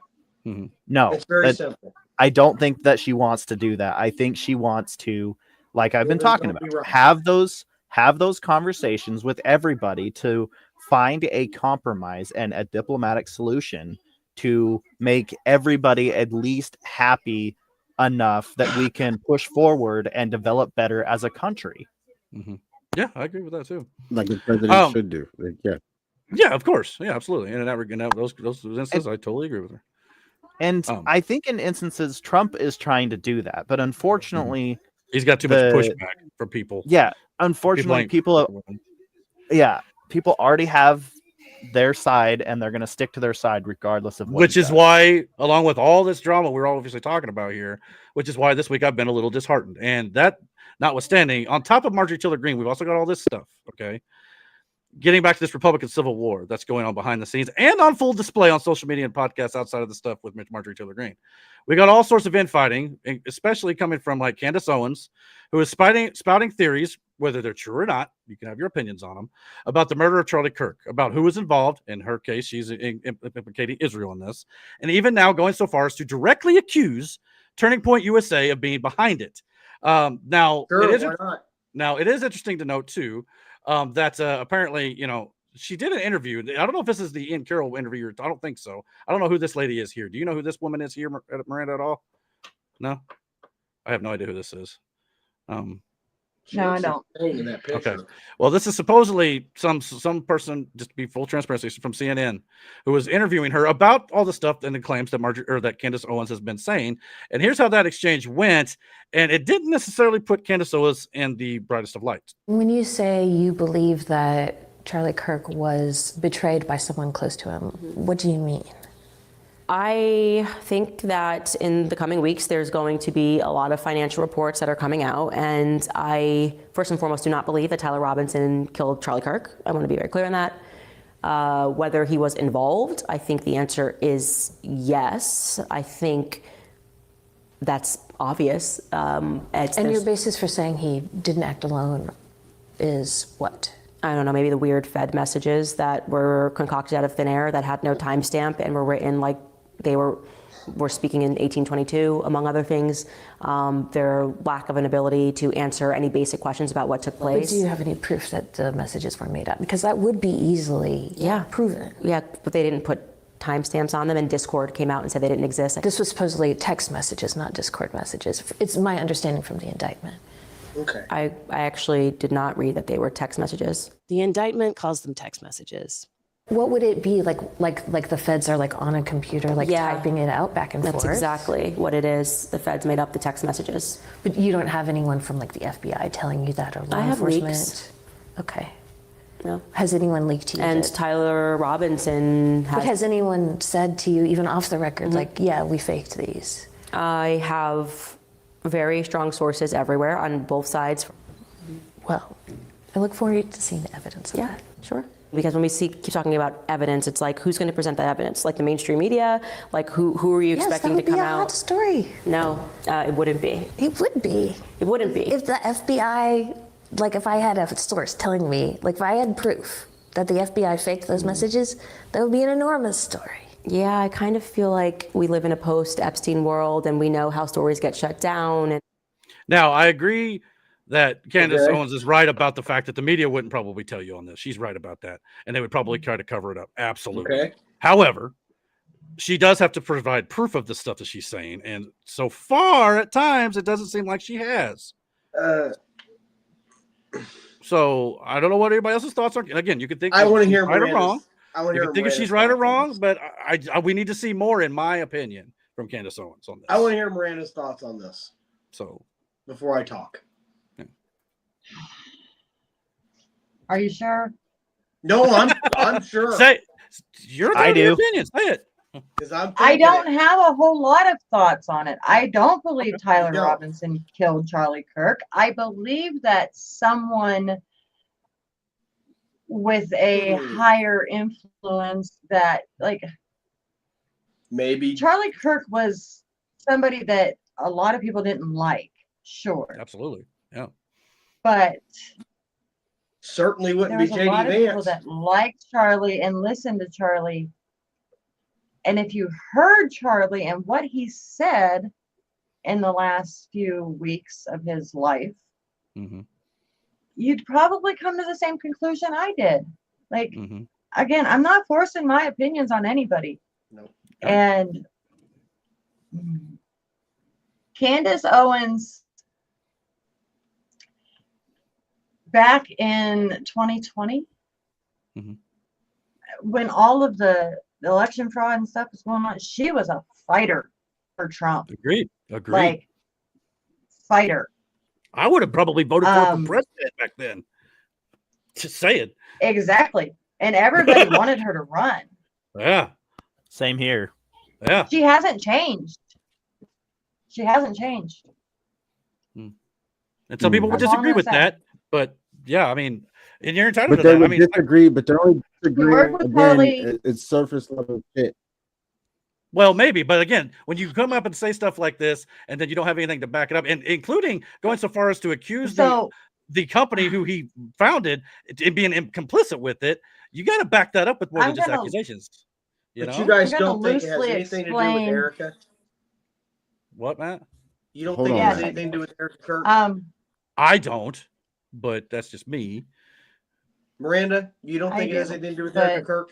No, it's very simple. I don't think that she wants to do that. I think she wants to, like I've been talking about, have those conversations with everybody to find a compromise and a diplomatic solution to make everybody at least happy enough that we can push forward and develop better as a country. Yeah, I agree with that too. Like the president should do. Yeah, of course. Yeah, absolutely. And in those instances, I totally agree with her. And I think in instances, Trump is trying to do that, but unfortunately, he's got too much pushback from people. Yeah, unfortunately, people already have their side, and they're going to stick to their side regardless of what. Which is why, along with all this drama we're obviously talking about here, which is why this week I've been a little disheartened. And that notwithstanding, on top of Marjorie Taylor Greene, we've also got all this stuff. Okay. Getting back to this Republican Civil War that's going on behind the scenes and on full display on social media and podcasts outside of the stuff with Marjorie Taylor Greene. We got all sorts of infighting, especially coming from like Candace Owens, who is spouting theories, whether they're true or not, you can have your opinions on them, about the murder of Charlie Kirk, about who was involved. In her case, she's implicating Israel in this. And even now going so far as to directly accuse Turning Point USA of being behind it. Now, it is interesting to note, too, that apparently, she did an interview. I don't know if this is the Ian Carroll interview. I don't think so. I don't know who this lady is here. Do you know who this woman is here, Miranda, at all? No? I have no idea who this is. No, I don't. Okay. Well, this is supposedly some person, just to be full transparency, from CNN, who was interviewing her about all the stuff and the claims that that Candace Owens has been saying. And here's how that exchange went. And it didn't necessarily put Candace Owens in the brightest of lights. When you say you believe that Charlie Kirk was betrayed by someone close to him, what do you mean? I think that in the coming weeks, there's going to be a lot of financial reports that are coming out. And I, first and foremost, do not believe that Tyler Robinson killed Charlie Kirk. I want to be very clear on that. Whether he was involved, I think the answer is yes. I think that's obvious. And your basis for saying he didn't act alone is what? I don't know, maybe the weird Fed messages that were concocted out of thin air that had no timestamp and were written like they were speaking in 1822, among other things. Their lack of an ability to answer any basic questions about what took place. But do you have any proof that the messages were made up? Because that would be easily proven. Yeah, but they didn't put timestamps on them, and Discord came out and said they didn't exist. This was supposedly text messages, not Discord messages. It's my understanding from the indictment. Okay. I actually did not read that they were text messages. The indictment calls them text messages. What would it be like the feds are like on a computer, like typing it out back and forth? That's exactly what it is. The feds made up the text messages. But you don't have anyone from like the FBI telling you that, or law I have enforcement? leaks. Okay. No. Has anyone leaked to you? And Tyler Robinson But has anyone said to you, even off the record, like, yeah, we faked these? I have very strong sources everywhere on both sides. Well, I look forward to seeing the evidence of that. Sure. Because when we keep talking about evidence, it's like, who's going to present that evidence? Like the mainstream media? Like who are you expecting to come out? Yes, that would be a hot story. No, it wouldn't be. It would be. It wouldn't be. If the FBI, like if I had a source telling me, like if I had proof that the FBI faked those messages, that would be an enormous story. Yeah, I kind of feel like we live in a post-Epstein world, and we know how stories get shut down. And now, I agree that Candace Owens is right about the fact that the media wouldn't probably tell you on this. She's right about that. And they would probably try to cover it up. Absolutely. Okay. However, she does have to provide proof of the stuff that she's saying. And so far, at times, it doesn't seem like she has. So I don't know what anybody else's thoughts are. Again, you could think I want to hear right or wrong. You can think if she's right or wrong, but we need to see more, in my opinion, from Candace Owens on this. I want to hear Miranda's thoughts on this. So before I talk. Are you sure? No, I'm sure. Say your opinion. Say it. I don't have a whole lot of thoughts on it. I don't believe Tyler Robinson killed Charlie Kirk. I believe that someone with a higher influence that, like, maybe Charlie Kirk was somebody that a lot of people didn't like. Sure. Absolutely. Yeah. But certainly wouldn't be there was a lot JD of people Vance. that liked Charlie and listened to Charlie. And if you heard Charlie and what he said in the last few weeks of his life, you'd probably come to the same conclusion I did. Like, again, I'm not forcing my opinions on anybody. No. And Candace Owens, back in 2020, when all of the election fraud and stuff was going on, she was a fighter for Trump. Agreed. Like, fighter. I would have probably voted for him for president back then. Just saying. Exactly. And everybody wanted her to run. Yeah. Same here. Yeah. She hasn't changed. She hasn't changed. And some people would disagree with that. But yeah, I mean, and you're entitled But to they that. would I mean, disagree, but they're only disagreeing with again. Charlie. It's surface level shit. well, maybe, but again, when you come up and say stuff like this, and then you don't have anything to back it up, and including going so far as to accuse the company who he founded in being complicit with it, you got to back that up with more than just accusations. But you guys don't think it has anything to do with Erica? What, Matt? You don't think it has anything to do with Erica Kirk? I don't, but that's just me. Miranda, you don't think it has anything to do with Erica Kirk?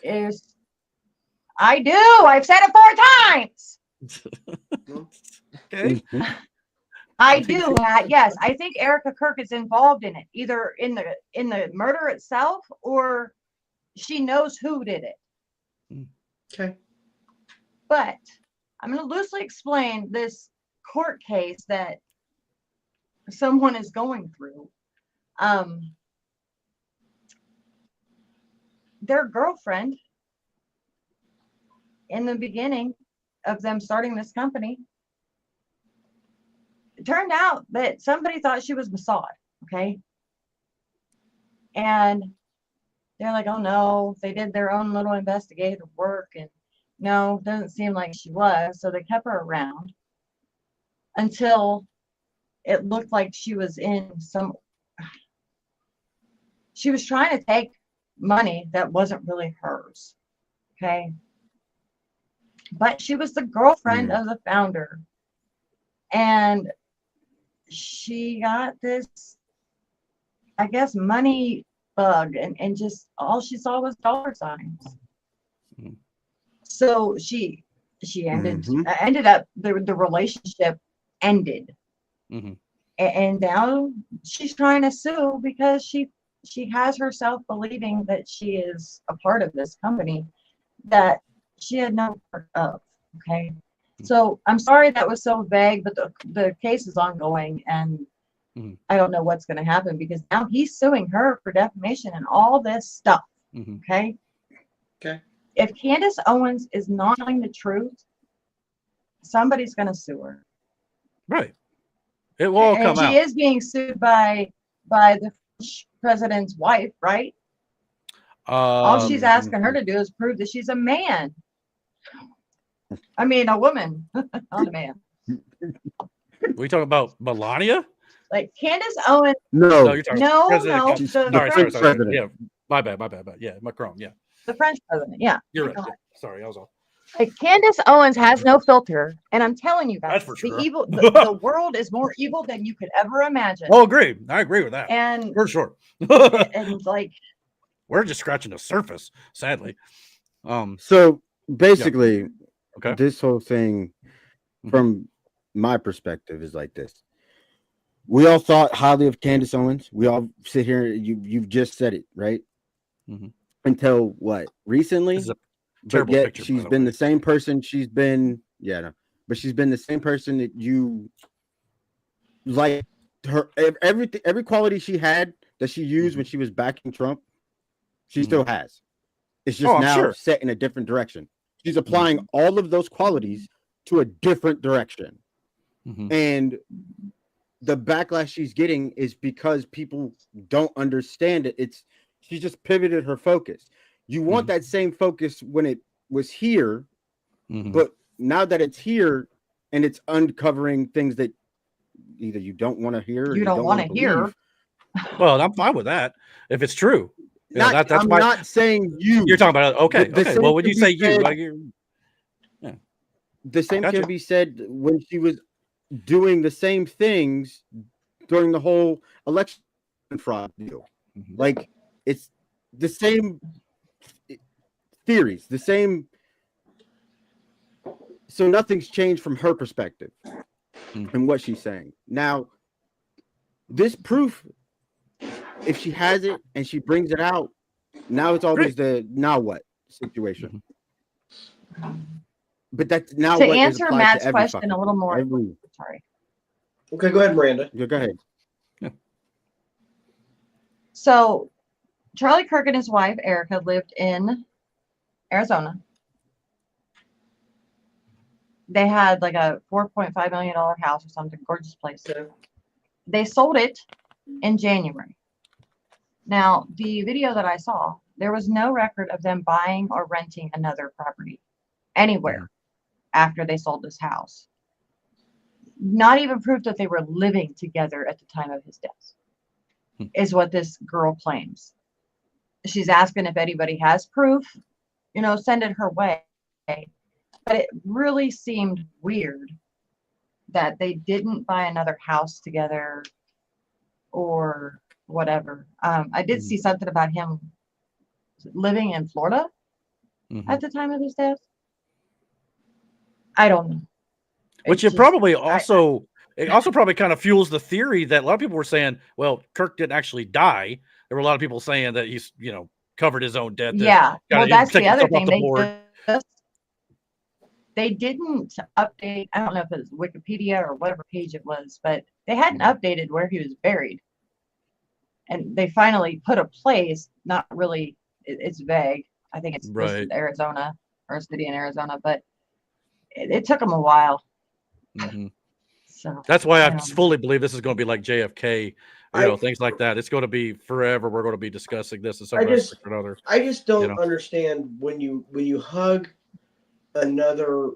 I do. I've said it 4 times. Okay. I do. Yes, I think Erica Kirk is involved in it, either in the murder itself or she knows who did it. Okay. But I'm going to loosely explain this court case that someone is going through. Their girlfriend, in the beginning of them starting this company, it turned out that somebody thought she was Mossad, okay? And they're like, oh no, they did their own little investigative work, and no, doesn't seem like she was. So they kept her around until it looked like she was she was trying to take money that wasn't really hers, okay? But she was the girlfriend of the founder. And she got this, I guess, money bug, and just all she saw was dollar signs. So she ended up the relationship ended. And now she's trying to sue because she has herself believing that she is a part of this company that she had no part of. Okay. So I'm sorry that was so vague, but the case is ongoing, and I don't know what's going to happen because now he's suing her for defamation and all this stuff. Okay. Okay. If Candace Owens is not telling the truth, somebody's going to sue her. Right. It will all come out. And she is being sued by the president's wife, right? All she's asking her to do is prove that she's a man. I mean, a woman, not a man. We talking about Melania? Like Candace Owens. No, you're talking no. Sorry. Yeah, my bad. Yeah, Macron. Yeah, the French president. Yeah, you're right. Yeah. Sorry, I was off. Like Candace Owens has no filter, and I'm telling you guys, the world is more evil than you could ever imagine. Oh, agree. I agree with that. And for sure. and like, we're just scratching the surface, sadly. So basically, okay, this whole thing, from my perspective, is like this. We all thought highly of Candace Owens. We all sit here. You've just said it, right? Until what? Recently. But yet picture, she's been the same person she's been, but she's been the same person that you like her. Every quality she had that she used when she was backing Trump, she still has. It's just now set in a different direction. She's applying all of those qualities to a different direction. And the backlash she's getting is because people don't understand it. She just pivoted her focus. You want that same focus when it was here, but now that it's here and it's uncovering things that either you don't want to hear or you don't want to hear. Well, I'm fine with that if it's true. That's I'm not saying you. You're talking about okay. Well, when you say you, like the same can be said when she was doing the same things during the whole election fraud deal. Like it's the same theories, the same. So nothing's changed from her perspective and what she's saying. Now, this proof, if she has it and she brings it out, now it's always the now what situation. But that's now to what answer Matt's question a little more. Sorry. Okay, go ahead, Miranda. Yeah, go ahead. Yeah. So, Charlie Kirk and his wife Erica lived in Arizona. They had like a $4.5 million house or something, gorgeous place. They sold it in January. Now, the video that I saw, there was no record of them buying or renting another property anywhere after they sold this house. Not even proof that they were living together at the time of his death, is what this girl claims. She's asking if anybody has proof, send it her way. But it really seemed weird that they didn't buy another house together or whatever. I did see something about him living in Florida at the time of his death. I don't know. Which it probably also probably kind of fuels the theory that a lot of people were saying, well, Kirk didn't actually die. There were a lot of people saying that he's, covered his own death. Yeah. Well, that's the other thing. They didn't update. I don't know if it was Wikipedia or whatever page it was, but they hadn't updated where he was buried. And they finally put a place, not really, it's vague. I think it's listed Arizona or a city in Arizona, but it took them a while. So that's why I fully believe this is going to be like JFK, things like that. It's going to be forever. We're going to be discussing this and another. I just don't understand when you hug another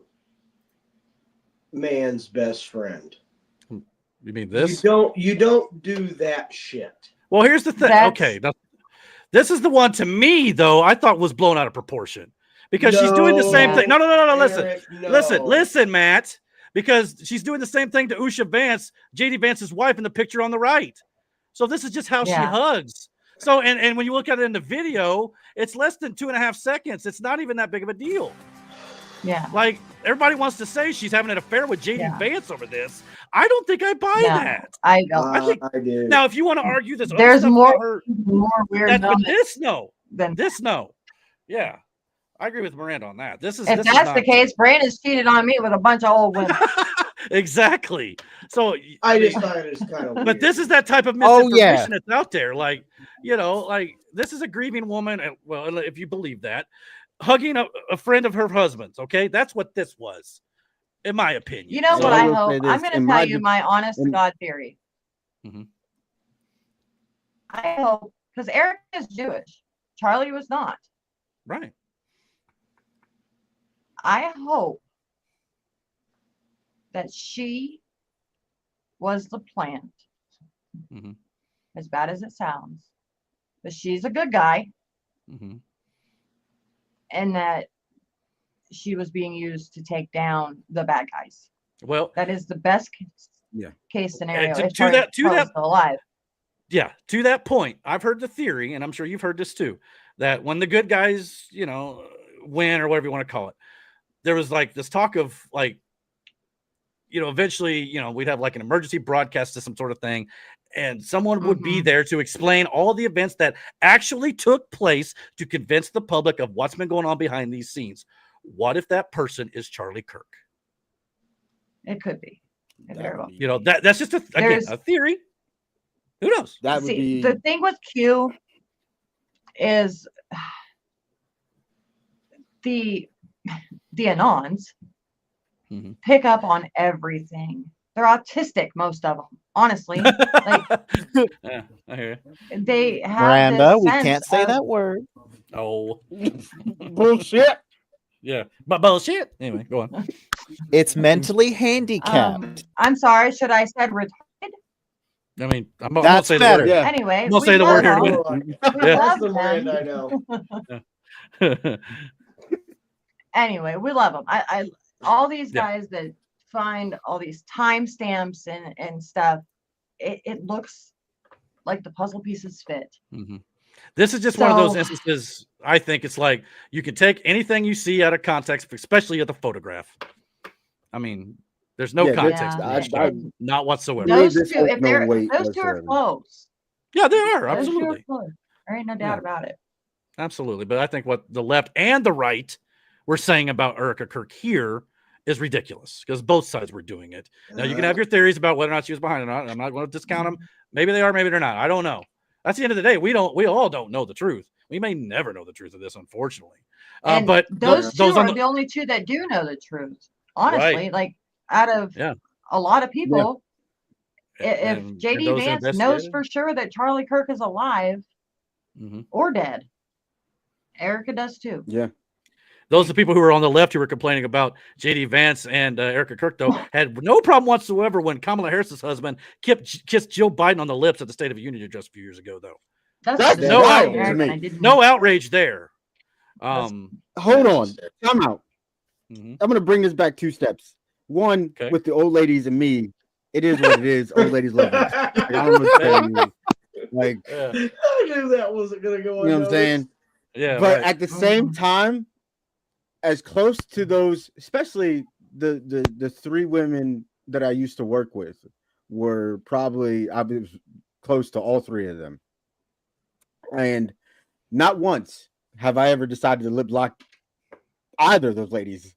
man's best friend. You mean this? You don't do that shit. Well, here's the thing. Okay, now, this is the one to me though I thought was blown out of proportion because she's doing the same thing. No. Eric, Listen, Matt. Because she's doing the same thing to Usha Vance, JD Vance's wife, in the picture on the right. So this is just how she hugs. So and when you look at it in the video, it's less than 2.5 seconds. It's not even that big of a deal. Yeah. Like everybody wants to say she's having an affair with JD Vance over this. I don't think I buy that. I don't. I think I do. now if you want to argue this, other There's stuff more about her, weird but moments. this no. Yeah. I agree with Miranda on that. This is If that's the case, Brandon's cheated on me with a bunch of old women. exactly. So I just thought it was kind of weird. but this is that type of Oh, misinformation yeah. that's out there. Like, you know, like this is a grieving woman, and well, if you believe that, hugging a friend of her husband's. Okay, that's what this was, in my opinion. You know So- what I will hope? say this, I'm going in to my tell you de- my honest to in- God theory. Mhm. I hope, because Eric is Jewish. Charlie was not. Right. I hope that she was the plant, Mhm. as bad as it sounds, that she's a good guy Mhm. and that she was being used to take down the bad guys. Well, that is the best case scenario. to if Charlie's still alive. Yeah, to that point, I've heard the theory, and I'm sure you've heard this too, that when the good guys, you know, win or whatever you want to call it, there was like this talk of like, you know, eventually, you know, we'd have like an emergency broadcast system sort of thing, and someone would be there to explain all the events that actually took place to convince the public of what's been going on behind these scenes. What if that person is Charlie Kirk? It could be. You know, that's just a theory. Who knows? That would be the thing with Q is the Anons pick up on everything. They're autistic, most of them. Honestly, like yeah, I hear you. they have Miranda, this we sense can't say of- that word. Oh, bullshit. Yeah, but bullshit. Anyway, go on. It's mentally handicapped. I'm sorry. Should I said retarded? I mean, I won't That's say better. the word. Yeah. Anyway, I'll say the word here in a minute. We Yeah. love That's the Miranda I them. know. Anyway, we love them. I all these guys that find all these timestamps and stuff. It looks like the puzzle pieces fit. This is just one of those So- instances. I think it's like you can take anything you see out of context, especially at the photograph. I mean, there's no Yeah, context, yeah. to this stuff. Not whatsoever. Those This two, has if no they're weight those two are whatsoever. close. Yeah, they are Those two are absolutely, close. There ain't no doubt about it. absolutely. But I think what the left and the right were saying about Erica Kirk here is ridiculous because both sides were doing it. Now you can have your theories about whether or not she was behind it or not. I'm not going to discount them. Maybe they are, maybe they're not. I don't know. That's the end of the day. We all don't know the truth. We may never know the truth of this, unfortunately. And But those two on are the only two that do know the truth. Honestly, Right. like out of a lot of people, if And JD those Vance knows investigated. for sure that Charlie Kirk is alive or dead, Erica does too. Yeah. Those are the people who were on the left who were complaining about JD Vance and Erica Kirk, though, had no problem whatsoever when Kamala Harris's husband kissed Joe Biden on the lips at the State of the Union just a few years ago, though. That's no wild outrage, to me. no outrage there. Hold on. Come out. I'm going to bring this back 2 steps. One, with the old ladies and me, it is what it is. Old ladies love us. Like, I don't know what to tell you. Like, I knew that wasn't gonna go on. you know what I'm saying? Yeah. But at the same time, as close to those, especially the 3 women that I used to work with, were probably I was close to all 3 of them, and not once have I ever decided to lip lock either of those ladies,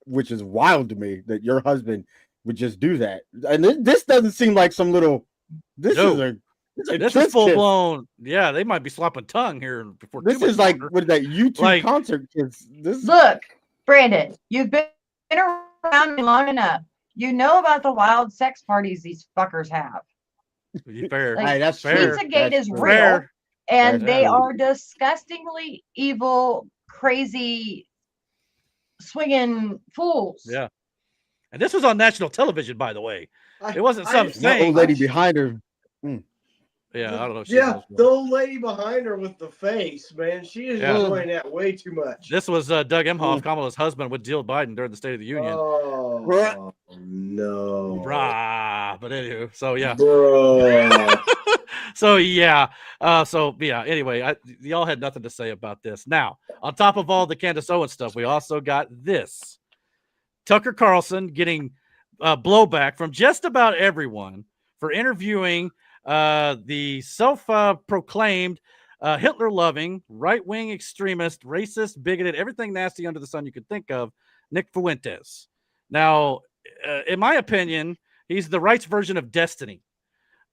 which is wild to me that your husband would just do that. And this doesn't seem like some little. This is full blown. Yeah, they might be slopping tongue here before. This is like what that YouTube concert is. This Look, Brandon, you've been around me long enough. You know about the wild sex parties these fuckers have. Fair. Like, Hey, that's fair. Pizzagate That's is fair. real, Fair. and That's they fair. are disgustingly evil, crazy, swinging fools. Yeah. And this was on national television, by the way. It wasn't some That thing. old lady behind her. Yeah, I don't know. If Yeah, the old lady behind her with the face, man, she is Yeah. enjoying that way too much. This was Doug Emhoff, Kamala's husband, with Jill Biden during the State of the Union. Oh, no. Brah. But anywho, so yeah. Bro. So yeah. Anyway, y'all had nothing to say about this. Now, on top of all the Candace Owens stuff, we also got this. Tucker Carlson getting blowback from just about everyone for interviewing the self-proclaimed Hitler-loving, right-wing extremist, racist, bigoted, everything nasty under the sun you could think of, Nick Fuentes. Now, in my opinion, he's the right's version of Destiny.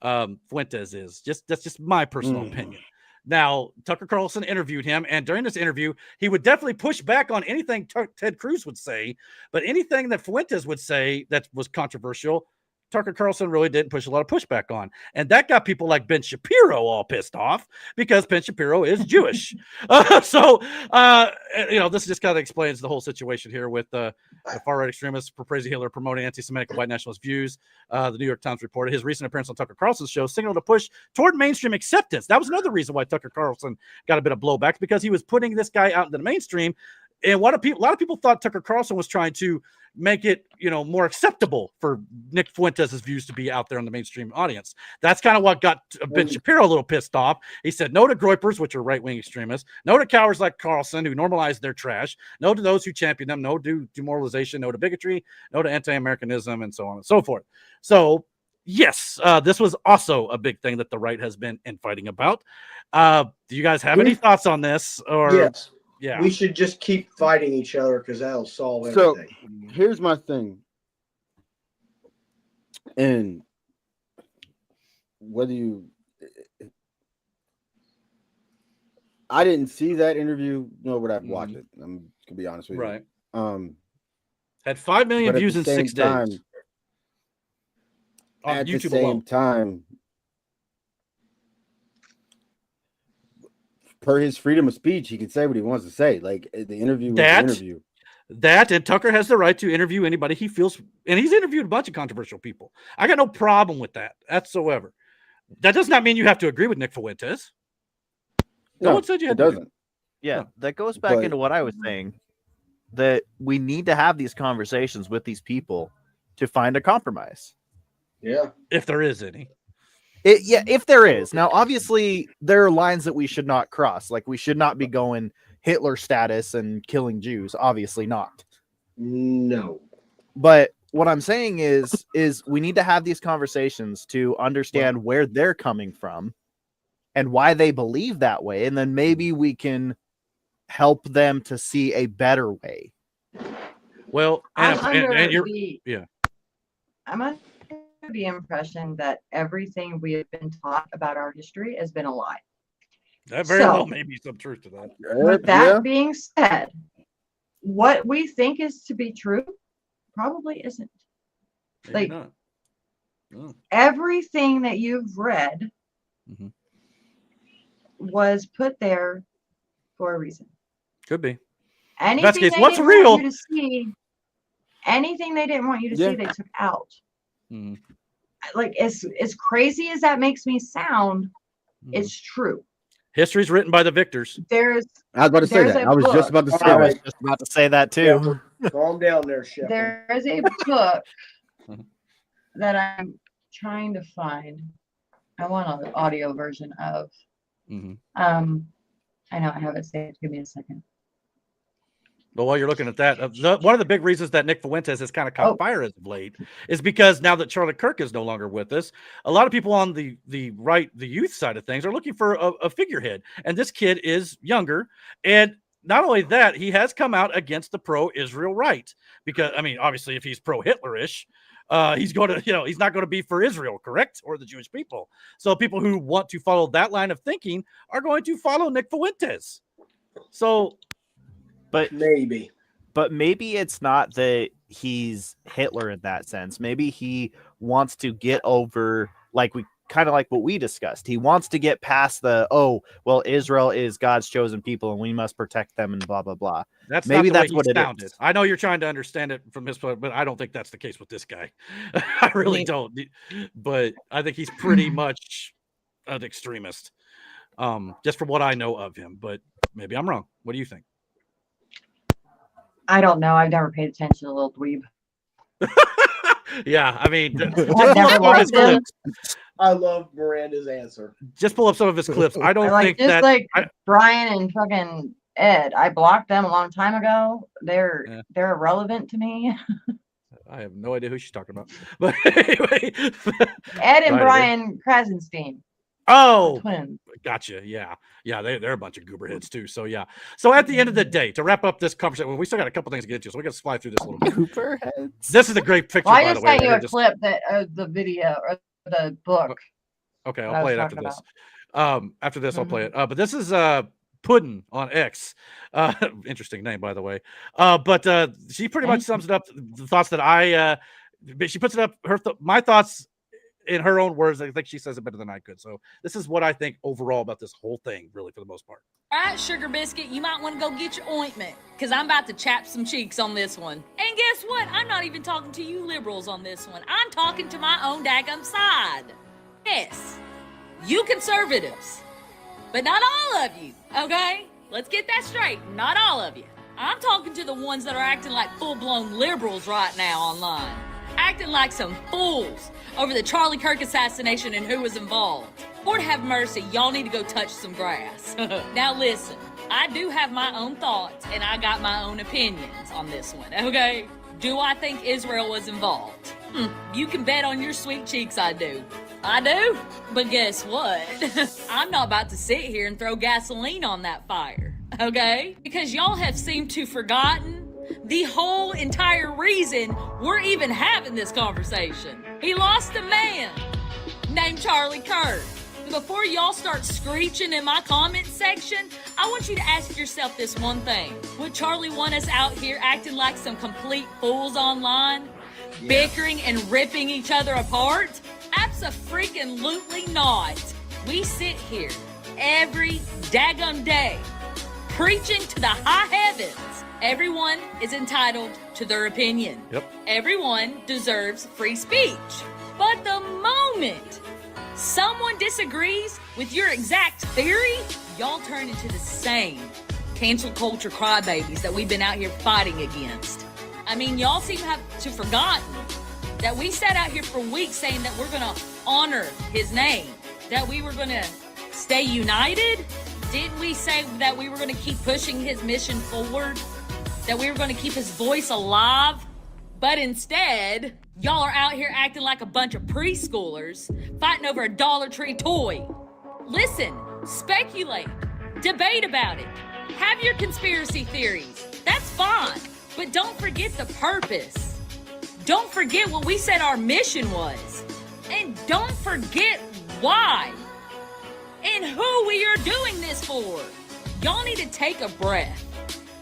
Fuentes is that's just my personal opinion. Now, Tucker Carlson interviewed him, and during this interview, he would definitely push back on anything Ted Cruz would say, but anything that Fuentes would say that was controversial, Tucker Carlson really didn't push a lot of pushback on. And that got people like Ben Shapiro all pissed off because Ben Shapiro is Jewish. This just kind of explains the whole situation here with the far-right extremists praising Hitler, promoting anti-Semitic and white nationalist views. The New York Times reported his recent appearance on Tucker Carlson's show signaled a push toward mainstream acceptance. That was another reason why Tucker Carlson got a bit of blowback, because he was putting this guy out into the mainstream. And a lot of people thought Tucker Carlson was trying to make it, more acceptable for Nick Fuentes' views to be out there in the mainstream audience. That's kind of what got Ben Shapiro a little pissed off. He said no to groypers, which are right-wing extremists, no to cowards like Carlson, who normalize their trash, no to those who champion them, no to demoralization, no to bigotry, no to anti-Americanism, and so on and so forth. So, yes, this was also a big thing that the right has been infighting about. Do you guys have any thoughts on this? Or yes. Yeah, we should just keep fighting each other because that'll solve everything. So here's my thing, and I didn't see that interview, nor would I watch it. I'm gonna be honest with you. Right. Had 5 million views in 6 days. On At YouTube the same alone. time, per his freedom of speech, he can say what he wants to say. Like the interview was an interview. That and Tucker has the right to interview anybody he feels, and he's interviewed a bunch of controversial people. I got no problem with that whatsoever. That does not mean you have to agree with Nick Fuentes. No one said you had to. Doesn't. Yeah, that goes back into what I was saying, that we need to have these conversations with these people to find a compromise. Yeah, if there is any. If there is. Now, obviously, there are lines that we should not cross. Like, we should not be going Hitler status and killing Jews. Obviously not. No. But what I'm saying is we need to have these conversations to understand where they're coming from and why they believe that way. And then maybe we can help them to see a better way. Well, I'm and under you're, the yeah. I'm under the impression that everything we have been taught about our history has been a lie. That very well may be some truth to that. With that being said, what we think is to be true probably isn't. Maybe like not. Oh. Everything that you've read was put there for a reason. Could be. Anything That's case, they what's didn't real? want you to see, anything they didn't want you to see, they took out. Like as crazy as that makes me sound, it's true. History's written by the victors. I was about to say that. I was just about to say that. Just about to say that too. Yeah, calm down there, Shepard. There is a book that I'm trying to find. I want an audio version of. I know I have it saved. Give me a second. But while you're looking at that, one of the big reasons that Nick Fuentes has kind of caught fire as of late is because now that Charlie Kirk is no longer with us, a lot of people on the right, the youth side of things, are looking for a figurehead. And this kid is younger. And not only that, he has come out against the pro-Israel right. Because, I mean, obviously, if he's pro-Hitlerish, he's going to, he's not going to be for Israel, correct? Or the Jewish people. So people who want to follow that line of thinking are going to follow Nick Fuentes. So... But maybe it's not that he's Hitler in that sense. Maybe he wants to get over, like what we discussed. He wants to get past Israel is God's chosen people and we must protect them and blah, blah, blah. Maybe that's what it sounded. I know you're trying to understand it from his point, but I don't think that's the case with this guy. I really don't. But I think he's pretty much an extremist, just from what I know of him. But maybe I'm wrong. What do you think? I don't know. I've never paid attention to Little Dweeb. Yeah, I mean, I love Miranda's answer. Just pull up some of his clips. I don't think just that like Brian and fucking Ed. I blocked them a long time ago. They're irrelevant to me. I have no idea who she's talking about. But anyway. Ed and Brian Krasenstein. Oh, twins. Gotcha. Yeah. They're a bunch of goober heads too. So yeah. So at the end of the day, to wrap up this conversation, we still got a couple things to get into, so we got to fly through this a little bit. Goober heads. This is a great picture. Well, I by just the way. sent you a clip that the video or the book. Okay, I'll play it after this. After this, I'll play it. But this is Puddin on X. Interesting name, by the way. But she pretty much sums it up. The thoughts that she puts it up. My thoughts in her own words. I think she says it better than I could. So this is what I think overall about this whole thing, really, for the most part. All right, Sugar Biscuit, you might want to go get your ointment, because I'm about to chap some cheeks on this one. And guess what? I'm not even talking to you liberals on this one. I'm talking to my own daggum side. Yes, you conservatives, but not all of you, okay? Let's get that straight. Not all of you. I'm talking to the ones that are acting like full-blown liberals right now online. Acting like some fools over the Charlie Kirk assassination and who was involved. Lord have mercy, y'all need to go touch some grass. Now listen, I do have my own thoughts and I got my own opinions on this one, okay? Do I think Israel was involved? You can bet on your sweet cheeks I do. I do, but guess what? I'm not about to sit here and throw gasoline on that fire, okay? Because y'all have seemed to forgotten the whole entire reason we're even having this conversation. He lost a man named Charlie Kirk. Before y'all start screeching in my comment section, I want you to ask yourself this one thing. Would Charlie want us out here acting like some complete fools online? Bickering and ripping each other apart? Abso-freaking-lutely not. We sit here every daggum day preaching to the high heavens. Everyone is entitled to their opinion. Yep. Everyone deserves free speech. But the moment someone disagrees with your exact theory, y'all turn into the same cancel culture crybabies that we've been out here fighting against. I mean, y'all seem to have forgotten that we sat out here for weeks saying that we're going to honor his name, that we were going to stay united. Didn't we say that we were going to keep pushing his mission forward? That we were going to keep his voice alive? But instead, y'all are out here acting like a bunch of preschoolers fighting over a Dollar Tree toy. Listen, speculate, debate about it, have your conspiracy theories. That's fine, but don't forget the purpose. Don't forget what we said our mission was. And don't forget why and who we are doing this for. Y'all need to take a breath.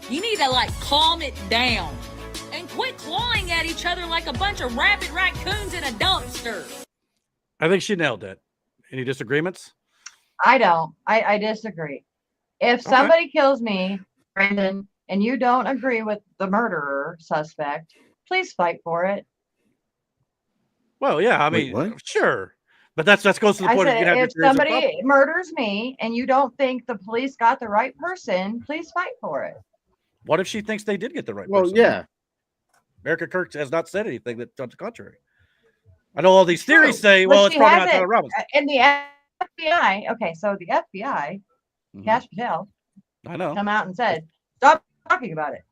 You need to calm it down and quit clawing at each other like a bunch of rabid raccoons in a dumpster. I think she nailed it. Any disagreements? I don't. I disagree. If somebody kills me, Brandon, and you don't agree with the murderer suspect, please fight for it. Well, yeah, I mean, sure. But that goes to the point. If somebody murders me and you don't think the police got the right person, please fight for it. What if she thinks they did get the right person? Well, yeah. America Kirk has not said anything that's on the contrary. I know all these theories say, well, it's probably not Tyler Robinson. And the FBI, okay, so the FBI, Cash Patel, I know, come out and said, stop talking about it.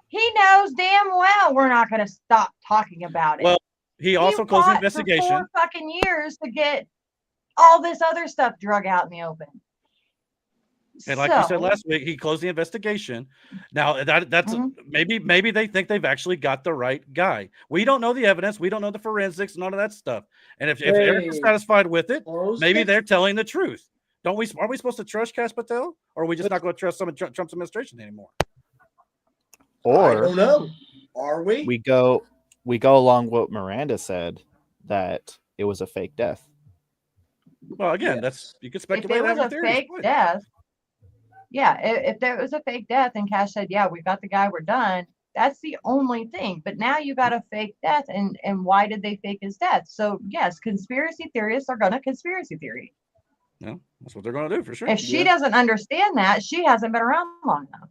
He knows damn well we're not going to stop talking about it. Well, he also closed the investigation. For 4 fucking years to get all this other stuff drug out in the open. And like you said last week, he closed the investigation. Now that's maybe they think they've actually got the right guy. We don't know the evidence. We don't know the forensics, none of that stuff. And if Eric's satisfied with it, maybe they're telling the truth. Are we supposed to trust Cash Patel, or are we just not going to trust some of Trump's administration anymore? Or I don't know. Are we? We go along what Miranda said, that it was a fake death. Well, again, you could speculate. If it was a fake death. Yeah, if there was a fake death and Cash said, yeah, we got the guy, we're done, that's the only thing. But now you got a fake death, and why did they fake his death? So, yes, conspiracy theorists are going to conspiracy theory. No, that's what they're going to do for sure. If she doesn't understand that, she hasn't been around long enough.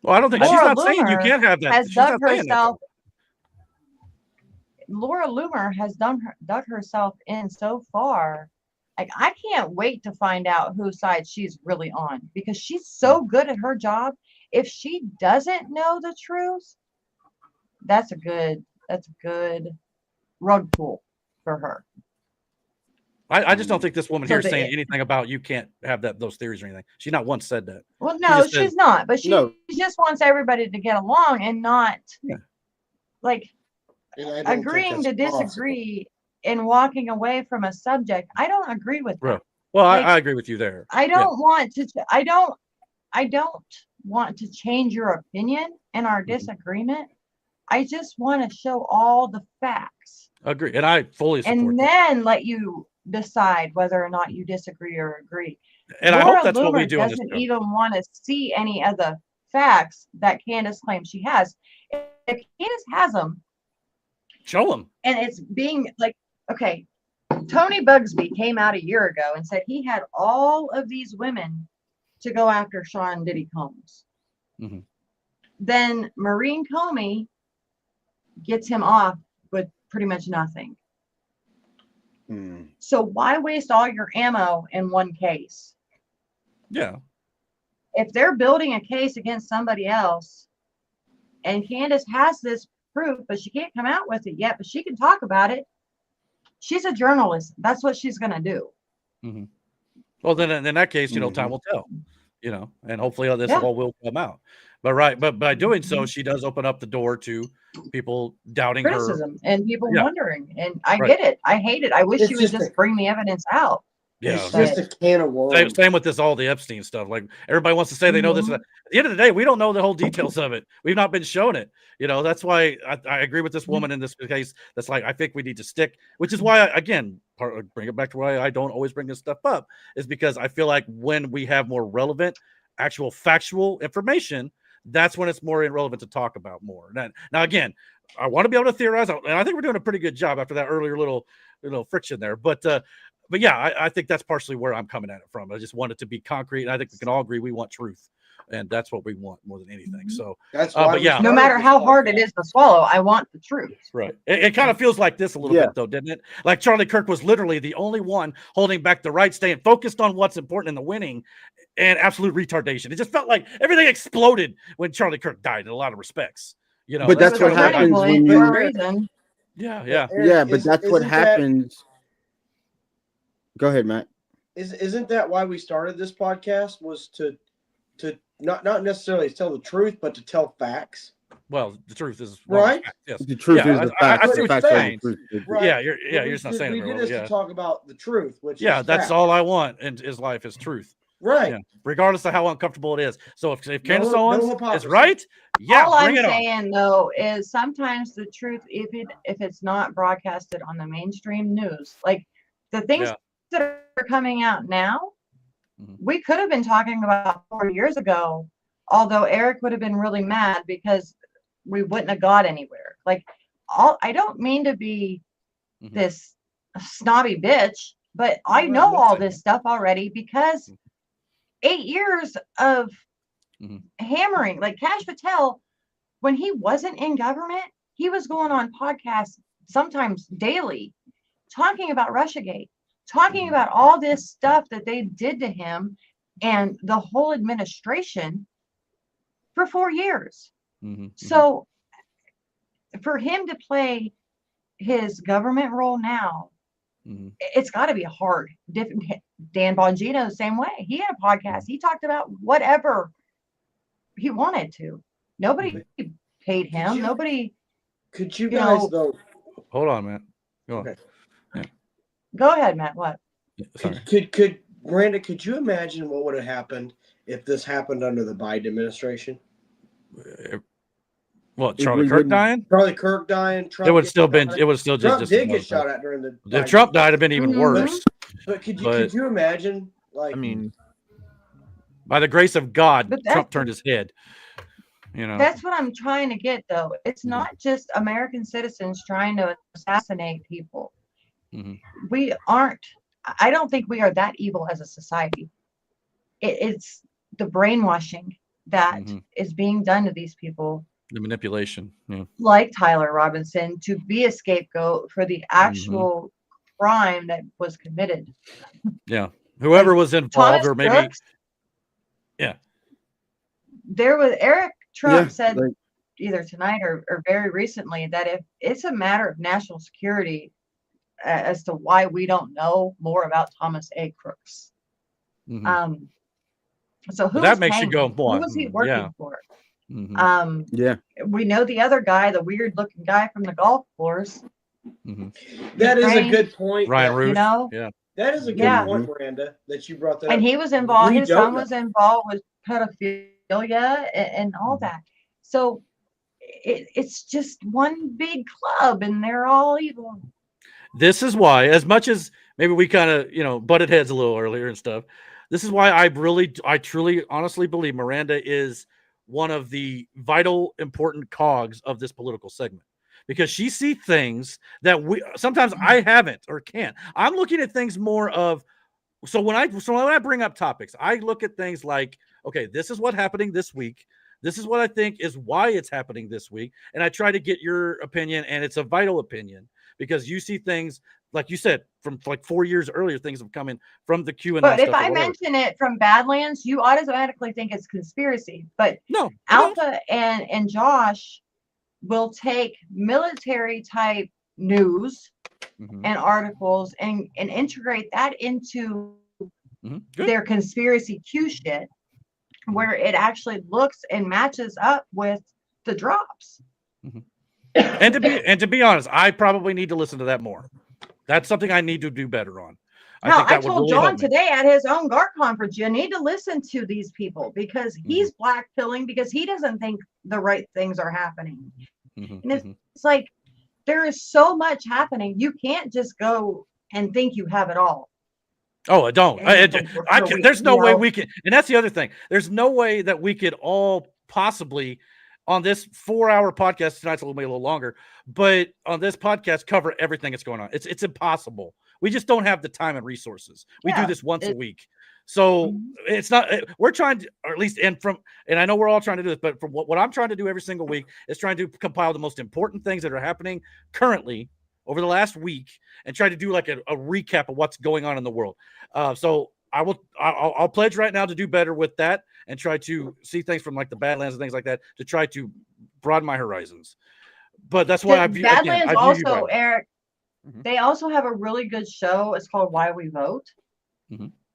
Well, I don't think she's not saying you can't have that. She's not saying that. Laura Loomer has dug herself in so far Like, I can't wait to find out whose side she's really on, because she's so good at her job. If she doesn't know the truth, that's a good rug pull for her. I just don't think this woman So here is saying anything about you can't have those theories or anything. She's not once said that. Well, no, she's not, but she just wants everybody to get along and not like agreeing to disagree and walking away from a subject. I don't agree with that. Well, Like, I agree with you there. I don't want to. I don't want to change your opinion in our disagreement. I just want to show all the facts. Agree, and I fully support and that. then let you decide whether or not you disagree or agree. And I hope that's what we Loomer do on this doesn't show. even want to see any of the facts that Candace claims she has. If Candace has them, show them. And it's being like, okay, Tony Bugsby came out a year ago and said he had all of these women to go after Sean Diddy Combs. Mm-hmm. Then Maureen Comey gets him off with pretty much nothing. So why waste all your ammo in one case? Yeah. If they're building a case against somebody else, and Candace has this proof, but she can't come out with it yet, but she can talk about it. She's a journalist. That's what she's going to do. Mm-hmm. Well, then in that case, time will tell, and hopefully this all will come out. But by doing so, she does open up the door to people doubting criticism her and people wondering. And I get it. I hate it. I wish she would just bring the evidence out. Yeah, it's just a can of worms. Same with all the Epstein stuff. Like, everybody wants to say they know this. At the end of the day, we don't know the whole details of it. We've not been shown it. That's why I agree with this woman in this case. That's like, I think we need to stick, which is why bring it back to why I don't always bring this stuff up, is because I feel like when we have more relevant, actual factual information, that's when it's more relevant to talk about more. Now again, I want to be able to theorize, and I think we're doing a pretty good job after that earlier little friction there. But yeah, I think that's partially where I'm coming at it from. I just want it to be concrete, and I think we can all agree we want truth, and that's what we want more than anything. So that's why no matter how hard it is to swallow, I want the truth. Right. It kind of feels like this a little bit, though, didn't it? Like Charlie Kirk was literally the only one holding back the right, staying focused on what's important in the winning, and absolute retardation. It just felt like everything exploded when Charlie Kirk died in a lot of respects. But that's what happens when you. Yeah. But that's what happens. Go ahead, Matt. Isn't that why we started this podcast? Was to not necessarily tell the truth, but to tell facts. Well, the truth is right. Yes. The truth is the fact. I see what you're saying. Right. Yeah, you're just not saying we it. We did this to talk about the truth, which that's fact. all I want in his life is truth. Right. Yeah. Regardless of how uncomfortable it is. So if Candace Owens is right, all bring I'm it saying though is sometimes the truth, if it's not broadcasted on the mainstream news, like the things that are coming out now, we could have been talking about 4 years ago. Although Eric would have been really mad because we wouldn't have got anywhere. Like, I don't mean to be this snobby bitch, but I know all this stuff already because 8 years of hammering, like Kash Patel, when he wasn't in government, he was going on podcasts sometimes daily, talking about Russiagate, talking about all this stuff that they did to him and the whole administration for 4 years. So for him to play his government role now, it's got to be hard. Dan Bongino, the same way. He had a podcast. He talked about whatever he wanted to. Nobody paid him. Nobody. Could you guys though? Hold on, man. Go on. Okay. Yeah. Go ahead, Matt. What? Could Miranda? Could you imagine what would have happened if this happened under the Biden administration? What, Charlie Kirk dying? Charlie Kirk dying. Trump It would still just Trump did get shot at during the. If Trump died, it'd been even worse. But could you imagine? Like, I mean, by the grace of God, Trump turned his head. That's what I'm trying to get, though. It's not just American citizens trying to assassinate people. We aren't. I don't think we are that evil as a society. It's the brainwashing that is being done to these people. The manipulation, like Tyler Robinson, to be a scapegoat for the actual crime that was committed. Yeah. Whoever was involved, Thomas or maybe. Brooks, Yeah. there was Eric Trump said like- either tonight or very recently that if it's a matter of national security as to why we don't know more about Thomas A. Crooks. Mhm. So who But that was makes you paying go, him? boy, Who was he working yeah. for? Mhm. Yeah. We know the other guy, the weird looking guy from the golf course. That is a Ukraine, good point. Ryan Ruth. You know? Yeah. That is a good Yeah. point, Miranda, that you brought that up. And he was involved, We his don't son know. was involved with pedophilia and all that. So it's just one big club and they're all evil. This is why, as much as maybe we kind of, butted heads a little earlier and stuff, this is why I truly, honestly believe Miranda is one of the vital, important cogs of this political segment, because she sees things that sometimes I haven't or can't. I'm looking at things more of, so when I bring up topics, I look at things like, okay, this is what's happening this week. This is what I think is why it's happening this week. And I try to get your opinion, and it's a vital opinion because you see things, like you said, from like 4 years earlier, things have come in from the QAnon But if stuff or I whatever. mention it from Badlands, you automatically think it's conspiracy. But No, Alpha and Josh will take military type news and articles and integrate that into their conspiracy Q shit, where it actually looks and matches up with the drops. And to be honest, I probably need to listen to that more. That's something I need to do better on. No, think I that would told really help John me. today at his own GART conference, you need to listen to these people because he's black pilling because he doesn't think the right things are happening. And it's like there is so much happening. You can't just go and think you have it all. Oh, I don't. There's no way know? we can. And that's the other thing. There's no way that we could all possibly on this 4-hour podcast. Tonight's a little longer, but on this podcast cover everything that's going on. It's impossible. We just don't have the time and resources. We do this once a week. So it's not, we're trying to, or at least, and I know we're all trying to do this, but from what I'm trying to do every single week is trying to compile the most important things that are happening currently over the last week and try to do like a recap of what's going on in the world. So I'll pledge right now to do better with that and try to see things from like the Badlands and things like that to try to broaden my horizons. But that's why Badlands also, Eric, they also have a really good show. It's called Why We Vote.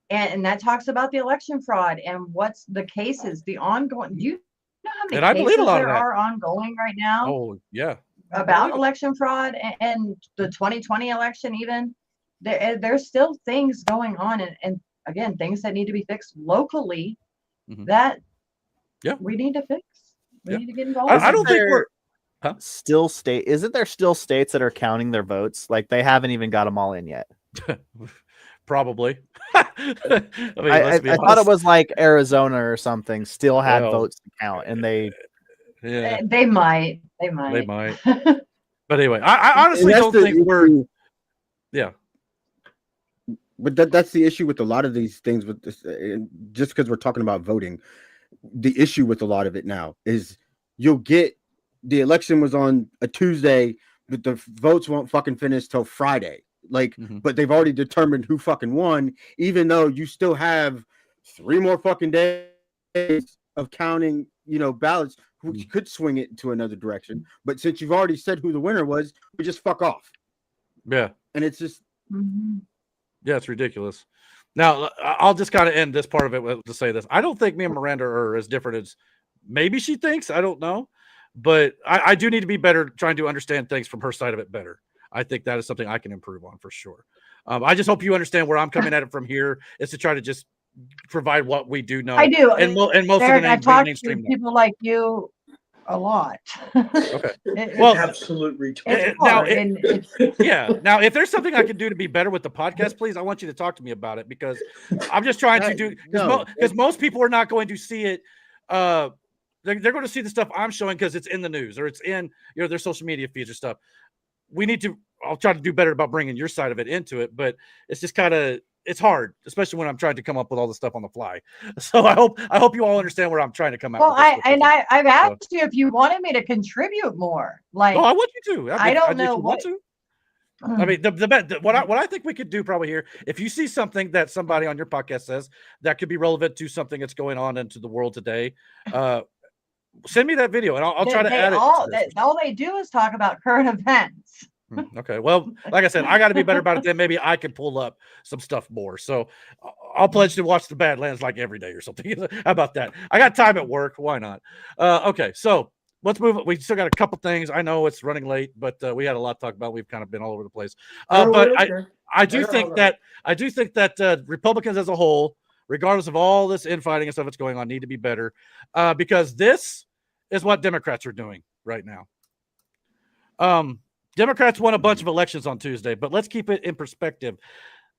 And that talks about the election fraud and what's the cases, the ongoing. Do you know how many And I cases believe a lot of there that are ongoing right now? Oh, yeah. About election fraud and the 2020 election, even there's still things going on, and again, things that need to be fixed locally that we need to fix. We need to get involved. I don't think we're still isn't there still states that are counting their votes? Like they haven't even got them all in yet. Probably. I thought it was like Arizona or something still had votes to count, and they might. But anyway, I honestly don't think we're. Yeah. But that's the issue with a lot of these things. With this, just because we're talking about voting, the issue with a lot of it now is you'll get the election was on a Tuesday, but the votes won't fucking finish till Friday. Like, but they've already determined who fucking won, even though you still have 3 more fucking days of counting, ballots, which could swing it to another direction. But since you've already said who the winner was, we just fuck off. Yeah. And it's just. Yeah, it's ridiculous. Now, I'll just kind of end this part of it to say this. I don't think me and Miranda are as different as maybe she thinks. I don't know. But I do need to be better trying to understand things from her side of it better. I think that is something I can improve on for sure. I just hope you understand where I'm coming at it from here is to try to just provide what we do know. I do. And most Eric, of the I talk to mainstream people like you a lot. Okay. Well, absolute retard. Now, if there's something I can do to be better with the podcast, please, I want you to talk to me about it because I'm just trying to do because most people are not going to see it. They're going to see the stuff I'm showing because it's in the news or it's in their social media feeds or stuff. I'll try to do better about bringing your side of it into it, but it's just it's hard, especially when I'm trying to come up with all the stuff on the fly. So I hope you all understand where I'm trying to come out. Well, I've asked you if you wanted me to contribute more. Like, I want you to. I don't know what. I mean, what I think we could do probably here, if you see something that somebody on your podcast says that could be relevant to something that's going on into the world today, send me that video and I'll try to add it. All they do is talk about current events. Okay. Well, like I said, I got to be better about it. Then maybe I can pull up some stuff more. So I'll pledge to watch the Badlands like every day or something. How about that? I got time at work. Why not? Okay. So let's move. We still got a couple things. I know it's running late, but we had a lot to talk about. We've kind of been all over the place. But I do think that Republicans as a whole, regardless of all this infighting and stuff that's going on, need to be better because this is what Democrats are doing right now. Democrats won a bunch of elections on Tuesday, but let's keep it in perspective.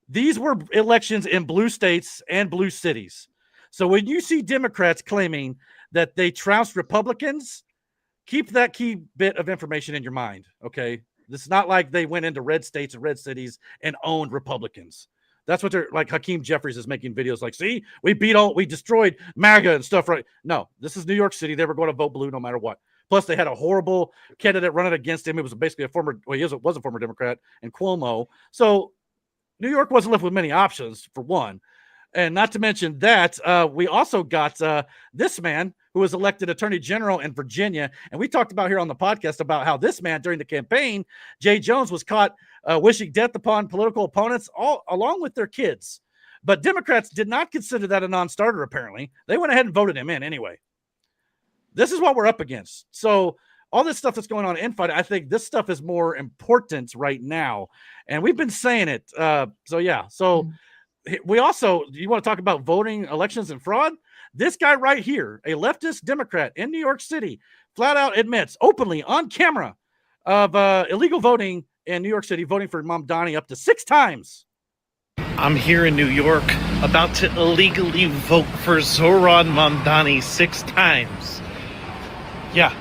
These were elections in blue states and blue cities. So when you see Democrats claiming that they trounced Republicans, keep that key bit of information in your mind, okay? This is not like they went into red states and red cities and owned Republicans. That's what they're like. Hakeem Jeffries is making videos like, see, we destroyed MAGA and stuff, right? No, this is New York City. They were going to vote blue no matter what. Plus, they had a horrible candidate running against him. It was basically he was a former Democrat, and Cuomo. So New York wasn't left with many options, for one. And not to mention that, we also got this man who was elected Attorney General in Virginia. And we talked about here on the podcast about how this man, during the campaign, Jay Jones, was caught wishing death upon political opponents, all along with their kids. But Democrats did not consider that a non-starter, apparently. They went ahead and voted him in anyway. This is what we're up against. So all this stuff that's going on in fight, I think this stuff is more important right now. And we've been saying it. So we also, you want to talk about voting, elections, and fraud? This guy right here, a leftist Democrat in New York City, flat out admits openly on camera of illegal voting in New York City, voting for Mamdani up to 6 times. I'm here in New York about to illegally vote for Zohran Mamdani 6 times. Yeah.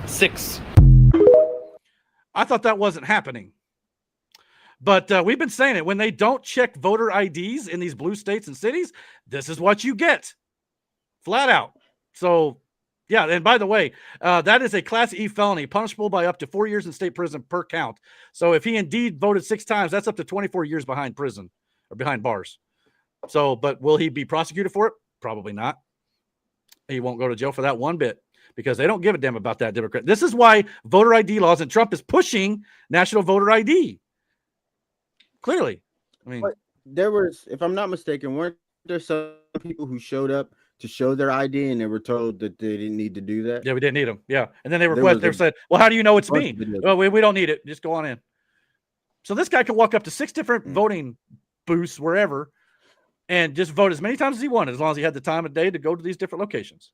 6. I thought that wasn't happening. But we've been saying it. When they don't check voter IDs in these blue states and cities, this is what you get. Flat out. So, yeah. And by the way, that is a Class E felony, punishable by up to 4 years in state prison per count. So if he indeed voted 6 times, that's up to 24 years behind prison or behind bars. So, but will he be prosecuted for it? Probably not. He won't go to jail for that one bit, because they don't give a damn about that Democrat. This is why voter ID laws, and Trump is pushing national voter ID. Clearly. I mean, but there was, if I'm not mistaken, weren't there some people who showed up to show their ID and they were told that they didn't need to do that? Yeah, we didn't need them. Yeah. And then they said, well, how do you know it's me? Well, we don't need it. Just go on in. So this guy can walk up to 6 different voting booths wherever and just vote as many times as he wanted, as long as he had the time of day to go to these different locations.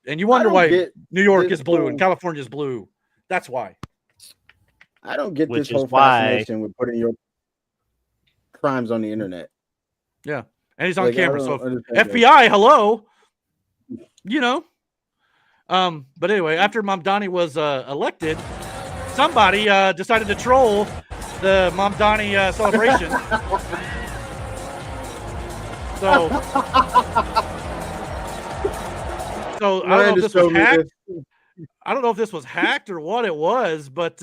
And you wonder why New York is blue and California is blue. That's why. I don't get this whole fascination with putting your crimes on the internet. Yeah. And he's on camera. So FBI, hello. You know. But anyway, after Mamdani was elected, somebody decided to troll the Mamdani celebration. So I don't know if this was hacked. I don't know if this was hacked or what it was, but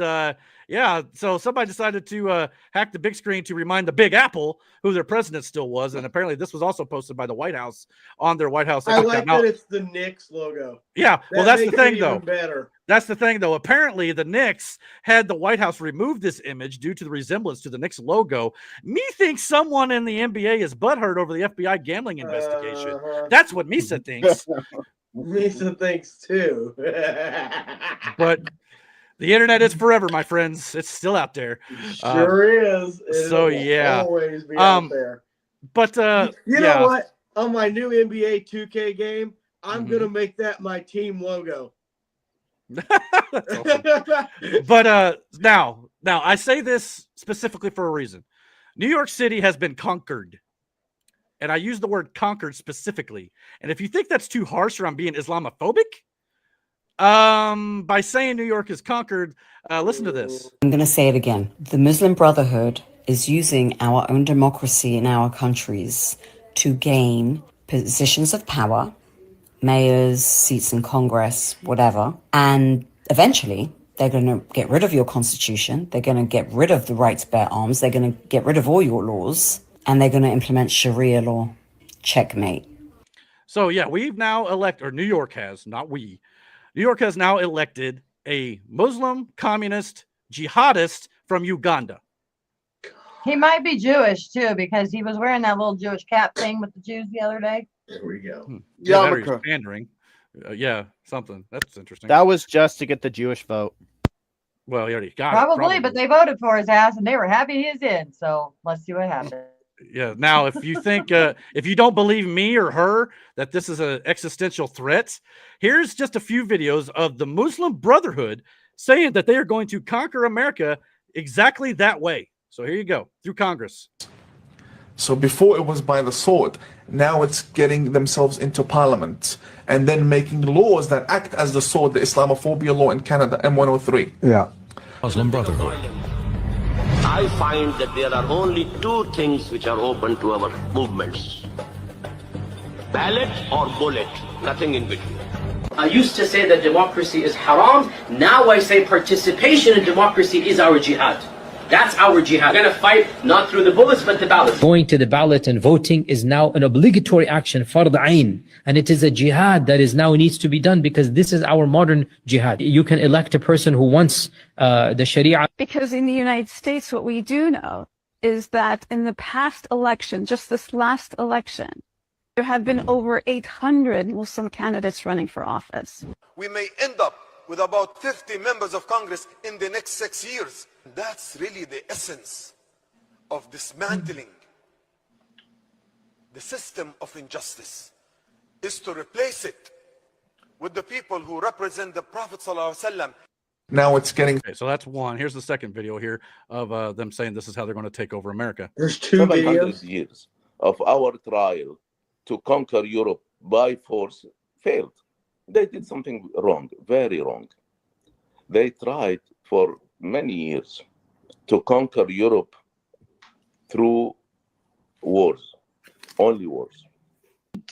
yeah. So somebody decided to hack the big screen to remind the Big Apple who their president still was, and apparently this was also posted by the White House on their White House. I like that it's the Knicks logo. Yeah, well, that's the thing, though. Better. That's the thing, though. Apparently, the Knicks had the White House remove this image due to the resemblance to the Knicks logo. Methinks someone in the NBA is butthurt over the FBI gambling investigation. That's what Misa thinks. Misa thinks too. But the internet is forever, my friends. It's still out there. Sure is. So yeah, always be out there. But you know what? On my new NBA 2K game, I'm gonna make that my team logo. Awesome. But now I say this specifically for a reason. New York City has been conquered. And I use the word conquered specifically. And if you think that's too harsh or I'm being Islamophobic, by saying New York is conquered, listen to this. I'm going to say it again. The Muslim Brotherhood is using our own democracy in our countries to gain positions of power, mayors, seats in Congress, whatever. And eventually, They're going to get rid of your constitution. They're going to get rid of the right to bear arms. They're going to get rid of all your laws, and they're going to implement Sharia law. Checkmate. So yeah, we've now elected, or New York has, not we. New York has now elected a Muslim communist jihadist from Uganda. He might be Jewish too, because he was wearing that little Jewish cap thing with the Jews the other day. There we go. Yeah, he's pandering. Yeah, something. That's interesting. That was just to get the Jewish vote. Well, he already got Probably, but they voted for his ass and they were happy he's in. So let's see what happens. Yeah. Now, if you think, if you don't believe me or her that this is an existential threat, here's just a few videos of the Muslim Brotherhood saying that they are going to conquer America exactly that way. So here you go, through Congress. So before it was by the sword, now it's getting themselves into parliament and then making laws that act as the sword, the Islamophobia law in Canada, M103. Yeah. Muslim Brotherhood. I find that there are only two things which are open to our movements. Ballot or bullet, nothing in between. I used to say that democracy is haram. Now I say participation in democracy is our jihad. That's our jihad. We're going to fight not through the bullets, but the ballot. Going to the ballot and voting is now an obligatory action, fard ayn. And it is a jihad that is now needs to be done because this is our modern jihad. You can elect a person who wants the Sharia. Because in the United States, what we do know is that in the past election, just this last election, there have been over 800 Muslim candidates running for office. We may end up with about 50 members of Congress in the next 6 years. That's really the essence of dismantling the system of injustice, is to replace it with the people who represent the Prophet ﷺ. Now it's getting... Okay, so that's one. Here's the second video here of them saying this is how they're going to take over America. There's 2 700 years of our trial to conquer Europe by force failed. They did something wrong, very wrong. They tried for many years to conquer Europe through wars, only wars.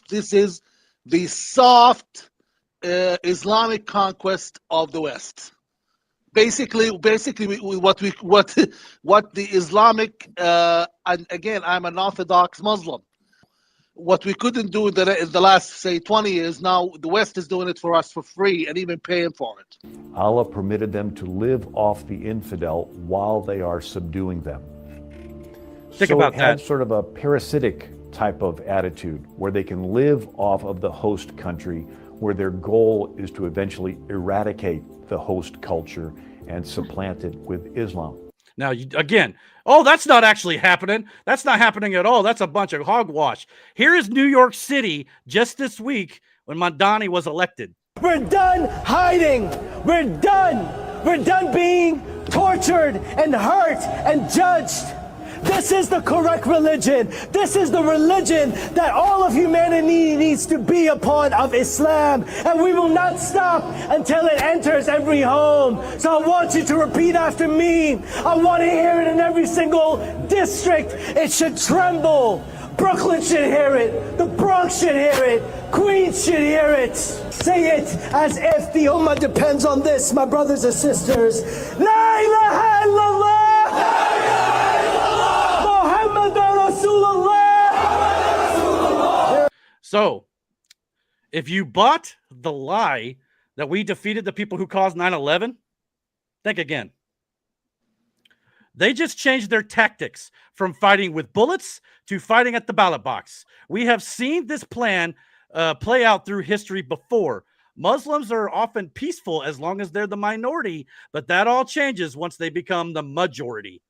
This is the soft Islamic conquest of the West. Basically, what the Islamic and again, I'm an Orthodox Muslim. What we couldn't do in the last, say, 20 years, now the West is doing it for us for free and even paying for it. Allah permitted them to live off the infidel while they are subduing them. Think so about it had that. sort of a parasitic type of attitude where they can live off of the host country, where their goal is to eventually eradicate the host culture and supplant it with Islam. Now, again, oh, that's not actually happening. That's not happening at all. That's a bunch of hogwash. Here is New York City just this week when Mamdani was elected. We're done hiding. We're done. We're done being tortured and hurt and judged. This is the correct religion. This is the religion that all of humanity needs to be upon, of Islam. And we will not stop until it enters every home. So I want you to repeat after me. I want to hear it in every single district. It should tremble. Brooklyn should hear it. The Bronx should hear it. Queens should hear it. Say it as if the Ummah depends on this, my brothers and sisters. La ilaha illallah. So, if you bought the lie that we defeated the people who caused 9/11, think again. They just changed their tactics from fighting with bullets to fighting at the ballot box. We have seen this plan play out through history before. Muslims are often peaceful as long as they're the minority, but that all changes once they become the majority.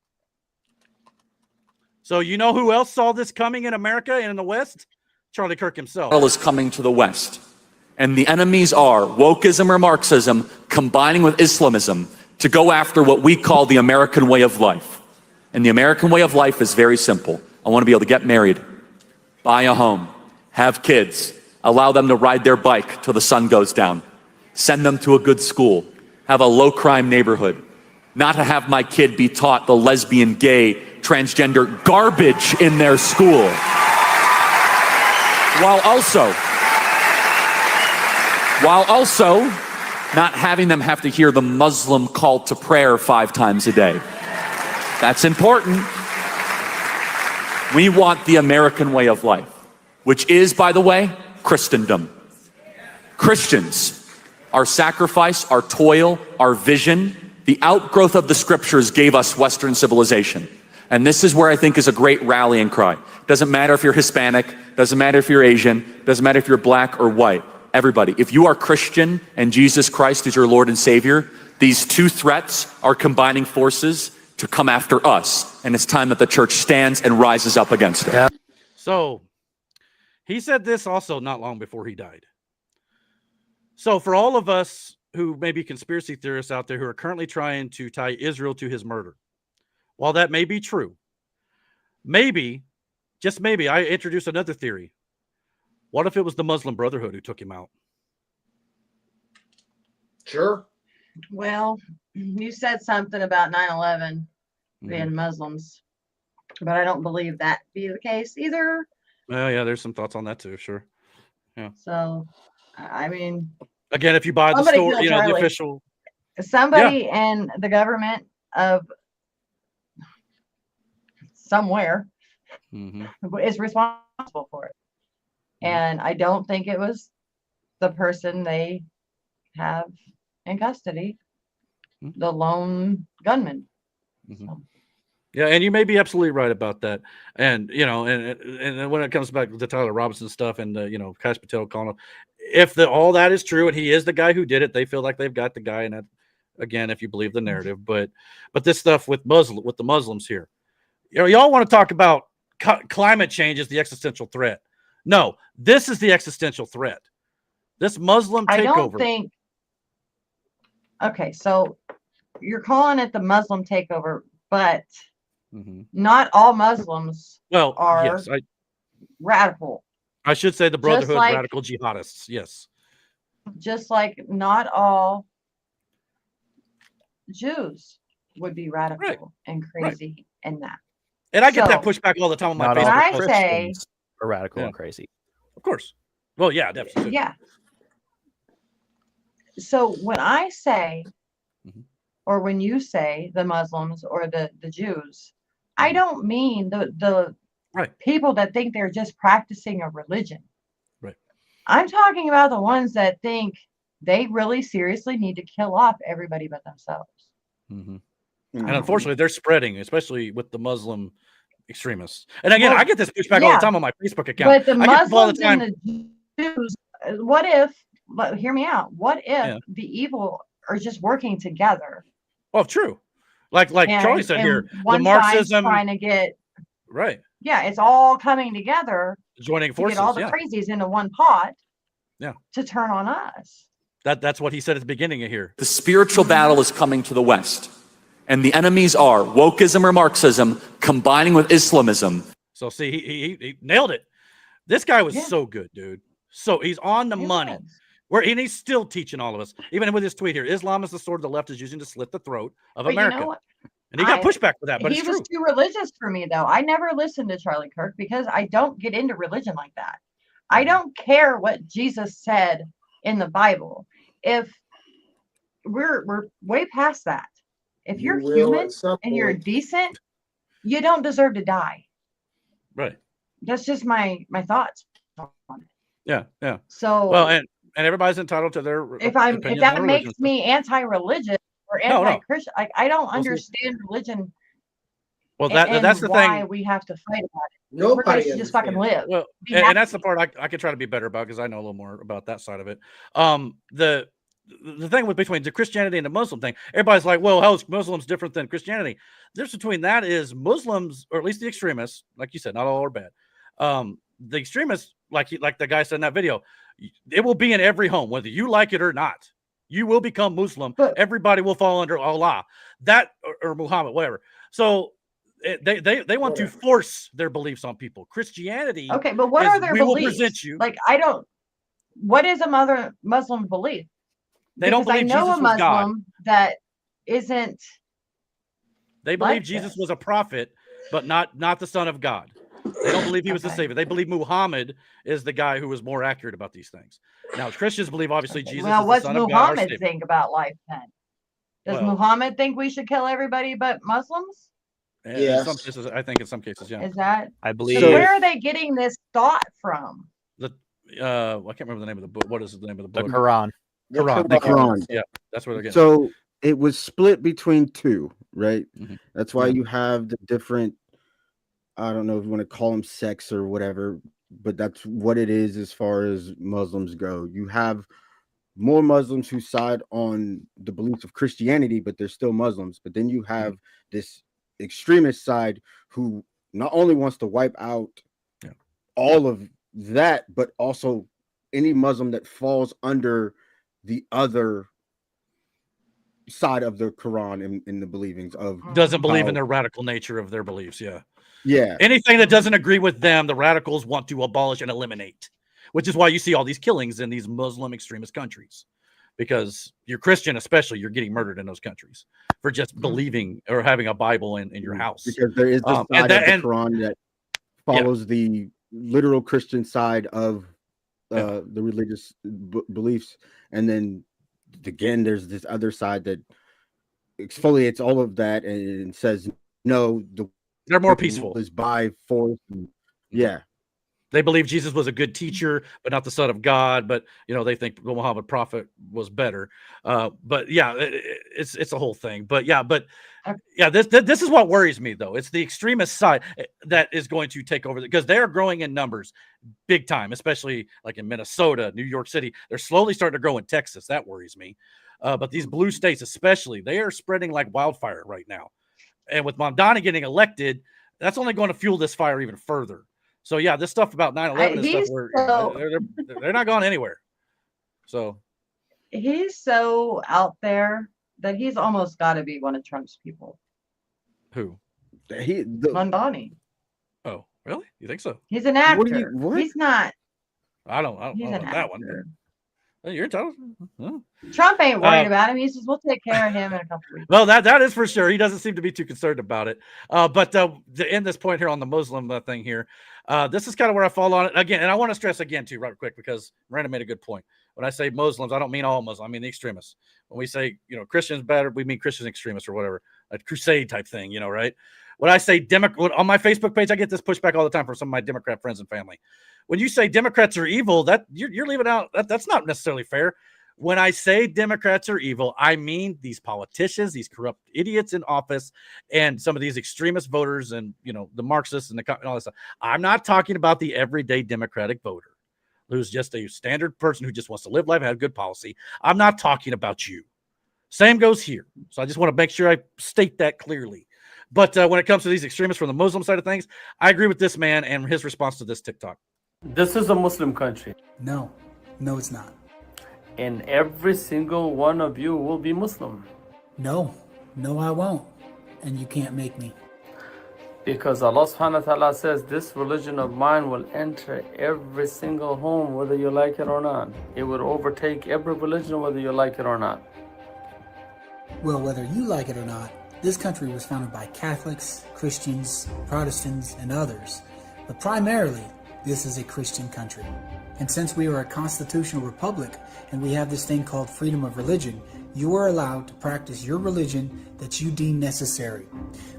So you know who else saw this coming in America and in the West? Charlie Kirk himself. Is coming to the West. And the enemies are wokeism or Marxism combining with Islamism to go after what we call the American way of life. And the American way of life is very simple. I want to be able to get married, buy a home, have kids, allow them to ride their bike till the sun goes down, send them to a good school, have a low crime neighborhood, not to have my kid be taught the lesbian, gay, transgender garbage in their school. While also not having them have to hear the Muslim call to prayer 5 times a day. That's important. We want the American way of life, which is, by the way, Christendom. Christians, our sacrifice, our toil, our vision, the outgrowth of the scriptures gave us Western civilization. And this is where I think is a great rallying cry. Doesn't matter if you're Hispanic, doesn't matter if you're Asian, doesn't matter if you're black or white. Everybody, if you are Christian and Jesus Christ is your Lord and Savior, these two threats are combining forces to come after us. And it's time that the church stands and rises up against it. Yeah. So he said this also not long before he died. So for all of us who may be conspiracy theorists out there who are currently trying to tie Israel to his murder, while that may be true, maybe, just maybe, I introduce another theory. What if it was the Muslim Brotherhood who took him out? Sure. Well, you said something about 9/11 being Muslims, but I don't believe that to be the case either. Well, yeah, there's some thoughts on that too, sure. Yeah. So, I mean, again, if you buy the story, you know, the official. Somebody in the government of somewhere is responsible for it. And I don't think it was the person they have in custody, the lone gunman. So. Yeah, and you may be absolutely right about that. And you know, and when it comes back to Tyler Robinson stuff and you know, Kash Patel calling him, if all that is true and he is the guy who did it, they feel like they've got the guy. And that, again, if you believe the narrative, but this stuff with the Muslims here, you know, y'all want to talk about climate change as the existential threat. No, this is the existential threat. This Muslim takeover. I don't think. Okay, so you're calling it the Muslim takeover, but not all Muslims are radical. I should say the Brotherhood of Radical Jihadists. Yes. Just like not all Jews would be radical and crazy in that. And I get that pushback all the time on my Facebook. I say are radical and crazy. Of course. Well, yeah, definitely. Yeah. So when I say, or when you say the Muslims or the Jews, I don't mean the people that think they're just practicing a religion. Right. I'm talking about the ones that think they really seriously need to kill off everybody but themselves. And unfortunately, they're spreading, especially with the Muslim extremists. And again, I get this pushback all the time on my Facebook account. But the Muslims and the Jews, what if, but hear me out, what if the evil are just working together? Well, true. Like Charlie said here, the Marxism trying to get Yeah, it's all coming together. Joining forces. To get all the crazies into one pot. Yeah. To turn on us. That's what he said at the beginning of here. The spiritual battle is coming to the West. And the enemies are wokeism or Marxism combining with Islamism. So see, he nailed it. This guy was so good, dude. So he's on the money. And he's still teaching all of us, even with his tweet here. Islam is the sword the left is using to slit the throat of America. You know what? And he got pushback for that, but he was too religious for me, though. I never listened to Charlie Kirk because I don't get into religion like that. I don't care what Jesus said in the Bible. If we're way past that. If you're human and you're decent, you don't deserve to die. Right. That's just my thoughts on it. Yeah, yeah. So well, and everybody's entitled to their if that makes me anti-religion or anti-Christian, like I don't understand religion. Well, that's the why thing we have to fight about it. Nobody should just fucking live. Well, and that's the part I could try to be better about because I know a little more about that side of it. The thing between the Christianity and the Muslim thing, everybody's like, well, how is Muslims different than Christianity? The difference between that is Muslims, or at least the extremists, like you said, not all are bad. The extremists, like the guy said in that video, it will be in every home, whether you like it or not. You will become Muslim. Everybody will fall under Allah, that or Muhammad, whatever. So they want to force their beliefs on people. Christianity, okay, but what are their beliefs? Will present you. Like what is a Muslim belief? They don't believe Jesus was God. I know a Muslim that isn't. They believe Jesus was a prophet, but not the son of God. They don't believe he was the savior. They believe Muhammad is the guy who was more accurate about these things. Now, Christians believe obviously Jesus Well, is the what's son of God, our Muhammad savior. think about life then? Does Well, Muhammad think we should kill everybody but Muslims? in some cases, I think in some cases, yeah. Is that? I So believe. where are they getting this thought from? I can't remember the name of the book. What is the name of the book? The Quran. The Quran. Yeah, that's where they're getting. So it was split between two, right? Mhm. That's why Yeah. you have the different, I don't know if you want to call them sects or whatever, but that's what it is as far as Muslims go. You have more Muslims who side on the beliefs of Christianity, but they're still Muslims. But then you have this extremist side who not only wants to wipe out all of that, but also any Muslim that falls under the other side of the Quran in the believings of Doesn't believe in the radical nature of their beliefs. Yeah. Anything that doesn't agree with them, the radicals want to abolish and eliminate, which is why you see all these killings in these Muslim extremist countries, because you're Christian, especially, you're getting murdered in those countries for just believing or having a Bible in your house. Because there is the side of the Quran that follows the literal Christian side of the religious beliefs, and then again there's this other side that exfoliates all of that and says no, they're more peaceful, is by force. They believe Jesus was a good teacher, but not the son of God. But they think the Muhammad prophet was better. But yeah, it's a whole thing. But yeah, this is what worries me though. It's the extremist side that is going to take over, because they are growing in numbers big time, especially like in Minnesota, New York City. They're slowly starting to grow in Texas. That worries me. But these blue states, especially, they are spreading like wildfire right now. And with Mamdani getting elected, that's only going to fuel this fire even further. So yeah, this stuff about 9/11 and stuff, they're not going anywhere. So he's so out there that he's almost got to be one of Trump's people. Who? Mamdani. Oh, really? You think so? He's an actor. He's not. I don't know about that one. But you're entitled. Trump ain't worried about him. He says we'll take care of him in a couple weeks. Well, that is for sure. He doesn't seem to be too concerned about it. But to end this point here on the Muslim thing here, this is kind of where I fall on it again. And I want to stress again too, right quick, because Miranda made a good point. When I say Muslims, I don't mean all Muslims. I mean the extremists. When we say Christians better, we mean Christian extremists or whatever, a crusade type thing, right? When I say Democrat on my Facebook page, I get this pushback all the time from some of my Democrat friends and family. When you say Democrats are evil, that you're leaving out that's not necessarily fair. When I say Democrats are evil, I mean these politicians, these corrupt idiots in office, and some of these extremist voters, and the Marxists and all this stuff. I'm not talking about the everyday Democratic voter who's just a standard person who just wants to live life and have good policy. I'm not talking about you. Same goes here. So I just want to make sure I state that clearly. But when it comes to these extremists from the Muslim side of things, I agree with this man and his response to this TikTok. This is a Muslim country. No, it's not. And every single one of you will be Muslim. No, I won't. And you can't make me. Because Allah subhanahu wa ta'ala says this religion of mine will enter every single home, whether you like it or not. It would overtake every religion, whether you like it or not. Well, whether you like it or not, this country was founded by Catholics, Christians, Protestants, and others. But primarily, this is a Christian country. And since we are a constitutional republic and we have this thing called freedom of religion, you are allowed to practice your religion that you deem necessary.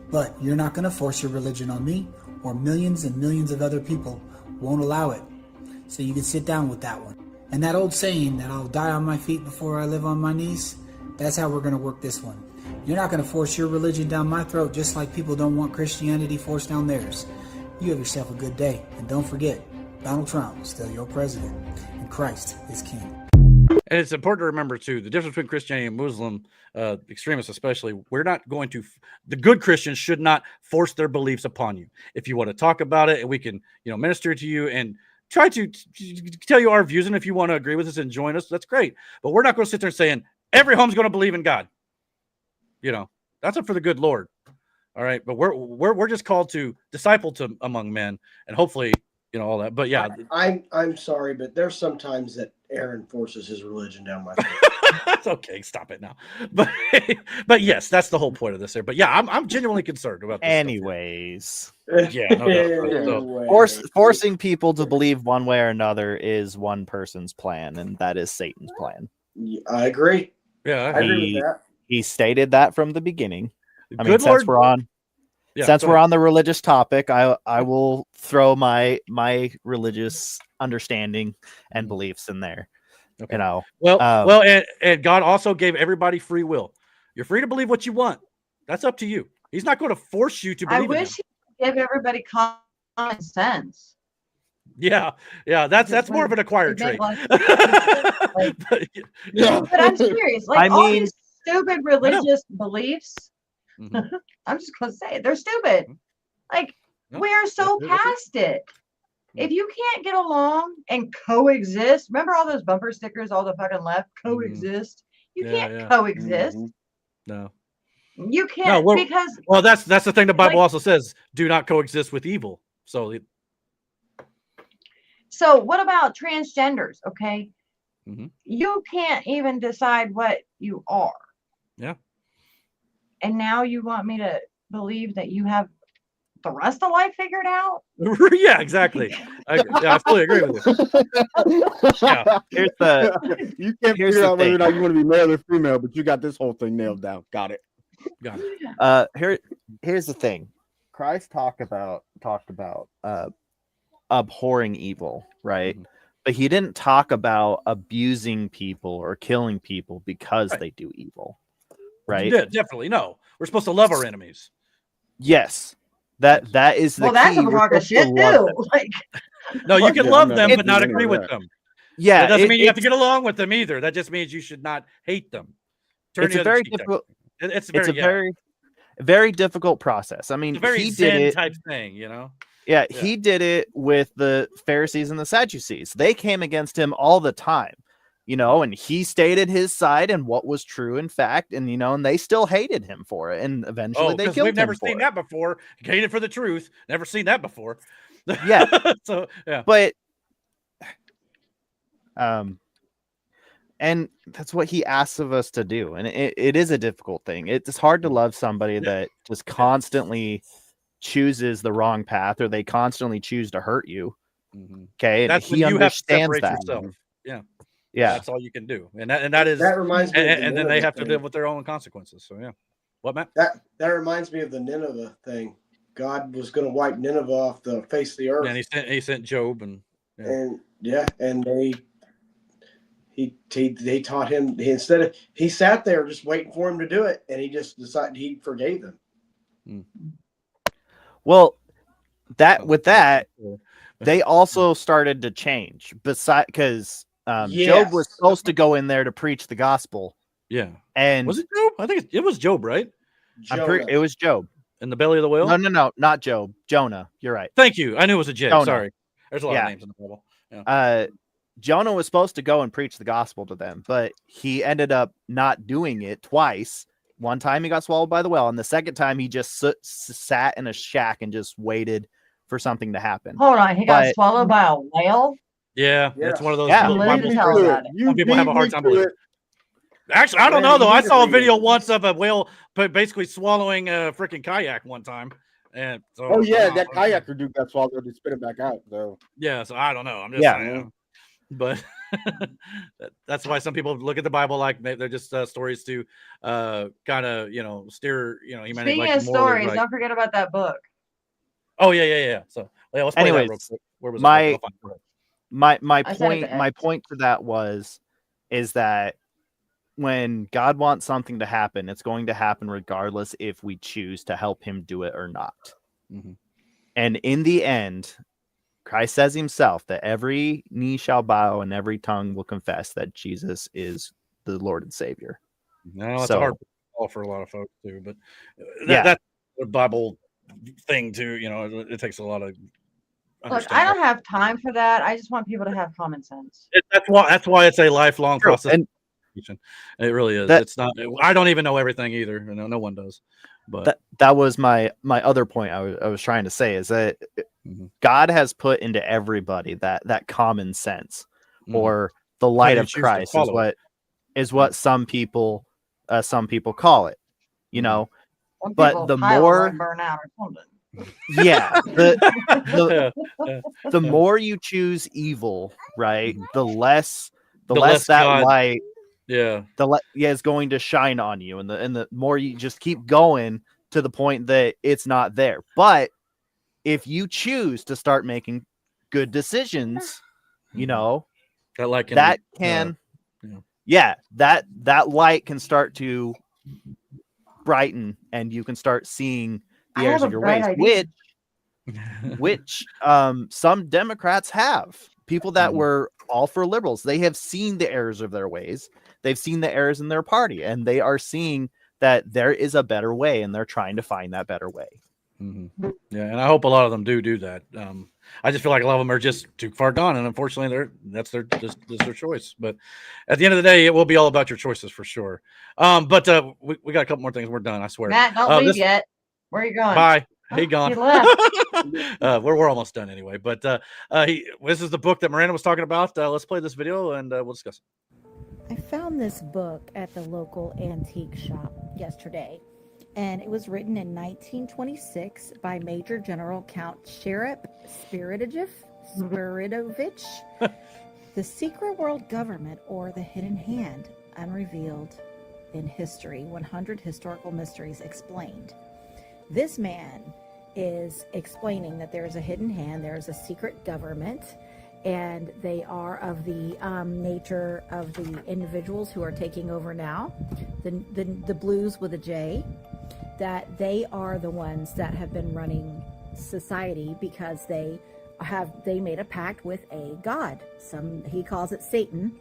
But you're not going to force your religion on me, or millions and millions of other people won't allow it. So you can sit down with that one. And that old saying that I'll die on my feet before I live on my knees, that's how we're going to work this one. You're not going to force your religion down my throat, just like people don't want Christianity forced down theirs. You have yourself a good day. And don't forget, Donald Trump is still your president, and Christ is king. And it's important to remember, too, the difference between Christianity and Muslim extremists especially, we're not going to – the good Christians should not force their beliefs upon you. If you want to talk about it, and we can minister to you and try to tell you our views, and if you want to agree with us and join us, that's great. But we're not going to sit there saying every home's going to believe in God. That's up for the good Lord. All right, but we're just called to disciple among men, and hopefully, all that. But yeah, I'm sorry, but there's sometimes that Aaron forces his religion down my throat. That's okay. Stop it now. But yes, that's the whole point of this here. But yeah, I'm genuinely concerned about this. Anyways, yeah, no doubt. Forcing people to believe one way or another is one person's plan, and that is Satan's plan. I agree. Yeah, I agree with that. He stated that from the beginning. I mean, Good since Lord. we're on, Yeah, since go we're ahead. on the religious topic, I will throw my religious understanding and beliefs in there. Okay. You know, Well, and God also gave everybody free will. You're free to believe what you want. That's up to you. He's not going to force you to believe I in wish him. he would give everybody common sense. Yeah, that's more of an acquired trait. Yeah. But I'm serious. Like all these stupid religious beliefs, Mm-hmm. I'm just gonna say it, they're stupid. Like we are so past it. If you can't get along and coexist, remember all those bumper stickers, all the fucking left, coexist. You can't coexist. No. You can't because that's the thing the Bible also says: do not coexist with evil. So what about transgenders? Okay. Mm-hmm. You can't even decide what you are. Yeah. And now you want me to believe that you have the rest of life figured out? Yeah, exactly. I fully agree with you. Yeah. You can't figure out whether or not you want to be male or female, but you got this whole thing nailed down. Got it. Here's the thing. Christ talked about abhorring evil, right? Mm-hmm. But he didn't talk about abusing people or killing people because they do evil, right? Yeah, definitely. No, we're supposed to love our enemies. Yes, that is the key. That's a crock of shit too. Like, no, you can love them but not agree with them. Yeah, that doesn't mean you have to get along with them either. That just means you should not hate them. It's a very difficult. It's a very difficult process. I mean, it's a very he Zen did it type thing, you know. Yeah, he did it with the Pharisees and the Sadducees. They came against him all the time, and he stated his side and what was true in fact, and and they still hated him for it, and eventually they killed him. We've never seen that before. Hated for the truth. Never seen that before. Yeah. So yeah, but and that's what he asks of us to do, and it is a difficult thing. It's hard to love somebody that just constantly chooses the wrong path, or they constantly choose to hurt you. Okay, and that's he when you have to understands separate that. yourself. Yeah, that's all you can do, and that is that reminds me. And then they have to live with their own consequences. So yeah, what, Matt? That reminds me of the Nineveh thing. God was going to wipe Nineveh off the face of the earth, and he sent Job, and they taught him. He sat there just waiting for him to do it, and he just decided he forgave them. Well, they also started to change. Because Job was supposed to go in there to preach the gospel. Yeah, and was it Job? I think it was Job, right? It was Job in the belly of the whale. No, not Job. Jonah. You're right. Thank you. I knew it was a J. Jonah. Sorry, there's a lot of names in the Bible. Yeah. Jonah was supposed to go and preach the gospel to them, but he ended up not doing it twice. One time he got swallowed by the whale, and the second time he just sat in a shack and just waited for something to happen. Hold on, he got swallowed by a whale? Yeah, it's one of those. Some people have a hard time believing. Actually, I don't know though. I saw a video once of a whale basically swallowing a freaking kayak one time, and so. That kayaker dude got swallowed and spit it back out. So yeah, so I don't know. I'm just saying. But that's why some people look at the Bible like they're just stories to kind of steer humanity. Speaking of stories, don't forget about that book. Oh yeah. So let's play that real quick. Where was my point to that is that when God wants something to happen, it's going to happen regardless if we choose to help him do it or not. Mm-hmm. And in the end, Christ says himself that every knee shall bow and every tongue will confess that Jesus is the Lord and Savior. No, it's a hard call for a lot of folks too, but that's a Bible thing too. It takes a lot of. Look, I don't have time for that. I just want people to have common sense. That's why it's a lifelong process. And it really is. It's not. I don't even know everything either. No one does. But that was my other point I was trying to say is that God has put into everybody that common sense, Mhm. or the light you of choose to Christ follow is what some people call it, you know. Some But people's the tile more, might burn out or something. yeah, the Yeah. more you choose evil, right, the less The less that God- light Yeah. is going to shine on you, and the more you just keep going to the point that it's not there. But if you choose to start making good decisions, you know, That light can that be, can yeah. that light can start to brighten, and you can start seeing the I errors have of a your bright ways, idea. which some Democrats have. People that were all for liberals, they have seen the errors of their ways. They've seen the errors in their party, and they are seeing that there is a better way, and they're trying to find that better way. Yeah, and I hope a lot of them do that. I just feel like a lot of them are just too far gone, and unfortunately, that's their choice. But at the end of the day, it will be all about your choices for sure. But we got a couple more things. We're done, I swear. Matt, don't leave yet. Where are you going? Bye. Oh, He gone. He left. We're almost done anyway. But this is the book that Miranda was talking about. Let's play this video and we'll discuss it. I found this book at the local antique shop yesterday, and it was written in 1926 by Major General Count Sheriff Spiridovich. The Secret World Government, or the Hidden Hand, Unrevealed in History, 100 Historical Mysteries Explained. This man is explaining that there is a hidden hand, there is a secret government, and they are of the nature of the individuals who are taking over now, the blues with a J, that they are the ones that have been running society because they made a pact with a god. He calls it Satan,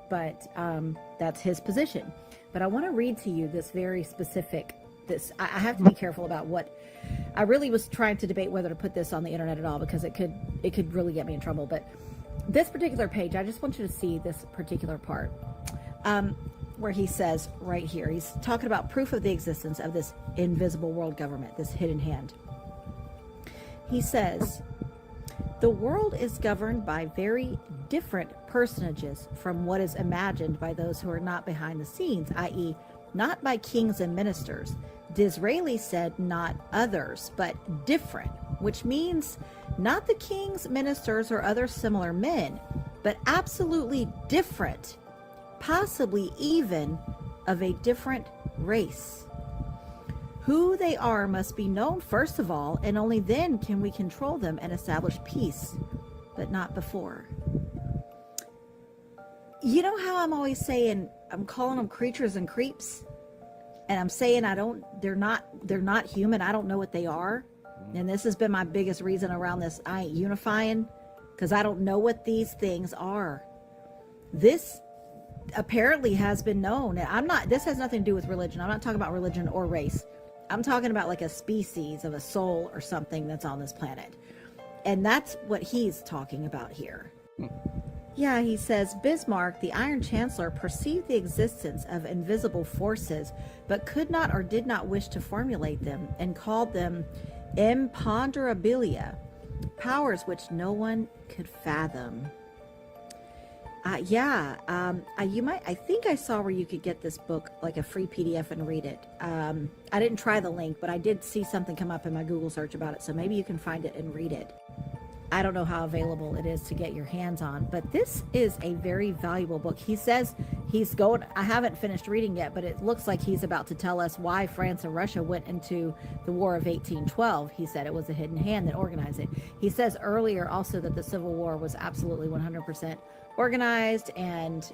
but that's his position. But I want to read to you this very specific. I have to be careful about what. I really was trying to debate whether to put this on the internet at all, because it could really get me in trouble. But this particular page, I just want you to see this particular part, where he says right here, he's talking about proof of the existence of this invisible world government, this hidden hand. He says, the world is governed by very different personages from what is imagined by those who are not behind the scenes, i.e., not by kings and ministers. Disraeli said not others, but different, which means not the kings, ministers, or other similar men, but absolutely different, possibly even of a different race. Who they are must be known first of all, and only then can we control them and establish peace, but not before. You know how I'm always saying, I'm calling them creatures and creeps, and I'm saying they're not human. I don't know what they are. And this has been my biggest reason around this I ain't unifying, because I don't know what these things are. This apparently has been known. This has nothing to do with religion. I'm not talking about religion or race. I'm talking about like a species of a soul or something that's on this planet. And that's what he's talking about here. Yeah, he says, Bismarck, the Iron Chancellor, perceived the existence of invisible forces, but could not or did not wish to formulate them, and called them imponderabilia, powers which no one could fathom. I think I saw where you could get this book, like a free PDF, and read it. I didn't try the link, but I did see something come up in my Google search about it, so maybe you can find it and read it. I don't know how available it is to get your hands on, but this is a very valuable book. He says I haven't finished reading yet, but it looks like he's about to tell us why France and Russia went into the War of 1812. He said it was a hidden hand that organized it. He says earlier also that the Civil War was absolutely 100% organized, and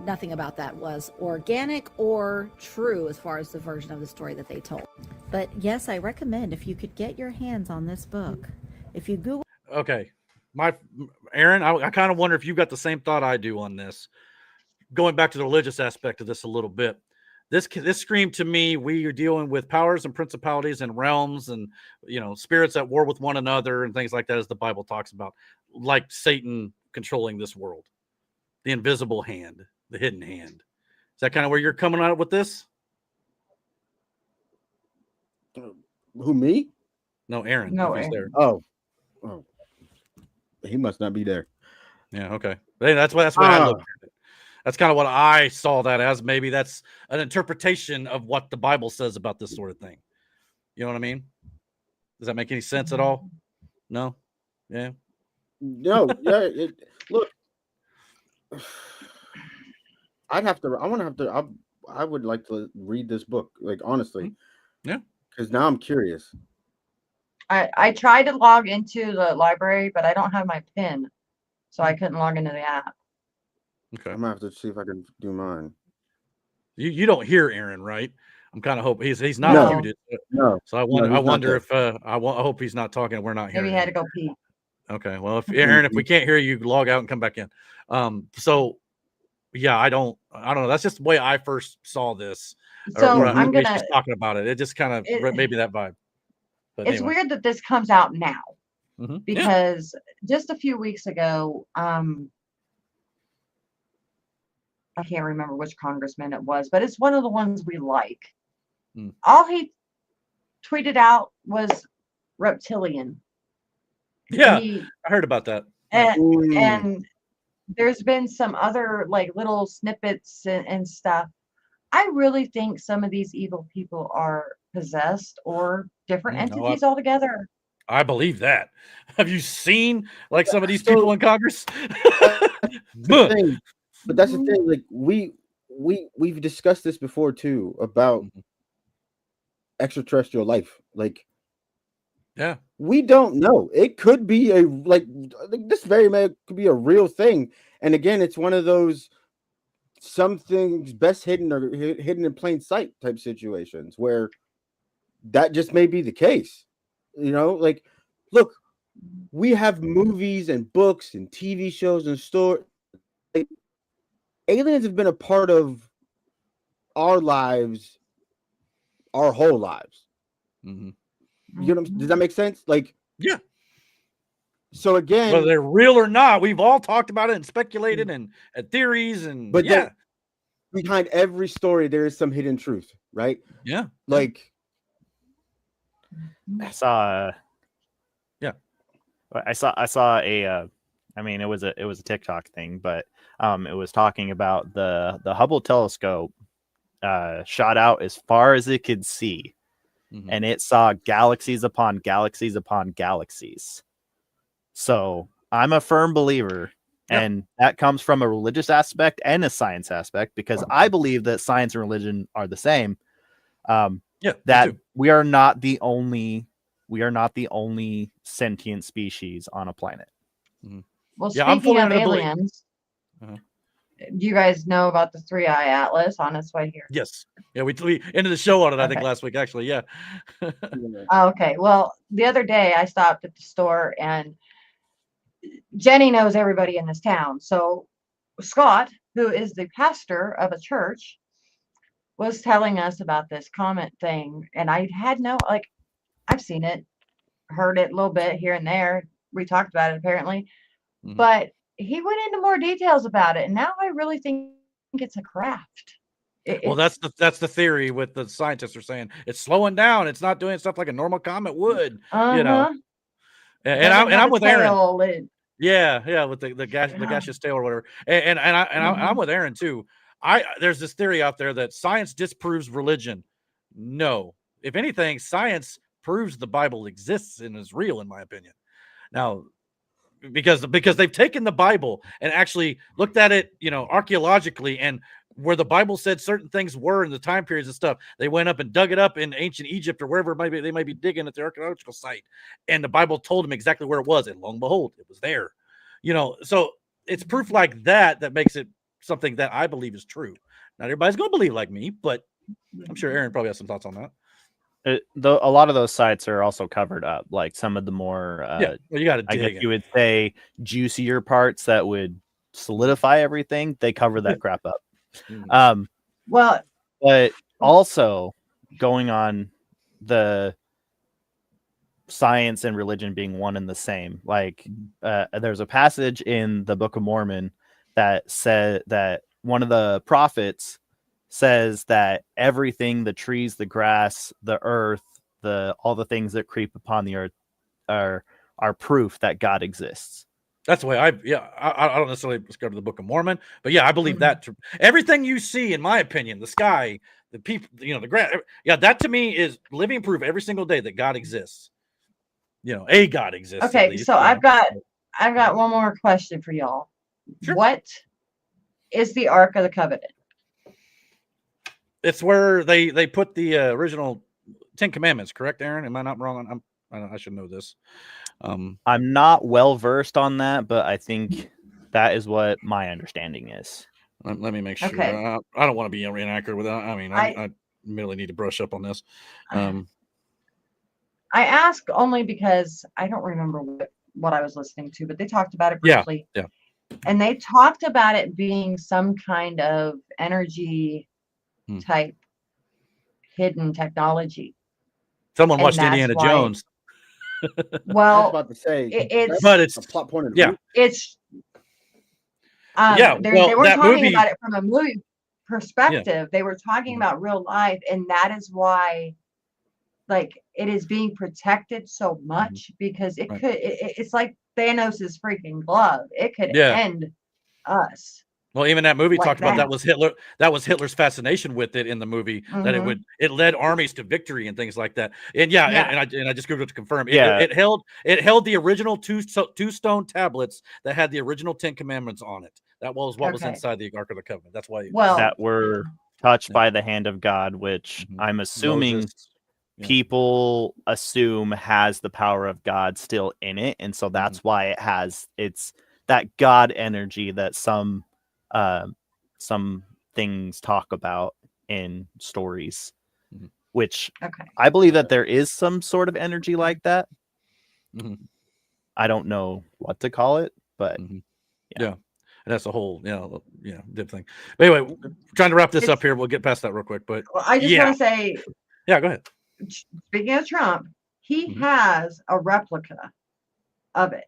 nothing about that was organic or true as far as the version of the story that they told. But yes, I recommend, if you could get your hands on this book, if you Google. Okay, Aaron, I kind of wonder if you got the same thought I do on this. Going back to the religious aspect of this a little bit, this screamed to me, we are dealing with powers and principalities and realms and spirits at war with one another and things like that, as the Bible talks about, like Satan controlling this world, the invisible hand, the hidden hand. Is that kind of where you're coming out with this? Who, me? No, Aaron. No, if he's there. Oh, he must not be there. Yeah. Okay. That's what I looked at it. That's kind of what I saw that as. Maybe that's an interpretation of what the Bible says about this sort of thing. You know what I mean? Does that make any sense at all? No. Yeah. No. Yeah. Look, I would like to read this book. Like, honestly. Yeah. Because now I'm curious. I tried to log into the library, but I don't have my PIN, so I couldn't log into the app. Okay. I'm gonna have to see if I can do mine. You don't hear Aaron, right? I'm kind of hoping he's not muted. No. So I wonder if I hope he's not talking and we're not hearing. Maybe he had to go pee. Okay. Well, if Aaron, if we can't hear you, log out and come back in. So yeah, I don't know. That's just the way I first saw this. So I'm gonna she's talking about it. It just kind of maybe that vibe. But it's weird that this comes out now because just a few weeks ago, I can't remember which congressman it was, but it's one of the ones we like. All he tweeted out was reptilian. Yeah, I heard about that. And there's been some other like little snippets and stuff. I really think some of these evil people are possessed or different entities altogether. I believe that. Have you seen like some of these people in Congress? But that's the thing. Like we've discussed this before too about extraterrestrial life. Like, yeah, we don't know. It could be this very may could be a real thing. And again, it's one of those some things best hidden or hidden in plain sight type situations where that just may be the case. You know, like, look, we have movies and books and TV shows and stories. Like, aliens have been a part of our lives, our whole lives. You know, does that make sense? Like, yeah. So again, whether they're real or not, we've all talked about it and speculated and theories and behind every story there is some hidden truth, right? Yeah. Like, I saw a I mean, it was a TikTok thing, but it was talking about the Hubble telescope shot out as far as it could see, and it saw galaxies upon galaxies upon galaxies. So I'm a firm believer, and that comes from a religious aspect and a science aspect, because I believe that science and religion are the same. That we are not the only sentient species on a planet. Well, speaking of aliens, do you guys know about the 3-Eye Atlas on its way here? Yes. Yeah, we ended the show on it, I think, last week, actually. Yeah. Okay. Well, the other day I stopped at the store, and Jenny knows everybody in this town. So Scott, who is the pastor of a church, was telling us about this comet thing. And I had I've seen it, heard it a little bit here and there. We talked about it apparently, but he went into more details about it. And now I really think it's a craft. Well, that's the theory with the scientists are saying it's slowing down. It's not doing stuff like a normal comet would, you know. And I'm with Aaron. Yeah, with the gaseous tail or whatever. And I'm with Aaron too. There's this theory out there that science disproves religion. No, if anything, science proves the Bible exists and is real, in my opinion. Now, because they've taken the Bible and actually looked at it, you know, archaeologically, and where the Bible said certain things were in the time periods and stuff, they went up and dug it up in ancient Egypt or wherever they might be digging at the archaeological site, and the Bible told them exactly where it was, and lo and behold, it was there. You know, so it's proof like that makes it something that I believe is true. Not everybody's going to believe like me, but I'm sure Aaron probably has some thoughts on that. A lot of those sites are also covered up, like some of the more you got to I guess you would say juicier parts that would solidify everything. They cover that crap up. Well, but also going on the science and religion being one and the same. Like there's a passage in the Book of Mormon that said that one of the prophets says that everything, the trees, the grass, the earth, all the things that creep upon the earth are proof that God exists. That's the way I don't necessarily subscribe to the Book of Mormon, but yeah, I believe that everything you see, in my opinion, the sky, the people, the ground, that to me is living proof every single day that God exists. A God exists. Okay, at least, so I've got one more question for y'all. Sure. What is the Ark of the Covenant? It's where they put the original 10 Commandments, correct, Aaron? Am I not wrong? I should know this. I'm not well versed on that, but I think that is what my understanding is. Let me make sure. Okay. I don't want to be inaccurate with that. I mean, I really need to brush up on this. I ask only because I don't remember what I was listening to, but they talked about it briefly. Yeah. And they talked about it being some kind of energy type hidden technology. Someone watched Indiana Jones. Well, I was about to say, it's a plot point of yeah. It's well, they were that talking movie, about it from a movie perspective. They were talking about real life, and that is why, like, it is being protected so much because it could. It's like Thanos' freaking glove. It could end us. Well, even that movie like talked about that was Hitler. That was Hitler's fascination with it in the movie. That it led armies to victory and things like that. And and I just googled to confirm. It held the original two stone tablets that had the original 10 Commandments on it. That was what was inside the Ark of the Covenant. That's why that were touched by the hand of God, which I'm assuming people assume has the power of God still in it, and so that's why it's that God energy that some things talk about in stories, which I believe that there is some sort of energy like that. I don't know what to call it, but yeah. And that's a whole dip thing. But anyway, trying to wrap this up here. We'll get past that real quick. But I just want to say, go ahead. Speaking of Trump, he has a replica of it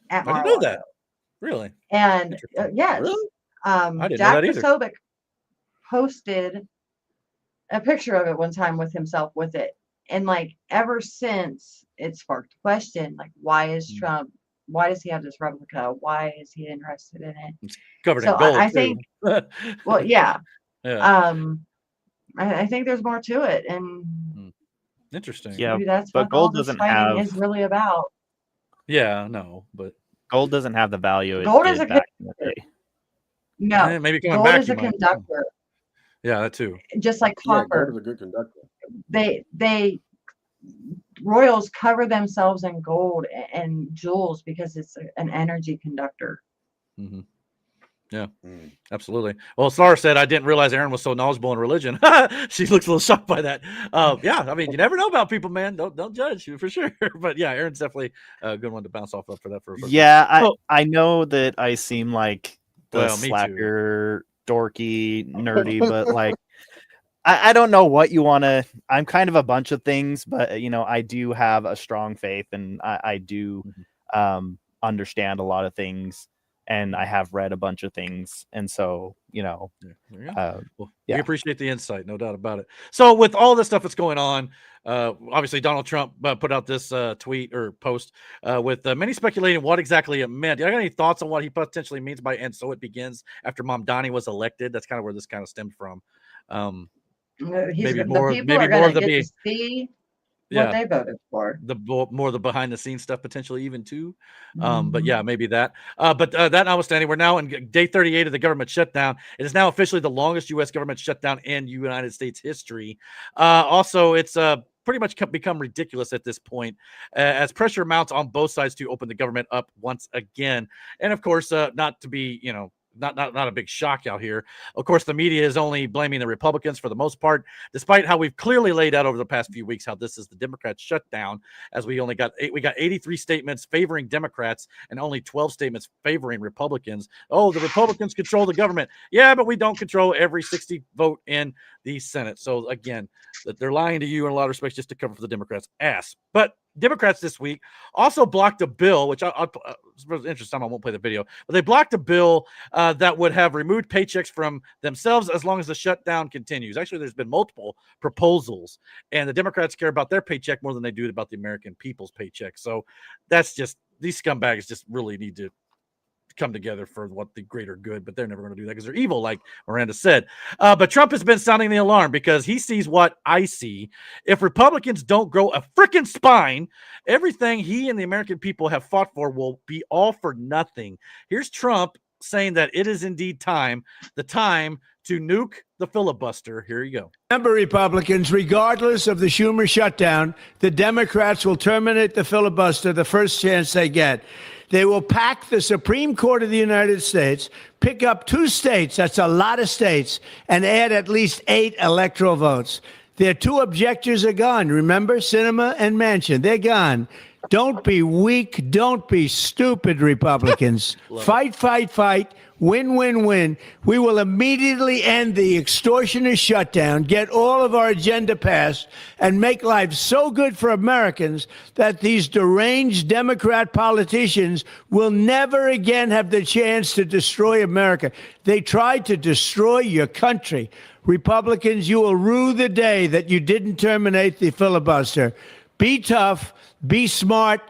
at I didn't know that. Really? And yes, really? I didn't know Jack that either. Posobiec posted a picture of it one time with himself with it, and like ever since it sparked the question, like, why is Trump? Why does he have this replica? Why is he interested in it? It's covered in gold. I think. Well, yeah. Yeah. I think there's more to it, and interesting. Yeah, maybe that's but what gold all this doesn't fighting have is really about. Yeah, no, but gold doesn't have the value it Gold did is a back in the day. No, maybe coming gold back, is a conductor, Yeah, that too. just like Yeah, copper. gold is a good conductor. They royals cover themselves in gold and jewels because it's an energy conductor. Yeah, absolutely. Well, Sarah said, I didn't realize Aaron was so knowledgeable in religion. She looks a little shocked by that. Yeah, I mean, you never know about people, man. Don't judge you for sure. But yeah, Aaron's definitely a good one to bounce off of for that. Yeah, I know that I seem like the Well, me too. slacker, dorky, nerdy, but like I don't know what you want to. I'm kind of a bunch of things, but I do have a strong faith, and I do understand a lot of things. And I have read a bunch of things. And so, we appreciate the insight, no doubt about it. So with all this stuff that's going on, obviously Donald Trump put out this tweet or post with many speculating what exactly it meant. Do you have any thoughts on what he potentially means by "and so it begins" after Mom Donnie was elected? That's kind of where this kind of stemmed from. Maybe more of the see what they voted for. More the behind the scenes stuff potentially even too. But yeah, maybe that. But that notwithstanding, we're now in day 38 of the government shutdown. It is now officially the longest U.S. government shutdown in United States history. Also, it's pretty much become ridiculous at this point as pressure mounts on both sides to open the government up once again. And of course, not to be, not a big shock out here. Of course, the media is only blaming the Republicans for the most part, despite how we've clearly laid out over the past few weeks how this is the Democrats' shutdown, as we got 83 statements favoring Democrats and only 12 statements favoring Republicans. Oh, the Republicans control the government. Yeah, but we don't control every 60 vote in the Senate. So again, that they're lying to you in a lot of respects just to cover for the Democrats' ass. But Democrats this week also blocked a bill, which it's interesting. I won't play the video, but they blocked a bill that would have removed paychecks from themselves as long as the shutdown continues. Actually, there's been multiple proposals, and the Democrats care about their paycheck more than they do about the American people's paycheck. So that's just, these scumbags just really need to come together for what the greater good, but they're never going to do that because they're evil, like Miranda said. But Trump has been sounding the alarm because he sees what I see. If Republicans don't grow a freaking spine, everything he and the American people have fought for will be all for nothing. Here's Trump saying that it is indeed the time to nuke the filibuster. Here you go. Remember, Republicans, regardless of the Schumer shutdown, the Democrats will terminate the filibuster the first chance they get. They will pack the Supreme Court of the United States, pick up 2 states, that's a lot of states, and add at least 8 electoral votes. Their 2 objectors are gone. Remember, Sinema and Manchin, they're gone. Don't be weak. Don't be stupid, Republicans. Fight, fight, fight. Win, win, win. We will immediately end the extortionist shutdown, get all of our agenda passed, and make life so good for Americans that these deranged Democrat politicians will never again have the chance to destroy America. They tried to destroy your country. Republicans, you will rue the day that you didn't terminate the filibuster. Be tough, be smart,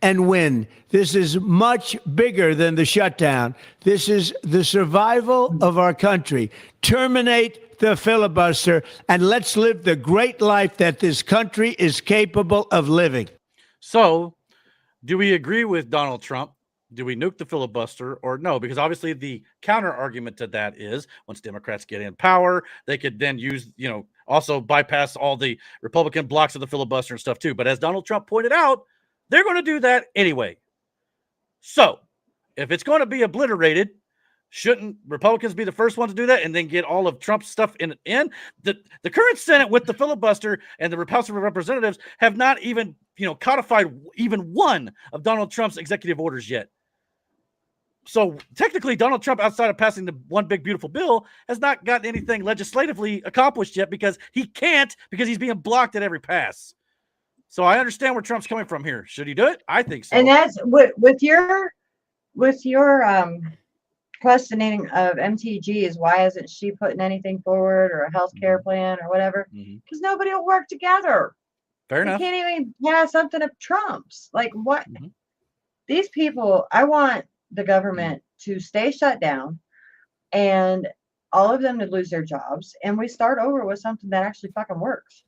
and win. This is much bigger than the shutdown. This is the survival of our country. Terminate the filibuster, and let's live the great life that this country is capable of living. So, do we agree with Donald Trump? Do we nuke the filibuster or no? Because obviously the counter argument to that is once Democrats get in power, they could then use, also bypass all the Republican blocks of the filibuster and stuff too. But as Donald Trump pointed out, they're going to do that anyway. So if it's going to be obliterated, shouldn't Republicans be the first ones to do that and then get all of Trump's stuff in? The current Senate with the filibuster and the House of Representatives have not even, codified even one of Donald Trump's executive orders yet. So technically, Donald Trump, outside of passing the one big beautiful bill, has not gotten anything legislatively accomplished yet because he can't, because he's being blocked at every pass. So I understand where Trump's coming from here. Should he do it? I think so. And that's with your questioning of MTGs. Why isn't she putting anything forward or a health care plan or whatever? Because nobody will work together. Fair enough. They can't even pass something of Trump's. Like what? These people, I want the government to stay shut down and all of them to lose their jobs, and we start over with something that actually fucking works.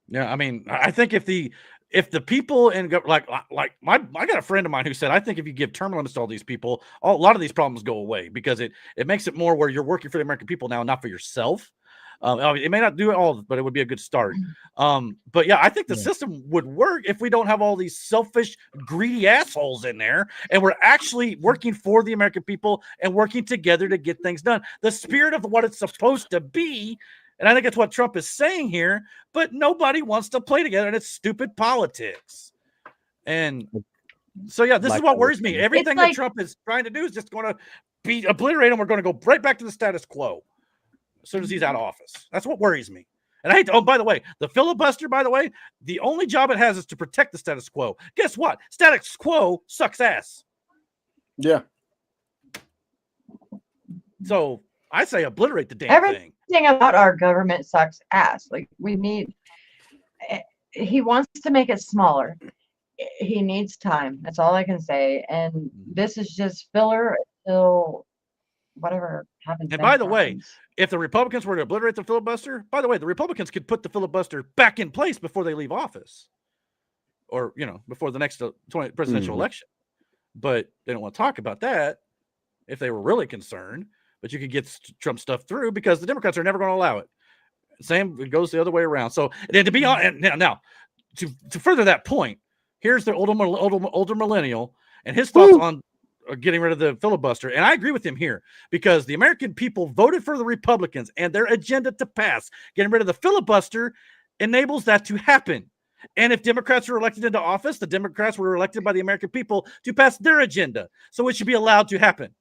Yeah, I mean, I think if the people in I got a friend of mine who said, I think if you give term limits to all these people, a lot of these problems go away because it makes it more where you're working for the American people now, not for yourself. It may not do it all, but it would be a good start. But yeah, I think the system would work if we don't have all these selfish, greedy assholes in there, and we're actually working for the American people and working together to get things done. The spirit of what it's supposed to be. And I think that's what Trump is saying here, but nobody wants to play together, and it's stupid politics. And so, yeah, this is what worries me. Everything that Trump is trying to do is just going to be obliterated, and we're going to go right back to the status quo as soon as he's out of office. That's what worries me. And I hate to, by the way, the filibuster, the only job it has is to protect the status quo. Guess what? Status quo sucks ass. Yeah. So I say obliterate the damn thing. Everything about our government sucks ass. Like he wants to make it smaller. He needs time. That's all I can say. And this is just filler until whatever happens. And by the way, if the Republicans were to obliterate the filibuster, by the way, the Republicans could put the filibuster back in place before they leave office, or before the next presidential election. But they don't want to talk about that if they were really concerned. But you could get Trump stuff through because the Democrats are never going to allow it. Same, it goes the other way around. So, and to be honest, now to further that point, here's the older millennial and his thoughts on getting rid of the filibuster. And I agree with him here because the American people voted for the Republicans and their agenda to pass. Getting rid of the filibuster enables that to happen. And if Democrats are elected into office, the Democrats were elected by the American people to pass their agenda. So it should be allowed to happen.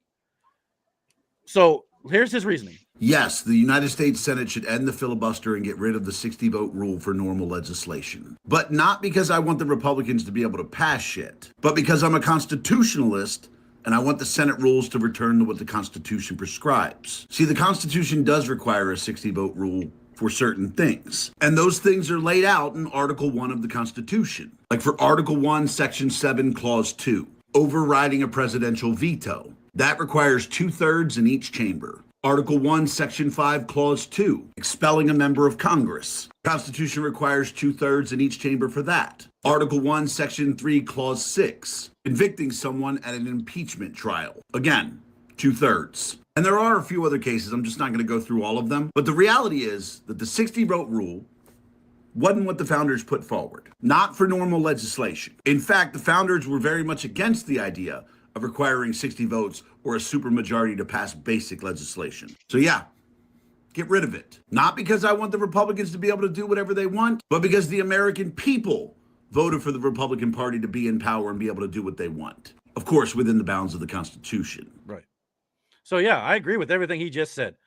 So here's his reasoning. Yes, the United States Senate should end the filibuster and get rid of the 60-vote rule for normal legislation. But not because I want the Republicans to be able to pass shit, but because I'm a constitutionalist and I want the Senate rules to return to what the Constitution prescribes. See, the Constitution does require a 60-vote rule for certain things, and those things are laid out in Article 1 of the Constitution. Like for Article 1, Section 7, Clause 2, overriding a presidential veto. That requires 2/3 in each chamber. Article 1, Section 5, Clause 2, expelling a member of Congress. Constitution requires 2/3 in each chamber for that. Article 1, Section 3, Clause 6, convicting someone at an impeachment trial. Again, 2/3. And there are a few other cases, I'm just not going to go through all of them. But the reality is that the 60-vote rule wasn't what the founders put forward. Not for normal legislation. In fact, the founders were very much against the idea of requiring 60 votes or a supermajority to pass basic legislation. So yeah, get rid of it. Not because I want the Republicans to be able to do whatever they want, but because the American people voted for the Republican Party to be in power and be able to do what they want. Of course, within the bounds of the Constitution. Right. So yeah, I agree with everything he just said.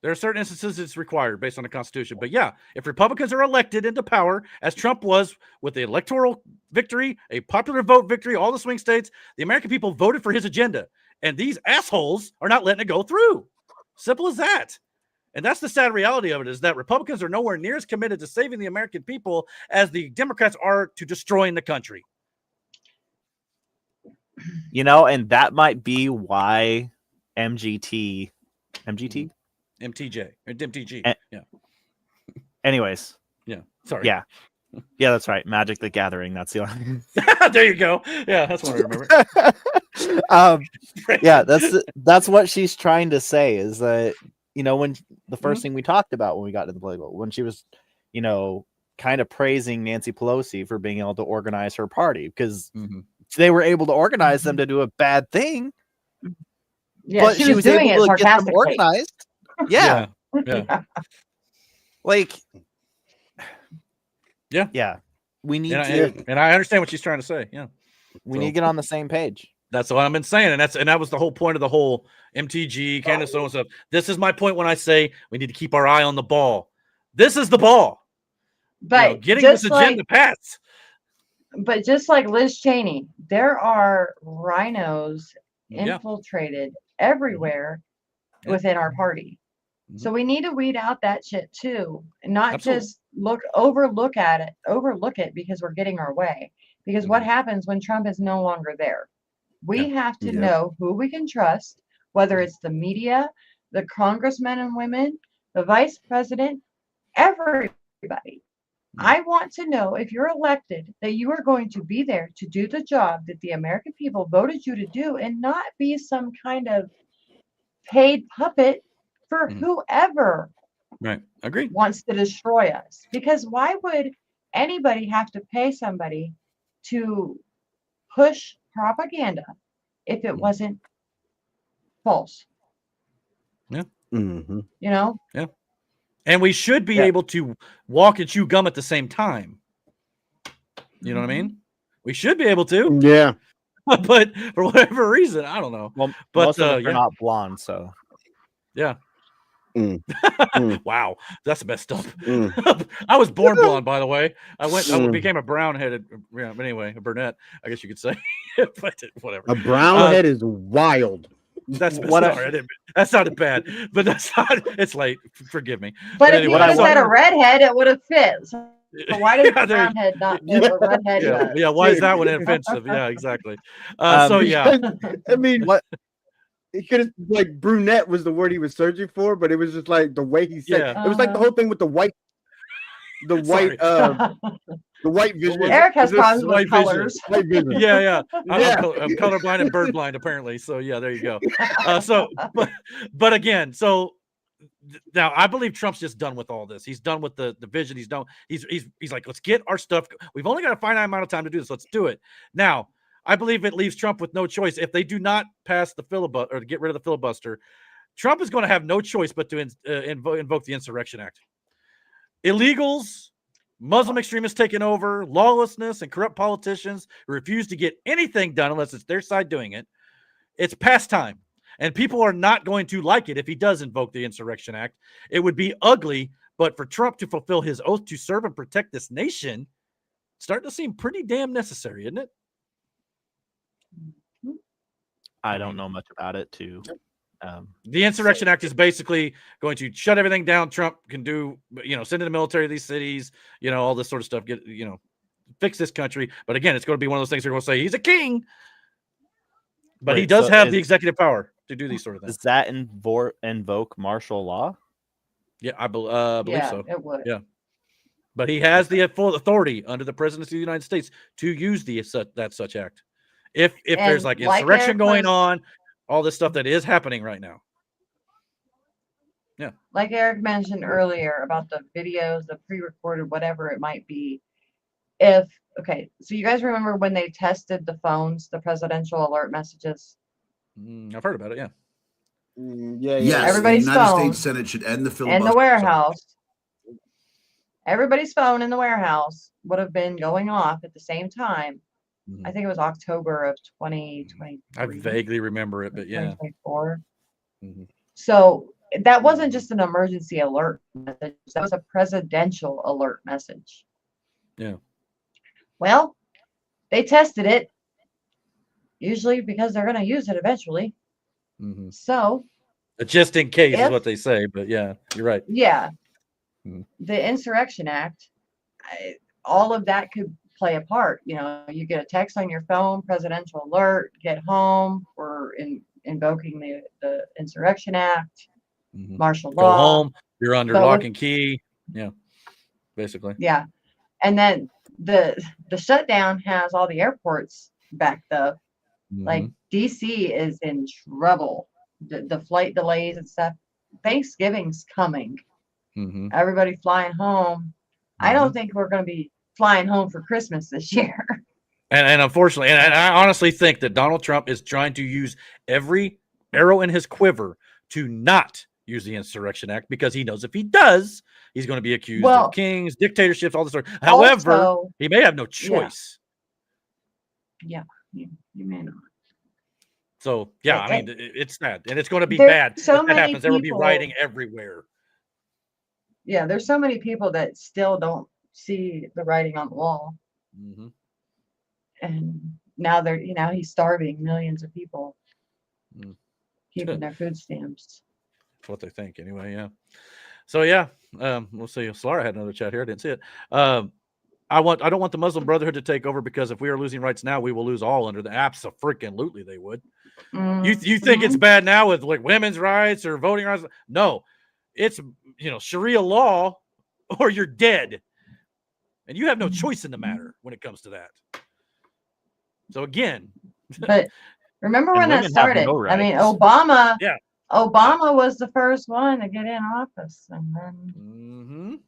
There are certain instances it's required based on the Constitution. But yeah, if Republicans are elected into power, as Trump was with the electoral victory, a popular vote victory, all the swing states, the American people voted for his agenda. And these assholes are not letting it go through. Simple as that. And that's the sad reality of it, is that Republicans are nowhere near as committed to saving the American people as the Democrats are to destroying the country. You know, and that might be why MTJ or MTG. Yeah. Anyways. Yeah. Sorry. Yeah. Yeah, that's right. Magic the Gathering. That's the only. There you go. Yeah, that's what I remember. Yeah, that's what she's trying to say, is that, you know, when the first thing we talked about when we got to the political, when she was, you know, kind of praising Nancy Pelosi for being able to organize her party, because they were able to organize them to do a bad thing. Yeah, but she was doing able it to get them sarcastically. organized. Yeah. Yeah. Like, yeah. We need and I understand what she's trying to say. Yeah. We need to get on the same page. That's what I've been saying. And that was the whole point of the whole MTG, Candace Owens stuff. This is my point when I say we need to keep our eye on the ball. This is the ball. But getting this agenda passed. But just like Liz Cheney, there are rhinos infiltrated everywhere within our party. So we need to weed out that shit too, and not just overlook it because we're getting our way. Because what happens when Trump is no longer there? We have to know who we can trust, whether it's the media, the congressmen and women, the vice president, everybody. I want to know, if you're elected, that you are going to be there to do the job that the American people voted you to do, and not be some kind of paid puppet for whoever wants to destroy us. Because why would anybody have to pay somebody to push propaganda if it wasn't false? Yeah. You know? Yeah. And we should be able to walk and chew gum at the same time. You know what I mean? We should be able to. Yeah. But for whatever reason, I don't know. Well, but most of them are not blonde, so. Yeah. Wow, that's the best stuff. I was born blonde, by the way. I became a brown-headed, but anyway, a brunette, I guess you could say. But whatever. A brown head is wild. That's that sounded bad, but that's not. It's late. Forgive me. But if you would have said a redhead, it would have fit. So why did the brown head not fit a redhead? Yeah. Why is that one offensive? Yeah, exactly. So yeah. I mean, what? He could have, like, brunette was the word he was searching for, but it was just like the way he said it was like the whole thing with the white vision. Eric has problems with colors. White vision. Yeah. I'm colorblind and bird blind, apparently. So yeah, there you go. But again, so now I believe Trump's just done with all this. He's done with the vision. He's done. He's like, let's get our stuff. We've only got a finite amount of time to do this. Let's do it now. I believe it leaves Trump with no choice. If they do not pass the filibuster or get rid of the filibuster, Trump is going to have no choice but to invoke the Insurrection Act. Illegals, Muslim extremists taking over, lawlessness, and corrupt politicians who refuse to get anything done unless it's their side doing it. It's past time. And people are not going to like it if he does invoke the Insurrection Act. It would be ugly, but for Trump to fulfill his oath to serve and protect this nation, starting to seem pretty damn necessary, isn't it? I don't know much about it too. The Insurrection Act is basically going to shut everything down. Trump can do, send in the military to these cities, all this sort of stuff, fix this country. But again, it's going to be one of those things they're going to say he's a king, but he does have the executive power to do these sort of things. Does that invoke martial law? Yeah, I believe so. It would. Yeah. But he has the full authority under the presidency of the United States to use that such act. If there's like insurrection going on, all this stuff that is happening right now. Yeah. Like Eric mentioned earlier about the videos, the pre-recorded, whatever it might be. So you guys remember when they tested the phones, the presidential alert messages? I've heard about it, yeah. Yes, Everybody's the United phone States Senate should end the filibuster. in the warehouse. Everybody's phone in the warehouse would have been going off at the same time. I think it was October of 2023. I vaguely remember it, but yeah. 2024. So that wasn't just an emergency alert message. That was a presidential alert message. Yeah. Well, they tested it, usually because they're going to use it eventually. So just in case is what they say, but yeah, you're right. Yeah. The Insurrection Act, all of that could play a part. You get a text on your phone, presidential alert, get home, we're invoking the Insurrection Act, martial law. Go home, you're under lock and key. Yeah, basically. Yeah. And then the shutdown has all the airports backed up. Like DC is in trouble. The flight delays and stuff. Thanksgiving's coming. Everybody flying home. I don't think we're going to be flying home for Christmas this year. And unfortunately, and I honestly think that Donald Trump is trying to use every arrow in his quiver to not use the Insurrection Act, because he knows if he does, he's going to be accused of kings, dictatorships, all this sort. However, he may have no choice. Yeah, you may not. So yeah, I mean, it's sad, and it's going to be bad. If that happens, there will be rioting everywhere. Yeah, there's so many people that still don't see the writing on the wall. And now he's starving millions of people, keeping their food stamps. That's what they think anyway. Yeah. So yeah, we'll see. Slara had another chat here. I didn't see it. I don't want the Muslim Brotherhood to take over, because if we are losing rights now, we will lose all under the absolutely they would. You think it's bad now with like women's rights or voting rights? No, it's Sharia law or you're dead, and you have no choice in the matter when it comes to that. So again, but remember when that started? I mean, Obama. Yeah. Obama was the first one to get in office, and then.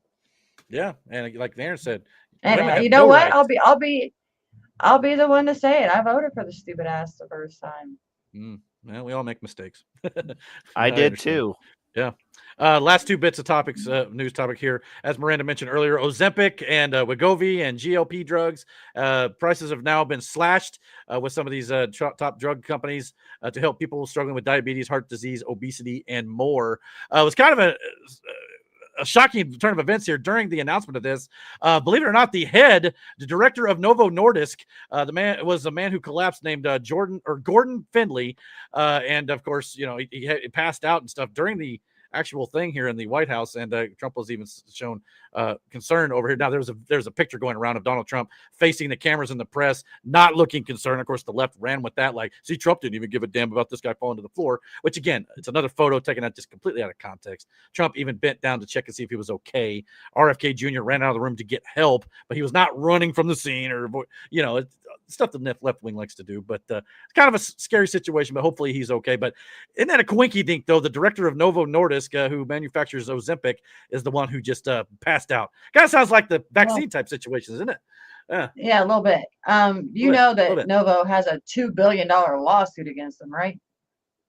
Yeah, and like Aaron said, and you know what? Rights. I'll be the one to say it. I voted for the stupid ass the first time. Well, we all make mistakes. I did too. Yeah. Last two bits of topics, news topic here. As Miranda mentioned earlier, Ozempic and Wegovy and GLP drugs prices have now been slashed with some of these top drug companies to help people struggling with diabetes, heart disease, obesity, and more. It was kind of a shocking turn of events here during the announcement of this. Believe it or not, the director of Novo Nordisk, the man was a man who collapsed named Gordon Findlay. And of course, he passed out and stuff during the actual thing here in the White House, and Trump was even shown concerned over here. Now there's a picture going around of Donald Trump facing the cameras and the press, not looking concerned. Of course, the left ran with that, like, see, Trump didn't even give a damn about this guy falling to the floor, which again, it's another photo taken out just completely out of context. Trump even bent down to check and see if he was okay. RFK Jr. ran out of the room to get help, but he was not running from the scene, or it's stuff the left wing likes to do. But it's kind of a scary situation, but hopefully he's okay. But isn't that a coinky dink, though? The director of Novo Nordisk, who manufactures Ozempic, is the one who just passed out. Kind of sounds like the vaccine type situation, isn't it? Yeah, a little bit. You know that Novo has a $2 billion lawsuit against them, right?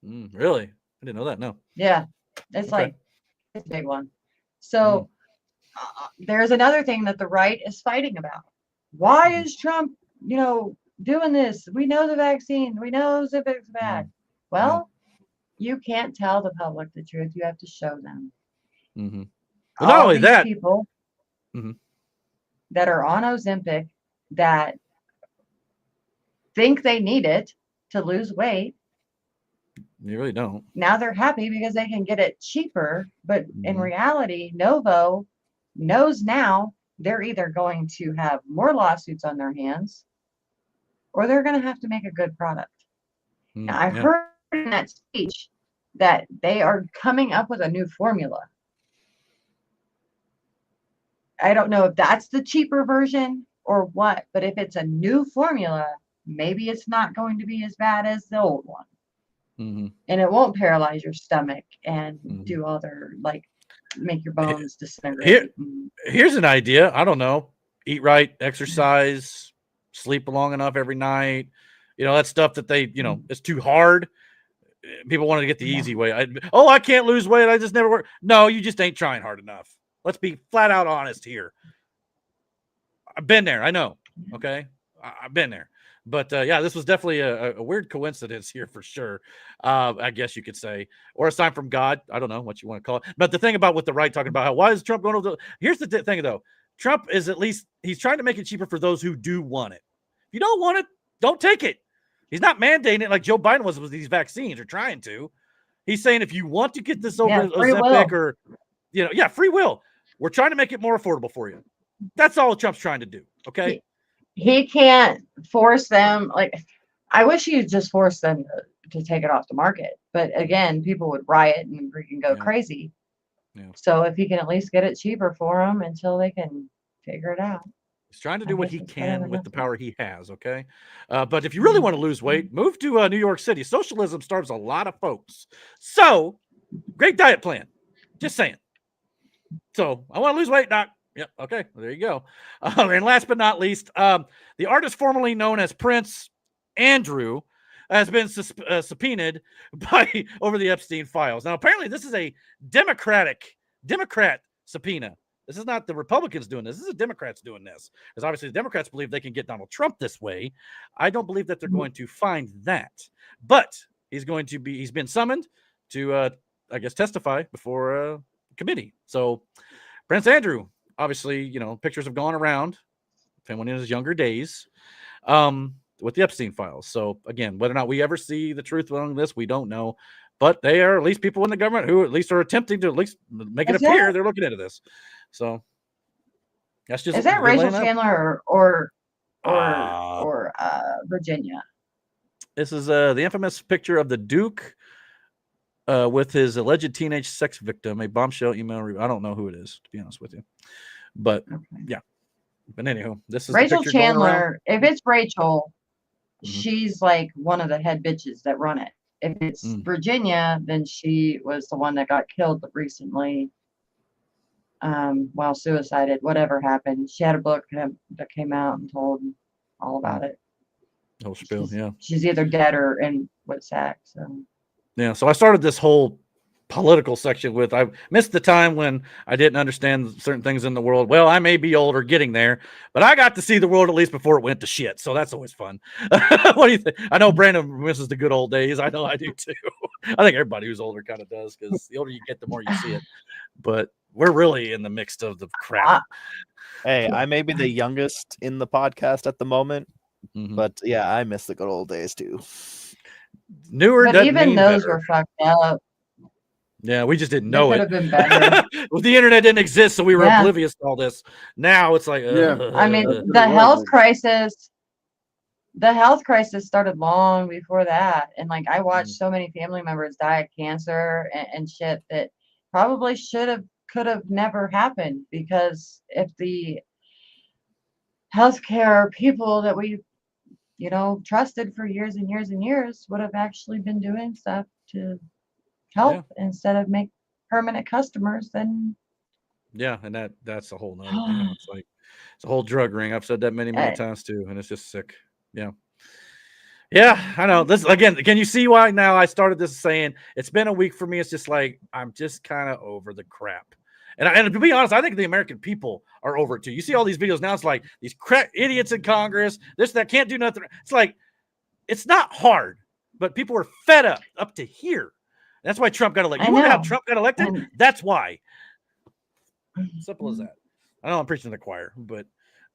Really? I didn't know that. No. Yeah, it's like it's a big one. So there's another thing that the right is fighting about. Why is Trump, doing this? We know the vaccine. We know Ozempic's bad. Well, You can't tell the public the truth. You have to show them. Mm-hmm. Well, not All only these that, people that are on Ozempic that think they need it to lose weight. You really don't. Now they're happy because they can get it cheaper. But in reality, Novo knows now they're either going to have more lawsuits on their hands or they're going to have to make a good product. Now, I heard in that speech that they are coming up with a new formula. I don't know if that's the cheaper version or what, but if it's a new formula, maybe it's not going to be as bad as the old one. And it won't paralyze your stomach and do other, like, make your bones disintegrate. Here's an idea. I don't know. Eat right, exercise, sleep long enough every night. You know, that stuff that they, you know, it's too hard. People want to get the easy way. I can't lose weight. I just never work. No, you just ain't trying hard enough. Let's be flat out honest here. I've been there. I know. Okay. I've been there. But yeah, this was definitely a weird coincidence here for sure. I guess you could say, or a sign from God. I don't know what you want to call it. But the thing about what the right talking about, why is Trump going to? Here's the thing though. Trump is at least he's trying to make it cheaper for those who do want it. If you don't want it, don't take it. He's not mandating it like Joe Biden was with these vaccines or trying to. He's saying if you want to get this over Ozempic or, you know, free will. We're trying to make it more affordable for you. That's all Trump's trying to do. Okay. He can't force them. Like, I wish he'd just force them to take it off the market. But again, people would riot and freaking go crazy. So if he can at least get it cheaper for them until they can figure it out. He's trying to do what he can with the power he has, okay? But if you really want to lose weight, move to New York City. Socialism starves a lot of folks. So, great diet plan. Just saying. So, I want to lose weight, Doc. Yep, okay, well, there you go. And last but not least, the artist formerly known as Prince Andrew has been subpoenaed over the Epstein files. Now, apparently, this is a Democrat subpoena. This is not the Republicans doing this. This is the Democrats doing this. Because obviously the Democrats believe they can get Donald Trump this way. I don't believe that they're going to find that. But he's been summoned to, I guess, testify before a committee. So Prince Andrew, obviously, you know, pictures have gone around of him in his younger days with the Epstein files. So again, whether or not we ever see the truth on this, we don't know. But they are at least people in the government who at least are attempting to at least make it appear they're looking into this. So that's just. Is that Rachel Chandler or Virginia? This is the infamous picture of the Duke with his alleged teenage sex victim, a bombshell email. I don't know who it is, to be honest with you. But yeah. But anyhow, this is Rachel Chandler. If it's Rachel, she's like one of the head bitches that run it. If it's Virginia, then she was the one that got killed recently while suicided. Whatever happened, she had a book that came out and told all about it. Oh, spill, yeah. She's either dead or in with sack. So yeah. So I started this whole political section with I missed the time when I didn't understand certain things in the world. Well, I may be old or getting there, but I got to see the world at least before it went to shit. So that's always fun. What do you think? I know Brandon misses the good old days. I know I do too. I think everybody who's older kind of does, because the older you get, the more you see it. But we're really in the mix of the crap. Hey, I may be the youngest in the podcast at the moment, but yeah, I miss the good old days too. Newer, but even those were fucked up. Yeah, we just didn't know it. Could have been better. Well, the internet didn't exist, so we were oblivious to all this. Now it's like, I mean, the health crisis started long before that, and like I watched so many family members die of cancer and shit that probably could have never happened, because if the healthcare people that we, you know, trusted for years and years and years would have actually been doing stuff to help instead of make permanent customers, then and that's a whole nother thing. It's like it's a whole drug ring. I've said that many times too, and it's just sick. I know this again. Can you see why now I started this saying it's been a week for me? It's just like I'm just kind of over the crap. And to be honest, I think the American people are over it too. You see all these videos now, it's like these crap idiots in Congress, this, that, can't do nothing. It's like, it's not hard, but people are fed up to here. That's why Trump got elected. You wonder how Trump got elected? That's why. Simple as that. I know I'm preaching to the choir, but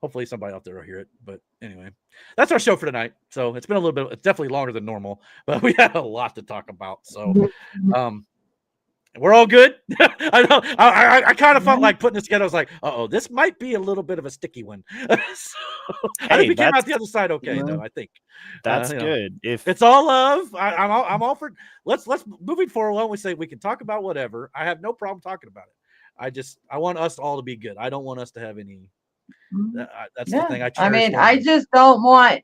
hopefully somebody out there will hear it. But anyway, that's our show for tonight. So it's been a little bit, it's definitely longer than normal, but we had a lot to talk about. So we're all good. I know. I kind of felt like putting this together. I was like, this might be a little bit of a sticky one. I think we came out the other side okay, though. I think that's good. If it's all love, I'm all for. Let's moving forward. When we say we can talk about whatever, I have no problem talking about it. I want us all to be good. I don't want us to have any. That's the thing. I mean, I just don't want.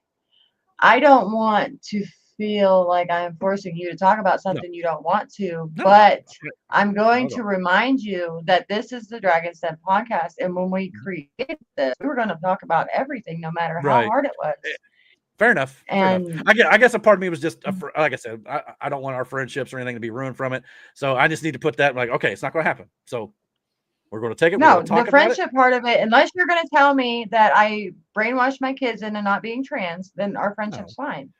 I don't want to feel like I'm forcing you to talk about something you don't want to, but I'm going to remind you that this is the Dragon's Den podcast, and when we created this, we were going to talk about everything, no matter how hard it was. Fair enough. And fair enough. I guess a part of me was just, like I said, I don't want our friendships or anything to be ruined from it, so I just need to put that like, okay, it's not going to happen. So we're going to take it. No, the friendship part of it, unless you're going to tell me that I brainwashed my kids into not being trans, then our friendship's fine.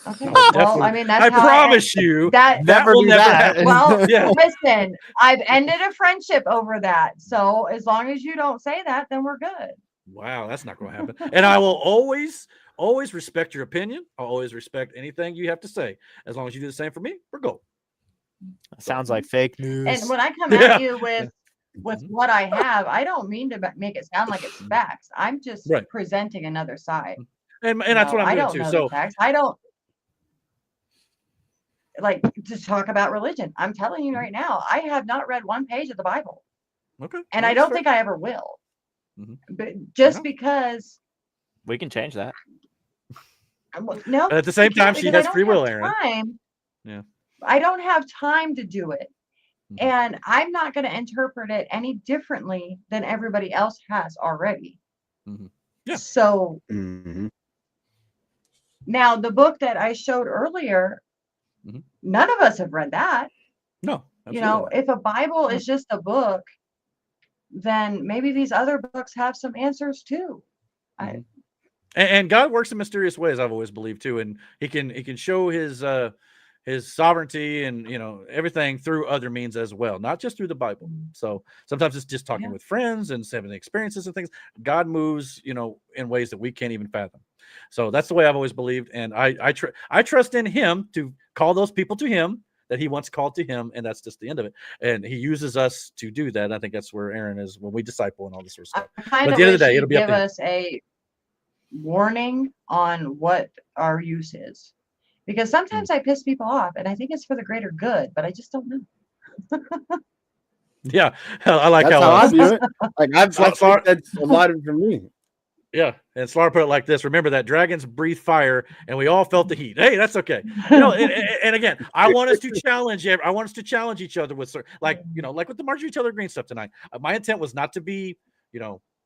Okay. Well, I mean, that's I promise you that will never happen. Well, listen, I've ended a friendship over that. So as long as you don't say that, then we're good. Wow, that's not going to happen. And I will always respect your opinion. I'll always respect anything you have to say. As long as you do the same for me, we're good. Sounds like fake news. And when I come at you with what I have, I don't mean to make it sound like it's facts. I'm just presenting another side. And that's what I'm doing too. So I don't like to talk about religion. I'm telling you right now, I have not read one page of the Bible. Okay. And I don't think I ever will. But just because we can change that. No. But at the same time, she has free will, Aaron. Yeah. I don't have time to do it. And I'm not going to interpret it any differently than everybody else has already. Yeah. So now the book that I showed earlier, none of us have read that. No. You know, if a Bible is just a book, then maybe these other books have some answers too. And God works in mysterious ways, I've always believed too. And he can show his sovereignty and everything through other means as well, not just through the Bible. So sometimes it's just talking with friends and having experiences and things. God moves, in ways that we can't even fathom. So that's the way I've always believed. And I trust in him to call those people to him that he once called to him. And that's just the end of it. And he uses us to do that. I think that's where Aaron is when we disciple and all this sort of stuff. But at the end of the day, it'll be up to him. Give us a warning on what our use is. Because sometimes I piss people off and I think it's for the greater good, but I just don't know. Yeah. I like that's how I view it. Like that's a lot of for me. Yeah. And Slar put it like this. Remember that dragons breathe fire and we all felt the heat. Hey, that's okay. And again, I want us to challenge each other with like with the Marjorie Taylor Greene stuff tonight. My intent was not to be,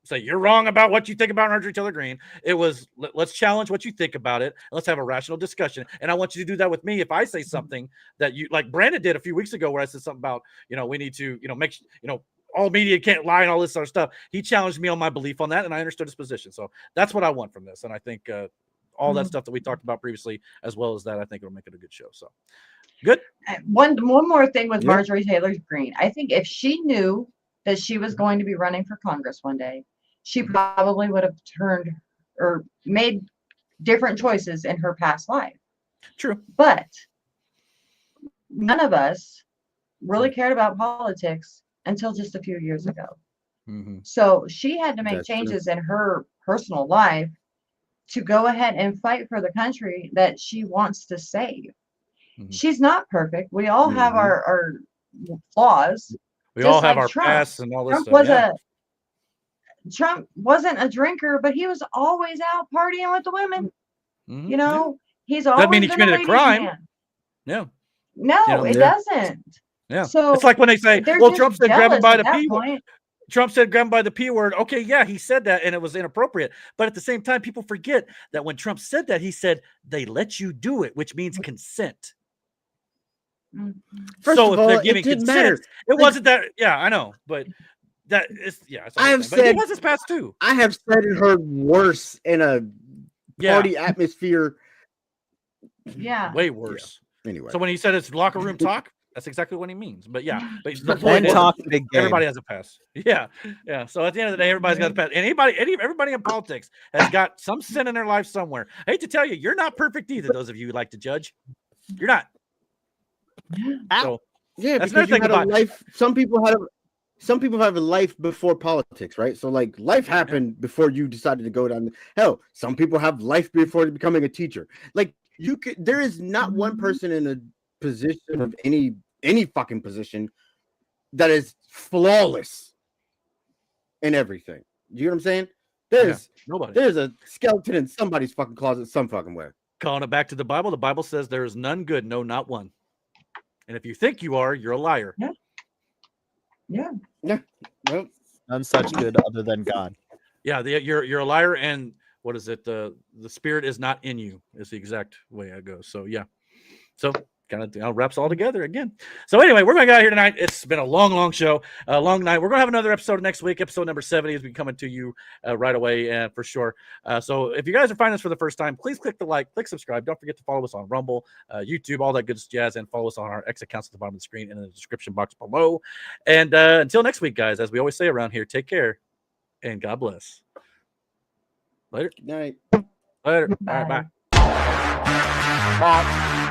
say you're wrong about what you think about Marjorie Taylor Greene. It was let's challenge what you think about it. And let's have a rational discussion. And I want you to do that with me. If I say something that you like, Brandon did a few weeks ago, where I said something about we need to make all media can't lie and all this other stuff. He challenged me on my belief on that, and I understood his position. So that's what I want from this. And I think all that stuff that we talked about previously, as well as that, I think it'll make it a good show. So good. One more thing with Marjorie Taylor Greene. I think if she knew that she was going to be running for Congress one day, she probably would have turned or made different choices in her past life. True. But none of us really cared about politics until just a few years ago. So she had to make changes in her personal life to go ahead and fight for the country that she wants to save. She's not perfect. We all have our flaws. We all have our past and all this stuff. Trump wasn't a drinker, but he was always out partying with the women. He's always doesn't mean he committed a crime. No, it doesn't. Yeah. So it's like when they say, well, Trump said grab him by the P word. Trump said grab him by the P word. Okay, yeah, he said that and it was inappropriate. But at the same time, people forget that when Trump said that, he said they let you do it, which means consent. First so of if all, they're giving it didn't consent, matter. it wasn't that. Yeah, I know, but that is I have but said he has his past too. I have said it heard worse in a party atmosphere. Yeah, way worse. Anyway, so when he said it's locker room talk, that's exactly what he means. But yeah, but the point is, talk big game. everybody has a pass. Yeah, yeah. So at the end of the day, everybody's got a pass. And everybody in politics has got some sin in their life somewhere. I hate to tell you, you're not perfect either. Those of you who like to judge, you're not. So yeah, that's because you had a about life. Some people have a life before politics, right? So like life happened before you decided to go down. Hell, some people have life before becoming a teacher. Like there is not one person in a position of any fucking position that is flawless in everything. You know what I'm saying? There's a skeleton in somebody's fucking closet some fucking way. Calling it back to the Bible says there is none good, no, not one. And if you think you are, you're a liar. Yeah. Well, none such good other than God. Yeah, you're a liar, and what is it? The spirit is not in you is the exact way I go. So yeah. So kind of wraps all together again. So anyway, we're going to get out here tonight. It's been a long show, a long night. We're going to have another episode next week. Episode number 70 is coming to you right away for sure. So if you guys are finding us for the first time, please click the like, click subscribe. Don't forget to follow us on Rumble, YouTube, all that good jazz, and follow us on our X accounts at the bottom of the screen and in the description box below. And until next week, guys, as we always say around here, take care and God bless. Later. Night. Later. Bye. All right, bye.